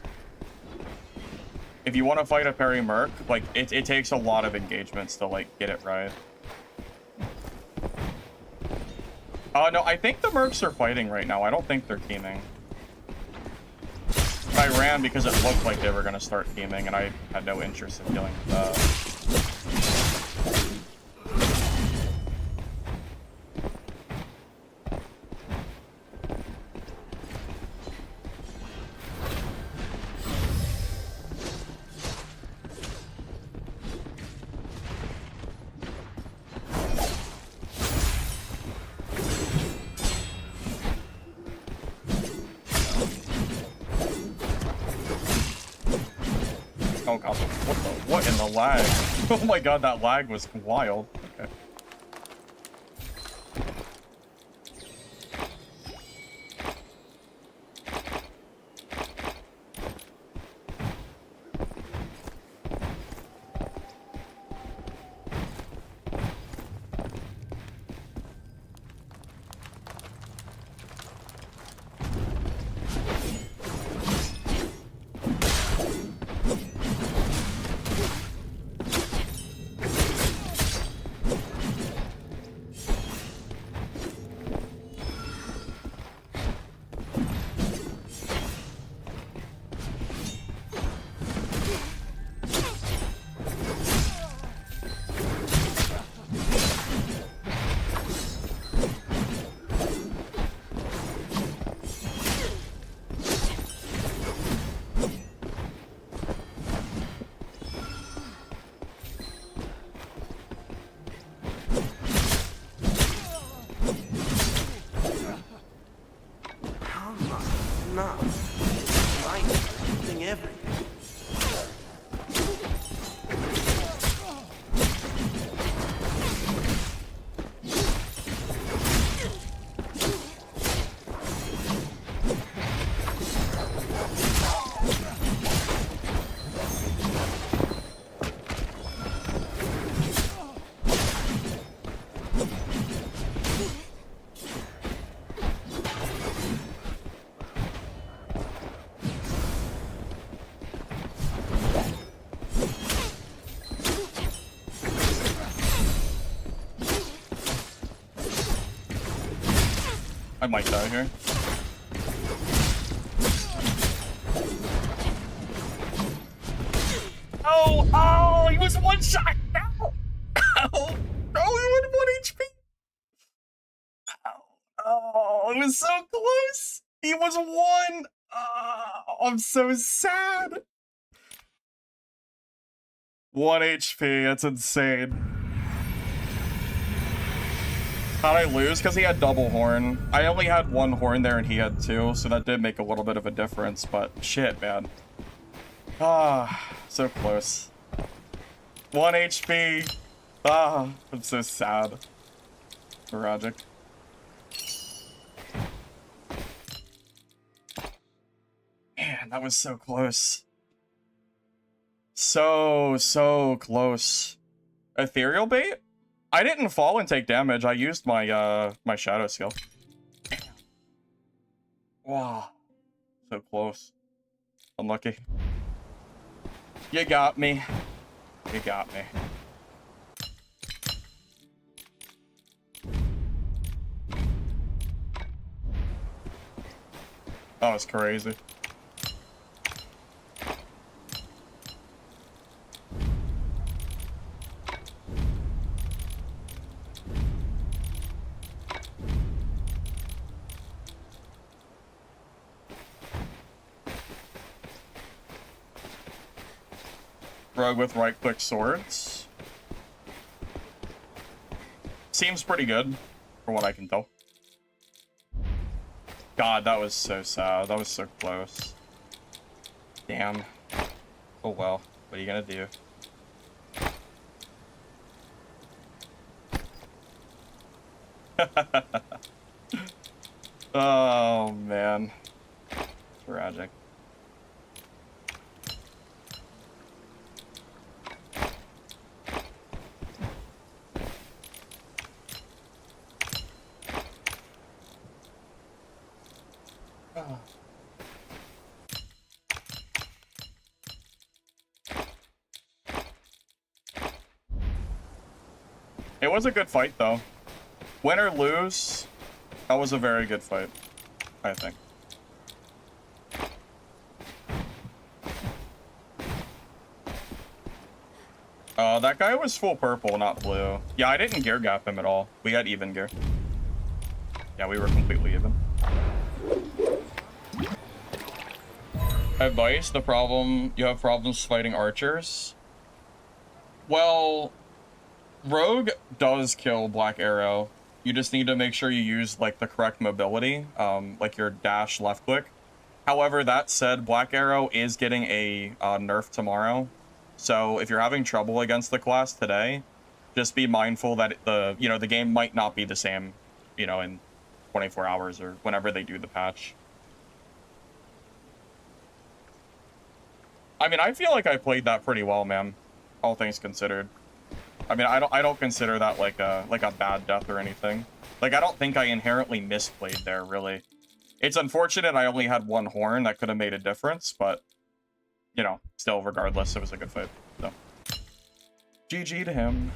if you want to fight a parry Merc, like, it takes a lot of engagements to, like, get it right. No, I think the Mercs are fighting right now. I don't think they're teaming. I ran because it looked like they were going to start teaming, and I had no interest in dealing with that. Oh god, what in the lag? Oh my god, that lag was wild. Okay. I might die here. Oh, he was one shot. No. Oh, he went 1 HP. Oh, it was so close. He was one. Oh, I'm so sad. 1 HP. That's insane. How'd I lose? Because he had double horn. I only had 1 horn there and he had 2, so that did make a little bit of a difference, but shit, man. Ah, so close. 1 HP. Ah, I'm so sad. Tragic. Man, that was so close. So close. Ethereal bait? I didn't fall and take damage. I used my my shadow skill. Wow. So close. Unlucky. You got me. You got me. That was crazy. Rogue with right-click swords. team's pretty good, from what I can tell. God, that was so sad. That was so close. Damn. Oh well. What are you gonna do? Oh, man. Tragic. Oh. It was a good fight, though. Win or lose, that was a very good fight, I think. That guy was full purple, not blue. Yeah, I didn't gear gap him at all. We had even gear. Yeah, we were completely even. Advice, you have problems fighting archers? Well, Rogue does kill Black Arrow. You just need to make sure you use, like, the correct mobility, like your dash left click. However, that said, Black Arrow is getting a nerf tomorrow. So if you're having trouble against the class today, just be mindful that the game might not be the same, in 24 hours or whenever they do the patch. I mean, I feel like I played that pretty well, man, all things considered. I mean, I don't consider that like a bad death or anything. Like, I don't think I inherently misplayed there, really. It's unfortunate I only had one horn. That could have made a difference, but still, regardless, it was a good fight. So, GG to him.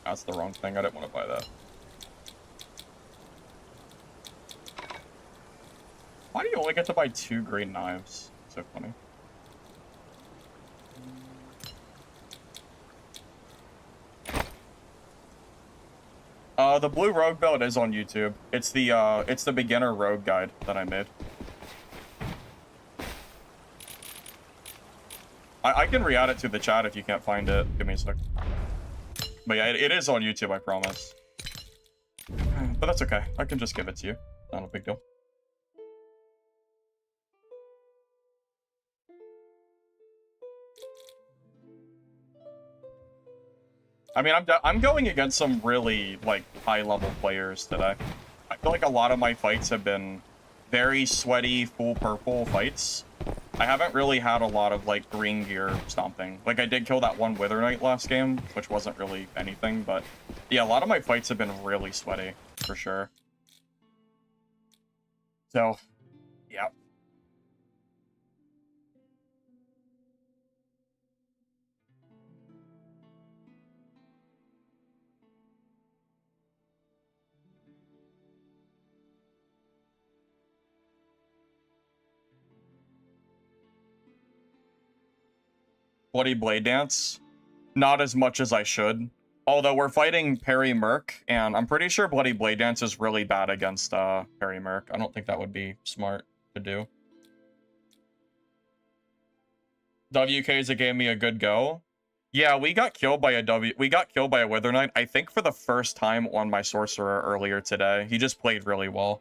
That's the wrong thing. I didn't want to buy that. Why do you only get to buy 2 green knives? So funny. The blue rogue build is on YouTube. It's the beginner rogue guide that I made. I can re-add it to the chat if you can't find it. Give me a sec. But yeah, it is on YouTube, I promise. But that's okay. I can just give it to you. Not a big deal. I mean, I'm going against some really, like, high-level players today. I feel like a lot of my fights have been very sweaty, full purple fights. I haven't really had a lot of, like, green gear stomping. Like, I did kill that one Wither Knight last game, which wasn't really anything, but yeah, a lot of my fights have been really sweaty, for sure. So, yeah. Bloody Blade Dance? Not as much as I should. Although we're fighting Parry Merc, and I'm pretty sure Bloody Blade Dance is really bad against Parry Merc. I don't think that would be smart to do. WK's gave me a good go. Yeah, we got killed by a Wither Knight, I think for the first time on my Sorcerer earlier today. He just played really well.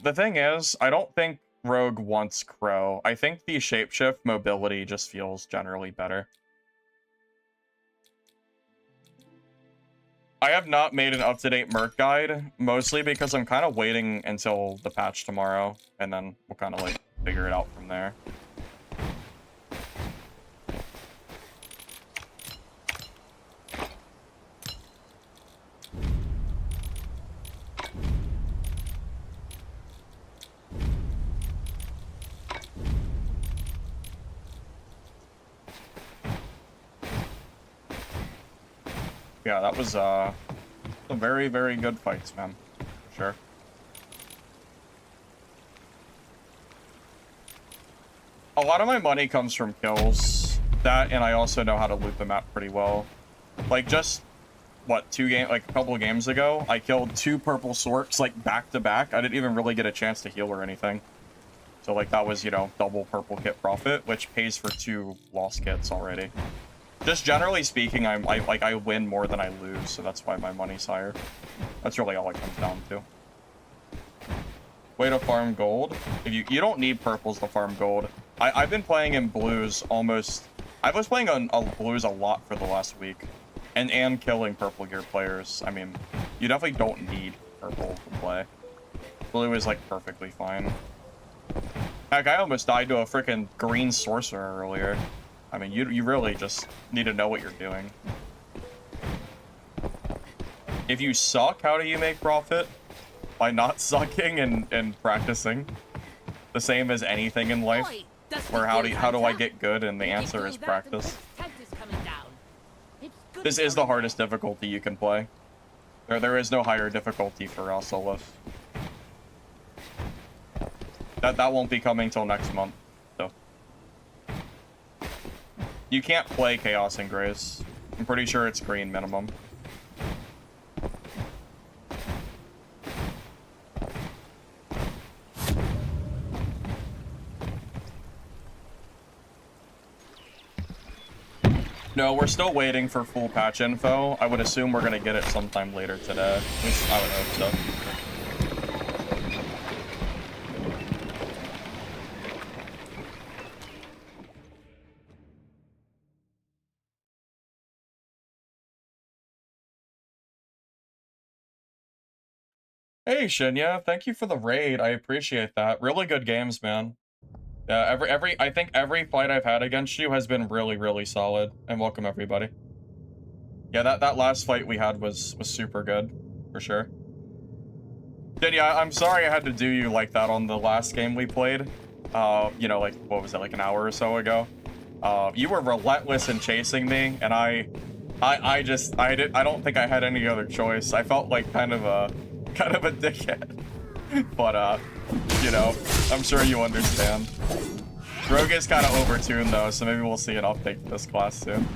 The thing is, I don't think Rogue wants Crow. I think the shapeshift mobility just feels generally better. I have not made an up-to-date Merc guide, mostly because I'm kind of waiting until the patch tomorrow, and then we'll kind of, like, figure it out from there. Yeah, that was some very, very good fights, man. For sure. A lot of my money comes from kills. That, and I also know how to loot the map pretty well. Like, just what, like a couple of games ago, I killed 2 purple sorks like back to back. I didn't even really get a chance to heal or anything. So like that was, you know, double purple kit profit, which pays for 2 lost kits already. Just generally speaking, I win more than I lose, so that's why my money's higher. That's really all it comes down to. Way to farm gold. If you don't need purples to farm gold. I've been playing in blues almost. I was playing on blues a lot for the last week, and killing purple gear players. I mean, you definitely don't need purple to play. Blue is like perfectly fine. Heck, I almost died to a freaking green sorcerer earlier. I mean, you really just need to know what you're doing. If you suck, how do you make profit? By not sucking and practicing. The same as anything in life. Where how do I get good? And the answer is practice. This is the hardest difficulty you can play. There is no higher difficulty for solos. That won't be coming till next month, so. You can't play Chaos and Grace. I'm pretty sure it's green minimum. No, we're still waiting for full patch info. I would assume we're gonna get it sometime later today. At least I would hope so. Hey Shinya, thank you for the raid. I appreciate that. Really good games, man. Yeah, I think every fight I've had against you has been really, really solid. And welcome everybody. Yeah, that last fight we had was super good, for sure. Yeah, I'm sorry I had to do you like that on the last game we played. You know, like, what was it, like an hour or so ago? You were relentless in chasing me, and I don't think I had any other choice. I felt like kind of a dickhead. But, you know, I'm sure you understand. Rogue is kind of overtuned, though, so maybe we'll see an update to this class soon.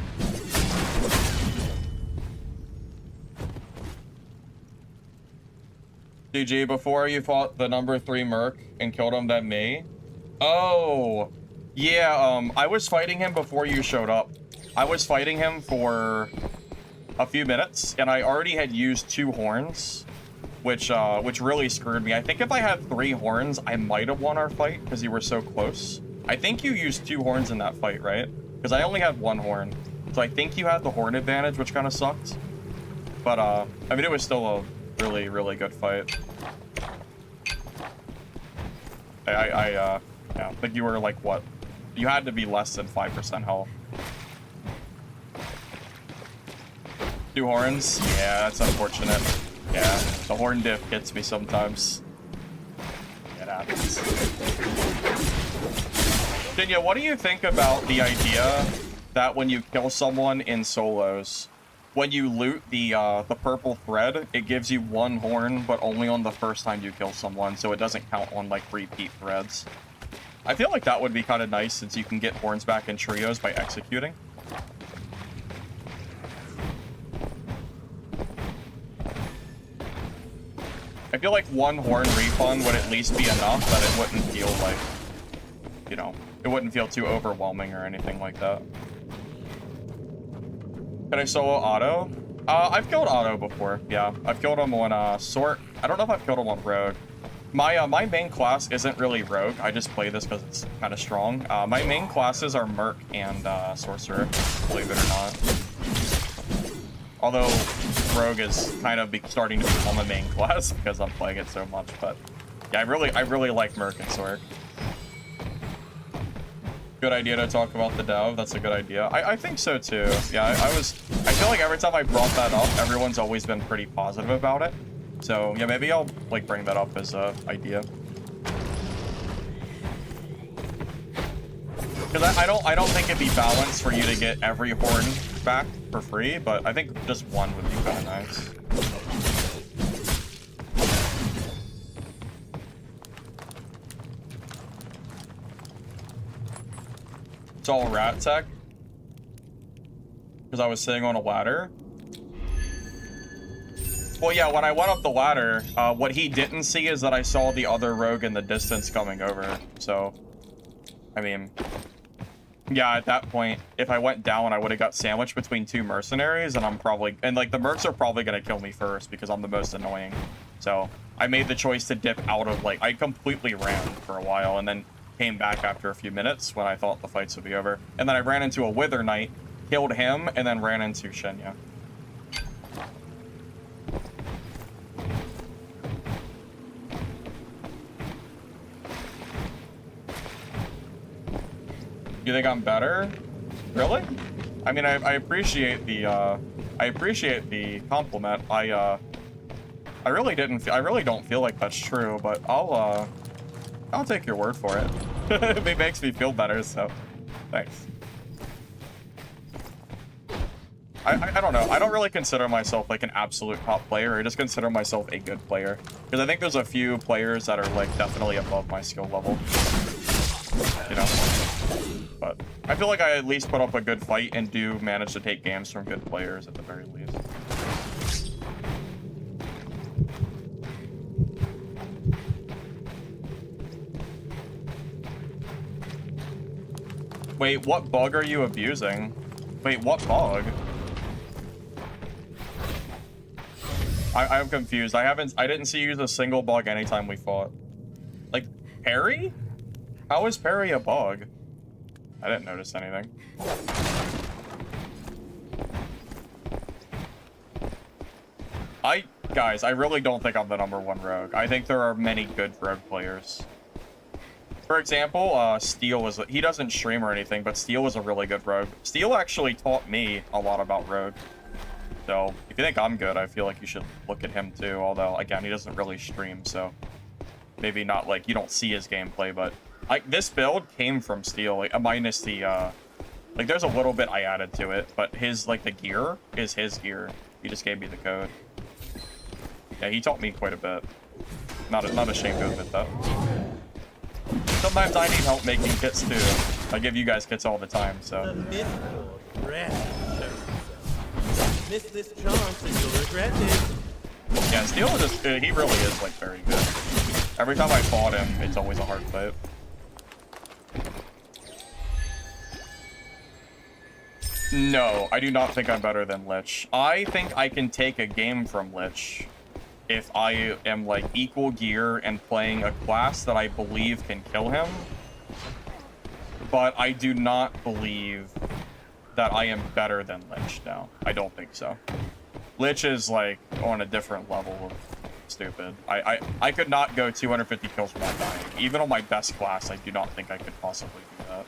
GG, before you fought the number 3 Merc and killed him, then me? Oh, yeah, I was fighting him before you showed up. I was fighting him for a few minutes, and I already had used 2 horns. Which really screwed me. I think if I had 3 horns, I might have won our fight because you were so close. I think you used 2 horns in that fight, right? Because I only had 1 horn. So I think you had the horn advantage, which kind of sucked. But, I mean, it was still a really, really good fight. Yeah, I think you were like, what? You had to be less than 5% health. 2 horns? Yeah, that's unfortunate. Yeah, the horn diff gets me sometimes. It happens. Dinya, what do you think about the idea that when you kill someone in solos, when you loot the purple thread, it gives you 1 horn, but only on the first time you kill someone, so it doesn't count on, like, repeat threads? I feel like that would be kind of nice since you can get horns back in trios by executing. I feel like 1 horn refund would at least be enough that it wouldn't feel like, you know, it wouldn't feel too overwhelming or anything like that. Can I solo Otto? I've killed Otto before, yeah. I've killed him on Sort. I don't know if I've killed him on Rogue. My main class isn't really Rogue. I just play this because it's kind of strong. My main classes are Merc and Sorcerer, believe it or not. Although Rogue is kind of starting to become a main class because I'm playing it so much, but yeah, I really like Merc and Sorc. Good idea to talk about the dev. That's a good idea. I think so too. Yeah, I feel like every time I brought that up, everyone's always been pretty positive about it. So yeah, maybe I'll like bring that up as a idea. Because I don't think it'd be balanced for you to get every horn back for free, but I think just 1 would be kind of nice. It's all rat tech. Because I was sitting on a ladder. Well, yeah, when I went up the ladder, what he didn't see is that I saw the other rogue in the distance coming over. So, I mean, yeah, at that point, if I went down, I would have got sandwiched between two mercenaries, and like, the mercs are probably going to kill me first because I'm the most annoying. So, I made the choice to dip out of, like, I completely ran for a while, and then came back after a few minutes when I thought the fights would be over. And then I ran into a Wither Knight, killed him, and then ran into Shenya. You think I'm better? Really? I mean, I appreciate the compliment. I really don't feel like that's true, but I'll take your word for it. It makes me feel better, so thanks. I don't know. I don't really consider myself like an absolute top player. I just consider myself a good player. Because I think there's a few players that are like definitely above my skill level. You know? But I feel like I at least put up a good fight and do manage to take games from good players at the very least. Wait, what bug are you abusing? Wait, what bug? I'm confused. I didn't see you use a single bug anytime we fought. Like, parry? How is parry a bug? I didn't notice anything. Guys, I really don't think I'm the #1 rogue. I think there are many good rogue players. For example, Steel he doesn't stream or anything, but Steel is a really good rogue. Steel actually taught me a lot about rogue. So, if you think I'm good, I feel like you should look at him too, although, again, he doesn't really stream, so maybe not, like, you don't see his gameplay, but, like, this build came from Steel, like, minus the, like, there's a little bit I added to it, but his, like, the gear is his gear. He just gave me the code. Yeah, he taught me quite a bit. Not ashamed to admit that. Sometimes I need help making kits, too. I give you guys kits all the time, so. The Mistfall rat shows himself. Miss this chance and you'll regret it. Yeah, Steel is just, he really is, like, very good. Every time I fought him, it's always a hard fight. No, I do not think I'm better than Lich. I think I can take a game from Lich if I am, like, equal gear and playing a class that I believe can kill him. But I do not believe that I am better than Lich now. I don't think so. Lich is, like, on a different level of stupid. I could not go 250 kills without dying. Even on my best class, I do not think I could possibly do that.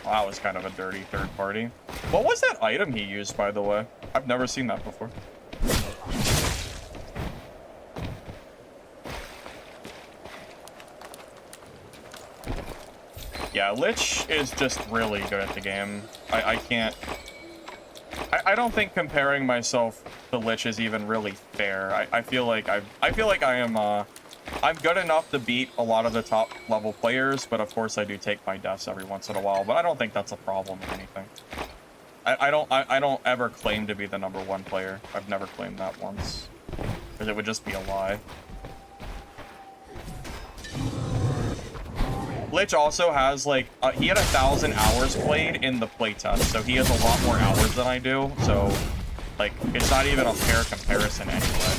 Well, that was kind of a dirty third party. What was that item he used, by the way? I've never seen that before. Yeah, Lich is just really good at the game. I can't... I don't think comparing myself to Lich is even really fair. I feel like I am, I'm good enough to beat a lot of the top level players, but of course I do take my deaths every once in a while, but I don't think that's a problem or anything. I don't ever claim to be the #1 player. I've never claimed that once, because it would just be a lie. Lich also has, like, he had 1,000 hours played in the playtest, so he has a lot more hours than I do, so, like, it's not even a fair comparison anyway.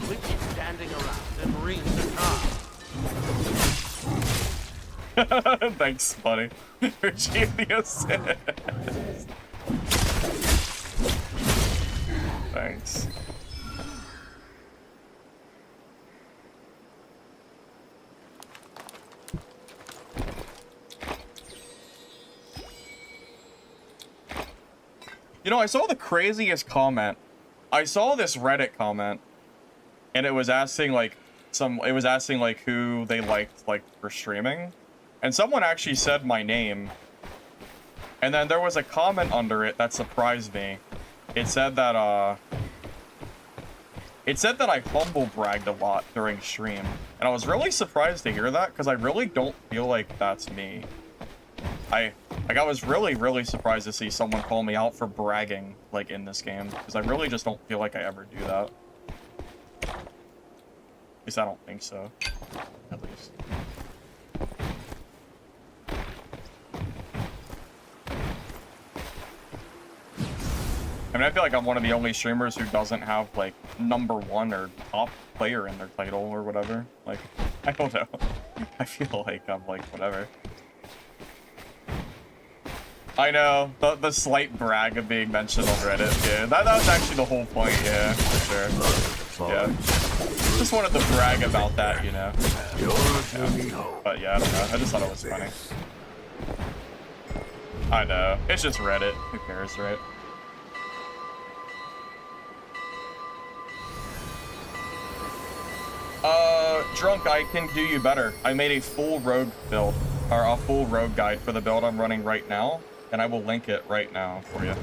We keep standing around and ring the car. Thanks, buddy. For genius. Thanks. You know, I saw the craziest comment. I saw this Reddit comment, and it was asking, like, who they liked, like, for streaming. And someone actually said my name. And then there was a comment under it that surprised me. It said that I humble bragged a lot during stream, and I was really surprised to hear that because I really don't feel like that's me. I was really surprised to see someone call me out for bragging like in this game because I really just don't feel like I ever do that. At least I don't think so. At least. I mean, I feel like I'm one of the only streamers who doesn't have, like, #1 or top player in their title or whatever. Like, I don't know. I feel like I'm, like, whatever. I know, the slight brag of being mentioned on Reddit, yeah. That was actually the whole point, yeah, for sure. Yeah. Just wanted to brag about that, you know. Yeah. But yeah, I don't know. I just thought it was funny. I know. It's just Reddit. Who cares, right? Drunk, I can do you better. I made a full rogue build, or a full rogue guide for the build I'm running right now, and I will link it right now for you.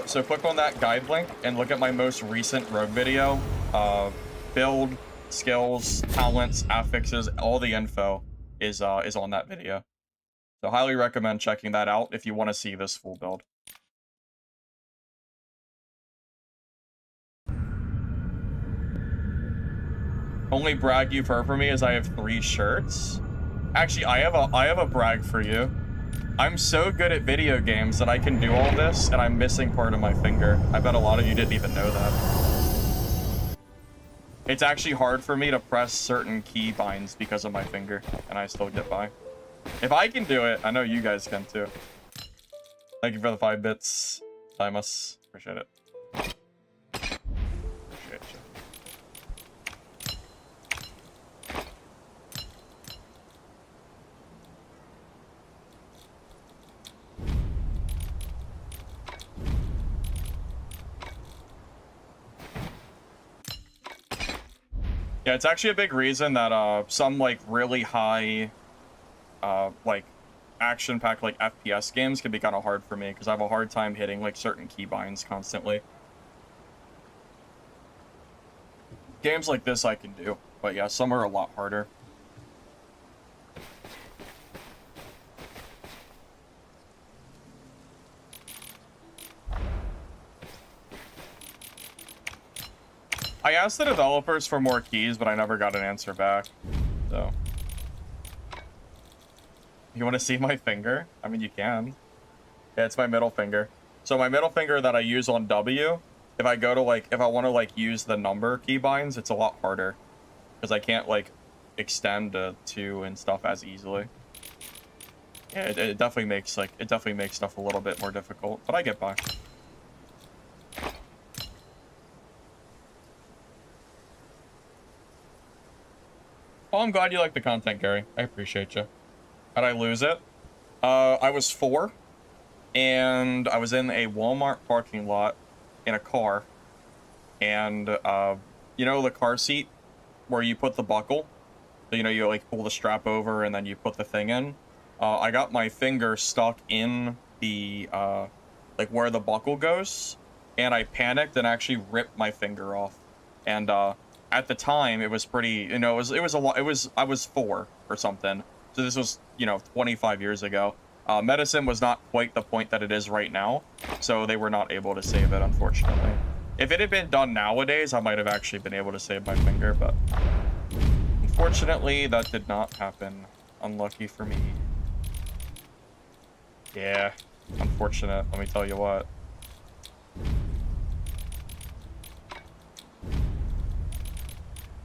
So click on that guide link and look at my most recent rogue video. Build, skills, talents, affixes, all the info is on that video. So highly recommend checking that out if you want to see this full build. Only brag you've heard from me is I have 3 shirts. Actually, I have a brag for you. I'm so good at video games that I can do all this, and I'm missing part of my finger. I bet a lot of you didn't even know that. It's actually hard for me to press certain key binds because of my finger, and I still get by. If I can do it, I know you guys can too. Thank you for the 5 bits, Timus. Appreciate it. Appreciate you. Yeah, it's actually a big reason that some like really high like action-packed like FPS games can be kind of hard for me because I have a hard time hitting like certain keybinds constantly. Games like this I can do, but yeah, some are a lot harder. I asked the developers for more keys, but I never got an answer back, so. You want to see my finger? I mean, you can. Yeah, it's my middle finger. So my middle finger that I use on W, if I go to like, if I want to like use the number keybinds, it's a lot harder. Because I can't like extend to 2 and stuff as easily. Yeah, it definitely makes like, it definitely makes stuff a little bit more difficult, but I get by. Oh, I'm glad you like the content, Gary. I appreciate you. How'd I lose it? I was 4, and I was in a Walmart parking lot in a car, and, you know the car seat where you put the buckle? So, you know, you, like, pull the strap over and then you put the thing in? I got my finger stuck in the, like, where the buckle goes, and I panicked and actually ripped my finger off. And, at the time, it was pretty, you know, it was a lot, I was 4 or something. So this was, you know, 25 years ago. Medicine was not quite the point that it is right now, so they were not able to save it, unfortunately. If it had been done nowadays, I might have actually been able to save my finger, but unfortunately, that did not happen. Unlucky for me. Yeah, unfortunate, let me tell you what.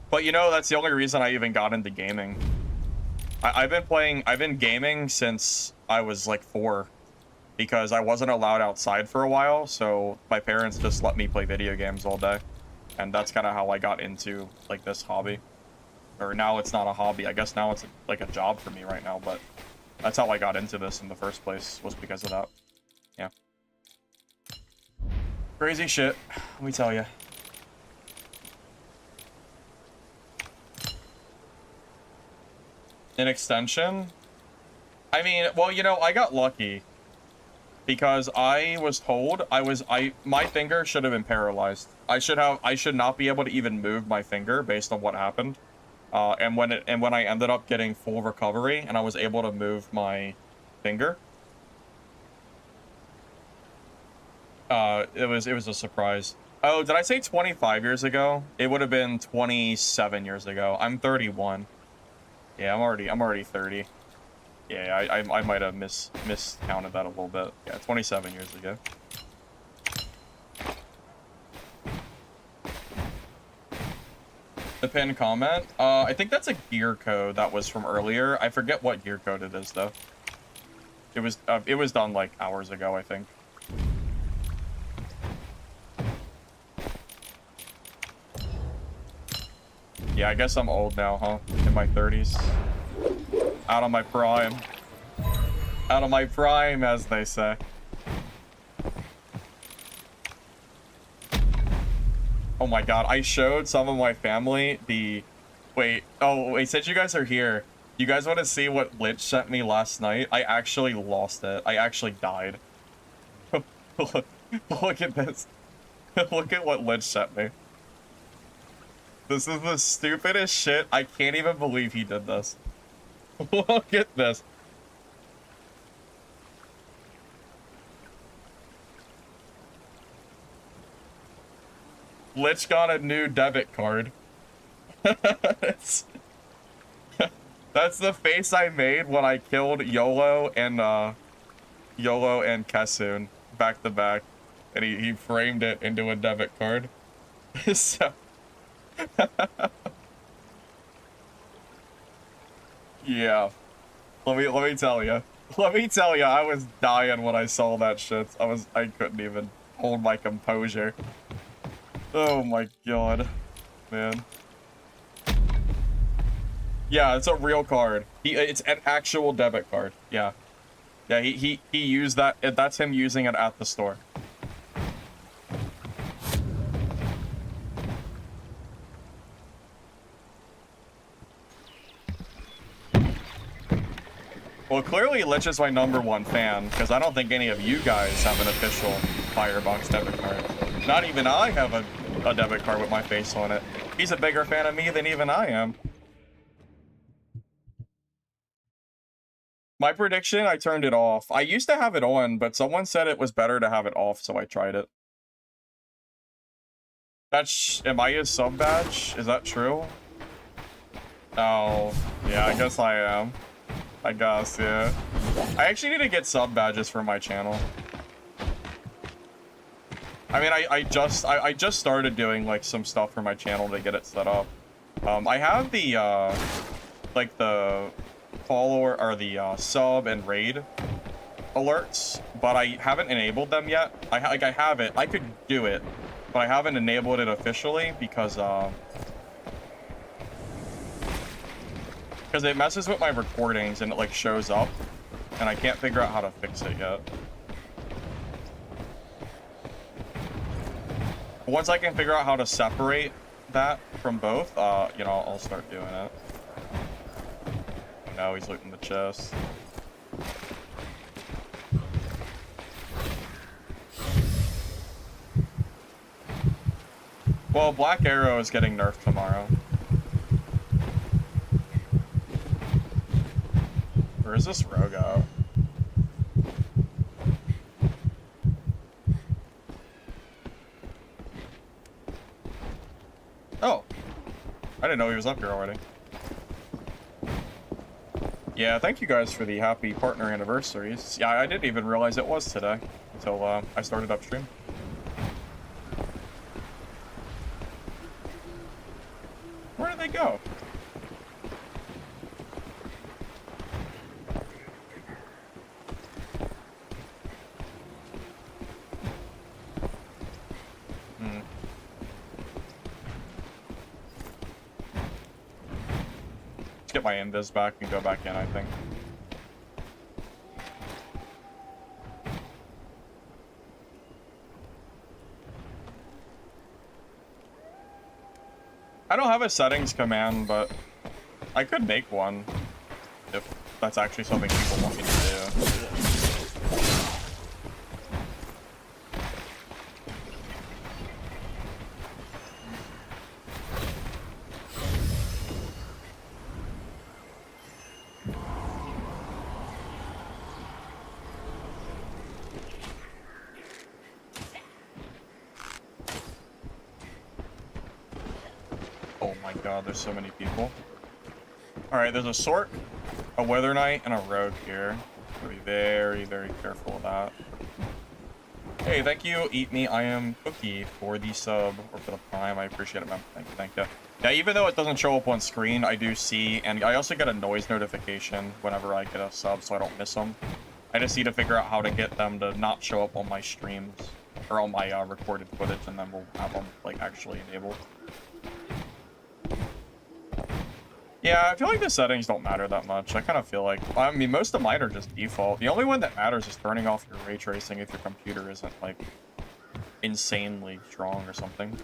But you know, that's the only reason I even got into gaming. I've been gaming since I was like 4, because I wasn't allowed outside for a while, so my parents just let me play video games all day. And that's kind of how I got into like this hobby. Or now it's not a hobby, I guess now it's like a job for me right now, but that's how I got into this in the first place, was because of that. Yeah. Crazy shit, let me tell you. An extension? I mean, well, you know, I got lucky. Because I was told my finger should have been paralyzed. I should not be able to even move my finger based on what happened. And when I ended up getting full recovery and I was able to move my finger, it was a surprise. Oh, did I say 25 years ago? It would have been 27 years ago. I'm 31. Yeah, I'm already 30. Yeah, I might have miscounted that a little bit. Yeah, 27 years ago. The pinned comment. I think that's a gear code that was from earlier. I forget what gear code it is though. It was done like hours ago, I think. Yeah, I guess I'm old now, huh? In my 30s. Out of my prime. Out of my prime, as they say. Oh my god, I showed some of my family the... Wait, since you guys are here, you guys want to see what Lich sent me last night? I actually lost it. I actually died. Look at this. Look at what Lich sent me. This is the stupidest shit. I can't even believe he did this. Look at this. Lich got a new debit card. That's the face I made when I killed YOLO and Kessun back to back. And he framed it into a debit card. So yeah. Let me tell you. Let me tell you, I was dying when I saw that shit. I couldn't even hold my composure. Oh my god. Man. Yeah, it's a real card. It's an actual debit card. Yeah. Yeah, he used that. That's him using it at the store. Well, clearly Lich is my #1 fan, because I don't think any of you guys have an official Firebox debit card. Not even I have a debit card with my face on it. He's a bigger fan of me than even I am. My prediction, I turned it off. I used to have it on, but someone said it was better to have it off, so I tried it. Am I his sub badge? Is that true? Oh, yeah, I guess I am. I guess, yeah. I actually need to get sub badges for my channel. I mean, I just started doing like some stuff for my channel to get it set up. I have the like the follower or the sub and raid alerts, but I haven't enabled them yet. I have it. I could do it, but I haven't enabled it officially because it messes with my recordings and it like shows up, and I can't figure out how to fix it yet. But once I can figure out how to separate that from both, you know, I'll start doing it. Now he's looting the chest. Well, Black Arrow is getting nerfed tomorrow. Where is this rogue out? Oh. I didn't know he was up here already. Yeah, thank you guys for the happy partner anniversaries. Yeah, I didn't even realize it was today until I started upstream. Where did they go? Get my invis back and go back in, I think. I don't have a settings command, but I could make one if that's actually something people want me to do. my god, there's so many people. Alright, there's a Sork, a Wither Knight, and a Rogue here. Gotta be very, very careful of that. Hey, thank you, Eat Me, I Am Cookie, for the sub, or for the prime. I appreciate it, man. Thank you. Yeah, even though it doesn't show up on screen, I do see, and I also get a noise notification whenever I get a sub, so I don't miss them. I just need to figure out how to get them to not show up on my streams, or on my recorded footage, and then we'll have them, like, actually enabled. Yeah, I feel like the settings don't matter that much. I kind of feel like, I mean, most of mine are just default. The only one that matters is turning off your ray tracing if your computer isn't, like, insanely strong or something.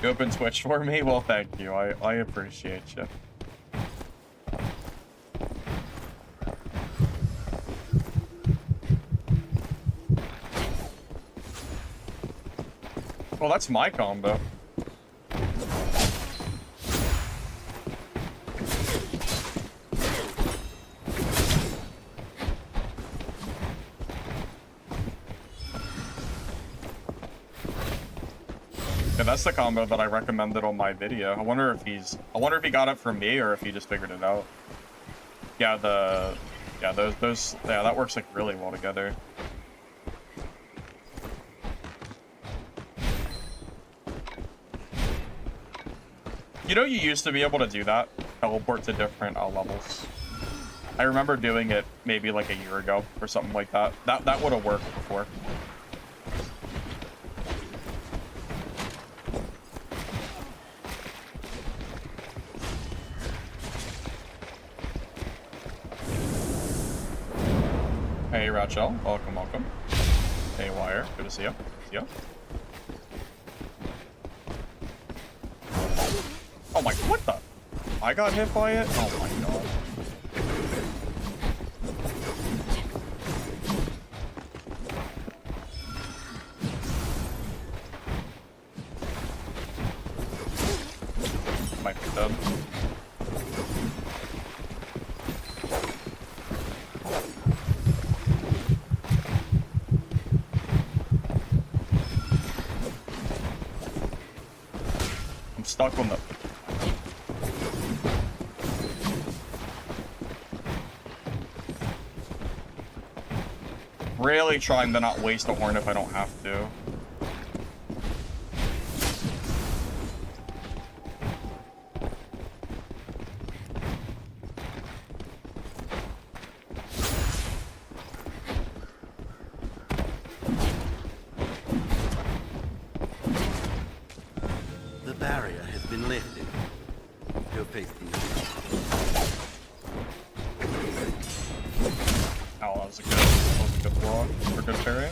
You open Twitch for me? Well, thank you. I appreciate you. Well, that's my combo. Yeah, that's the combo that I recommended on my video. I wonder if he got it from me or if he just figured it out. Yeah, that works like really well together. You know, you used to be able to do that, teleport to different levels. I remember doing it maybe like a year ago or something like that. That would have worked before. Hey, Rachel, welcome. Hey, Wire, good to see you. See ya. Oh my, what the? I got hit by it? Oh my god. Might be dead. I'm stuck on the... Really trying to not waste a horn if I don't have to. The barrier has been lifted. Go face the Oh, that was a good block or good parry.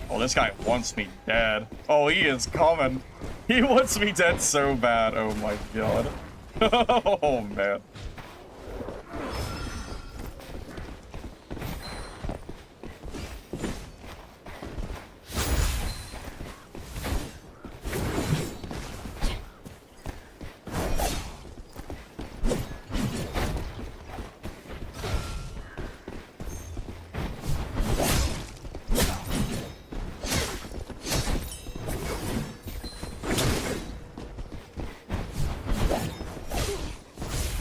Oh, this guy wants me dead. Oh, he is coming. He wants me dead so bad. Oh my god. Oh man.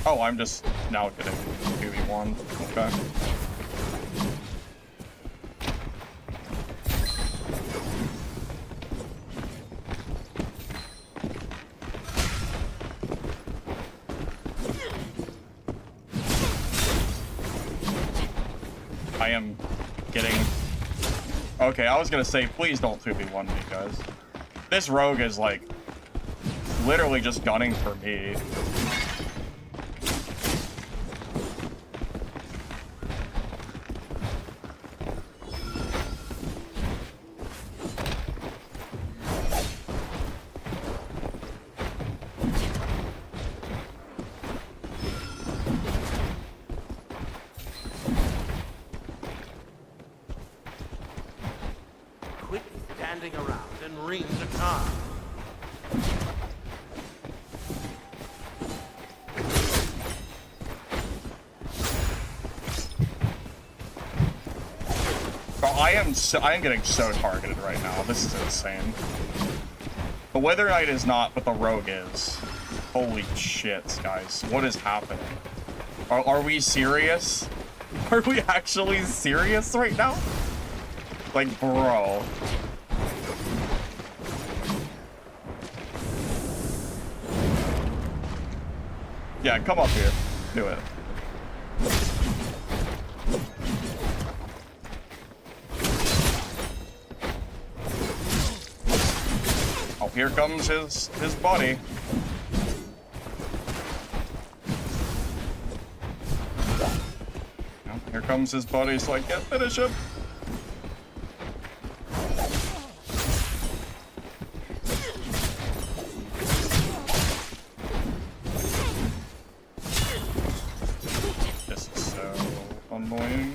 Oh, I'm just now getting 2v1. Okay. I am getting... Okay, I was gonna say, please don't 2v1 me, guys. This rogue is, like, literally just gunning for me. Quit standing around and ring the car. I am getting so targeted right now. This is insane. The Wither Knight is not, but the Rogue is. Holy shit, guys. What is happening? Are we serious? Are we actually serious right now? Like, bro. Yeah, come up here. Do it. Oh, here comes his buddy. Oh, here comes his buddy. He's like, yeah, finish him. This is so annoying.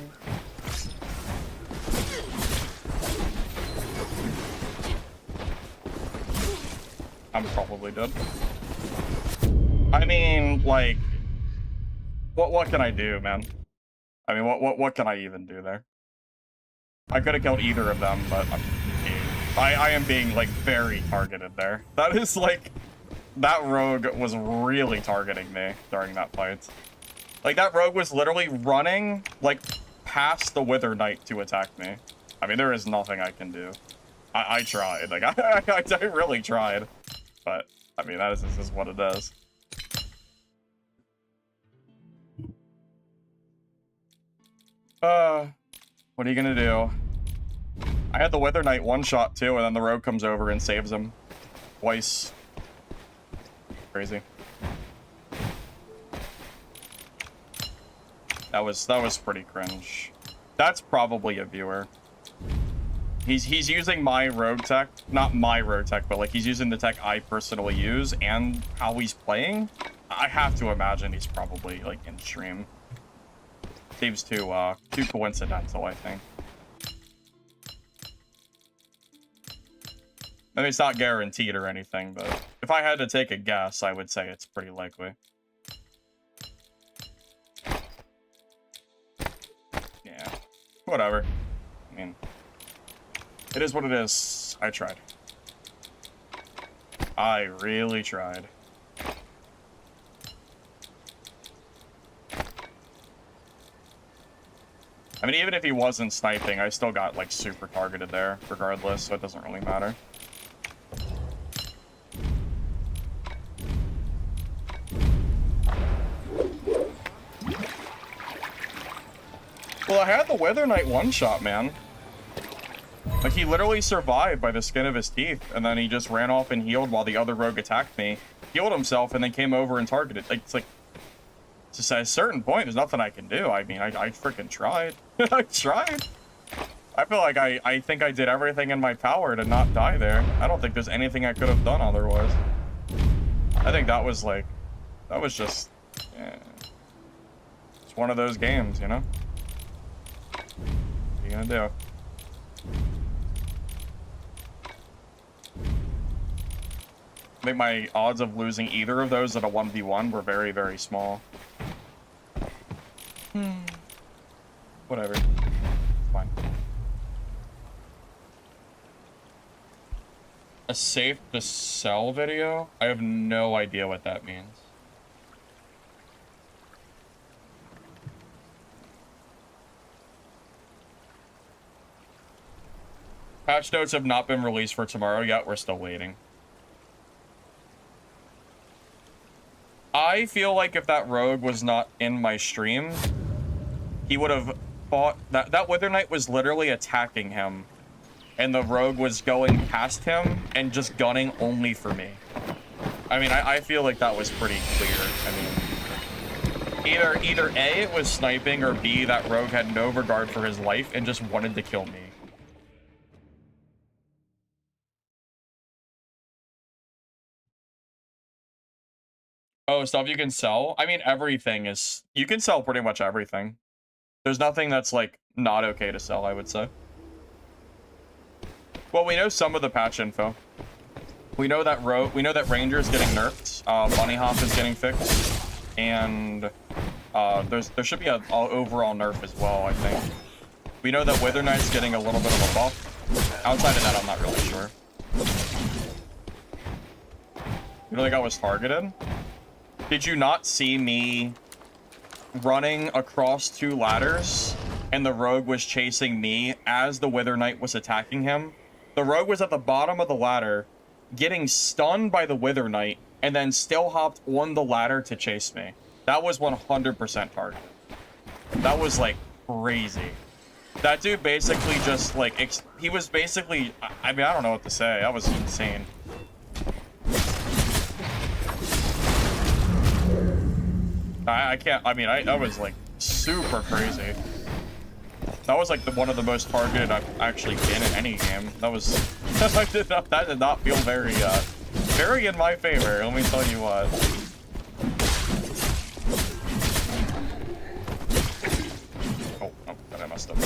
I'm probably dead. I mean, like, what can I do, man? I mean, what can I even do there? I could have killed either of them, but I am being like very targeted there. That is like, that rogue was really targeting me during that fight. Like, that rogue was literally running like past the Wither Knight to attack me. I mean, there is nothing I can do. I tried, like I really tried. But, I mean, this is what it is. What are you gonna do? I had the Wither Knight one-shot too, and then the Rogue comes over and saves him. Twice. Crazy. That was pretty cringe. That's probably a viewer. He's using my rogue tech, not my rogue tech, but like he's using the tech I personally use and how he's playing. I have to imagine he's probably like in stream. Seems too coincidental, I think. I mean, it's not guaranteed or anything, but if I had to take a guess, I would say it's pretty likely. Yeah, whatever. I mean, it is what it is. I tried. I really tried. I mean, even if he wasn't sniping, I still got, like, super targeted there, regardless, so it doesn't really matter. Well, I had the Wither Knight one-shot, man. Like, he literally survived by the skin of his teeth, and then he just ran off and healed while the other rogue attacked me, healed himself, and then came over and targeted. Like, it's like, just at a certain point, there's nothing I can do. I mean, I freaking tried. I tried. I feel like I think I did everything in my power to not die there. I don't think there's anything I could have done otherwise. I think that was like, that was just, yeah. It's one of those games, you know? What are you gonna do? I think my odds of losing either of those at a 1v1 were very, very small. Whatever. Fine. A safe to sell video? I have no idea what that means. Patch notes have not been released for tomorrow yet. We're still waiting. I feel like if that rogue was not in my stream, he would have fought. That Wither Knight was literally attacking him, and the rogue was going past him and just gunning only for me. I mean, I feel like that was pretty clear. I mean, either A, it was sniping, or B, that rogue had no regard for his life and just wanted to kill me. Oh, stuff you can sell? I mean, everything is... You can sell pretty much everything. There's nothing that's, like, not okay to sell, I would say. Well, we know some of the patch info. We know that Ranger is getting nerfed. Bunny Hop is getting fixed. And there should be an overall nerf as well, I think. We know that Wither Knight's getting a little bit of a buff. Outside of that, I'm not really sure. You don't think I was targeted? Did you not see me running across 2 ladders and the rogue was chasing me as the Wither Knight was attacking him? The rogue was at the bottom of the ladder, getting stunned by the Wither Knight, and then still hopped on the ladder to chase me. That was 100% targeted. That was, like, crazy. That dude basically just, like, he was basically... I mean, I don't know what to say. That was insane. I can't... I mean, that was, like, super crazy. That was, like, one of the most targeted I've actually been in any game. That was... that did not feel very, very in my favor. Let me tell you what. Oh, God, I messed up.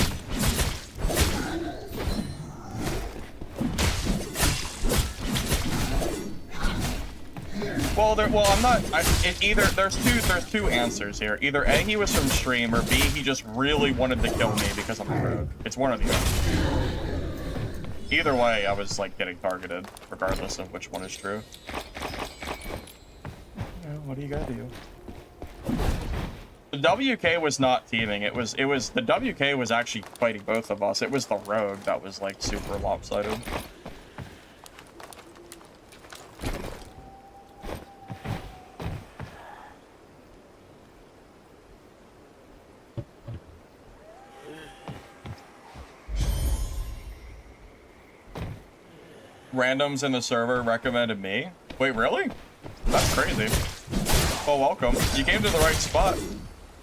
Well, I'm not. Either there's two answers here. Either A, he was from stream, or B, he just really wanted to kill me because I'm a rogue. It's one or the other. Either way, I was like getting targeted, regardless of which one is true. Yeah, what do you gotta do? The WK was not teaming. It was the WK was actually fighting both of us. It was the rogue that was like super lopsided. Randoms in the server recommended me. Wait, really? That's crazy. Well, welcome. You came to the right spot.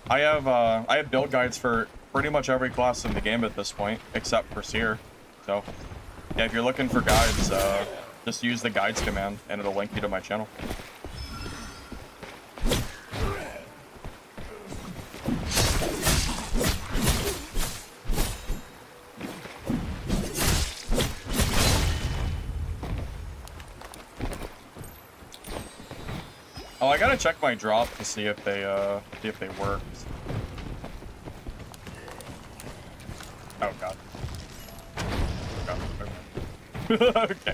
I have build guides for pretty much every class in the game at this point, except for Seer. So, yeah, if you're looking for guides, just use the guides command, and it'll link you to my channel. Oh, I gotta check my drop to see if they worked. Oh god. Oh god. Okay.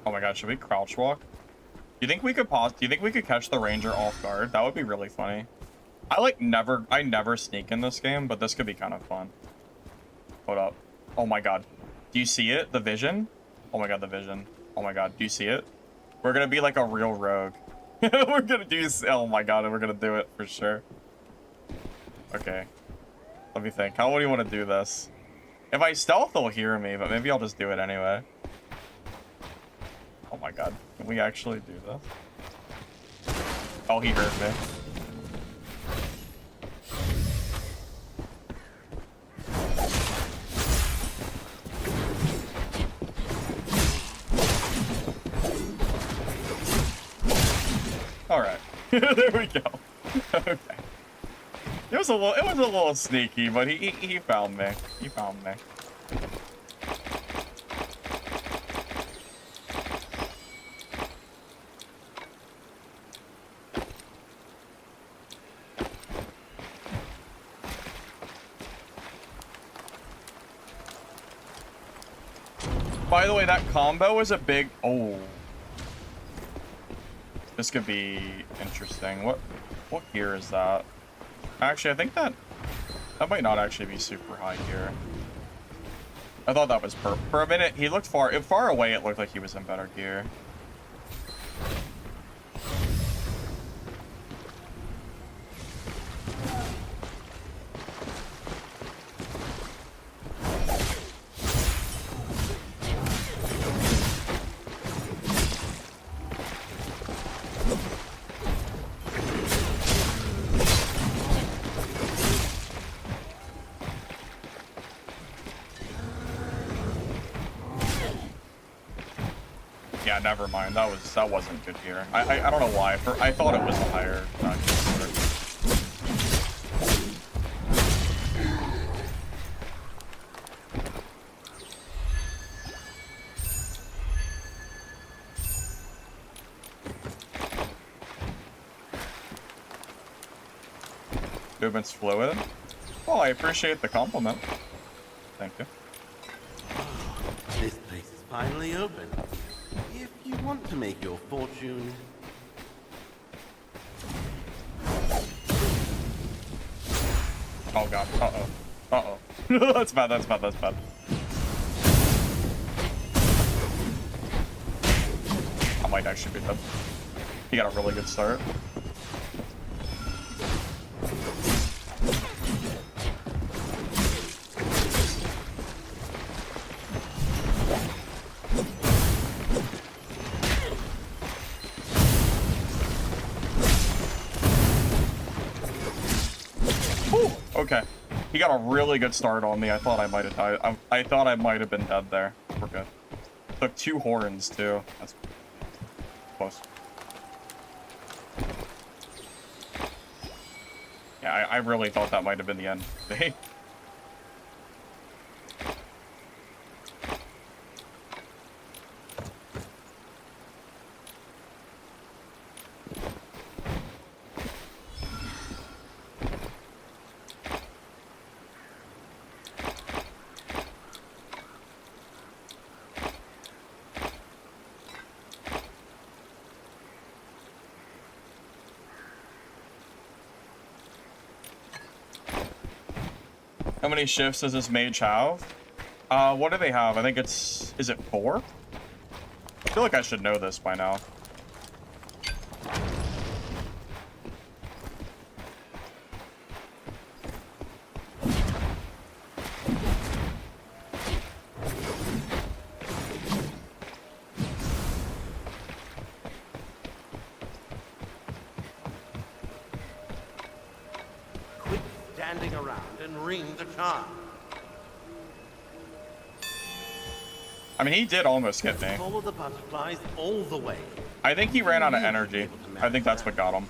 Oh my god, should we crouch walk? Do you think we could pause? Do you think we could catch the ranger off guard? That would be really funny. I never sneak in this game, but this could be kind of fun. Hold up. Oh my god. Do you see it? The vision? Oh my god, the vision. Oh my god, do you see it? We're gonna be like a real rogue. We're gonna do... Oh my god, we're gonna do it for sure. Okay. Let me think. How would you want to do this? If I stealth, they'll hear me, but maybe I'll just do it anyway. Oh my god. Can we actually do this? Oh, he heard me. Alright. There we go. Okay. It was a little sneaky, but he found me. He found me. By the way, that combo is a big... Oh. This could be interesting. What gear is that? Actually, I think that might not actually be super high gear. I thought that was for a minute. He looked far away. It looked like he was in better gear. Yeah, never mind. That wasn't good here. I don't know why. I thought it was a higher. Movement's fluid. Well, I appreciate the compliment. Thank you. This place is finally open. If you want to make your fortune... Oh god. Uh-oh. Uh-oh. That's bad, that's bad, that's bad. I might actually beat them. He got a really good start. Okay. He got a really good start on me. I thought I might have died. I thought I might have been dead there. We're good. Took 2 horns, too. That's close. Yeah, I really thought that might have been the end. How many shifts does this mage have? What do they have? I think it's... Is it 4? I feel like I should know this by now. Quit standing around and ring the charm. I mean, he did almost hit me. Follow the butterflies all the way. I think he ran out of energy. I think that's what got him.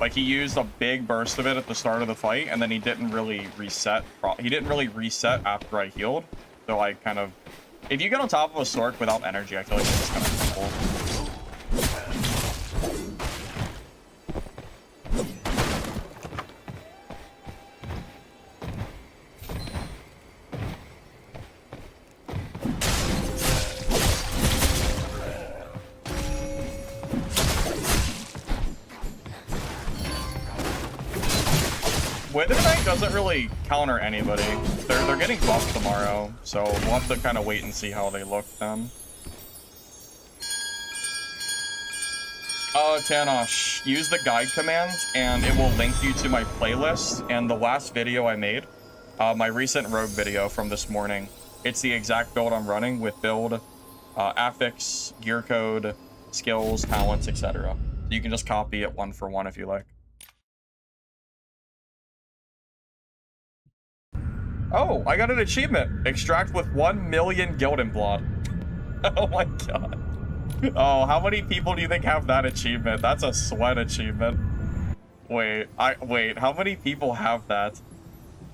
Like, he used a big burst of it at the start of the fight, and then he didn't really reset. He didn't really reset after I healed. So I kind of... If you get on top of a Sork without energy, I feel like it's just kind of cool. Wither Knight doesn't really counter anybody. They're getting buffed tomorrow, so we'll have to kind of wait and see how they look then. Tanosh, use the guide command and it will link you to my playlist and the last video I made, my recent rogue video from this morning. It's the exact build I'm running with build, affix, gear code, skills, talents, etc. You can just copy it 1 for 1 if you like. Oh, I got an achievement. Extract with 1 million Gildan blood. Oh my god. Oh, how many people do you think have that achievement? That's a sweat achievement. Wait, how many people have that?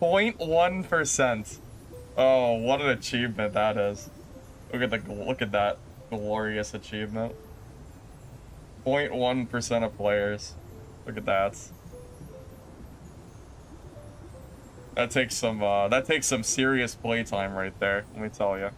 0.1%. Oh, what an achievement that is. Look at that glorious achievement. 0.1% of players. Look at that. That takes some serious playtime right there, let me tell you.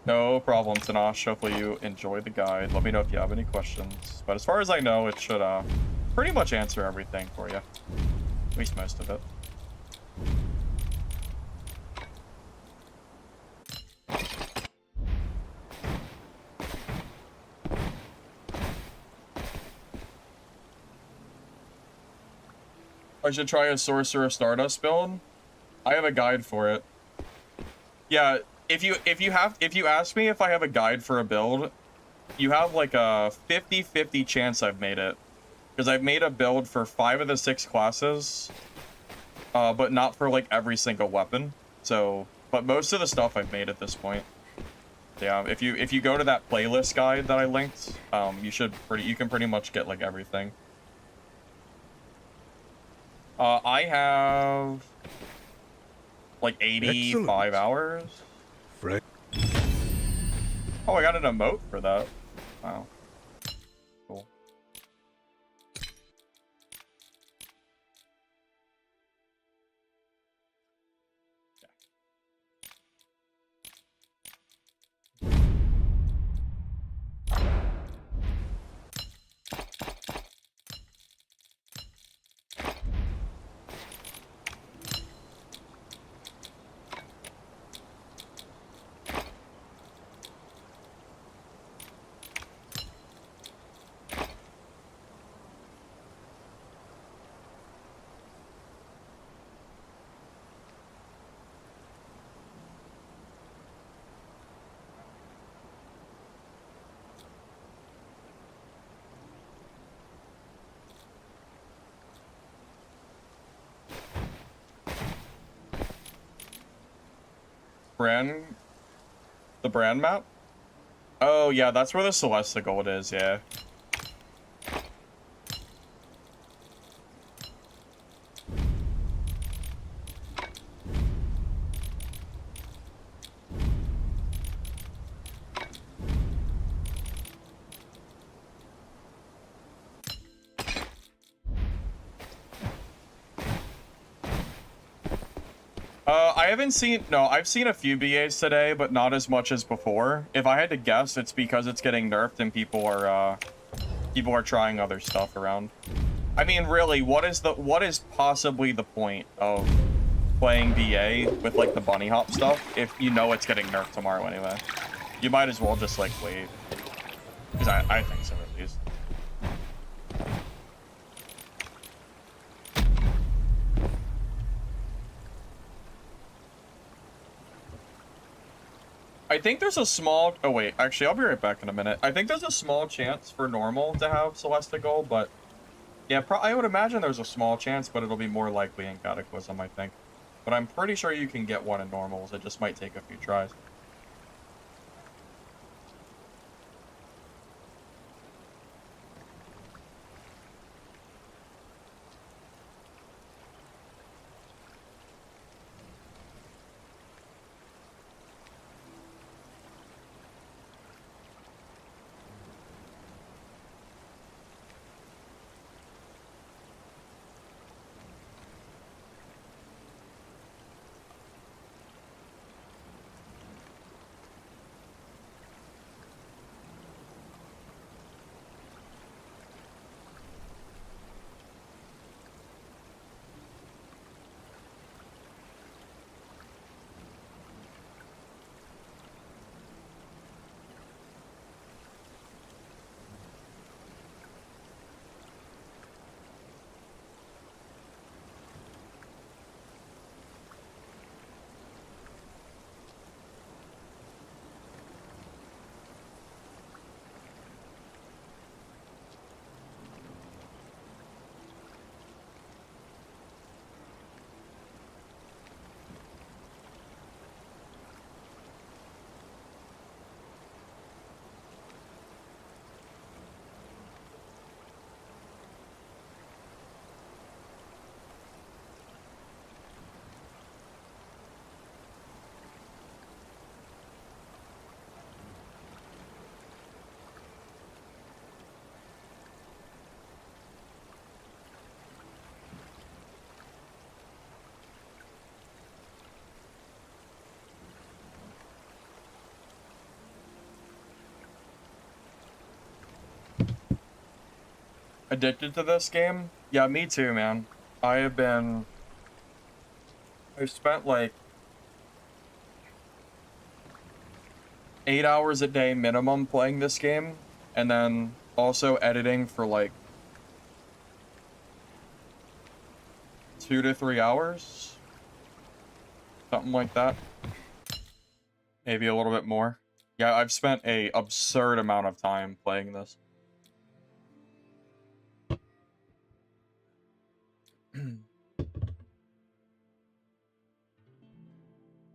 No problem, Tanash. Hopefully you enjoy the guide. Let me know if you have any questions. But as far as I know, it should pretty much answer everything for you. At least most of it. I should try a Sorcerer Stardust build. I have a guide for it. Yeah, if you ask me if I have a guide for a build, you have like a 50-50 chance I've made it. Because I've made a build for 5 of the 6 classes, but not for like every single weapon. So, but most of the stuff I've made at this point. Yeah, if you go to that playlist guide that I linked, you can pretty much get like everything. I have... like 85 Excellent. hours. Fred. Oh, I got an emote for that. Wow. Cool. The brand map? Oh, yeah, that's where the Celesta Gold is, yeah. I haven't seen, no, I've seen a few BAs today, but not as much as before. If I had to guess, it's because it's getting nerfed and people are trying other stuff around. I mean, really, what is possibly the point of playing BA with, like, the bunny hop stuff if you know it's getting nerfed tomorrow anyway? You might as well just, like, wait. Because I think so, at least. I think there's a small... Oh, wait. Actually, I'll be right back in a minute. I think there's a small chance for normal to have Celesta Gold, but... Yeah, I would imagine there's a small chance, but it'll be more likely in Cataclysm, I think. But I'm pretty sure you can get one in normals. It just might take a few tries. Addicted to this game? Yeah, me too, man. I've spent like 8 hours a day minimum playing this game, and then also editing for like 2 to 3 hours. Something like that. Maybe a little bit more. Yeah, I've spent a absurd amount of time playing this.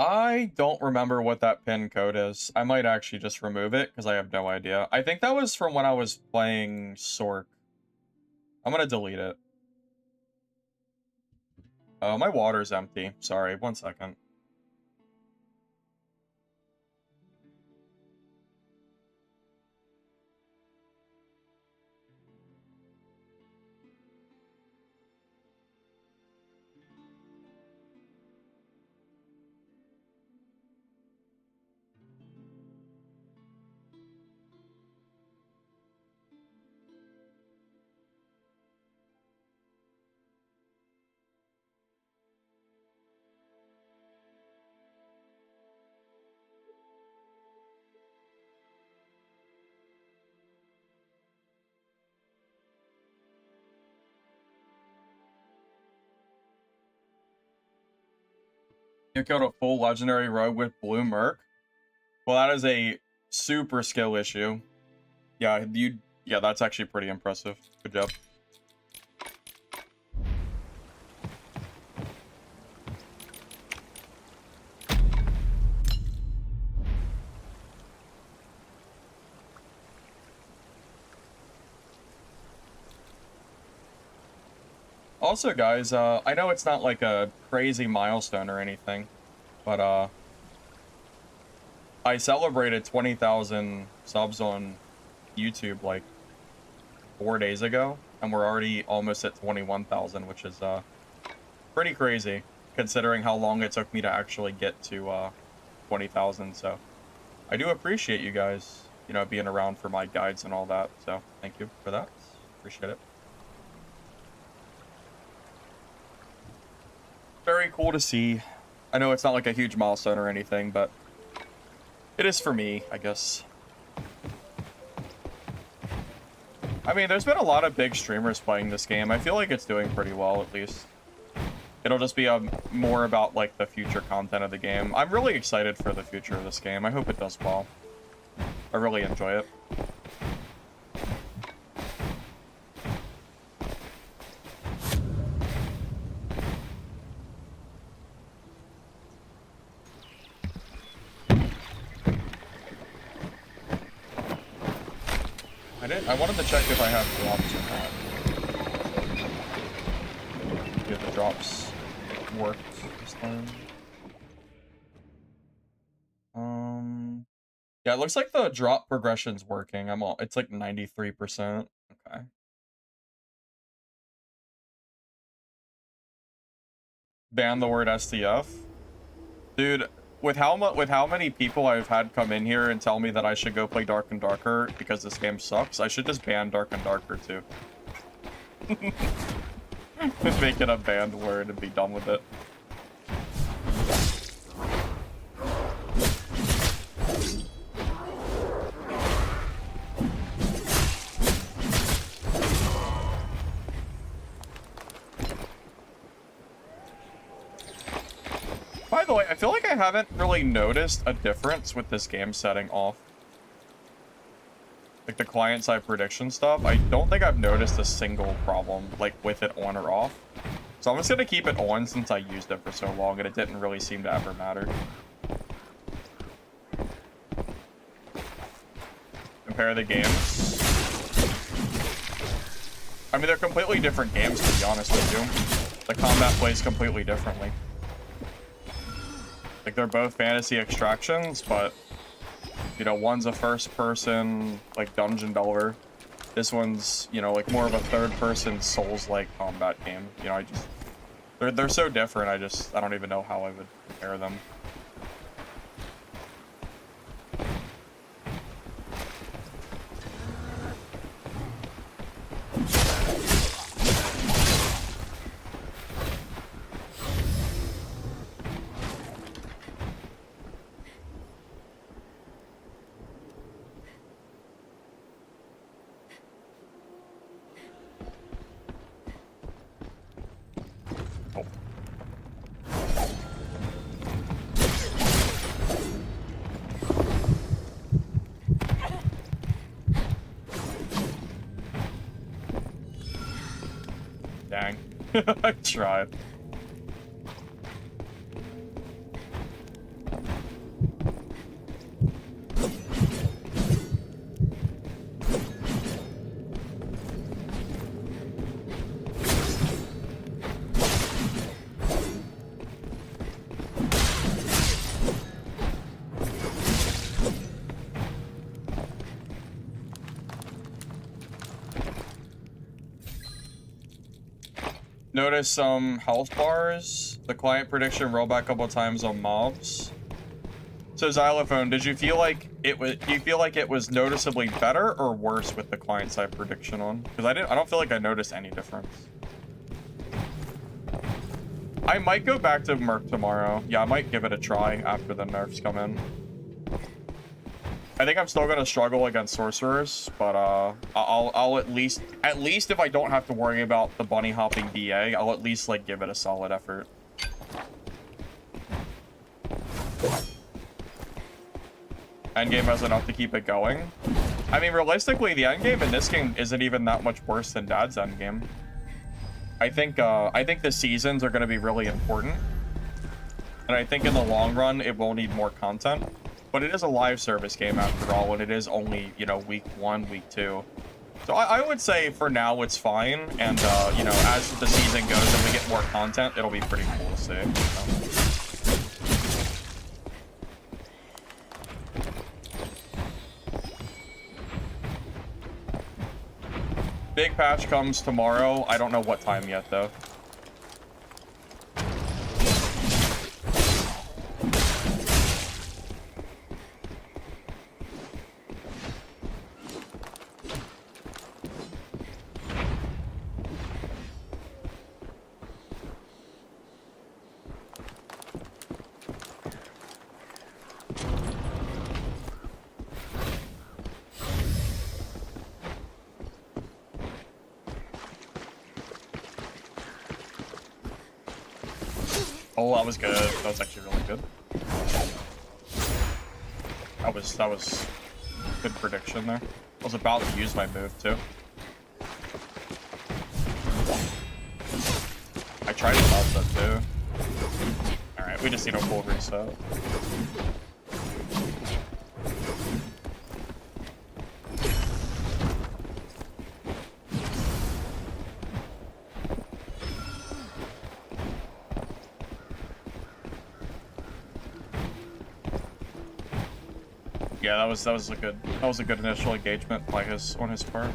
I don't remember what that pin code is. I might actually just remove it because I have no idea. I think that was from when I was playing Sork. I'm gonna delete it. Oh, my water's empty. Sorry, 1 second. You killed a full legendary rogue with blue merc. Well, that is a super skill issue. Yeah, yeah, that's actually pretty impressive. Good job. Also, guys, I know it's not like a crazy milestone or anything, but I celebrated 20,000 subs on YouTube like 4 days ago, and we're already almost at 21,000, which is pretty crazy considering how long it took me to actually get to 20,000. So I do appreciate you guys, you know, being around for my guides and all that. So thank you for that. Appreciate it. Very cool to see. I know it's not like a huge milestone or anything, but it is for me, I guess. I mean, there's been a lot of big streamers playing this game. I feel like it's doing pretty well, at least. It'll just be more about, like, the future content of the game. I'm really excited for the future of this game. I hope it does well. I really enjoy it. I wanted to check if I have drops or not. If the drops worked this time. Yeah, it looks like the drop progression's working. It's like 93%. Okay. Ban the word STF. Dude, with how many people I've had come in here and tell me that I should go play Dark and Darker because this game sucks, I should just ban Dark and Darker too. Just make it a banned word and be done with it. By the way, I feel like I haven't really noticed a difference with this game setting off. Like the client-side prediction stuff, I don't think I've noticed a single problem, like, with it on or off. So I'm just gonna keep it on since I used it for so long and it didn't really seem to ever matter. Compare the games. I mean, they're completely different games, to be honest with you. The combat plays completely differently. Like, they're both fantasy extractions, but, you know, one's a first-person, like, dungeon delver. This one's, you know, like, more of a third-person Souls-like combat game. You know, they're so different, I don't even know how I would compare them. Dang. I tried. Notice some health bars. The client prediction rolled back a couple times on mobs. So Xylophone, did you feel like it was? Do you feel like it was noticeably better or worse with the client side prediction on? Because I don't feel like I noticed any difference. I might go back to Merc tomorrow. Yeah, I might give it a try after the nerfs come in. I think I'm still gonna struggle against sorcerers, but I'll at least if I don't have to worry about the bunny hopping DA, I'll at least like give it a solid effort. Endgame has enough to keep it going. I mean, realistically, the endgame in this game isn't even that much worse than Dad's endgame. I think the seasons are going to be really important. And I think in the long run, it will need more content. But it is a live service game after all, and it is only, you know, week 1, week 2. So I would say for now it's fine. And, you know, as the season goes and we get more content, it'll be pretty cool to see. So. Big patch comes tomorrow. I don't know what time yet, though. Oh, that was good. That was actually really good. That was good prediction there. I was about to use my move too. I tried to stop that too. Alright, we just need a full reset. Yeah, that was a good initial engagement on his part.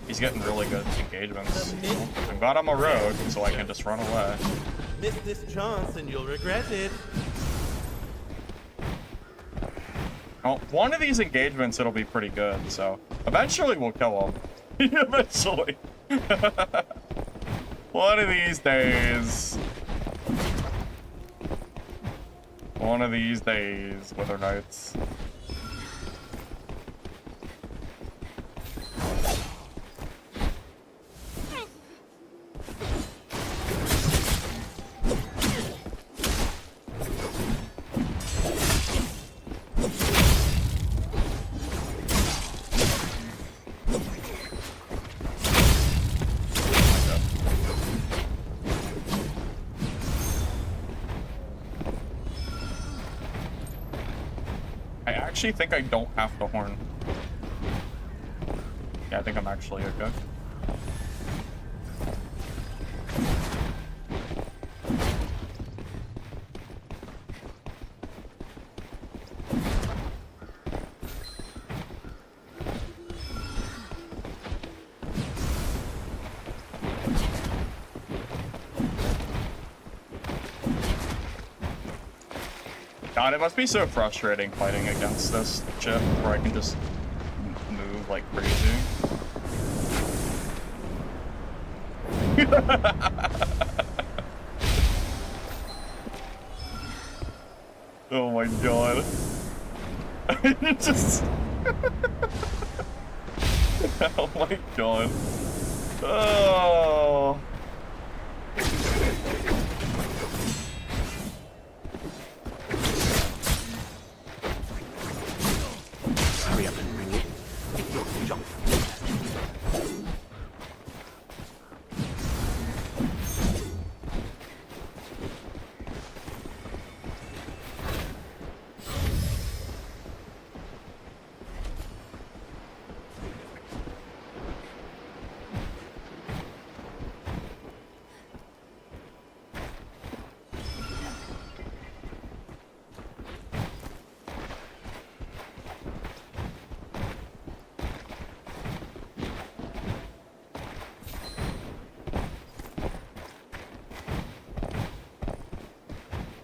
He's getting really good engagements. I'm glad I'm a rogue, so I can just run away. Miss this chance and you'll regret it. Well, one of these engagements, it'll be pretty good, so eventually we'll kill him. Eventually. One of these days. One of these days, Wither Knights. I actually think I don't have to horn. Yeah, I think I'm actually okay. God, it must be so frustrating fighting against this chip where I can just move like crazy. Oh my god. Just... oh my god. Oh. Hurry up and bring it. Get your jump.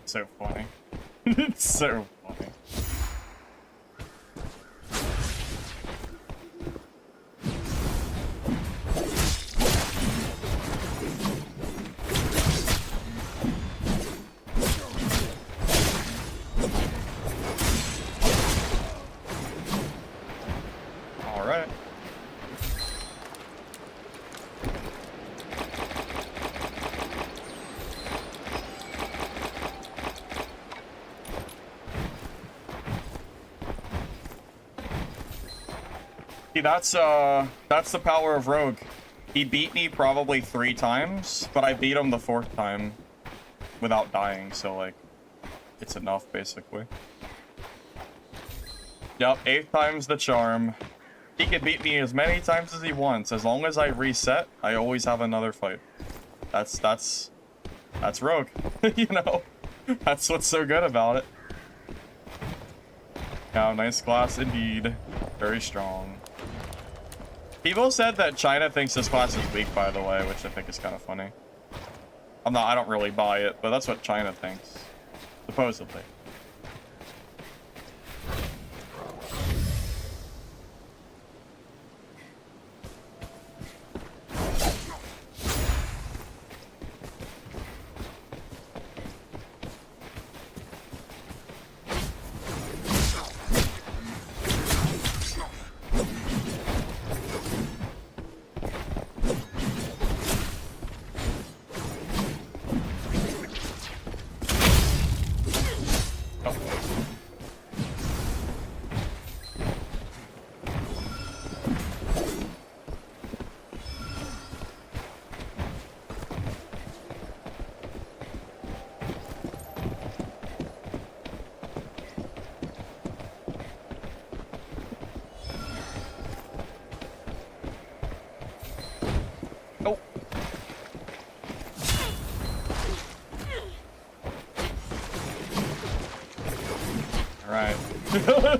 So funny. It's so funny. All right. See, that's the power of Rogue. He beat me probably 3 times, but I beat him the 4th time without dying, so like, it's enough basically. Yep, 8th time's the charm. He can beat me as many times as he wants. As long as I reset, I always have another fight. That's Rogue. You know? That's what's so good about it. Yeah, nice class indeed. Very strong. People said that China thinks this class is weak, by the way, which I think is kind of funny. I don't really buy it, but that's what China thinks. Supposedly. Oh. Alright.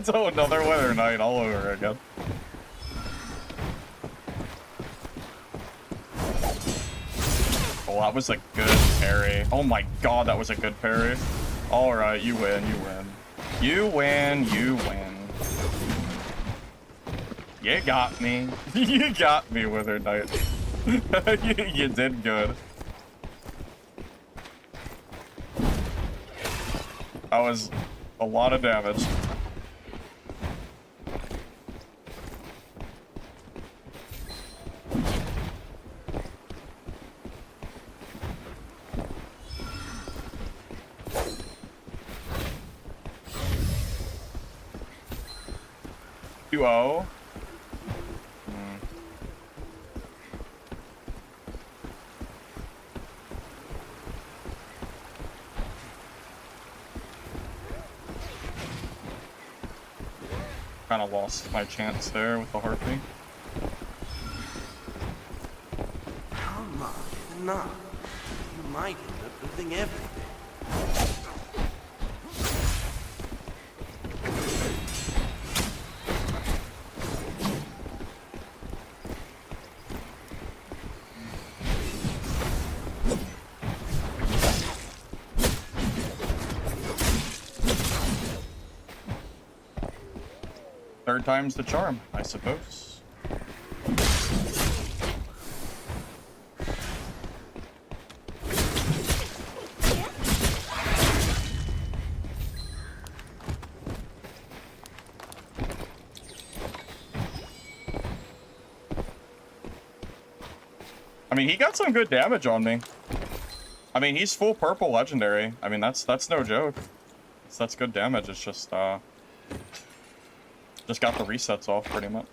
So another weather night all over again. Oh, that was a good parry. Oh my god, that was a good parry. Alright, you win, you win. You win, you win. You got me. You got me, Wither Knight. You did good. That was a lot of damage. Duo. Kind of lost my chance there with the heartbeat. Come on, no. You might end up losing everything. Third time's the charm, I suppose. I mean, he got some good damage on me. I mean, he's full purple legendary. I mean, that's no joke. That's good damage. It's just got the resets off pretty much.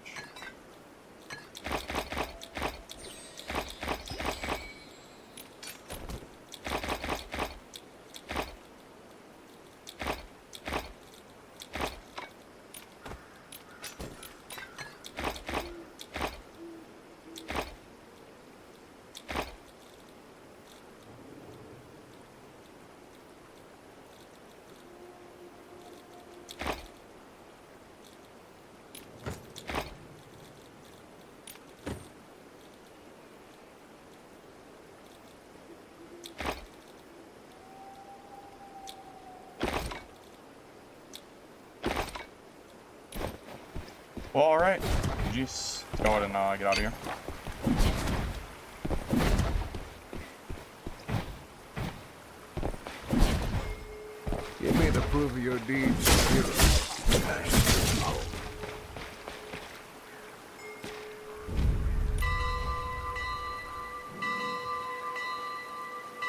Well, alright. Jeez. Let's go ahead and get out of here. Give me the proof of your deeds, hero.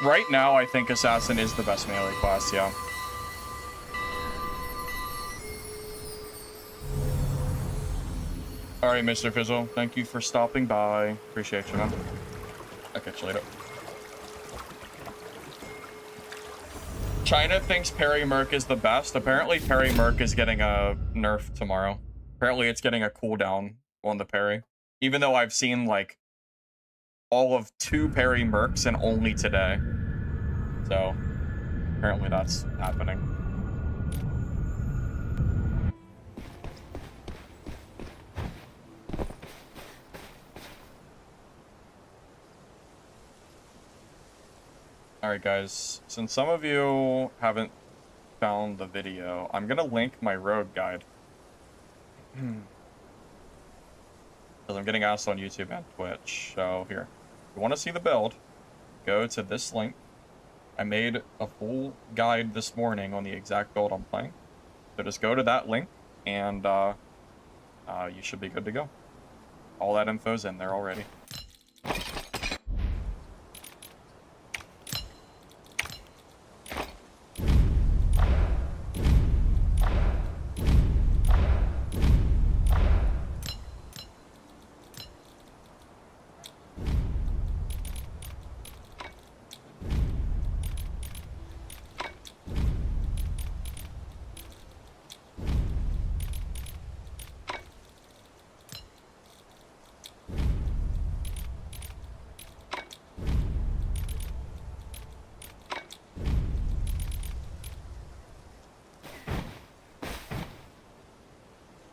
Right now, I think Assassin is the best melee class, yeah. Alright, Mr. Fizzle. Thank you for stopping by. Appreciate you, man. I'll catch you later. China thinks Parry Merc is the best. Apparently, Parry Merc is getting a nerf tomorrow. Apparently, it's getting a cooldown on the parry. Even though I've seen, like, all of 2 Parry Mercs and only today. So, apparently that's happening. Alright guys, since some of you haven't found the video, I'm gonna link my rogue guide. Because I'm getting asked on YouTube and Twitch. So here, if you want to see the build, go to this link. I made a full guide this morning on the exact build I'm playing. So just go to that link and you should be good to go. All that info's in there already.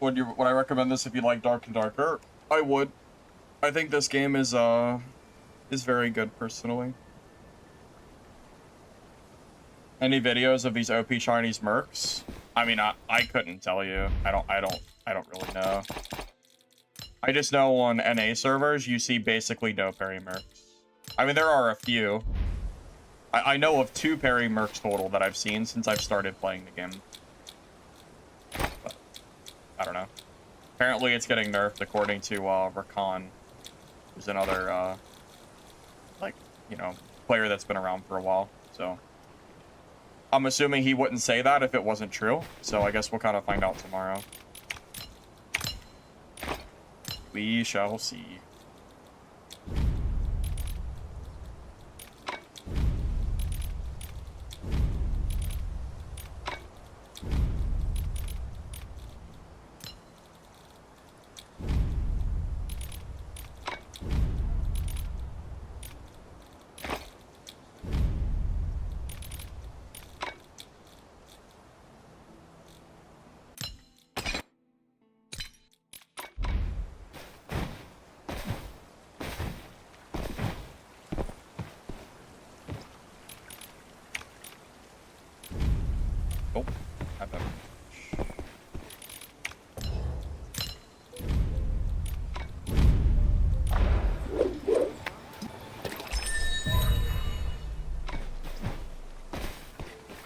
Would I recommend this if you like Dark and Darker? I would. I think this game is very good personally. Any videos of these OP Chinese mercs? I mean, I couldn't tell you. I don't really know. I just know on NA servers you see basically no parry mercs. I mean, there are a few. I know of 2 parry mercs total that I've seen since I've started playing the game. But I don't know. Apparently it's getting nerfed according to Rakan, who's another like, you know, player that's been around for a while. So I'm assuming he wouldn't say that if it wasn't true. So I guess we'll kind of find out tomorrow. We shall see. Oh, I bet.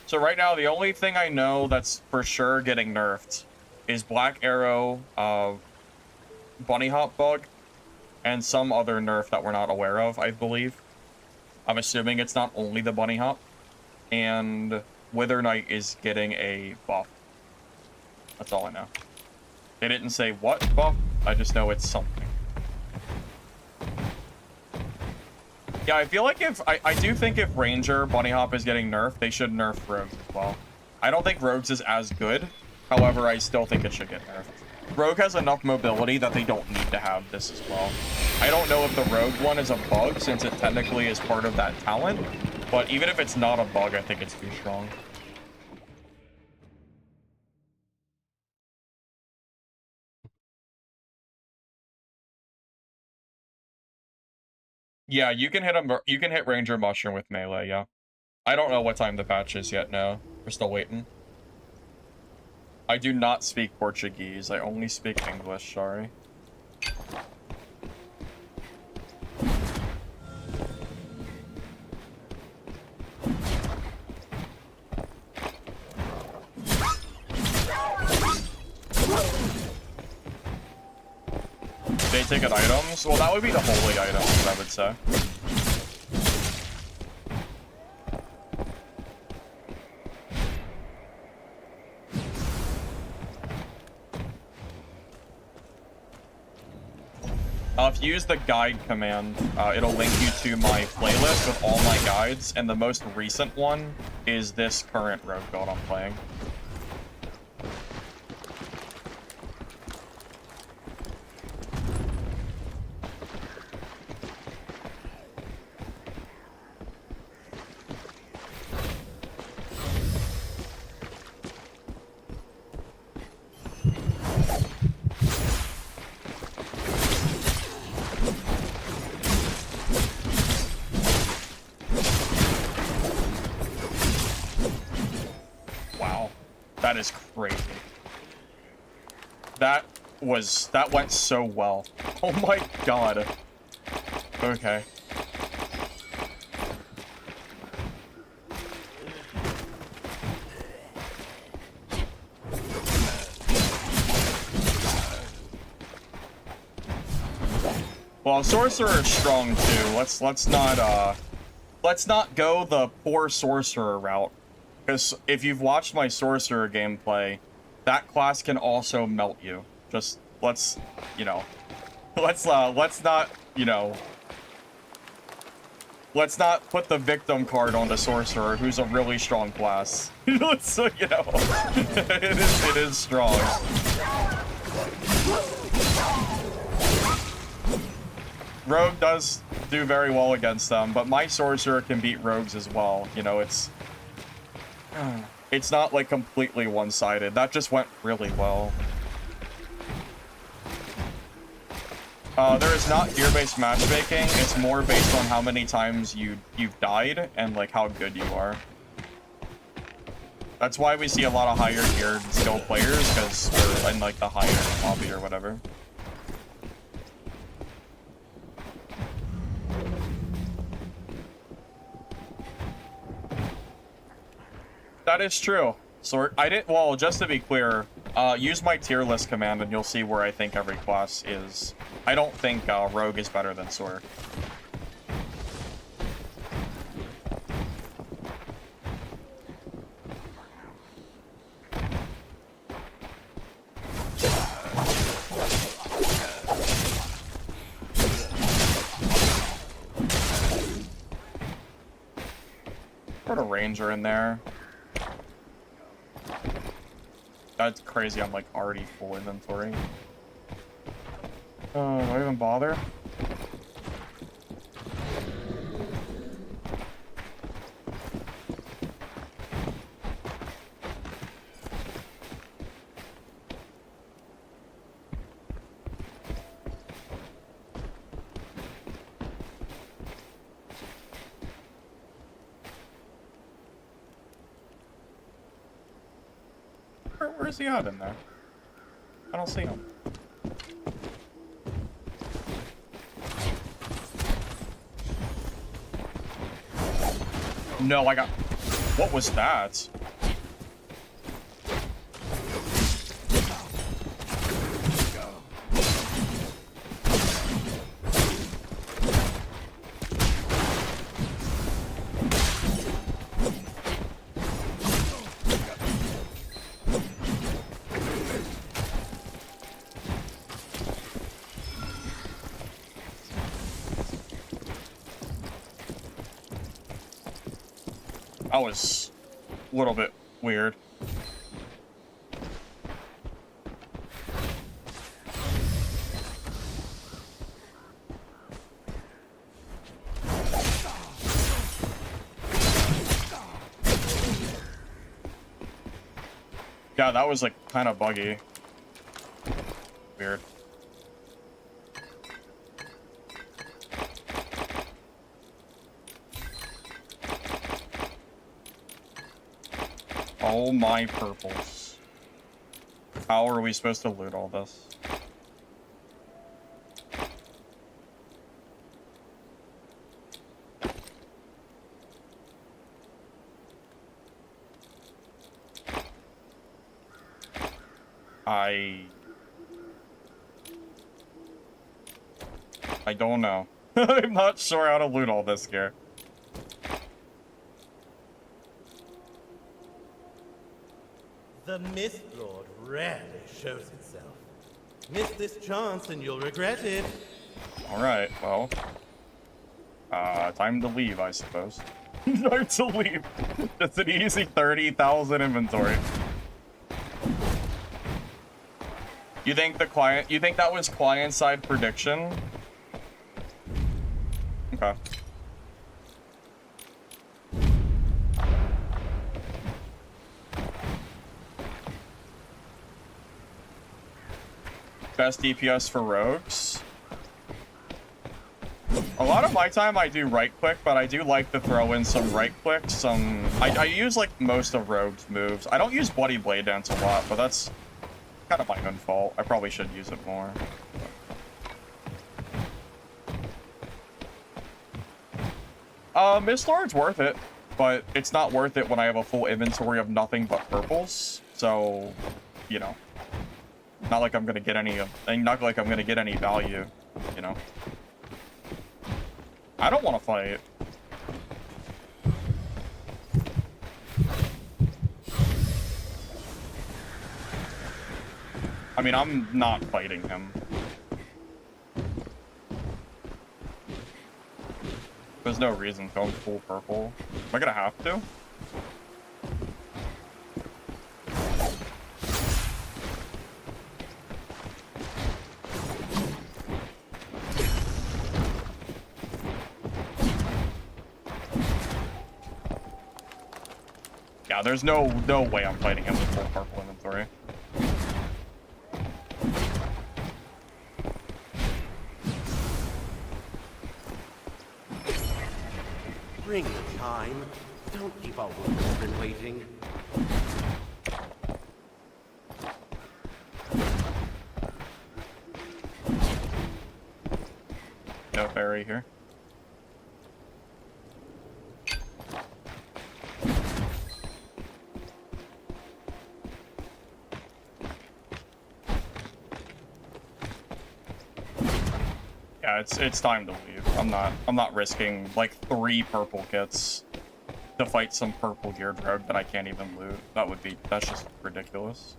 So right now, the only thing I know that's for sure getting nerfed is Black Arrow, Bunny Hop bug, and some other nerf that we're not aware of, I believe. I'm assuming it's not only the Bunny Hop. And Wither Knight is getting a buff. That's all I know. They didn't say what buff, I just know it's something. Yeah, I feel like I do think if Ranger Bunny Hop is getting nerfed, they should nerf Rogues as well. I don't think Rogues is as good. However, I still think it should get nerfed. Rogue has enough mobility that they don't need to have this as well. I don't know if the Rogue one is a bug, since it technically is part of that talent. But even if it's not a bug, I think it's too strong. Yeah, you can hit Ranger Mushroom with melee, yeah. I don't know what time the patch is yet, no. We're still waiting. I do not speak Portuguese. I only speak English, sorry. They ticket items? Well, that would be the holy items, I would say. If you use the guide command, it'll link you to my playlist with all my guides, and the most recent one is this current rogue build I'm playing. That is crazy. That went so well. Oh my god. Okay. Well, Sorcerer is strong too. Let's not go the poor Sorcerer route. Because if you've watched my Sorcerer gameplay, that class can also melt you. Just, let's not, let's not put the victim card on the Sorcerer, who's a really strong class. So, it is strong. Rogue does do very well against them, but my Sorcerer can beat Rogues as well. It's not, like, completely one-sided. That just went really well. There is not gear-based matchmaking. It's more based on how many times you've died and, like, how good you are. That's why we see a lot of higher geared skill players, because they're in, like, the higher lobby or whatever. That is true. So well, just to be clear, use my tier list command and you'll see where I think every class is. I don't think Rogue is better than Sword. Put a Ranger in there. That's crazy, I'm like already full inventory. Do I even bother? Where's he at in there? I don't see him. No, I got... What was that? That was a little bit weird. Yeah, that was like kind of buggy. Weird. Oh my purples. How are we supposed to loot all this? I don't know. I'm not sure how to loot all this gear. The Mistlord rarely shows itself. Miss this chance and you'll regret it. Alright, well. Time to leave, I suppose. Time to leave. Just an easy 30,000 inventory. You think that was client-side prediction? Okay. Best DPS for rogues? A lot of my time I do right click, but I do like to throw in some right click, I use like most of rogues moves. I don't use Bloody Blade Dance a lot, but that's kind of my own fault. I probably should use it more. Mistlord's worth it, but it's not worth it when I have a full inventory of nothing but purples. So, you know, not like I'm gonna get any value, you know. I don't want to fight. I mean, I'm not fighting him. There's no reason to go full purple. Am I gonna have to? Yeah, there's no way I'm fighting him with full purple inventory. Bring the time. Don't keep our workmen waiting. No fairy here. Yeah, it's time to leave. I'm not risking like 3 purple kits to fight some purple geared rogue that I can't even loot. That's just ridiculous.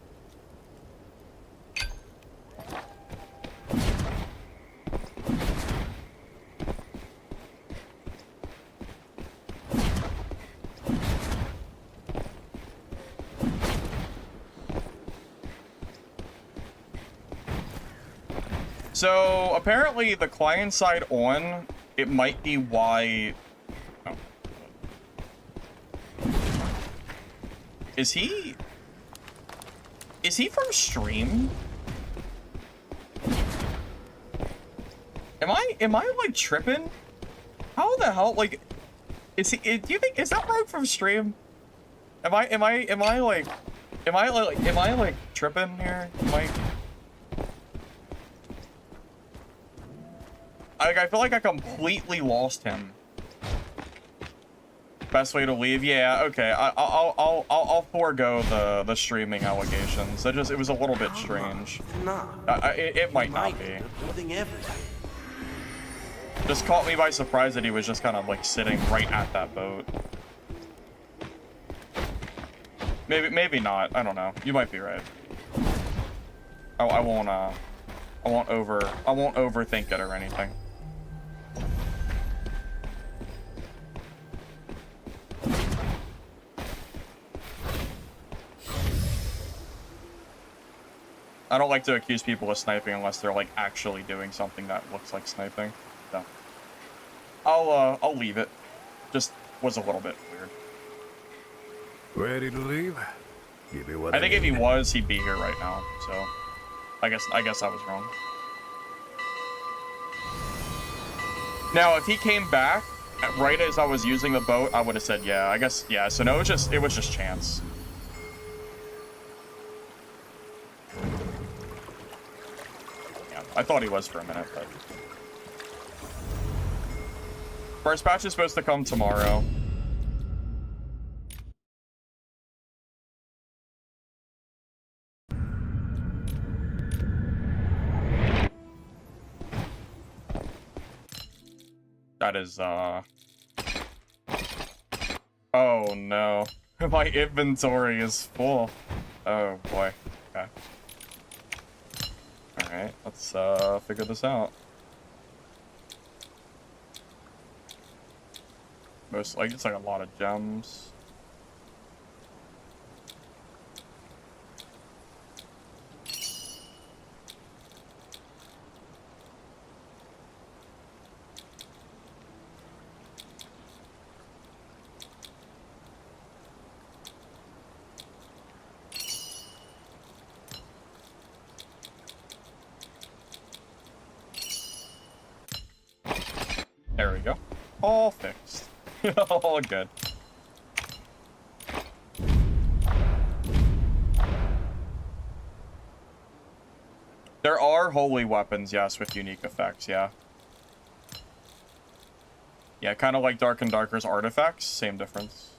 So, apparently the client side on, it might be why... Oh. Is he from stream? Am I like tripping? How the hell, like, is he, do you think, is that rogue from stream? Am I tripping here? I feel like I completely lost him. Best way to leave? Yeah, okay. I'll forego the streaming allegations. It was a little bit strange. It might not be. Just caught me by surprise that he was just kind of like sitting right at that boat. Maybe not. I don't know. You might be right. I won't overthink it or anything. I don't like to accuse people of sniping unless they're like actually doing something that looks like sniping. So I'll leave it. Just was a little bit weird. Ready to leave? Give me what I think if he need. was, he'd be here right now. So I guess I was wrong. Now, if he came back right as I was using the boat, I would have said yeah. I guess yeah. So no, it was just chance. I thought he was for a minute, but... First patch is supposed to come tomorrow. That is, Oh, no. My inventory is full. Oh, boy. Okay. Alright, let's, figure this out. Most, like, it's like a lot of gems. There we go. All fixed. All good. There are holy weapons, yes, with unique effects, yeah. Yeah, kind of like Dark and Darker's artifacts, same difference.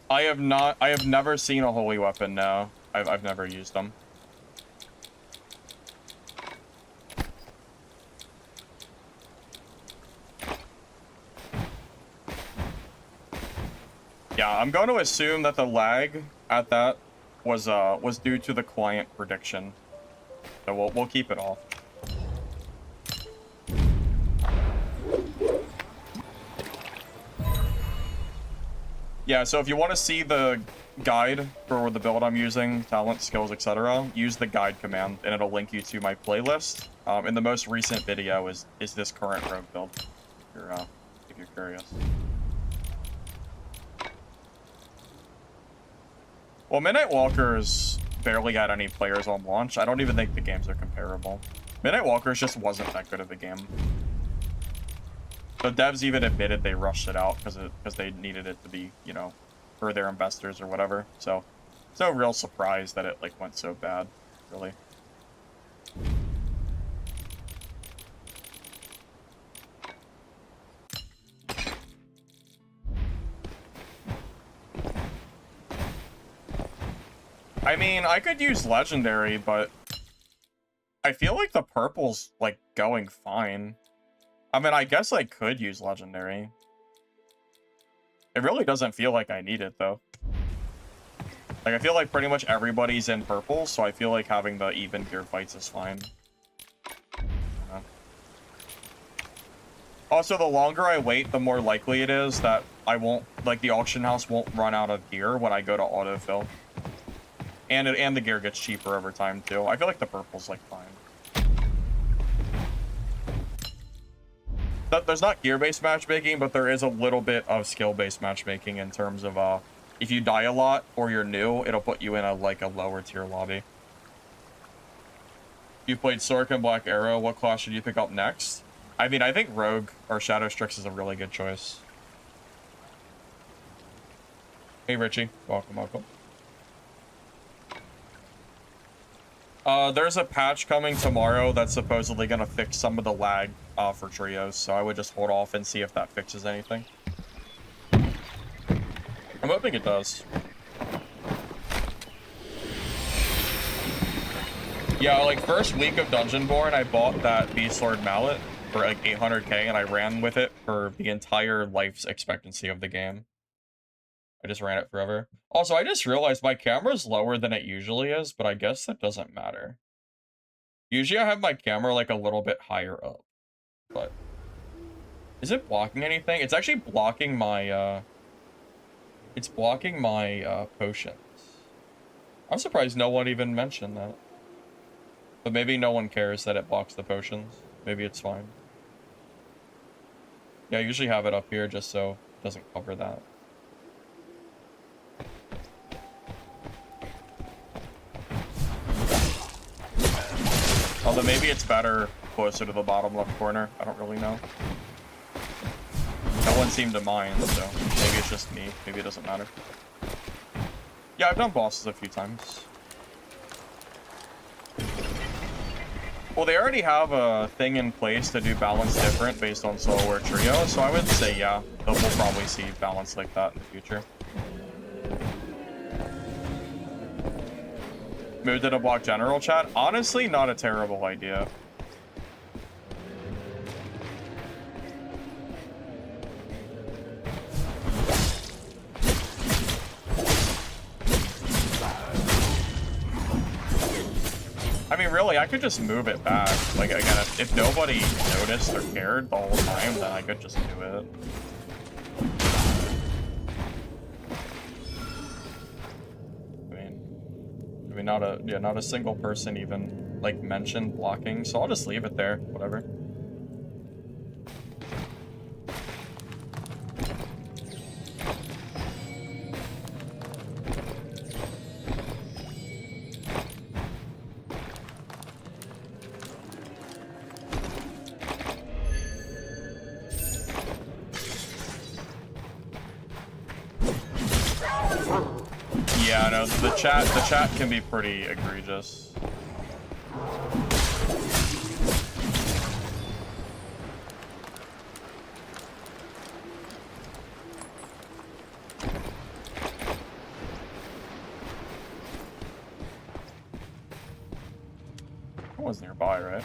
I have never seen a holy weapon, no. I've never used them. Yeah, I'm going to assume that the lag at that was due to the client prediction. So we'll keep it off. Yeah, so if you want to see the guide for the build I'm using, talent, skills, etc., use the guide command, and it'll link you to my playlist. And the most recent video is this current rogue build, if you're curious. Well, Midnight Walkers barely had any players on launch. I don't even think the games are comparable. Midnight Walkers just wasn't that good of a game. The devs even admitted they rushed it out because they needed it to be, you know, for their investors or whatever. So it's no real surprise that it like went so bad, really. I mean, I could use legendary, but I feel like the purple's like going fine. I mean, I guess I could use legendary. It really doesn't feel like I need it, though. Like, I feel like pretty much everybody's in purple, so I feel like having the even gear fights is fine. Yeah. Also, the longer I wait, the more likely it is that I won't, like, the auction house won't run out of gear when I go to autofill. And the gear gets cheaper over time, too. I feel like the purple's, like, fine. There's not gear-based matchmaking, but there is a little bit of skill-based matchmaking in terms of, if you die a lot or you're new, it'll put you in a lower tier lobby. You played Sork and Black Arrow, what class should you pick up next? I mean, I think Rogue or Shadow Strix is a really good choice. Hey, Richie. Welcome, welcome. There's a patch coming tomorrow that's supposedly going to fix some of the lag for trios, so I would just hold off and see if that fixes anything. I'm hoping it does. Yeah, like, first week of Dungeonborn, I bought that Beast Sword Mallet for, like, 800k, and I ran with it for the entire life expectancy of the game. I just ran it forever. Also, I just realized my camera's lower than it usually is, but I guess that doesn't matter. Usually I have my camera, like, a little bit higher up, but... Is it blocking anything? It's actually blocking my, It's blocking my, potions. I'm surprised no one even mentioned that. But maybe no one cares that it blocks the potions. Maybe it's fine. Yeah, I usually have it up here just so it doesn't cover that. Although maybe it's better closer to the bottom left corner. I don't really know. No one seemed to mind, so maybe it's just me. Maybe it doesn't matter. Yeah, I've done bosses a few times. Well, they already have a thing in place to do balance different based on solo or trio, so I would say, yeah, we'll probably see balance like that in the future. Move to the block general chat? Honestly, not a terrible idea. I mean, really, I could just move it back. Like, again, if nobody noticed or cared the whole time, then I could just do it. I mean, not a single person even, like, mentioned blocking, so I'll just leave it there, whatever. Yeah, no, the chat can be pretty egregious. That was nearby, right?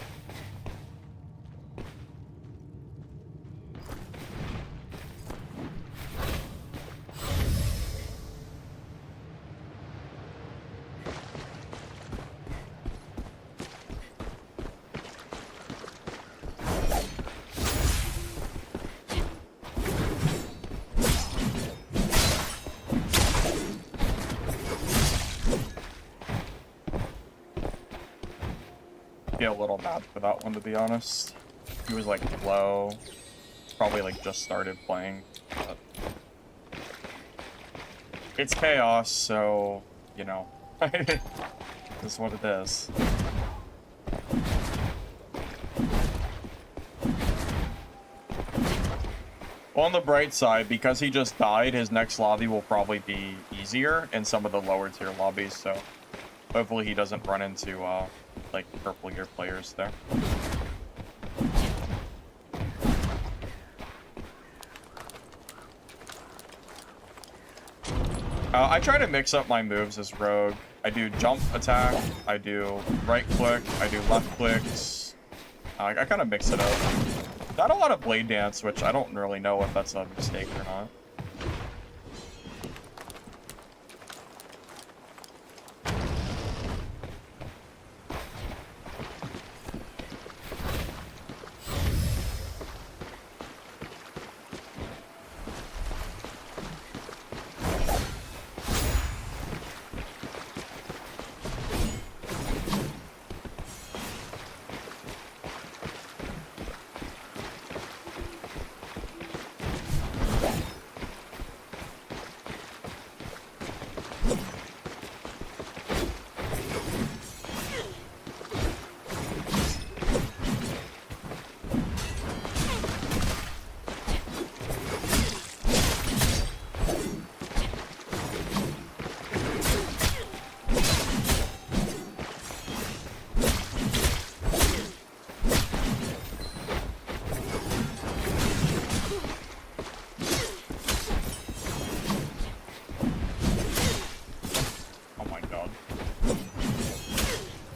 A little bad for that one, to be honest. He was like low, probably like just started playing, but it's chaos, so you know, this is what it is. On the bright side, because he just died, his next lobby will probably be easier in some of the lower tier lobbies, so hopefully he doesn't run into like purple gear players there. I try to mix up my moves as rogue. I do jump attack, I do right click, I do left clicks. I kind of mix it up. Not a lot of blade dance, which I don't really know if that's a mistake or not.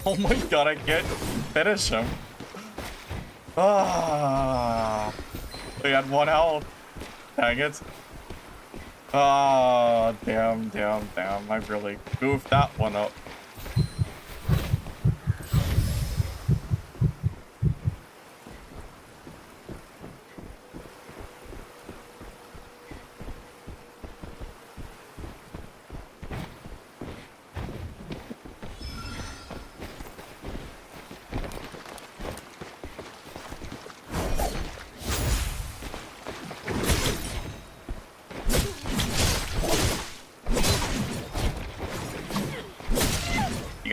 Oh my god, I can't finish him. Ah, we had 1 health. Dang it. Ah, damn. I really goofed that one up.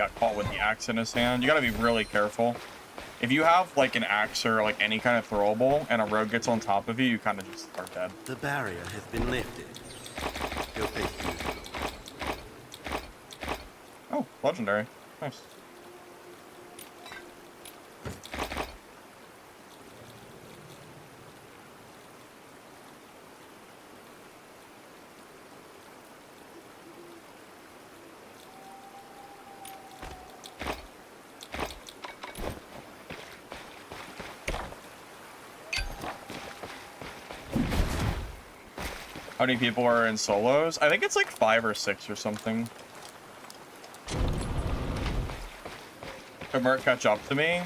got caught with the axe in his hand. You gotta be really careful. If you have like an axe or like any kind of throwable and a rogue gets on top of you, you kind of just are dead. The barrier has been lifted. Your face used. Oh, legendary. Nice. How many people are in solos? I think it's like 5 or 6 or something. Could Mert catch up to me?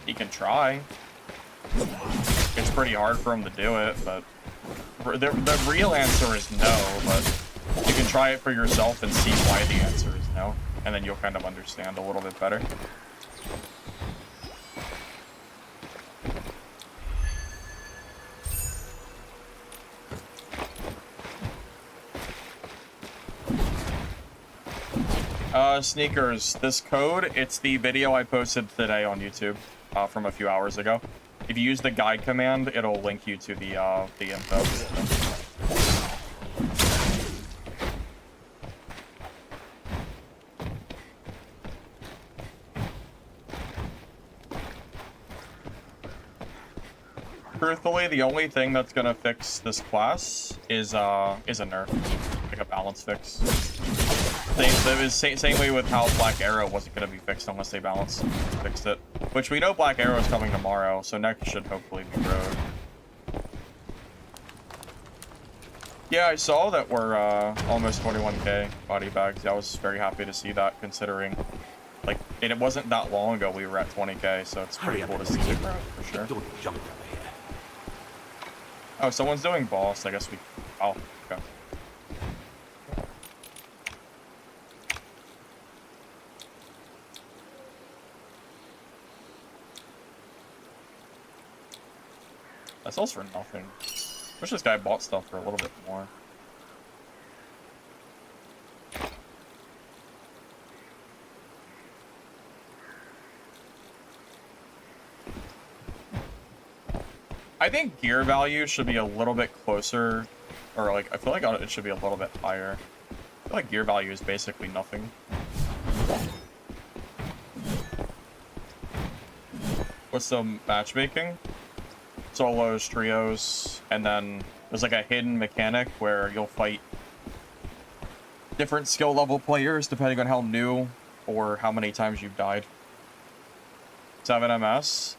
He can try. It's pretty hard for him to do it, but the real answer is no, but you can try it for yourself and see why the answer is no, and then you'll kind of understand a little bit better. Sneakers, this code, it's the video I posted today on YouTube from a few hours ago. If you use the guide command, it'll link you to the info. Truthfully, the only thing that's gonna fix this class is a nerf, like a balance fix. Same way with how Black Arrow wasn't going to be fixed unless they fixed it. Which we know Black Arrow is coming tomorrow, so next should hopefully be Rogue. Yeah, I saw that we're almost 21k body bags. Yeah, I was very happy to see that, considering like it wasn't that long ago we were at 20k, so it's pretty cool to see it grow for sure. Don't jump over here. Oh, someone's doing boss. I guess we. Oh, okay. That sells for nothing. Wish this guy bought stuff for a little bit more. I think gear value should be a little bit closer, or like, I feel like it should be a little bit higher. I feel like gear value is basically nothing. What's the matchmaking? Solos, trios, and then there's like a hidden mechanic where you'll fight different skill level players depending on how new or how many times you've died. 7 MS.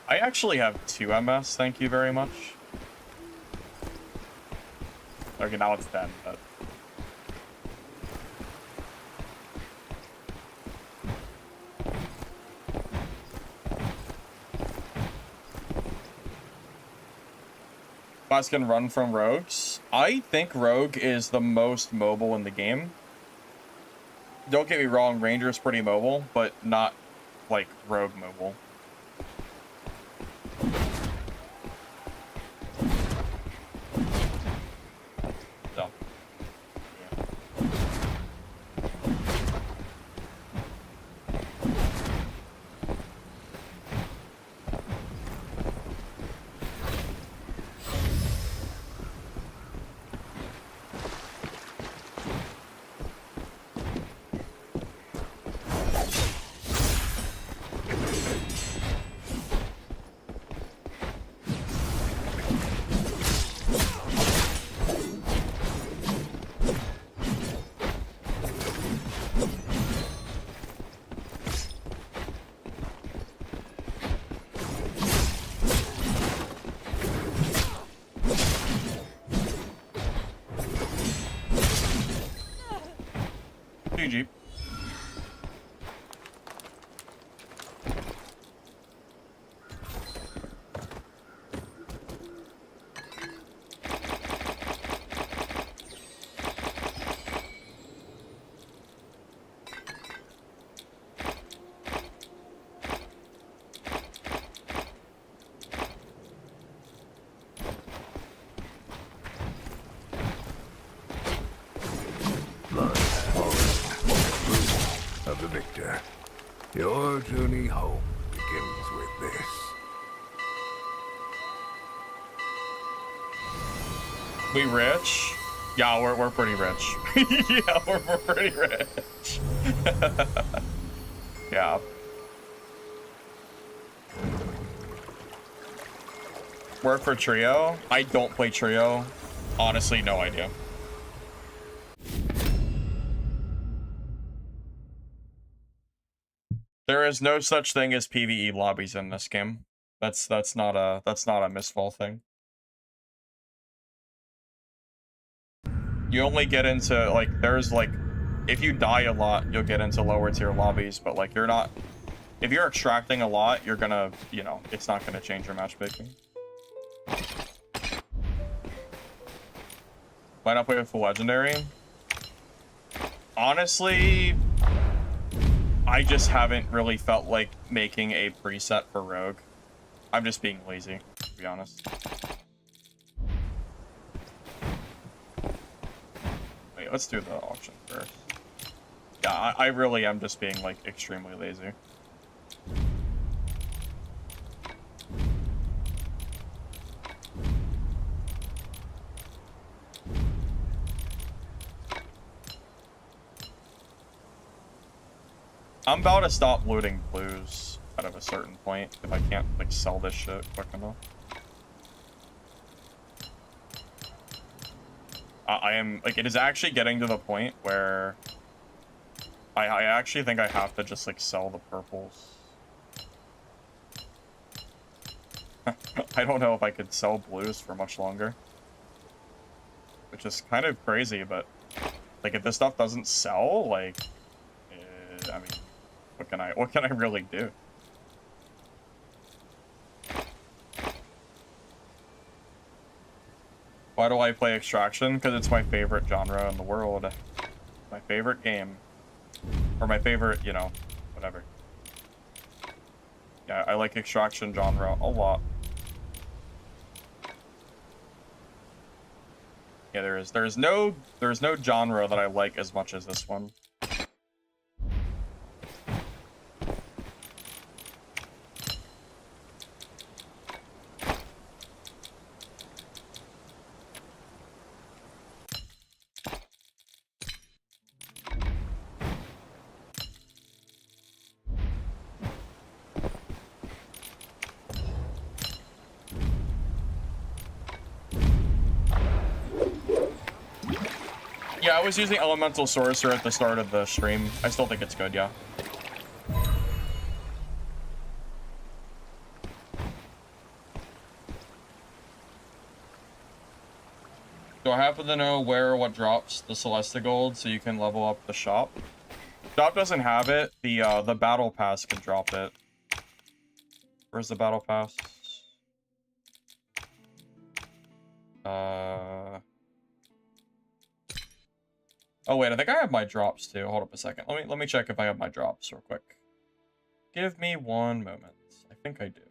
I actually have 2 MS, thank you very much. Okay, now it's 10, but... Class can run from rogues. I think rogue is the most mobile in the game. Don't get me wrong, ranger is pretty mobile, but not like rogue mobile. So, yeah. GG. of the victor. Your journey home begins with this. We rich? Yeah, we're pretty rich. Yeah, we're pretty rich. Yeah. Work for Trio? I don't play Trio. Honestly, no idea. There is no such thing as PvE lobbies in this game. That's not a Mistfall thing. You only get into, like, there's, like, if you die a lot, you'll get into lower tier lobbies, but, like, you're not, if you're extracting a lot, you're gonna, you know, it's not gonna change your matchmaking. Why not play with full legendary? Honestly, I just haven't really felt like making a preset for Rogue. I'm just being lazy, to be honest. Wait, let's do the auction first. Yeah, I really am just being, like, extremely lazy. I'm about to stop looting blues out of a certain point if I can't, like, sell this shit quick enough. I am, like, it is actually getting to the point where I actually think I have to just, like, sell the purples. I don't know if I could sell blues for much longer. Which is kind of crazy, but, like, if this stuff doesn't sell, like, I mean, what can I really do? Why do I play Extraction? Because it's my favorite genre in the world. My favorite game. Or my favorite, you know, whatever. Yeah, I like Extraction genre a lot. Yeah, there's no genre that I like as much as this one. Yeah, I was using Elemental Sorcerer at the start of the stream. I still think it's good, yeah. Do I happen to know where or what drops the Celestia Gold so you can level up the shop? Shop doesn't have it. The Battle Pass can drop it. Where's the Battle Pass? Oh wait, I think I have my drops too. Hold up a second. Let me check if I have my drops real quick. Give me one moment. I think I do.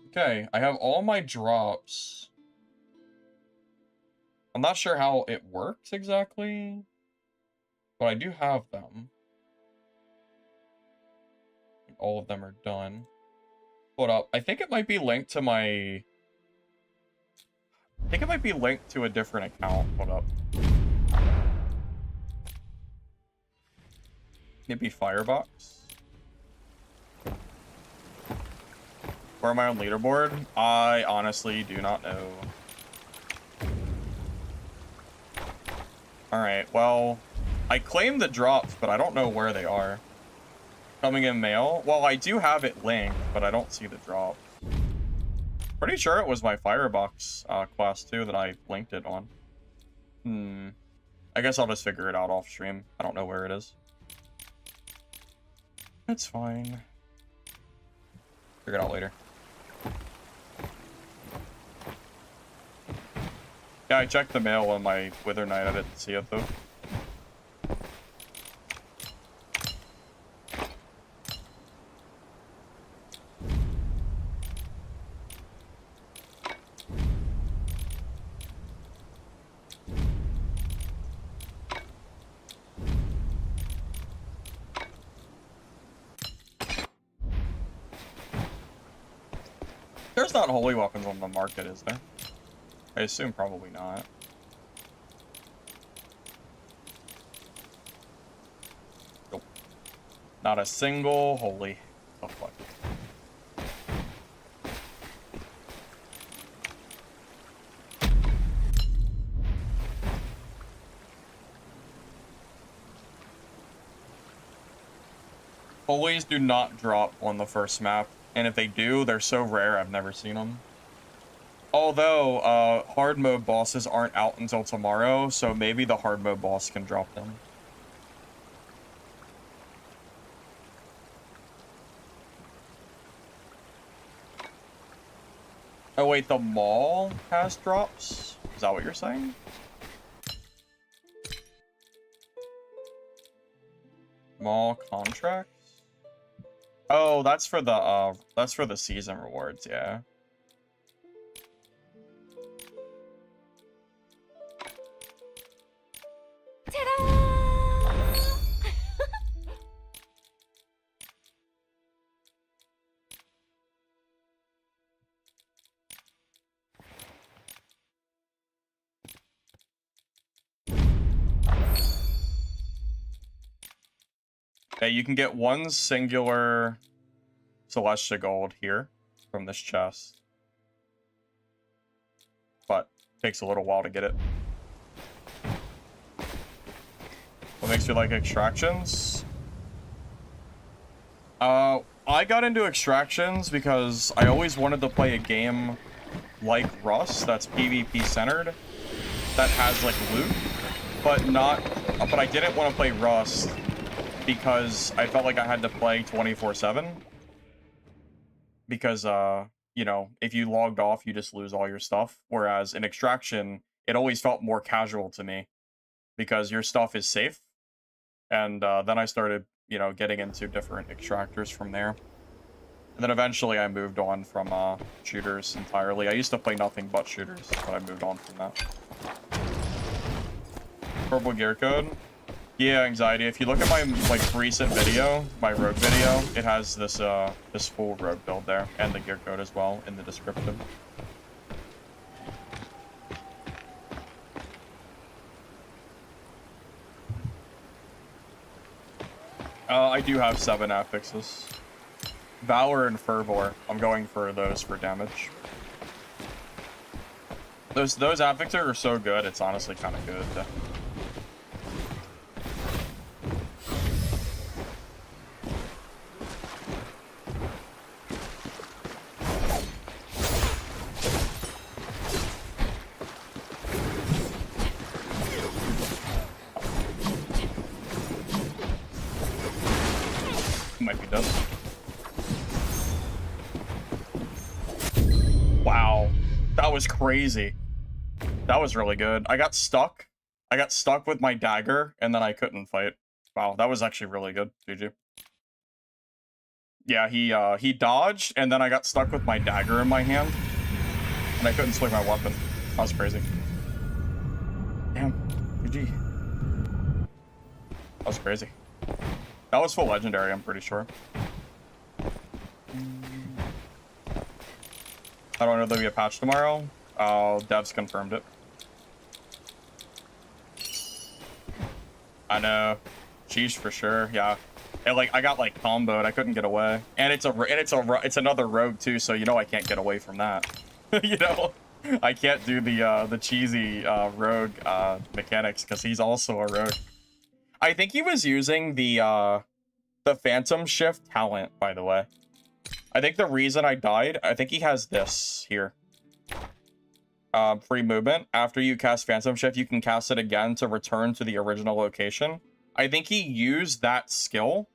Okay, I have all my drops. I'm not sure how it works exactly, but I do have them. All of them are done. Hold up. I think it might be linked to my... I think it might be linked to a different account. Hold up. Maybe Firebox? Where am I on leaderboard? I honestly do not know. Alright, well... I claim the drops, but I don't know where they are. Coming in mail? Well, I do have it linked, but I don't see the drop. Pretty sure it was my Firebox class too that I linked it on. I guess I'll just figure it out off stream. I don't know where it is. It's fine. Figure it out later. Yeah, I checked the mail on my Wither Night. I didn't see it though. There's not holy weapons on the market, is there? I assume probably not. Nope. Not a single holy. Oh, fuck. Holies do not drop on the first map, and if they do, they're so rare I've never seen them. Although, hard mode bosses aren't out until tomorrow, so maybe the hard mode boss can drop them. Oh wait, the mall has drops? Is that what you're saying? Mall contracts? Oh, that's for the season rewards, yeah. Okay, you can get one singular Celestia Gold here from this chest. But takes a little while to get it. What makes you like extractions? I got into extractions because I always wanted to play a game like Rust that's PvP centered, that has like loot, but I didn't want to play Rust because I felt like I had to play 24/7. Because you know, if you logged off, you just lose all your stuff. Whereas in Extraction, it always felt more casual to me because your stuff is safe. And then I started, you know, getting into different extractors from there. And then eventually I moved on from shooters entirely. I used to play nothing but shooters, but I moved on from that. Purple gear code. Yeah, anxiety. If you look at my recent video, my rogue video, it has this this full rogue build there, and the gear code as well in the description. I do have 7 affixes. Valor and Fervor. I'm going for those for damage. Those affixes are so good, it's honestly kind of good. Might be done. Wow, that was crazy. That was really good. I got stuck. I got stuck with my dagger, and then I couldn't fight. Wow, that was actually really good, GG. Yeah, he dodged, and then I got stuck with my dagger in my hand, and I couldn't swing my weapon. That was crazy. Damn, GG. That was crazy. That was full legendary, I'm pretty sure. I don't know if there'll be a patch tomorrow. Devs confirmed it. I know. Sheesh for sure, yeah. And like I got like comboed, I couldn't get away. And it's another rogue too, so you know I can't get away from that. You know? I can't do the cheesy rogue mechanics because he's also a rogue. I think he was using the Phantom Shift talent, by the way. I think the reason I died, I think he has this here. Free movement. After you cast Phantom Shift, you can cast it again to return to the original location. I think he used that skill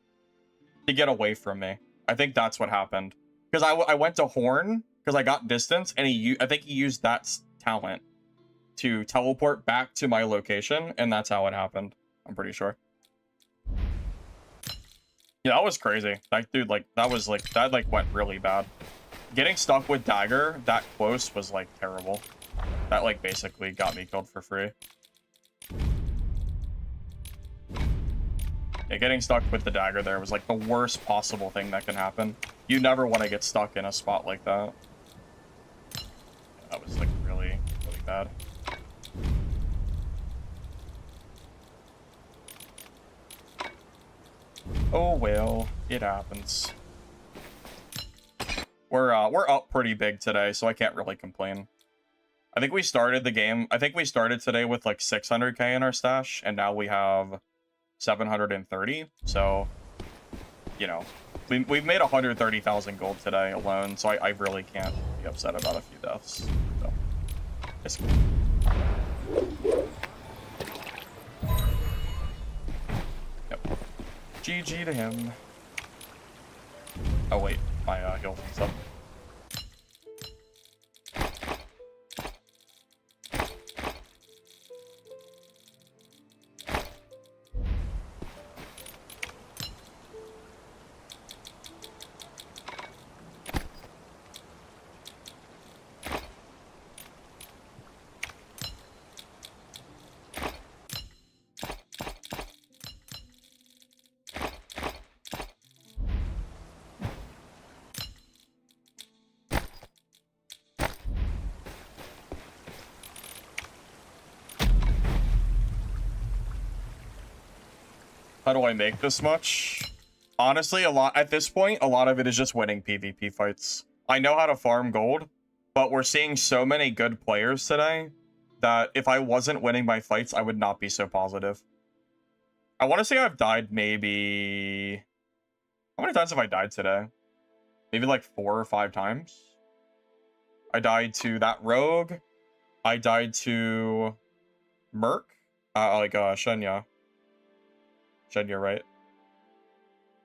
to get away from me. I think that's what happened. Because I went to Horn, because I got distance, and I think he used that talent to teleport back to my location, and that's how it happened. I'm pretty sure. Yeah, that was crazy. That dude, like, that went really bad. Getting stuck with dagger that close was, like, terrible. That, like, basically got me killed for free. Yeah, getting stuck with the dagger there was, like, the worst possible thing that can happen. You never want to get stuck in a spot like that. bad. Oh well, it happens. We're up pretty big today, so I can't really complain. I think we started the game. I think we started today with like 600k in our stash, and now we have 730. So, you know, we've made 130,000 gold today alone. So I really can't be upset about a few deaths. So it's cool. Yep. GG to him. Oh wait, my health is up. How do I make this much? Honestly, at this point, a lot of it is just winning PvP fights. I know how to farm gold, but we're seeing so many good players today that if I wasn't winning my fights, I would not be so positive. I want to say I've died maybe... How many times have I died today? Maybe like 4 or 5 times. I died to that rogue. I died to Merc. Shenya. Shenya, right?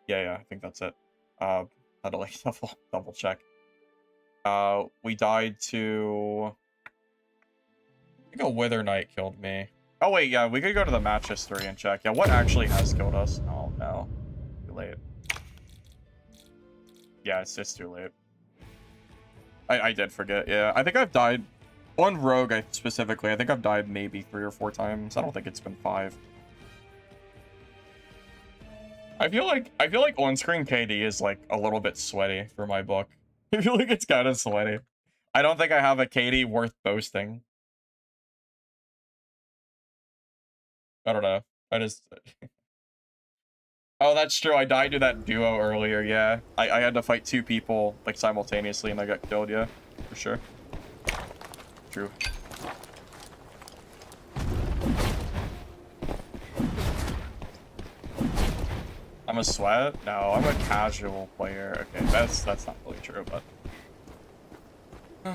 Yeah, I think that's it. How to like double check. We died to... I think a Wither Knight killed me. Oh wait, yeah, we could go to the match history and check. Yeah, what actually has killed us? Oh no. Too late. Yeah, it's too late. I did forget, yeah. I think I've died... On Rogue, specifically, I think I've died maybe 3 or 4 times. I don't think it's been 5. I feel like on-screen KD is like a little bit sweaty for my book. I feel like it's kind of sweaty. I don't think I have a KD worth boasting. I don't know. I just... Oh, that's true. I died to that duo earlier, yeah. I had to fight 2 people like simultaneously and I got killed, yeah. For sure. True. I'm a sweat? No, I'm a casual player. Okay, that's not really true, but...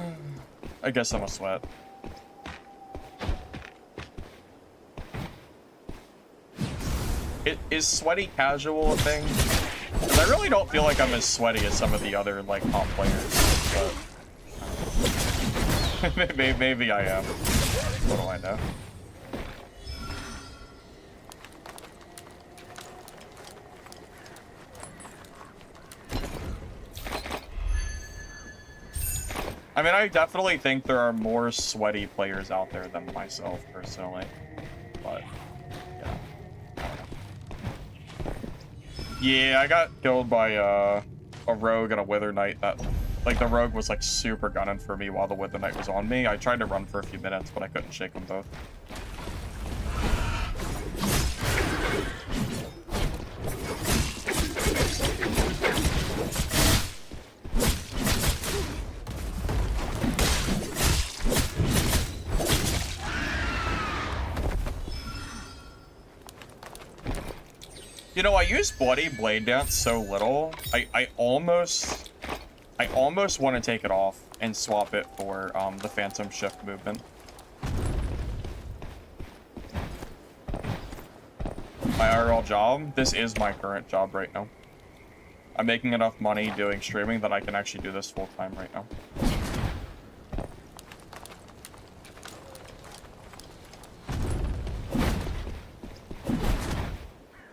I guess I'm a sweat. Is sweaty casual a thing? 'Cause I really don't feel like I'm as sweaty as some of the other, like, top players, but... maybe I am. What do I know? I mean, I definitely think there are more sweaty players out there than myself, personally. But, yeah. I don't know. Yeah, I got killed by a rogue and a Wither Knight that... Like, the rogue was, like, super gunning for me while the Wither Knight was on me. I tried to run for a few minutes, but I couldn't shake them both. You know, I use Bloody Blade Dance so little, I almost want to take it off and swap it for the Phantom Shift movement. My IRL job? This is my current job right now. I'm making enough money doing streaming that I can actually do this full time right now.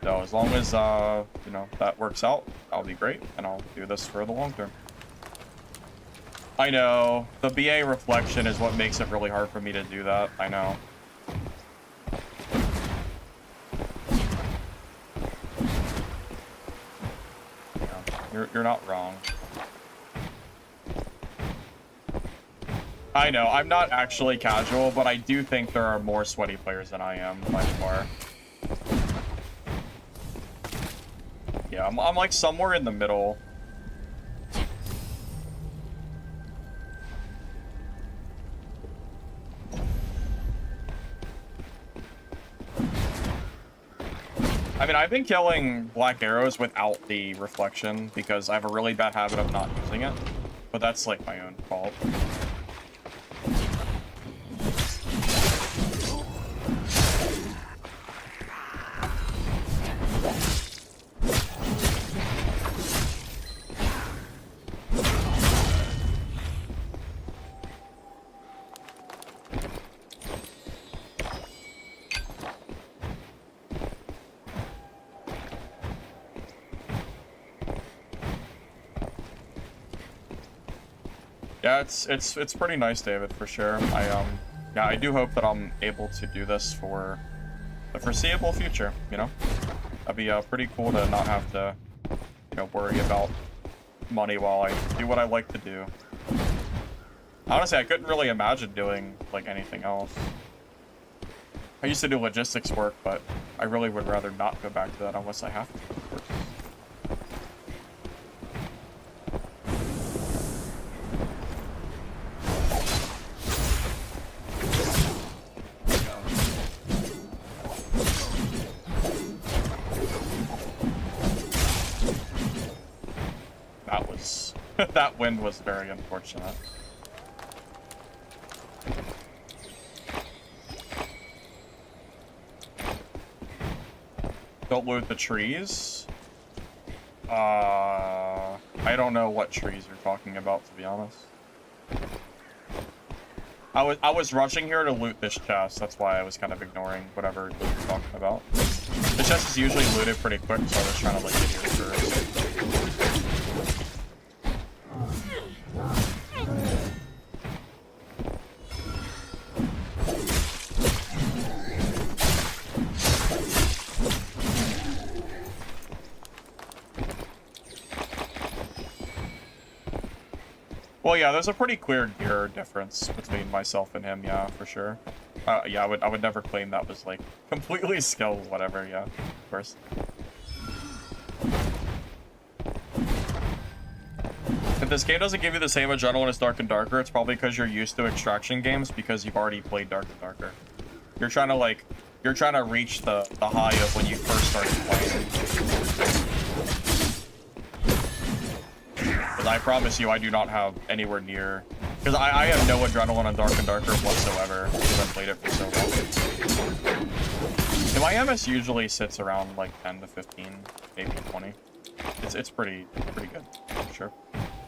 So as long as, you know, that works out, that'll be great, and I'll do this for the long term. I know. The BA reflection is what makes it really hard for me to do that. I know. Yeah, you're not wrong. I know, I'm not actually casual, but I do think there are more sweaty players than I am, by far. Yeah, I'm like somewhere in the middle. I mean, I've been killing black arrows without the reflection because I have a really bad habit of not using it. But that's like my own fault. Yeah, it's pretty nice, David, for sure. Yeah, I do hope that I'm able to do this for the foreseeable future, you know? That'd be pretty cool to not have to, you know, worry about money while I do what I like to do. Honestly, I couldn't really imagine doing, like, anything else. I used to do logistics work, but I really would rather not go back to that unless I have to, of course. That wind was very unfortunate. Don't loot the trees? I don't know what trees you're talking about, to be honest. I was rushing here to loot this chest, that's why I was kind of ignoring whatever you're talking about. The chest is usually looted pretty quick, so I was trying to like get here first. Well, yeah, there's a pretty clear gear difference between myself and him, yeah, for sure. Yeah, I would never claim that was, like, completely skill, whatever, yeah, of course. If this game doesn't give you the same adrenaline as Dark and Darker, it's probably because you're used to extraction games because you've already played Dark and Darker. You're trying to, like, reach the high of when you first started playing. I promise you, I do not have anywhere near... Because I have no adrenaline on Dark and Darker whatsoever, because I've played it for so long. And my MS usually sits around, like, 10 to 15, maybe 20. It's pretty good, for sure.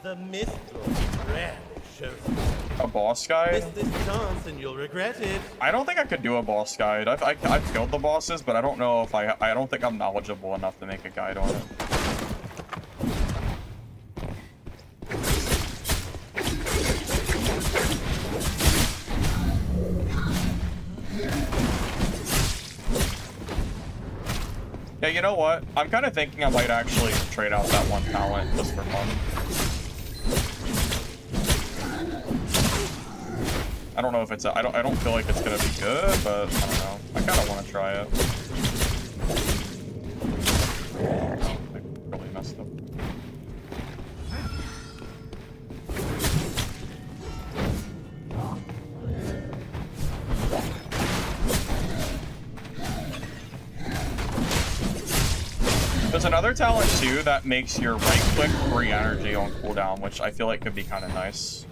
The Mistfall rarely shows itself. A boss guide? Miss this chance and you'll regret it. I don't think I could do a boss guide. I've killed the bosses, but I don't know if I don't think I'm knowledgeable enough to make a guide on it. Yeah, you know what? I'm kind of thinking I might actually trade out that one talent just for fun. I don't know if it's I don't feel like it's gonna be good, but I don't know. I kind of want to try it. I really messed up. There's another talent too that makes your right click free energy on cooldown, which I feel like could be kind of nice.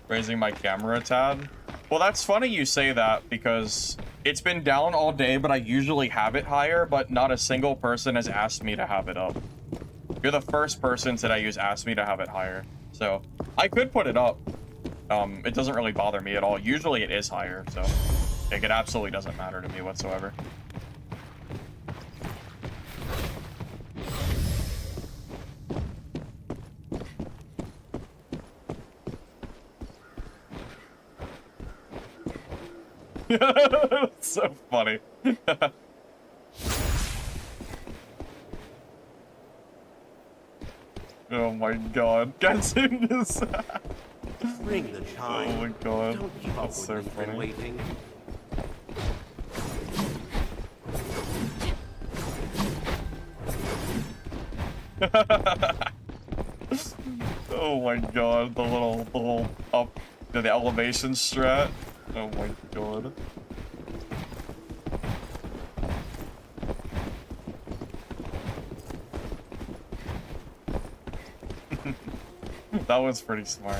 Raising my camera a tad. Well, that's funny you say that because it's been down all day, but I usually have it higher, but not a single person has asked me to have it up. You're the first person today who's asked me to have it higher. So I could put it up. It doesn't really bother me at all. Usually it is higher, so like, it absolutely doesn't matter to me whatsoever. That's so funny. Oh my god. Getting this. Ring the chime. Oh my god. Don't keep up That's with so me, been funny. waiting. Oh my god, the little up, the elevation strat. Oh my god. That was pretty smart.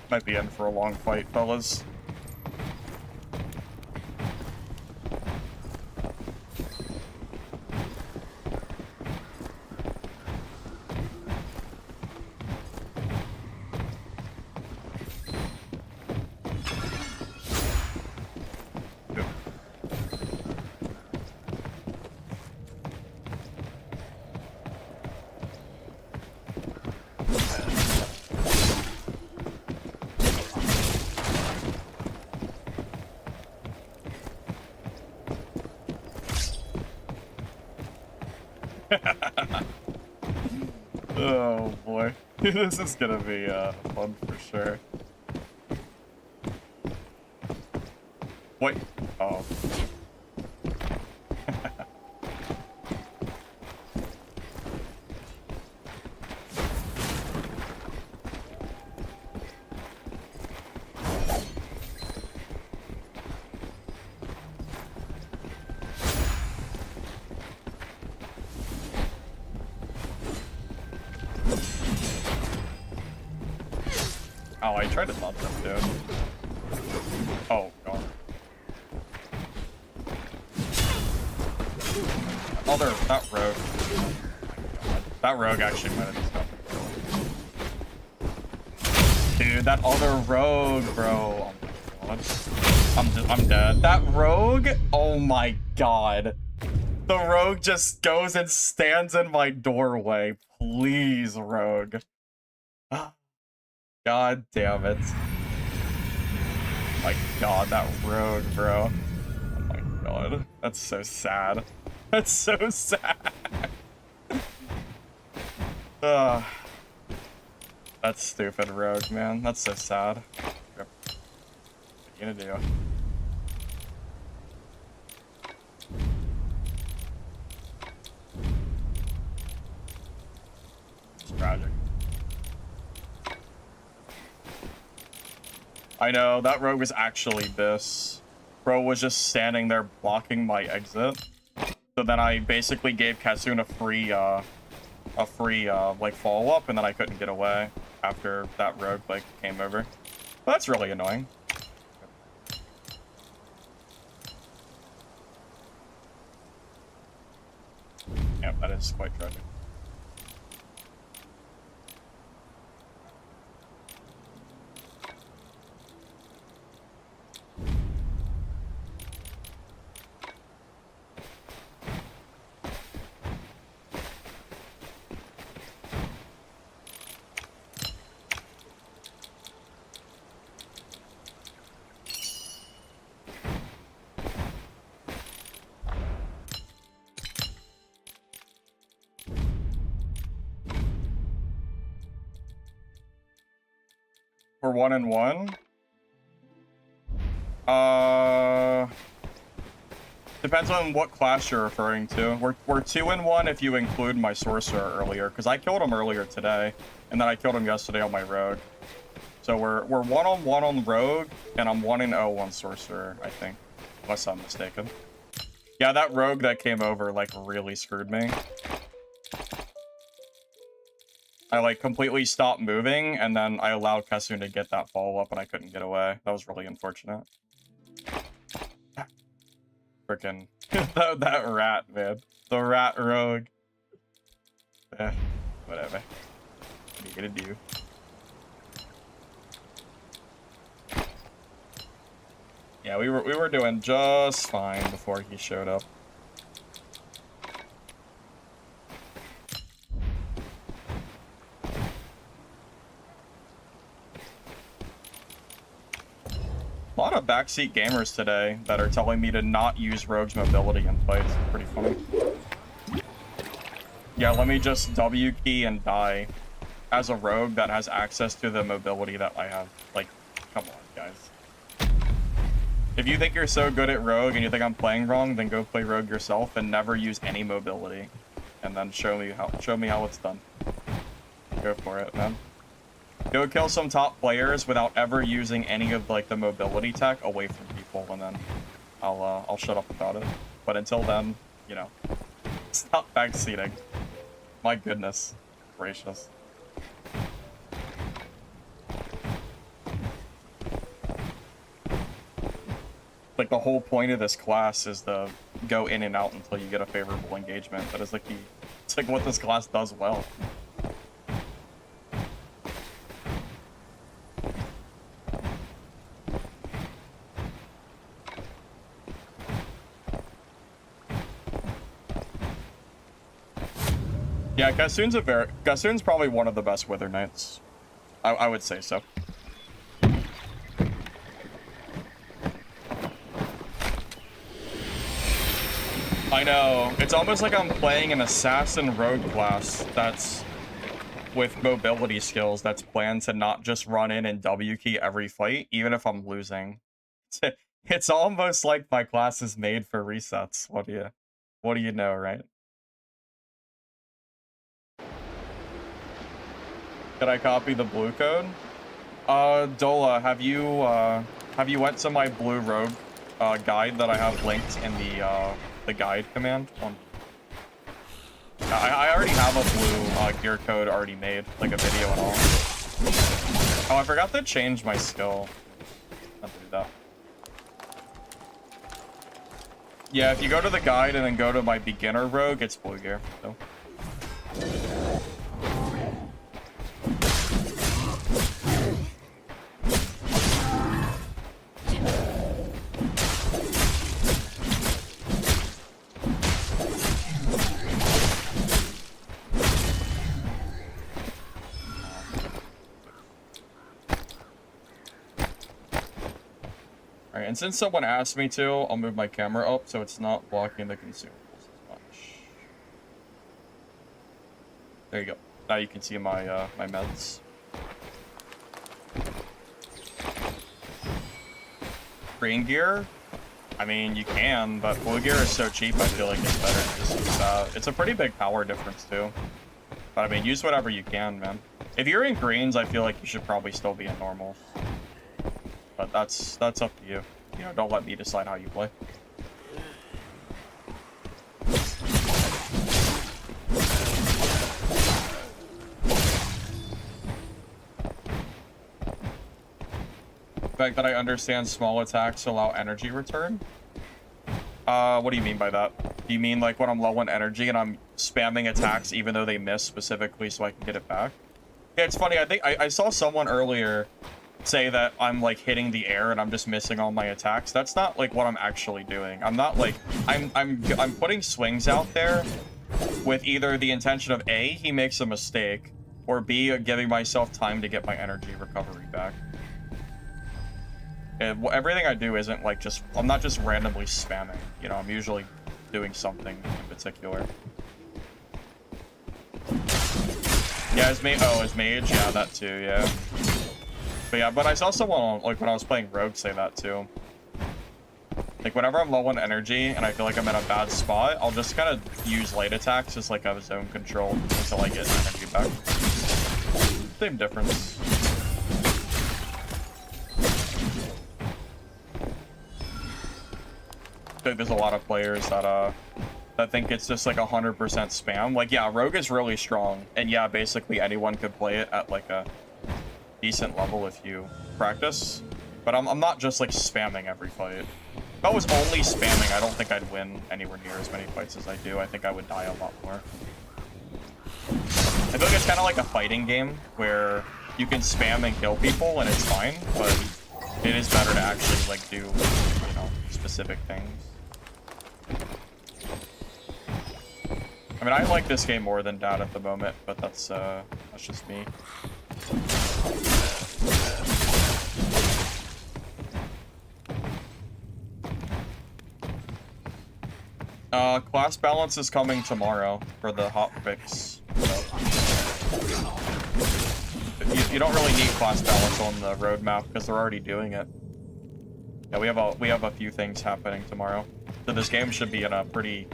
Might be in for a long fight, fellas. Good. Oh boy. This is gonna be fun for sure. Wait. Oh. Oh, I tried to thought them, dude. Oh, God. Oh, that rogue. Oh my God. That rogue actually might have just got the kill. Dude, that other rogue, bro. Oh my God. I'm dead. That rogue? Oh my God. The rogue just goes and stands in my doorway. Please, rogue. God damn it. My God, that rogue, bro. Oh my God. That's so sad. That's so sad. Ugh. That stupid rogue, man. That's so sad. What are you gonna do? It's tragic. I know, that rogue was actually this. Bro was just standing there blocking my exit. So then I basically gave Kassoon a free like follow-up, and then I couldn't get away after that rogue like came over. Well, that's really annoying. Yeah, that is quite tragic. We're 1-1. Depends on what class you're referring to. We're 2-1 if you include my sorcerer earlier, because I killed him earlier today, and then I killed him yesterday on my rogue. So we're 1-on-1 on Rogue, and I'm 1-0 on Sorcerer, I think. Unless I'm mistaken. Yeah, that Rogue that came over, like, really screwed me. I, like, completely stopped moving, and then I allowed Kassoon to get that follow-up, and I couldn't get away. That was really unfortunate. Frickin' that rat, man. The rat Rogue. Whatever. What are you gonna do? Yeah, we were doing just fine before he showed up. A lot of backseat gamers today that are telling me to not use Rogue's mobility in fights. Pretty funny. Yeah, let me just W key and die as a Rogue that has access to the mobility that I have. Like, come on, guys. If you think you're so good at Rogue and you think I'm playing wrong, then go play Rogue yourself and never use any mobility. And then show me how it's done. Go for it, man. Go kill some top players without ever using any of like the mobility tech away from people, and then I'll shut up about it. But until then, you know, stop backseating. My goodness gracious. Like the whole point of this class is to go in and out until you get a favorable engagement. That is like it's like what this class does well. Yeah, Kassoon's probably one of the best Wither Knights. I would say so. I know. It's almost like I'm playing an assassin rogue class that's with mobility skills that's planned to not just run in and W key every fight, even if I'm losing. It's almost like my class is made for resets. What do you know, right? Could I copy the blue code? Dola, have you went to my blue rogue guide that I have linked in the guide command? I already have a blue gear code already made, like a video and all. Oh, I forgot to change my skill. I'll do that. Yeah, if you go to the guide and then go to my beginner rogue, it's blue gear. So. And since someone asked me to, I'll move my camera up so it's not blocking the consumables as much. There you go. Now you can see my my meds. Green gear? I mean, you can, but blue gear is so cheap, I feel like it's better to just use that. It's a pretty big power difference too. But I mean, use whatever you can, man. If you're in greens, I feel like you should probably still be in normals. But that's up to you. You know, don't let me decide how you play. The fact that I understand small attacks allow energy return? What do you mean by that? Do you mean like when I'm low on energy and I'm spamming attacks even though they miss specifically so I can get it back? Yeah, it's funny. I think I saw someone earlier say that I'm like hitting the air and I'm just missing all my attacks. That's not like what I'm actually doing. I'm not like I'm putting swings out there with either the intention of A, he makes a mistake, or B, giving myself time to get my energy recovery back. And everything I do isn't like I'm not just randomly spamming, you know, I'm usually doing something in particular. Yeah, as mage, yeah, that too, yeah. But yeah, but I saw someone, like, when I was playing Rogue say that, too. Like, whenever I'm low on energy and I feel like I'm in a bad spot, I'll just kind of use light attacks as, like, a zone control until I get energy back. Same difference. think there's a lot of players that think it's just like 100% spam. Like, yeah, Rogue is really strong, and yeah, basically anyone could play it at like a decent level if you practice. But I'm not just like spamming every fight. If I was only spamming, I don't think I'd win anywhere near as many fights as I do. I think I would die a lot more. I feel like it's kind of like a fighting game where you can spam and kill people and it's fine, but it is better to actually like do, you know, specific things. I mean, I like this game more than Dad at the moment, but that's just me. Class balance is coming tomorrow for the hot fix. You don't really need class balance on the roadmap because they're already doing it. Yeah, we have a few things happening tomorrow. So this game should be in a pretty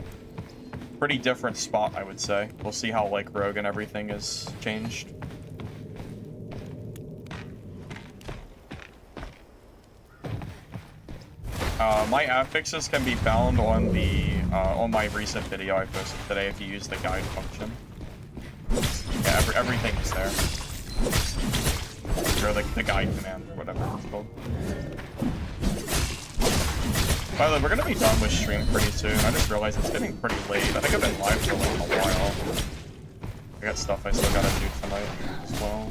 different spot, I would say. We'll see how like Rogue and everything is changed. My affixes can be found on the on my recent video I posted today if you use the guide function. Yeah, everything is there. Or like the guide command or whatever it's called. By the way, we're gonna be done with stream pretty soon. I just realized it's getting pretty late. I think I've been live for like a while. I got stuff I still gotta do tonight as well.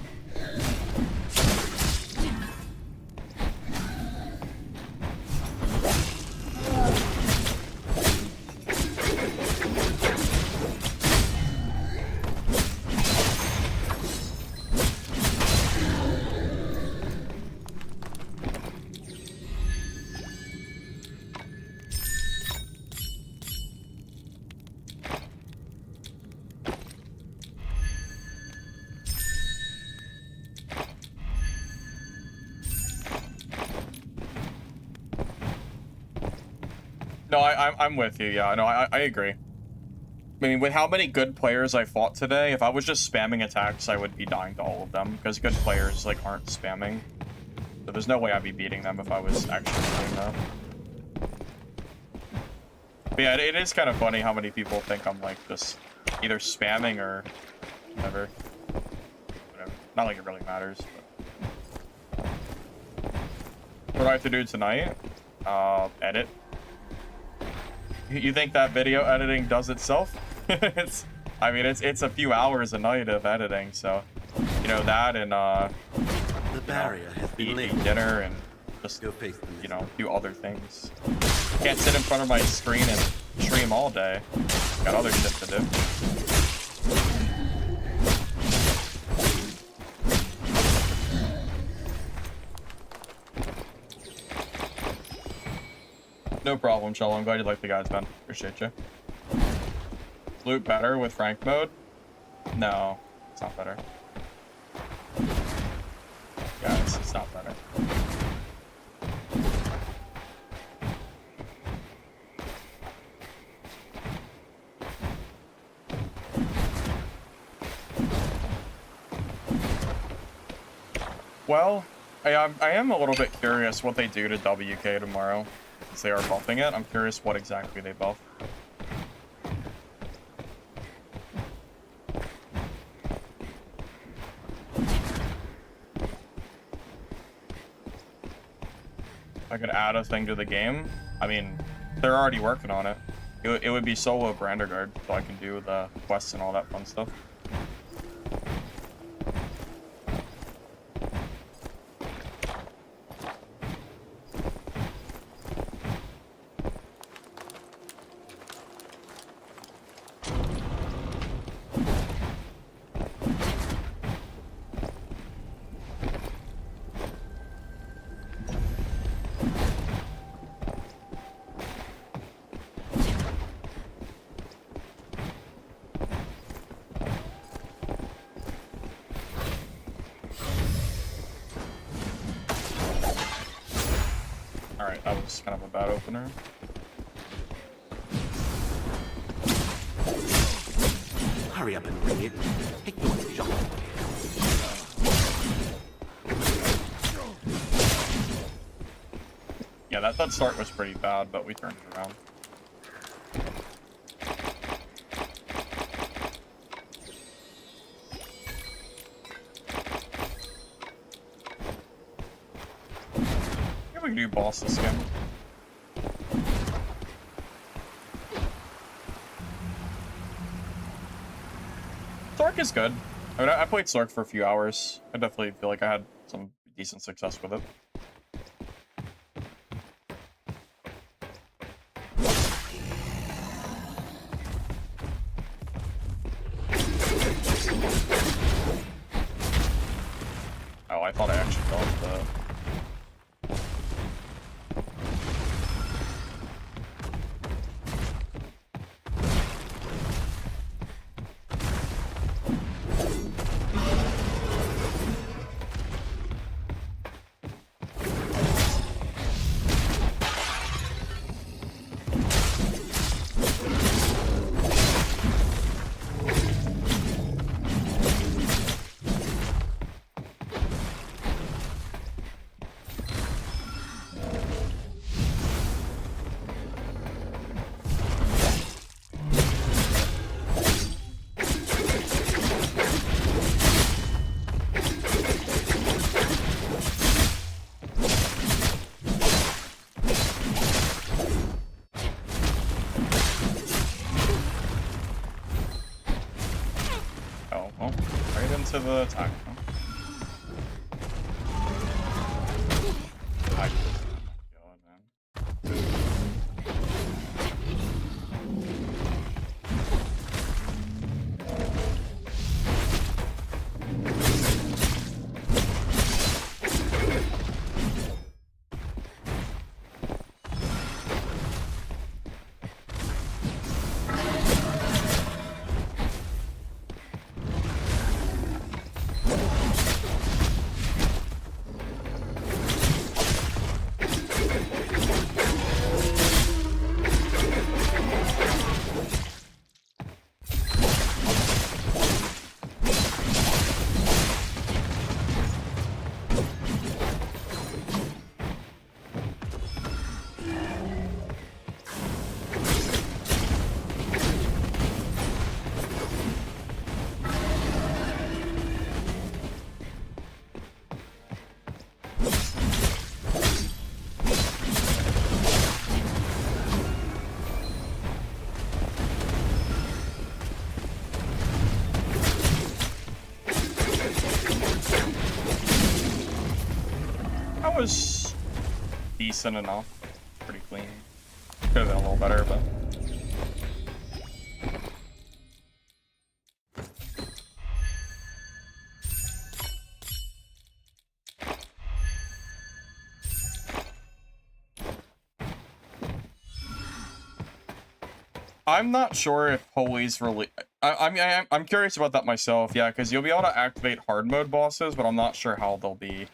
No, I'm with you. Yeah, no, I agree. I mean, with how many good players I fought today, if I was just spamming attacks, I would be dying to all of them because good players like aren't spamming. So there's no way I'd be beating them if I was actually doing that. But yeah, it is kind of funny how many people think I'm like just either spamming or whatever. Not like it really matters. But... What do I have to do tonight? Edit. You think that video editing does itself? I mean, it's a few hours a night of editing, so you know that and The barrier has been laid. eat dinner and just you know do other things. Can't sit in front of my screen and stream all day. Got other shit to do. No problem, Cholo. I'm glad you like the guides, man. Appreciate you. Loot better with rank mode? No, it's not better. Guys, it's not better. Well, I am a little bit curious what they do to WK tomorrow. Since they are buffing it, I'm curious what exactly they buff. I could add a thing to the game. I mean, they're already working on it. It would be solo Brander Guard, so I can do the quests and all that fun stuff. Alright, that was kind of a bad opener. Hurry up and ring it. Take your shot. Yeah, that start was pretty bad, but we turned it around. we can do boss this game. Sork is good. I mean, I played Sork for a few hours. I definitely feel like I had some decent success with it. Oh, I thought I actually got the... To the attack. I God, man. That was decent enough. Pretty clean. Could have been a little better, but... I'm not sure if Holy's really... I'm curious about that myself, yeah, because you'll be able to activate hard mode bosses, but I'm not sure how they'll be.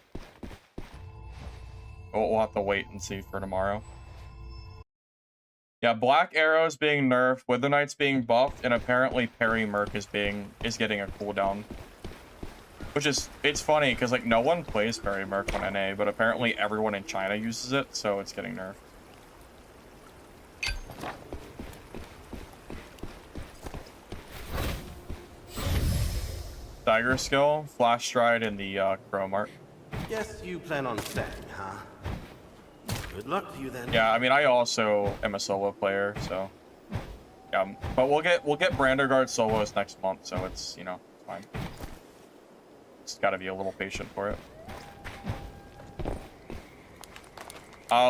We'll have to wait and see for tomorrow. Yeah, Black Arrow's being nerfed, Wither Knight's being buffed, and apparently Parry Merc is getting a cooldown. Which is, it's funny, because like no one plays Parry Merc on NA, but apparently everyone in China uses it, so it's getting nerfed. Dagger skill, Flash Stride, and the Crow Mark. Guess you plan on staying, huh? Good luck to you then. Yeah, I mean, I also am a solo player, so yeah. But we'll get Branderguard solos next month, so it's, you know, it's fine. Just got to be a little patient for it.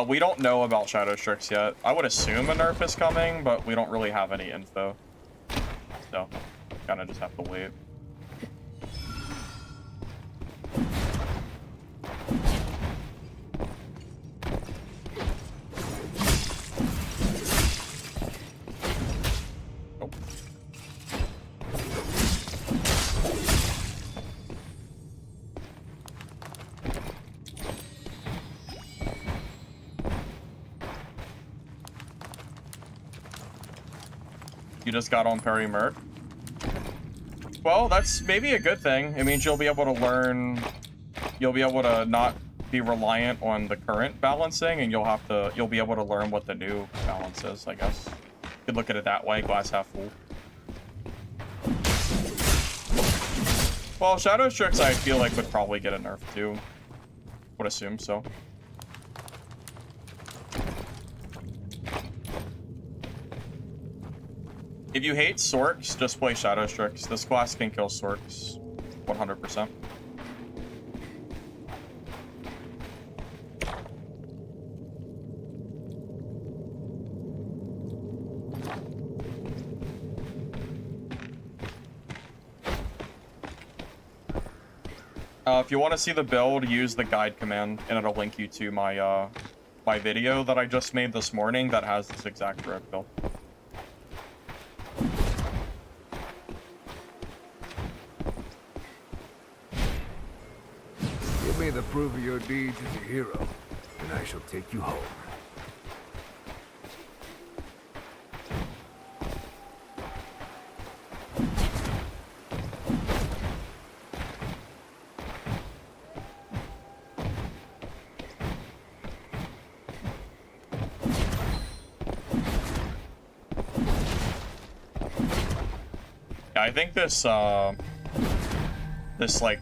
We don't know about Shadow Strix yet. I would assume a nerf is coming, but we don't really have any info, so kind of just have to wait. You just got on Parry Merc. Well, that's maybe a good thing. It means you'll be able to learn, you'll be able to not be reliant on the current balancing, and you'll be able to learn what the new balance is, I guess. You could look at it that way, glass half full. Well, Shadow Strix I feel like would probably get a nerf too. Would assume so. If you hate Sorks, just play Shadow Strix. This class can kill Sorks 100%. If you want to see the build, use the guide command, and it'll link you to my my video that I just made this morning that has this exact rogue build. Give me the proof of your deeds as a hero, and I shall take you home. I think this this like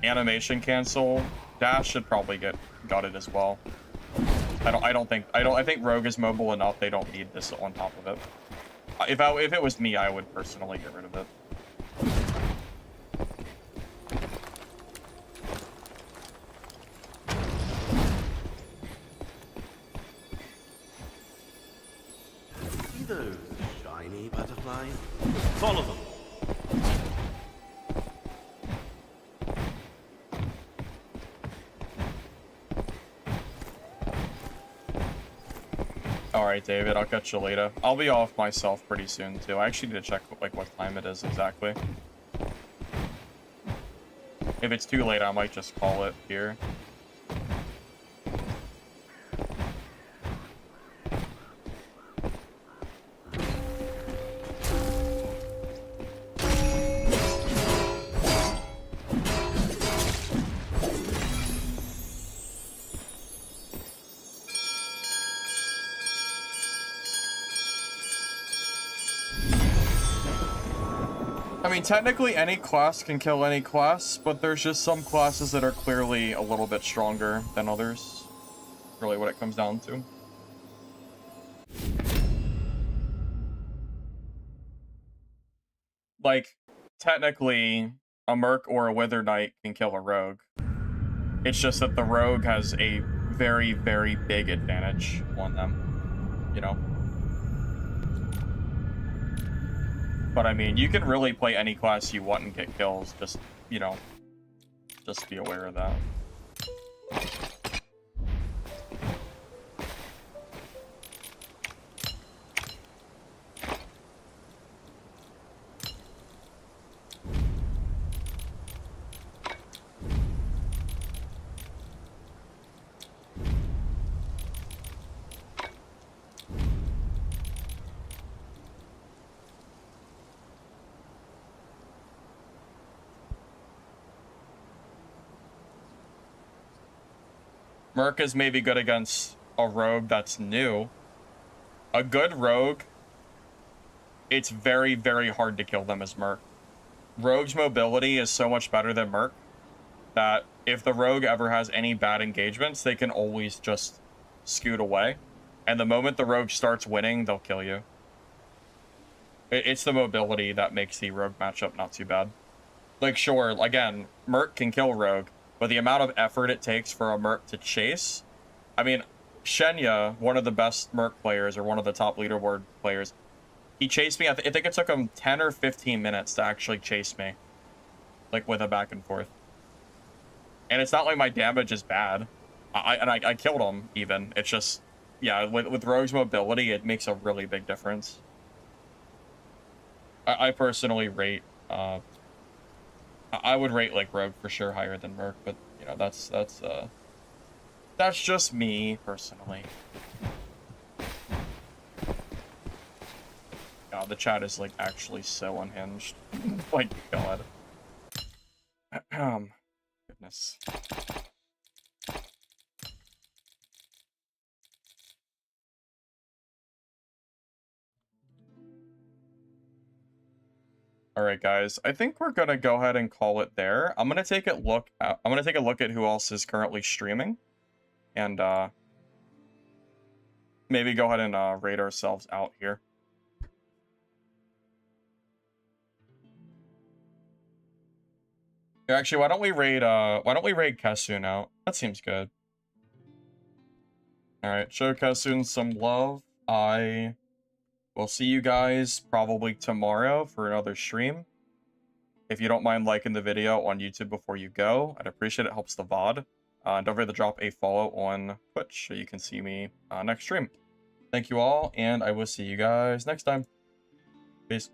animation cancel dash should probably get gutted as well. I think Rogue is mobile enough. They don't need this on top of it. If it was me, I would personally get rid of it. See those shiny butterflies? Follow them. Alright, David, I'll catch you later. I'll be off myself pretty soon, too. I actually need to check, like, what time it is exactly. If it's too late, I might just call it here. I mean, technically any class can kill any class, but there's just some classes that are clearly a little bit stronger than others. Really what it comes down to. Like, technically, a Merc or a Wither Knight can kill a Rogue. It's just that the Rogue has a very, very big advantage on them, you know? But I mean, you can really play any class you want and get kills. Just, you know, just be aware of that. Merc is maybe good against a rogue that's new. A good rogue, it's very, very hard to kill them as Merc. Rogue's mobility is so much better than Merc that if the rogue ever has any bad engagements, they can always just scoot away. And the moment the rogue starts winning, they'll kill you. It's the mobility that makes the rogue matchup not too bad. Like, sure, again, Merc can kill rogue, but the amount of effort it takes for a Merc to chase... I mean, Shenya, one of the best Merc players, or one of the top leaderboard players, he chased me. I think it took him 10 or 15 minutes to actually chase me. Like, with a back and forth. And it's not like my damage is bad. I killed him, even. It's just... Yeah, with Rogue's mobility, it makes a really big difference. I personally rate... I would rate, like, Rogue for sure higher than Merc, but, you know, that's just me, personally. God, the chat is, like, actually so unhinged. My God. Goodness. All right, guys. I think we're gonna go ahead and call it there. I'm gonna take a look at who else is currently streaming, and maybe go ahead and raid ourselves out here. Here, actually, why don't we raid Kasun out? That seems good. Alright, show Kasun some love. I will see you guys probably tomorrow for another stream. If you don't mind liking the video on YouTube before you go, I'd appreciate it. Helps the VOD. Don't forget to drop a follow on Twitch so you can see me next stream. Thank you all, and I will see you guys next time. Peace.